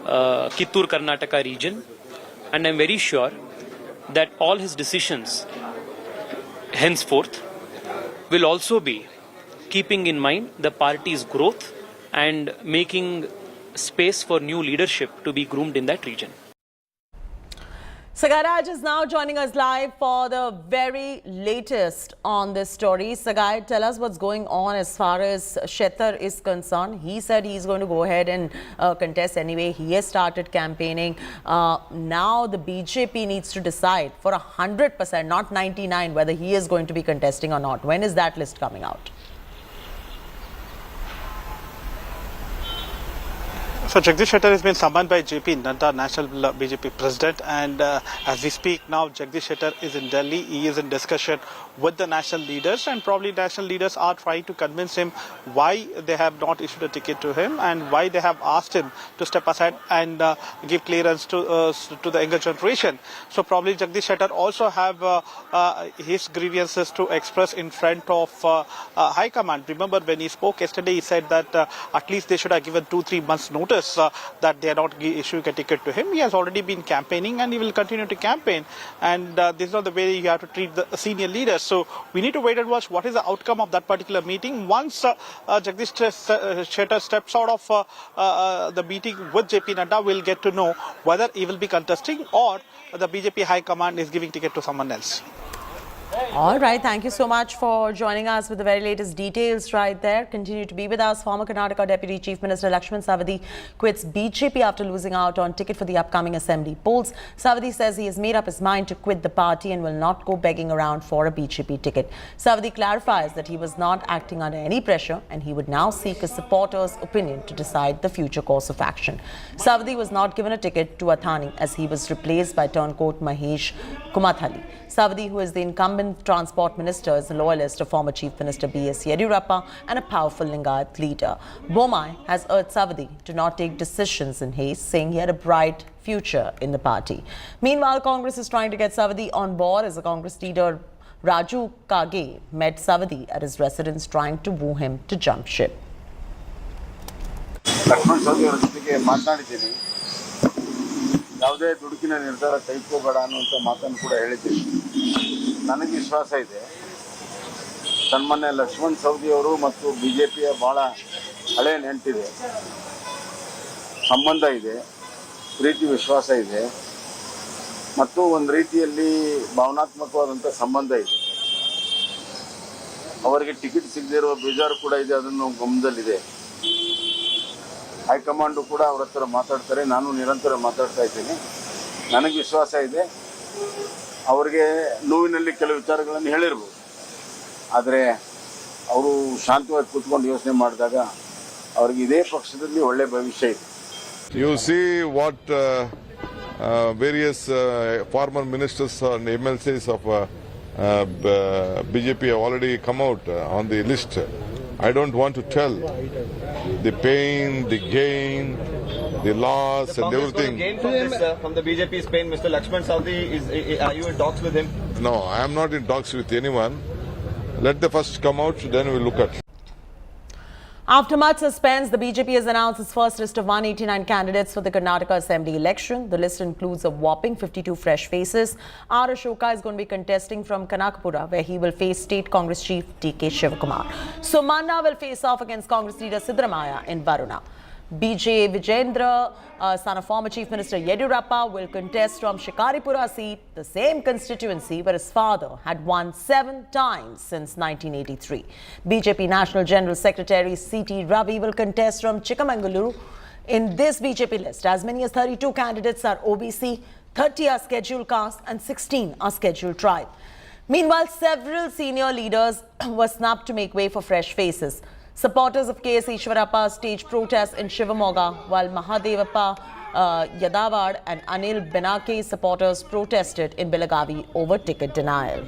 Kittur Karnataka region, and I'm very sure that all his decisions henceforth will also be keeping in mind the party's growth and making space for new leadership to be groomed in that region. Sagai Raj is now joining us live for the very latest on this story. Sagai, tell us what's going on as far as Shettar is concerned. He said he's going to go ahead and contest anyway. He has started campaigning. Now the BJP needs to decide for 100%, not 99%, whether he is going to be contesting or not. When is that list coming out? So Jagdish Shettar has been summoned by JP Nadda, National BJP President, and as we speak now, Jagdish Shettar is in Delhi. He is in discussion with the national leaders, and probably national leaders are trying to convince him why they have not issued a ticket to him and why they have asked him to step aside and give clearance to the younger generation. So probably Jagdish Shettar also have his grievances to express in front of High Command. Remember when he spoke yesterday, he said that at least they should have given 2-3 months notice that they are not issuing a ticket to him. He has already been campaigning and he will continue to campaign, and this is not the way you have to treat the senior leaders. So we need to wait and watch what is the outcome of that particular meeting. Once Jagdish Shettar steps out of the meeting with JP Nadda, we'll get to know whether he will be contesting or the BJP High Command is giving ticket to someone else. All right, thank you so much for joining us with the very latest details right there. Continue to be with us. Former Karnataka Deputy Chief Minister Lakshman Savadi quits BJP after losing out on ticket for the upcoming assembly polls. Savadi says he has made up his mind to quit the party and will not go begging around for a BJP ticket. Savadi clarifies that he was not acting under any pressure and he would now seek a supporter's opinion to decide the future course of action. Savadi was not given a ticket to Athani as he was replaced by turncoat Mahesh Kumathali. Savadi, who is the incumbent transport minister, is a loyalist of former Chief Minister B.S. Yediyurappa and a powerful Lingayat leader. Bomai has urged Savadi to not take decisions in haste, saying he had a bright future in the party. Meanwhile, Congress is trying to get Savadi on board as the Congress leader Raju Kage met Savadi at his residence, trying to woo him to jump ship. ಯಾವುದೇ ದುಡುಕಿನ ನಿರ್ಧಾರ ಕೈಗೊಳ್ಳಬೇಡ ಅನ್ನುವಂಥ ಮಾತನ್ನು ಕೂಡ ಹೇಳಿದ್ದೀನಿ. ನನಗೆ ವಿಶ್ವಾಸ ಇದೆ ಸನ್ಮಾನ್ಯ ಲಕ್ಷ್ಮಣ್ ಸವದಿ ಅವರು ಮತ್ತು ಬಿಜೆಪಿಯ ಬಹಳ ಹಳೆಯ ನೆಂಟಿದೆ, ಸಂಬಂಧ ಇದೆ, ಪ್ರೀತಿ ವಿಶ್ವಾಸ ಇದೆ ಮತ್ತು ಒಂದು ರೀತಿಯಲ್ಲಿ ಭಾವನಾತ್ಮಕವಾದಂಥ ಸಂಬಂಧ ಇದೆ. ಅವರಿಗೆ ಟಿಕೆಟ್ ಸಿಗದೇ ಇರುವ ಬೇಜಾರು ಕೂಡ ಇದೆ, ಅದನ್ನು ಗಮನದಲ್ಲಿದೆ. ಹೈಕಮಾಂಡು ಕೂಡ ಅವರ ಹತ್ರ ಮಾತಾಡ್ತಾರೆ, ನಾನು ನಿರಂತರ ಮಾತಾಡ್ತಾ ಇದ್ದೀನಿ. ನನಗೆ ವಿಶ್ವಾಸ ಇದೆ ಅವರಿಗೆ ನೋವಿನಲ್ಲಿ ಕೆಲವು ವಿಚಾರಗಳನ್ನು ಹೇಳಿರ್ಬೋದು, ಆದರೆ ಅವರು ಶಾಂತವಾಗಿ ಕೂತ್ಕೊಂಡು ಯೋಚನೆ ಮಾಡಿದಾಗ ಅವರಿಗೆ ಇದೇ ಪಕ್ಷದಲ್ಲಿ ಒಳ್ಳೆ ಭವಿಷ್ಯ ಇದೆ. You see what various former ministers and MLCs of BJP have already come out on the list. I don't want to tell the pain, the gain, the loss and everything. Gain from this, from the BJP's pain, Mr. Lakshman Savadi, are you in talks with him? No, I am not in talks with anyone. Let the first come out, then we'll look at it. After much suspense, the BJP has announced its first list of 189 candidates for the Karnataka Assembly election. The list includes a whopping 52 fresh faces. R. Ashoka is going to be contesting from Kanakapura, where he will face State Congress Chief D.K. Shivakumar. Sumanna will face off against Congress leader Siddaramaiah in Varuna. Vijayendra, son of former Chief Minister Yediyurappa, will contest from Shikaripura seat, the same constituency where his father had won 7 times since 1983. BJP National General Secretary C.T. Ravi will contest from Chikmagaluru. In this BJP list, as many as 32 candidates are OBC, 30 are scheduled caste and 16 are scheduled tribe. Meanwhile, several senior leaders were snapped to make way for fresh faces. Supporters of K.S. Ishwarappa staged protests in Shivakumar, while Mahadevappa Yadavad and Anil Benake supporters protested in Belagavi over ticket denial.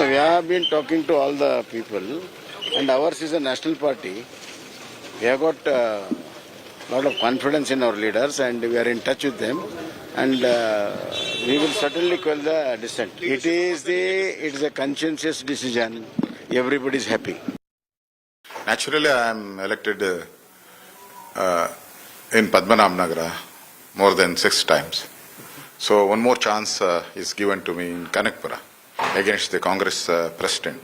We have been talking to all the people, and ours is a national party. We have got a lot of confidence in our leaders, and we are in touch with them. And we will certainly quell the dissent. It is a conscientious decision. Everybody is happy. Naturally, I am elected in Padmanabhnagara more than 6 times. So one more chance is given to me in Kanakapura against the Congress president.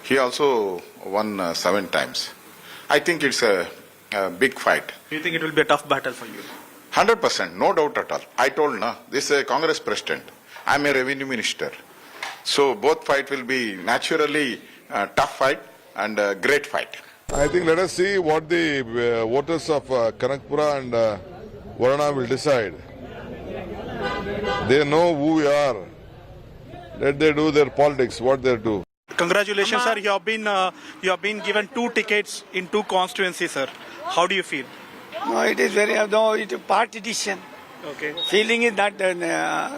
He also won 7 times. I think it's a big fight. Do you think it will be a tough battle for you? 100%, no doubt at all. I told this is a Congress president. I am a revenue minister. So both fight will be naturally a tough fight and a great fight. I think let us see what the voters of Kanakapura and Varuna will decide. They know who we are. Let they do their politics, what they do. Congratulations, sir. You have been given 2 tickets in 2 constituencies, sir. How do you feel? No, it is it's a party decision. Okay. Feeling is not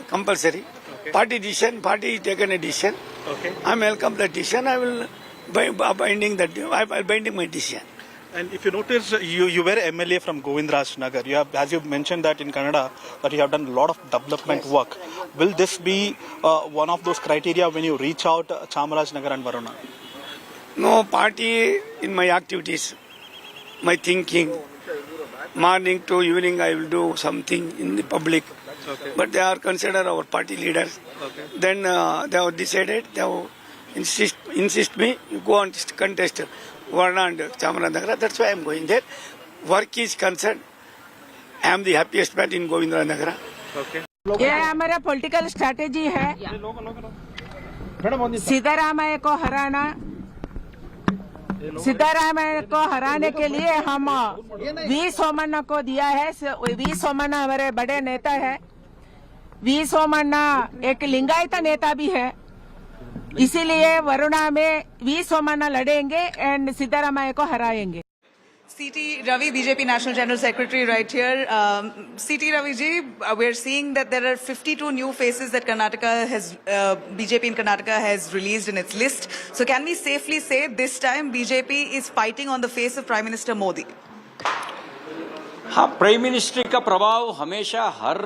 compulsory. Okay. Party decision, party taken a decision. Okay. I welcome the decision. I will binding my decision. And if you notice, you were MLA from Govindarajagar. You have, as you mentioned that in Canada, that you have done a lot of development work. Will this be one of those criteria when you reach out Chamarajanagar and Varuna? No, party in my activities, my thinking. Morning to evening I will do something in the public. Okay. But they are considered our party leaders. Okay. Then they have decided, they have insist me, you go and contest Varna and Chamarajanagar. That's why I am going there. Work is concerned. I am the happiest man in Govindarajagar. Okay. ये हमारा political strategy है। सिद्धारामैया को हराना, सिद्धारामैया को हराने के लिए हम we Somanna को दिया है। वी सोमण्णा हमारे बड़े नेता है। वी सोमण्णा एक लिंगायत नेता भी है, इसीलिए वरुणा में वी सोमण्णा लड़ेंगे एंड सिद्धारामैया को हराएंगे। CT Ravi, BJP National General Secretary, right here. CT Ravi ji, we're seeing that there are 52 new faces that Karnataka has, BJP in Karnataka has released in its list. So can we safely say this time BJP is fighting on the face of Prime Minister Modi? हाँ, prime minister का प्रभाव हमेशा हर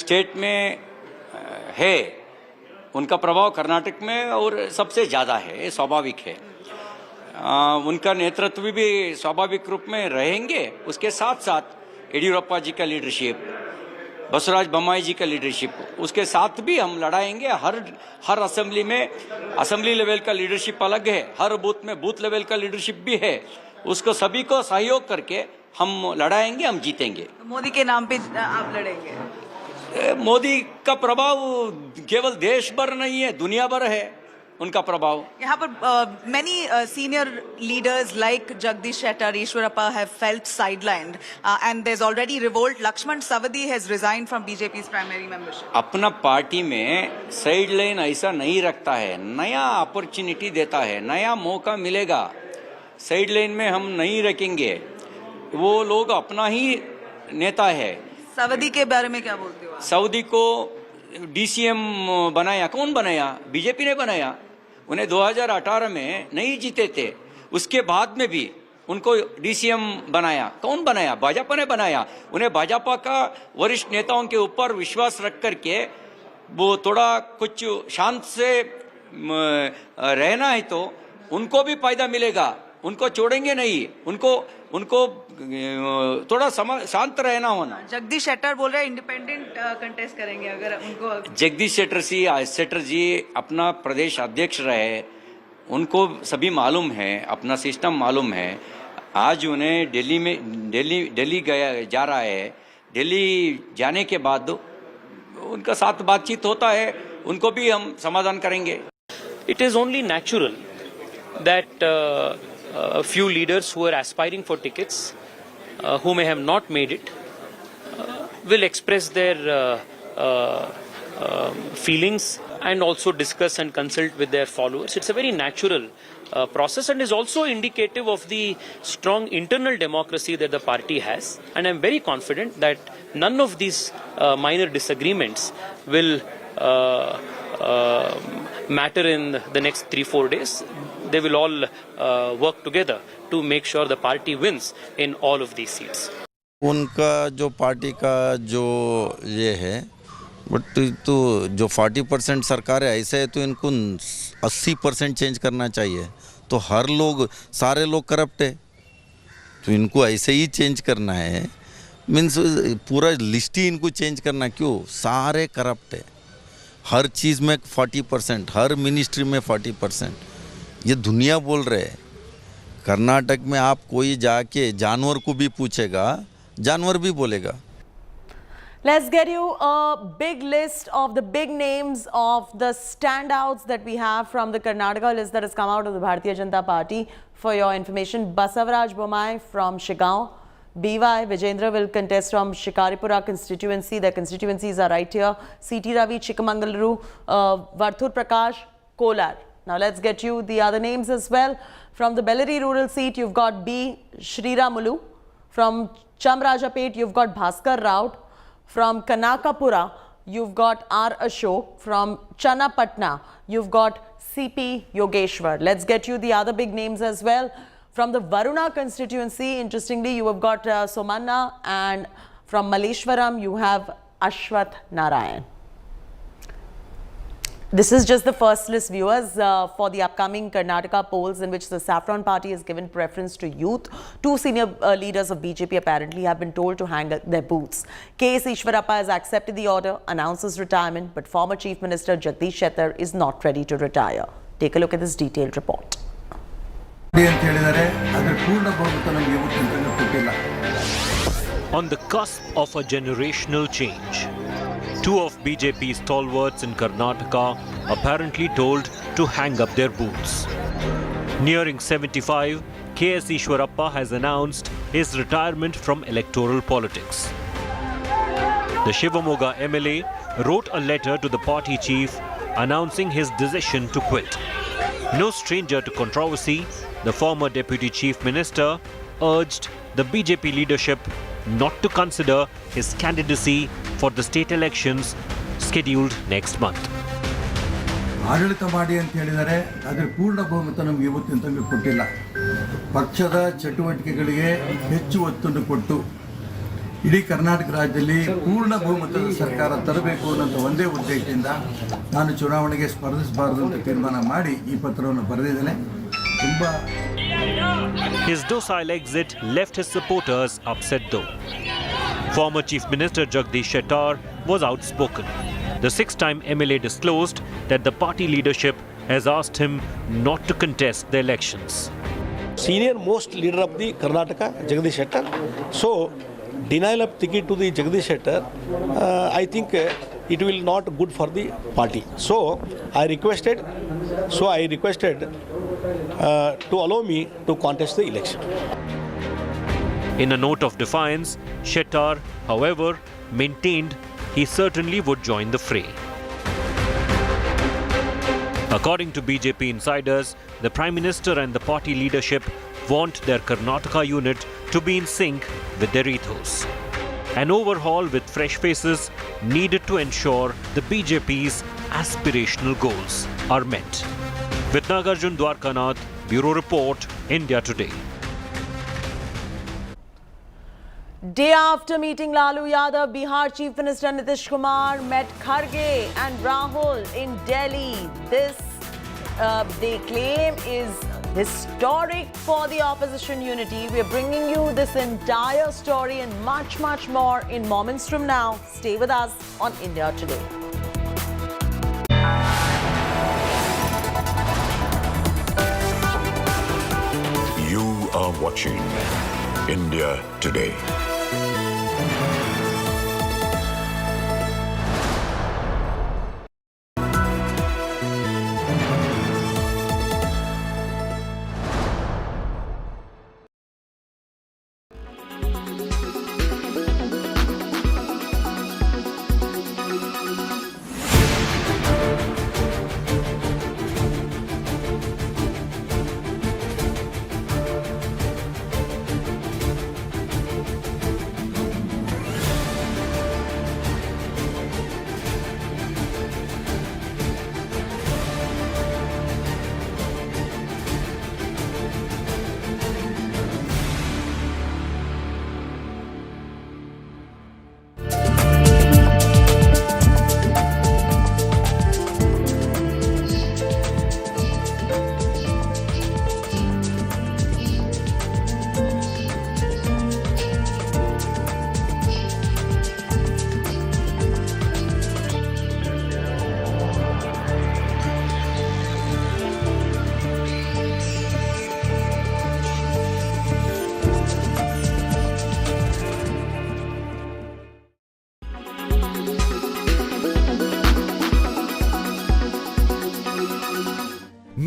state में है। उनका प्रभाव कर्नाटक में और सबसे ज़्यादा है, ये स्वाभाविक है। उनका नेतृत्व भी स्वाभाविक रूप में रहेंगे। उसके साथ साथ येदियुरप्पा जी का लीडरशिप, बसवराज बोम्माई जी का लीडरशिप, उसके साथ भी हम लड़ाएंगे। हर असेंबली में असेंबली लेवल का लीडरशिप अलग है, हर बूथ में बूथ लेवल का लीडरशिप भी है। उसको सभी को सहयोग करके हम लड़ाएंगे, हम जीतेंगे। मोदी के नाम पे आप लड़ेंगे? मोदी का प्रभाव केवल देश भर नहीं है, दुनिया भर है उनका प्रभाव। यहाँ पर many senior leaders like Jagdish Shettar, Yediyurappa have felt sidelined, and there's already revolt. Lakshman Savadi has resigned from BJP's primary membership. अपना पार्टी में साइड लाइन ऐसा नहीं रखता है, नया अपॉर्चुनिटी देता है, नया मौका मिलेगा। साइड लाइन में हम नहीं रखेंगे, वो लोग अपना ही नेता है। सवदी के बारे में क्या बोलते हो? सऊदी को DCM बनाया, कौन बनाया? बीजेपी ने बनाया। उन्हें 2018 में नहीं जीते थे, उसके बाद में भी उनको DCM बनाया। कौन बनाया? भाजपा ने बनाया। उन्हें भाजपा का वरिष्ठ नेताओं के ऊपर विश्वास रख करके वो थोड़ा कुछ शांत से रहना है तो उनको भी फायदा मिलेगा। उनको छोड़ेंगे नहीं, उनको थोड़ा शांत रहना होना। जगदीश शेट्टर बोल रहे हैं इंडिपेंडेंट कंटेस्ट करेंगे अगर उनको। जगदीश शेट्टर जी अपना प्रदेश अध्यक्ष रहे, उनको सभी मालूम है, अपना सिस्टम मालूम है। आज उन्हें दिल्ली जा रहा है। दिल्ली जाने के बाद उनका साथ बातचीत होता है, उनको भी हम समाधान करेंगे। It is only natural that a few leaders who are aspiring for tickets, who may have not made it, will express their feelings and also discuss and consult with their followers. It's a very natural process and is also indicative of the strong internal democracy that the party has. And I'm very confident that none of these minor disagreements will matter in the next 3-4 days. They will all work together to make sure the party wins in all of these seats. उनका जो party का जो ये है, but तो जो 40% सरकार है ऐसे है तो इनको 80% चेंज करना चाहिए। तो हर लोग, सारे लोग करप्ट है, तो इनको ऐसे ही चेंज करना है। मीन्स पूरा लिस्ट ही इनको चेंज करना, क्यों? सारे करप्ट है, हर चीज़ में 40%, हर मिनिस्ट्री में 40%। ये दुनिया बोल रहे हैं। कर्नाटक में आप कोई जाके जानवर को भी पूछेगा, जानवर भी बोलेगा। Let's get you a big list of the big names of the standouts that we have from the Karnataka list that has come out of the Bharatiya Janata Party. For your information, Basavaraj Bommai from Shigaon, BY Vijayendra will contest from Shikaripura constituency. Their constituencies are right here. CT Ravi, Chikkamangaluru, Varthur Prakash, Kolar. Now let's get you the other names as well. From the Bellary rural seat, you've got B. Shriramulu. From Chamrajapet, you've got Bhaskar Raut. From Kanakapura, you've got R. Ashok. From Channapatna, you've got CP Yogeshwar. Let's get you the other big names as well. From the Varuna constituency, interestingly, you have got Somanna, and from Malleshwaram, you have Ashwath Narayan. This is just the first list, viewers, for the upcoming Karnataka polls in which the Saffron Party has given preference to youth. Two senior leaders of BJP apparently have been told to hang their boots. KS Ishwarappa has accepted the order, announced his retirement, but former Chief Minister Jagdish Shettar is not ready to retire. Take a look at this detailed report. On the cusp of a generational change, Two of BJP's stalwarts in Karnataka apparently told to hang up their boots. Nearing 75, KS Ishwarappa has announced his retirement from electoral politics. The Shivakumar MLA wrote a letter to the party chief announcing his decision to quit. No stranger to controversy, the former deputy chief minister urged the BJP leadership not to consider his candidacy for the state elections scheduled next month. ಆಡಳಿತ ಮಾಡಿ ಅಂತ ಹೇಳಿದರೆ ಅದರ ಪೂರ್ಣ ಬಹುಮತ ನಮಗೆ ಇವತ್ತಿನ ತನಕ ಕೊಟ್ಟಿಲ್ಲ. ಪಕ್ಷದ ಚಟುವಟಿಕೆಗಳಿಗೆ ಹೆಚ್ಚು ಒತ್ತನ್ನು ಕೊಟ್ಟು ಇಡೀ ಕರ್ನಾಟಕ ರಾಜ್ಯದಲ್ಲಿ ಪೂರ್ಣ ಬಹುಮತದ ಸರ್ಕಾರ ತರಬೇಕು ಅನ್ನೋ ಒಂದೇ ಉದ್ದೇಶದಿಂದ ನಾನು ಚುನಾವಣೆಗೆ ಸ್ಪರ್ಧಿಸಬಾರದು ಅಂತ ತೀರ್ಮಾನ ಮಾಡಿ ಈ ಪತ್ರವನ್ನು ಬರೆದಿದ್ದೇನೆ. His docile exit left his supporters upset though. Former Chief Minister Jagdish Shettar was outspoken. The six-time MLA disclosed that the party leadership has asked him not to contest the elections. Senior most leader of the Karnataka, Jagadish Shettar. So, denial of ticket to the Jagdish Shettar, I think it will not good for the party. So, I requested to allow me to contest the election. In a note of defiance, Shettar, however, maintained he certainly would join the fray. According to BJP insiders, the Prime Minister and the party leadership want their Karnataka unit to be in sync with their ethos. An overhaul with fresh faces needed to ensure the BJP's aspirational goals are met. With Nagarjun Dwarkanath, Bureau Report, India Today. Day after meeting Lalu Yadav, Bihar Chief Minister Nitish Kumar met Kharge and Rahul in Delhi. This, they claim, is historic for the opposition unity. We are bringing you this entire story and much, much more in moments from now. Stay with us on India Today. You are watching India Today.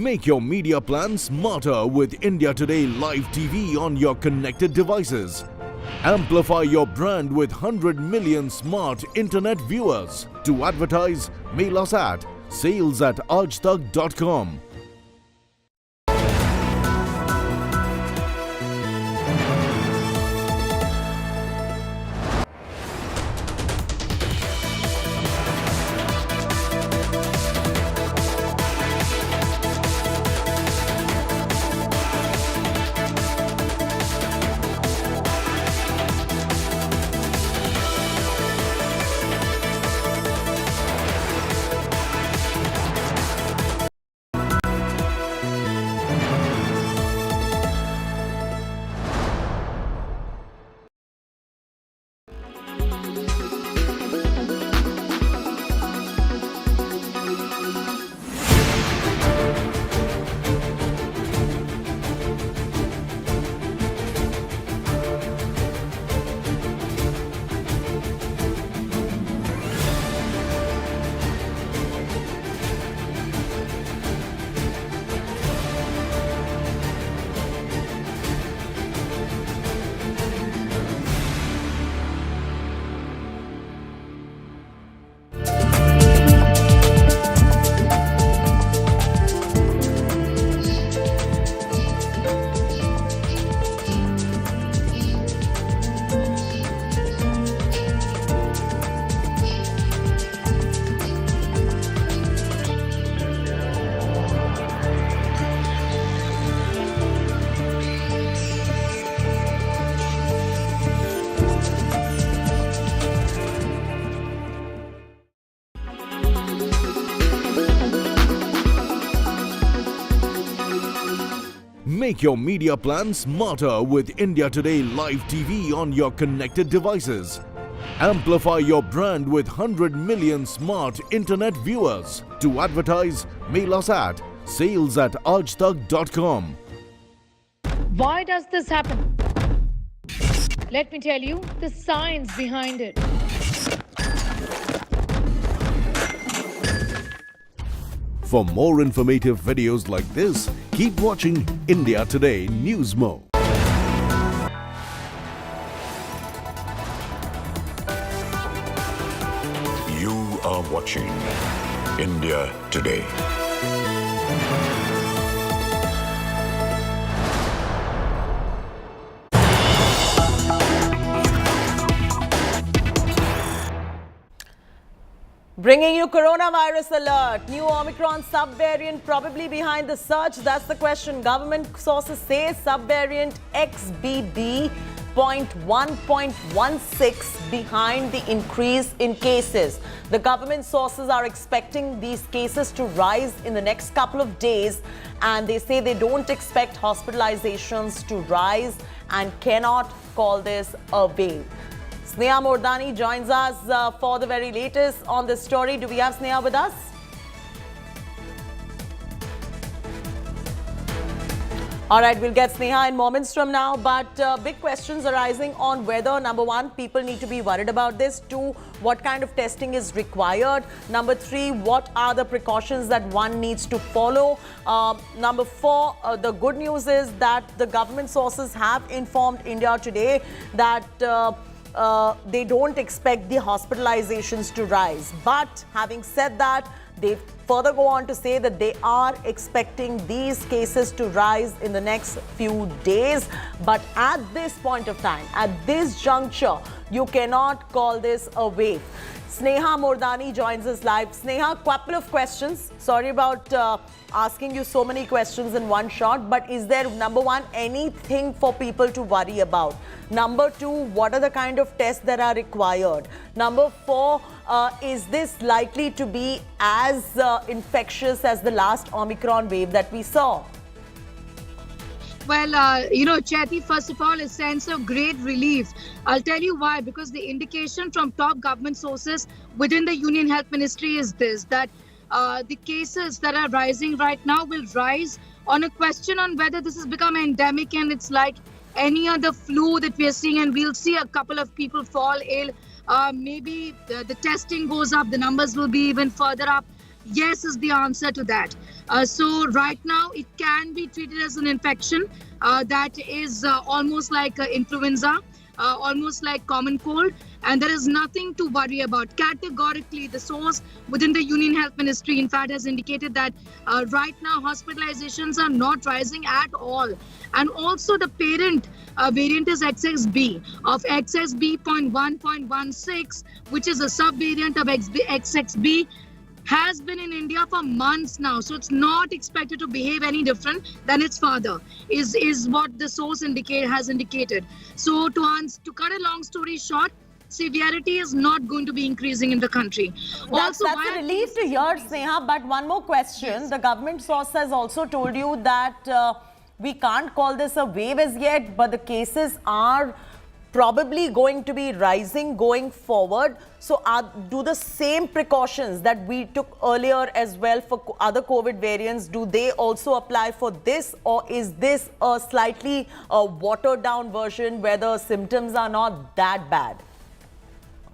Make your media plan smarter with India Today Live TV on your connected devices. Amplify your brand with 100 million smart internet viewers. To advertise, mail us at sales@aajtak.com. Make your media plan smarter with India Today Live TV on your connected devices. Amplify your brand with 100 million smart internet viewers. To advertise, mail us at sales@aajtak.com. Why does this happen? Let me tell you the science behind it. For more informative videos like this, keep watching India Today News Mo. You are watching India Today. Bringing you coronavirus alert. New Omicron subvariant probably behind the surge. That's the question. Government sources say subvariant XBB.1.16 behind the increase in cases. The government sources are expecting these cases to rise in the next couple of days, and they say they don't expect hospitalizations to rise and cannot call this a wave. Sneha Mordani joins us for the very latest on this story. Do we have Sneha with us? All right, we'll get Sneha in moments from now, but big questions arising on whether, number one, people need to be worried about this. Two, what kind of testing is required? Number three, what are the precautions that one needs to follow? Number four, the good news is that the government sources have informed India Today that they don't expect the hospitalizations to rise. But having said that, they further go on to say that they are expecting these cases to rise in the next few days. But at this point of time, at this juncture, you cannot call this a wave. Sneha Mordani joins us live. Sneha, couple of questions. Sorry about asking you so many questions in one shot, but is there, number one, anything for people to worry about? Number two, what are the kind of tests that are required? Number four, is this likely to be as infectious as the last Omicron wave that we saw? Well, Chaiti, first of all, a sense of great relief. I'll tell you why. Because the indication from top government sources within the Union Health Ministry is this, that the cases that are rising right now will rise on a question on whether this has become endemic and it's like any other flu that we are seeing, and we'll see a couple of people fall ill. Maybe the testing goes up, the numbers will be even further up. Yes is the answer to that. So right now it can be treated as an infection that is almost like influenza, almost like common cold, and there is nothing to worry about. Categorically, the source within the Union Health Ministry, in fact, has indicated that right now hospitalizations are not rising at all. And also the parent variant is XXB of XXB.1.16, which is a subvariant of XXB, has been in India for months now, so it's not expected to behave any different than its father, is what the source has indicated. So to cut a long story short, severity is not going to be increasing in the country. That's a relief to hear, Sneha, but one more question. Yes. The government source has also told you that we can't call this a wave as yet, but the cases are probably going to be rising going forward. So do the same precautions that we took earlier as well for other COVID variants, do they also apply for this, or is this a slightly watered down version where the symptoms are not that bad?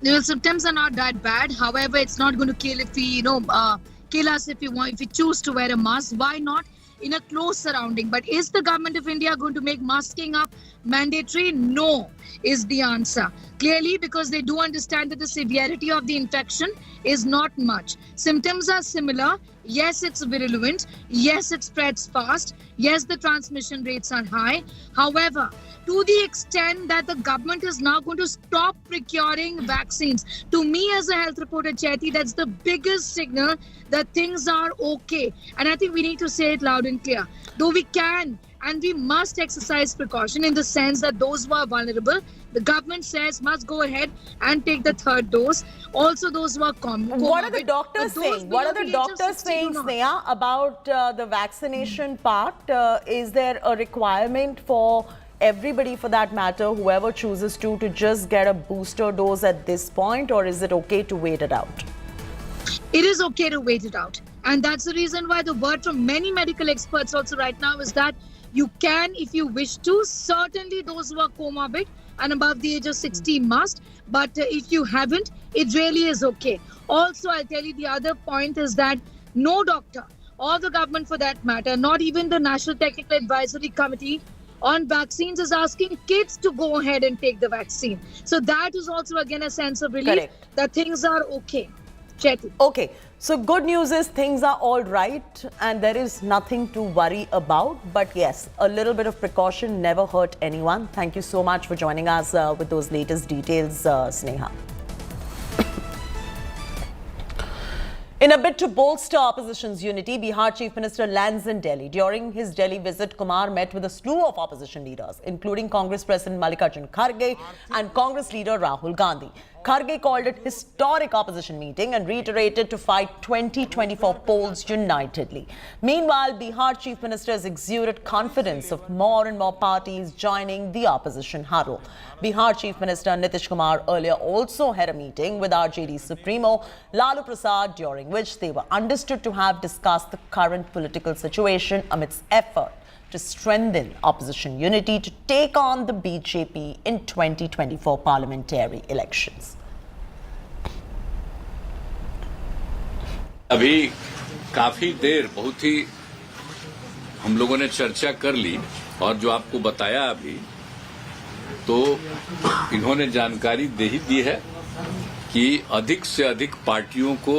The symptoms are not that bad. However, it's not going to kill if we, kill us if we choose to wear a mask. Why not? In a close surrounding. But is the government of India going to make masking up mandatory? No, is the answer. Clearly, because they do understand that the severity of the infection is not much. Symptoms are similar. Yes, it's virulent. Yes, it spreads fast. Yes, the transmission rates are high. However, to the extent that the government is now going to stop procuring vaccines, to me as a health reporter, Chaiti, that's the biggest signal that things are okay. And I think we need to say it loud and clear. Though we can and we must exercise precaution in the sense that those who are vulnerable, the government says must go ahead and take the third dose. Also those who are What are the doctors saying? What are the doctors saying, Sneha, about the vaccination part? Is there a requirement for everybody, for that matter, whoever chooses to just get a booster dose at this point, or is it okay to wait it out? It is okay to wait it out. And that's the reason why the word from many medical experts also right now is that you can, if you wish to, certainly those who are comorbid and above the age of 60 must, but if you haven't, it really is okay. Also, I'll tell you the other point is that no doctor or the government for that matter, not even the National Technical Advisory Committee on vaccines is asking kids to go ahead and take the vaccine. So that is also again a sense of relief that things are okay. Chetty. Okay, so good news is things are all right and there is nothing to worry about. But yes, a little bit of precaution never hurt anyone. Thank you so much for joining us with those latest details, Sneha. In a bid to bolster opposition's unity, Bihar Chief Minister lands in Delhi. During his Delhi visit, Kumar met with a slew of opposition leaders, including Congress President Mallikarjun Kharge and Congress leader Rahul Gandhi. Kharge called it historic opposition meeting and reiterated to fight 2024 polls unitedly. Meanwhile, Bihar Chief Minister has exuded confidence of more and more parties joining the opposition huddle. Bihar Chief Minister Nitish Kumar earlier also had a meeting with RJD Supremo Lalu Prasad, during which they were understood to have discussed the current political situation amidst effort to strengthen opposition unity to take on the BJP in 2024 parliamentary elections. अभी काफी देर बहुत ही हम लोगों ने चर्चा कर ली और जो आपको बताया अभी, तो इन्होंने जानकारी दे ही दी है कि अधिक से अधिक पार्टियों को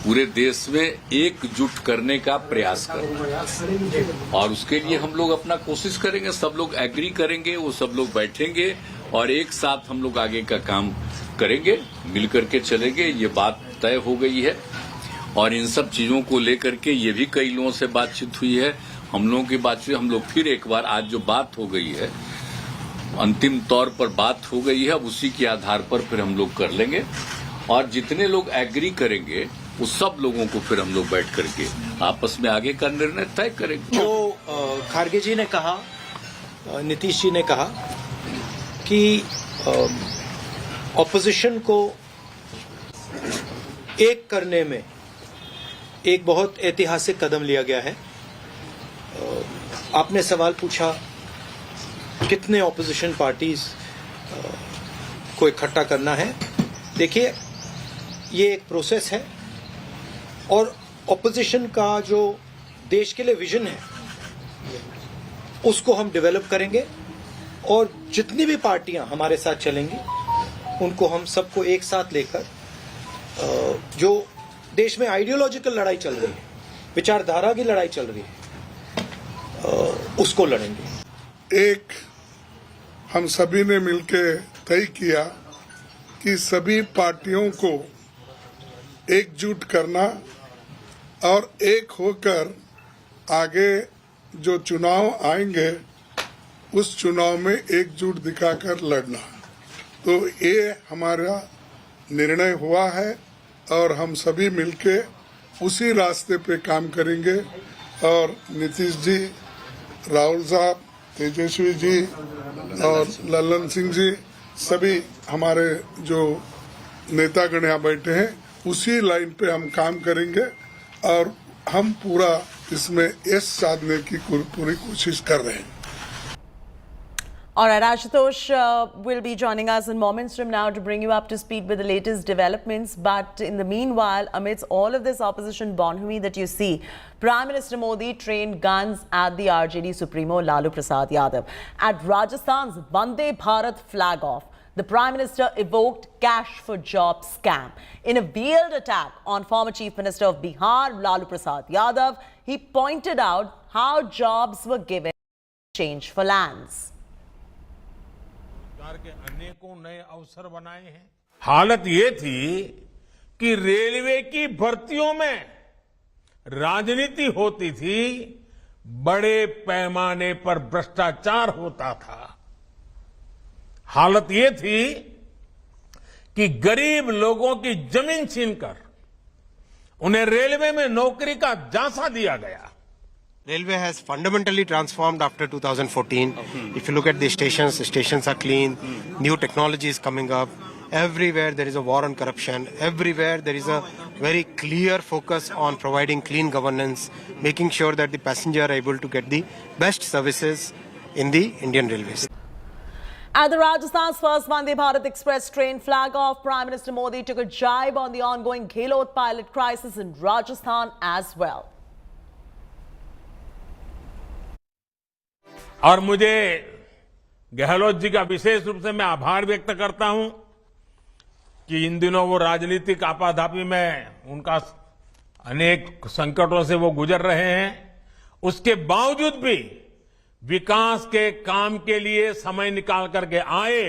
पूरे देश में एकजुट करने का प्रयास करें और उसके लिए हम लोग अपना कोशिश करेंगे। सब लोग एग्री करेंगे, वो सब लोग बैठेंगे और एक साथ हम लोग आगे का काम करेंगे, मिलकर के चलेंगे। ये बात तय हो गई है और इन सब चीजों को लेकर के ये भी कई लोगों से बातचीत हुई है। हम लोगों की बातचीत हम लोग फिर एक बार आज जो बात हो गई है, अंतिम तौर पर बात हो गई है, अब उसी के आधार पर फिर हम लोग कर लेंगे और जितने लोग एग्री करेंगे उस सब लोगों को फिर हम लोग बैठ करके आपस में आगे का निर्णय तय करेंगे। जो खारगे जी ने कहा, नीतीश जी ने कहा कि ऑपोजिशन को एक करने में एक बहुत ऐतिहासिक कदम लिया गया है। आपने सवाल पूछा कितने ऑपोजिशन पार्टीज को इकट्ठा करना है। देखिए, ये एक प्रोसेस है और ऑपोजिशन का जो देश के लिए विजन है उसको हम डेवलप करेंगे और जितनी भी पार्टियां हमारे साथ चलेंगी उनको हम सबको एक साथ लेकर जो देश में आइडियोलॉजिकल लड़ाई चल रही है, विचारधारा की लड़ाई चल रही है, उसको लड़ेंगे। एक हम सभी ने मिलकर तय किया कि सभी पार्टियों को एकजुट करना और एक होकर आगे जो चुनाव आएंगे उस चुनाव में एकजुट दिखाकर लड़ना। तो ये हमारा निर्णय हुआ है और हम सभी मिलके उसी रास्ते पे काम करेंगे और नीतीश जी, राहुल साहब, तेजस्वी जी और ललन सिंह जी, सभी हमारे जो नेतागण यहाँ बैठे हैं उसी लाइन पे हम काम करेंगे और हम पूरा इसमें यश साधने की पूरी कोशिश कर रहे हैं। All right, Ashutosh will be joining us in moments from now to bring you up to speed with the latest developments. But in the meanwhile, amidst all of this opposition bonhomie that you see, Prime Minister Modi trained guns at the RJD Supremo Lalu Prasad Yadav. At Rajasthan's Vande Bharat flag off, the Prime Minister evoked cash for job scam. In a veiled attack on former Chief Minister of Bihar, Lalu Prasad Yadav, he pointed out how jobs were given in exchange for lands. के अनेकों नए अवसर बनाए हैं। हालत ये थी कि रेलवे की भर्तियों में राजनीति होती थी, बड़े पैमाने पर भ्रष्टाचार होता था। हालत ये थी कि गरीब लोगों की जमीन छीनकर उन्हें रेलवे में नौकरी का झांसा दिया गया। Railway has fundamentally transformed after 2014. If you look at the stations are clean, new technology is coming up. Everywhere there is a war on corruption. Everywhere there is a very clear focus on providing clean governance, making sure that the passenger are able to get the best services in the Indian Railways. At the Rajasthan's first Vande Bharat Express train flag off, Prime Minister Modi took a jibe on the ongoing Gehlot pilot crisis in Rajasthan as well. और मुझे गहलोत जी का विशेष रूप से मैं आभार व्यक्त करता हूं कि इन दिनों वो राजनीतिक आपाधापी में उनका अनेक संकटों से वो गुजर रहे हैं, उसके बावजूद भी विकास के काम के लिए समय निकाल करके आए,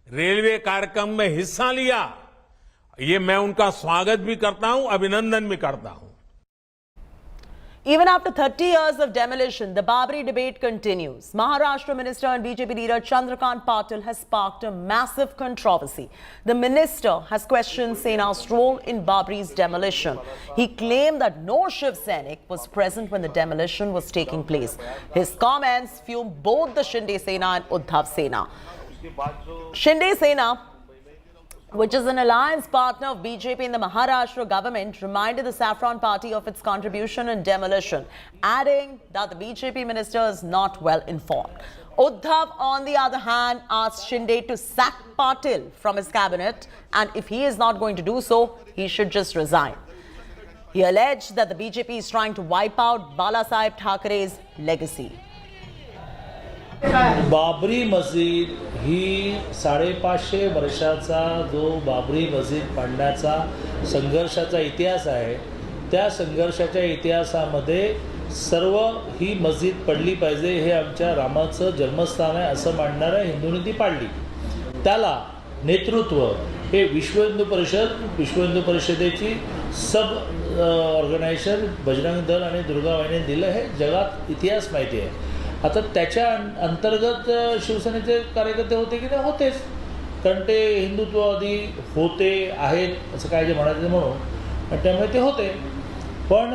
रेलवे कार्यक्रम में हिस्सा लिया। ये मैं उनका स्वागत भी करता हूं, अभिनंदन भी करता हूं। Even after 30 years of demolition, the Babri debate continues. Maharashtra Minister and BJP leader Chandrakant Patil has sparked a massive controversy. The minister has questioned Sena's role in Babri's demolition. He claimed that no Shiv Sainik was present when the demolition was taking place. His comments fumed both the Shinde Sena and Uddhav Sena. Shinde Sena, which is an alliance partner of BJP in the Maharashtra government, reminded the Saffron Party of its contribution in demolition, adding that the BJP minister is not well informed. Uddhav, on the other hand, asked Shinde to sack Patil from his cabinet, and if he is not going to do so, he should just resign. He alleged that the BJP is trying to wipe out Balasaheb Thackeray's legacy. Babri मस्जिद ही 550 वर्षाचा जो बाबरी मस्जिद पाडण्याचा संघर्षाचा इतिहास आहे, त्या संघर्षाच्या इतिहासामध्ये सर्व ही मस्जिद पडली पाहिजे, हे आमच्या रामाचं जन्मस्थान आहे असं मानणाऱ्या हिंदूंनी ती पाडली. त्याला नेतृत्व हे विश्व हिंदू परिषदेची सब ऑर्गनायझेशन बजरंग दल आणि दुर्गा वाहिनी दिलं, हे जगात इतिहास माहिती आहे. आता त्याच्या अंतर्गत शिवसेनेचे कार्यकर्ते होते की नाही, होतेच, कारण ते हिंदुत्ववादी होते आहेत असं काय जे म्हणायचं म्हणून, त्यामुळे ते होते. पण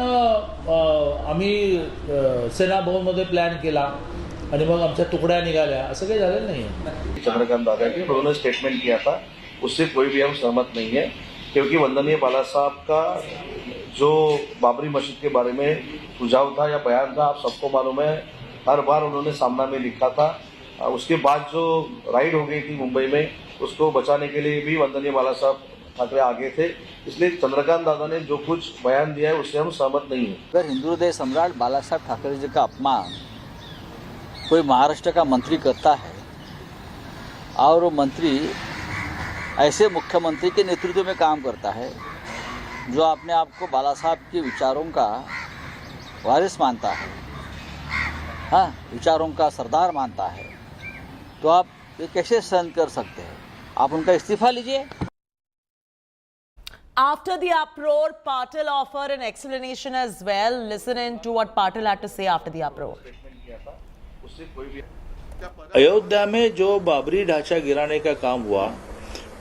आम्ही सेना भवनमध्ये प्लॅन केला आणि मग आमच्या तुकड्या निघाल्या, असं काही झालेलं नाही आहे. चंद्रकांत दादा के उन्होंने स्टेटमेंट किया था, उससे कोई भी हम सहमत नहीं है, क्योंकि वंदनीय बाला साहब का जो बाबरी मस्जिद के बारे में सुझाव था या बयान था, आप सबको मालूम है, हर बार उन्होंने सामना में लिखा था. उसके बाद जो राइड हो गई थी मुंबई में, उसको बचाने के लिए भी वंदनीय बाला साहब ठाकरे आगे थे. इसलिए चंद्रकांत दादा ने जो कुछ बयान दिया है उससे हम सहमत नहीं हैं. अगर हिंदू हृदय सम्राट बाला साहब ठाकरे जी का अपमान कोई महाराष्ट्र का मंत्री करता है और वो मंत्री ऐसे मुख्यमंत्री के नेतृत्व में काम करता है जो अपने आप को बाला साहब के विचारों का वारिस मानता है, हाँ, विचारों का सरदार मानता है, तो आप ये कैसे सहन कर सकते हैं? आप उनका इस्तीफा लीजिए. After the uproar, Patil offered an explanation as well. Listen in to what Patil had to say after the uproar. Ayodhya में जो बाबरी ढांचा गिराने का काम हुआ,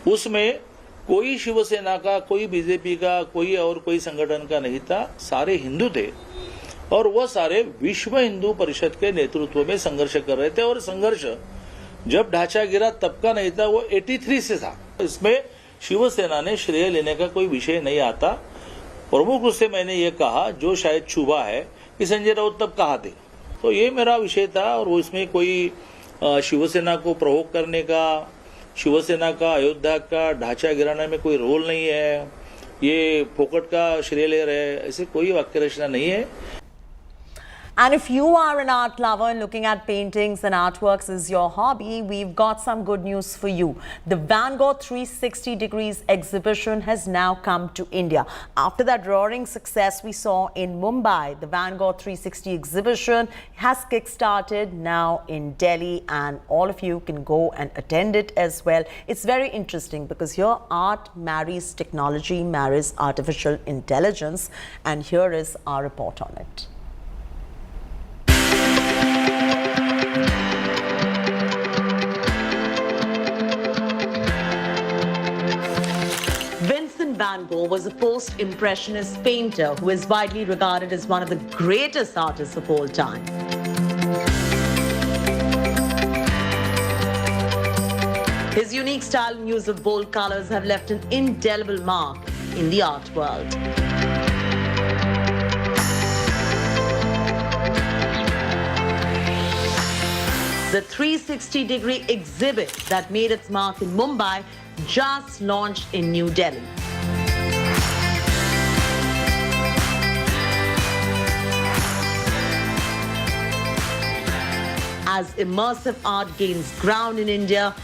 उसमें कोई शिवसेना का, कोई बीजेपी का, कोई और कोई संगठन का नहीं था, सारे हिंदू थे और वह सारे विश्व हिंदू परिषद के नेतृत्व में संघर्ष कर रहे थे. और संघर्ष जब ढांचा गिरा तब का नहीं था, वो 83 से था. इसमें शिवसेना ने श्रेय लेने का कोई विषय नहीं आता. प्रमुख रूप से मैंने ये कहा, जो शायद छुपा है कि संजय राउत तब कहा थे, तो ये मेरा विषय था. और वो इसमें कोई शिवसेना को प्रोवोक करने का, शिवसेना का अयोध्या का ढांचा गिराने में कोई रोल नहीं है, ये फोकट का श्रेय ले रहे हैं, ऐसे कोई वाक्य रचना नहीं है. And if you are an art lover and looking at paintings and artworks is your hobby, we've got some good news for you. The Van Gogh 360 Degrees exhibition has now come to India. After that roaring success we saw in Mumbai, the Van Gogh 360 exhibition has kick-started now in Delhi, and all of you can go and attend it as well. It's very interesting because here art marries technology, marries artificial intelligence, and here is our report on it. Van Gogh was a post-impressionist painter who is widely regarded as one of the greatest artists of all time. His unique style and use of bold colors have left an indelible mark in the art world. The 360-degree exhibit that made its mark in Mumbai just launched in New Delhi. As immersive art gains ground in India,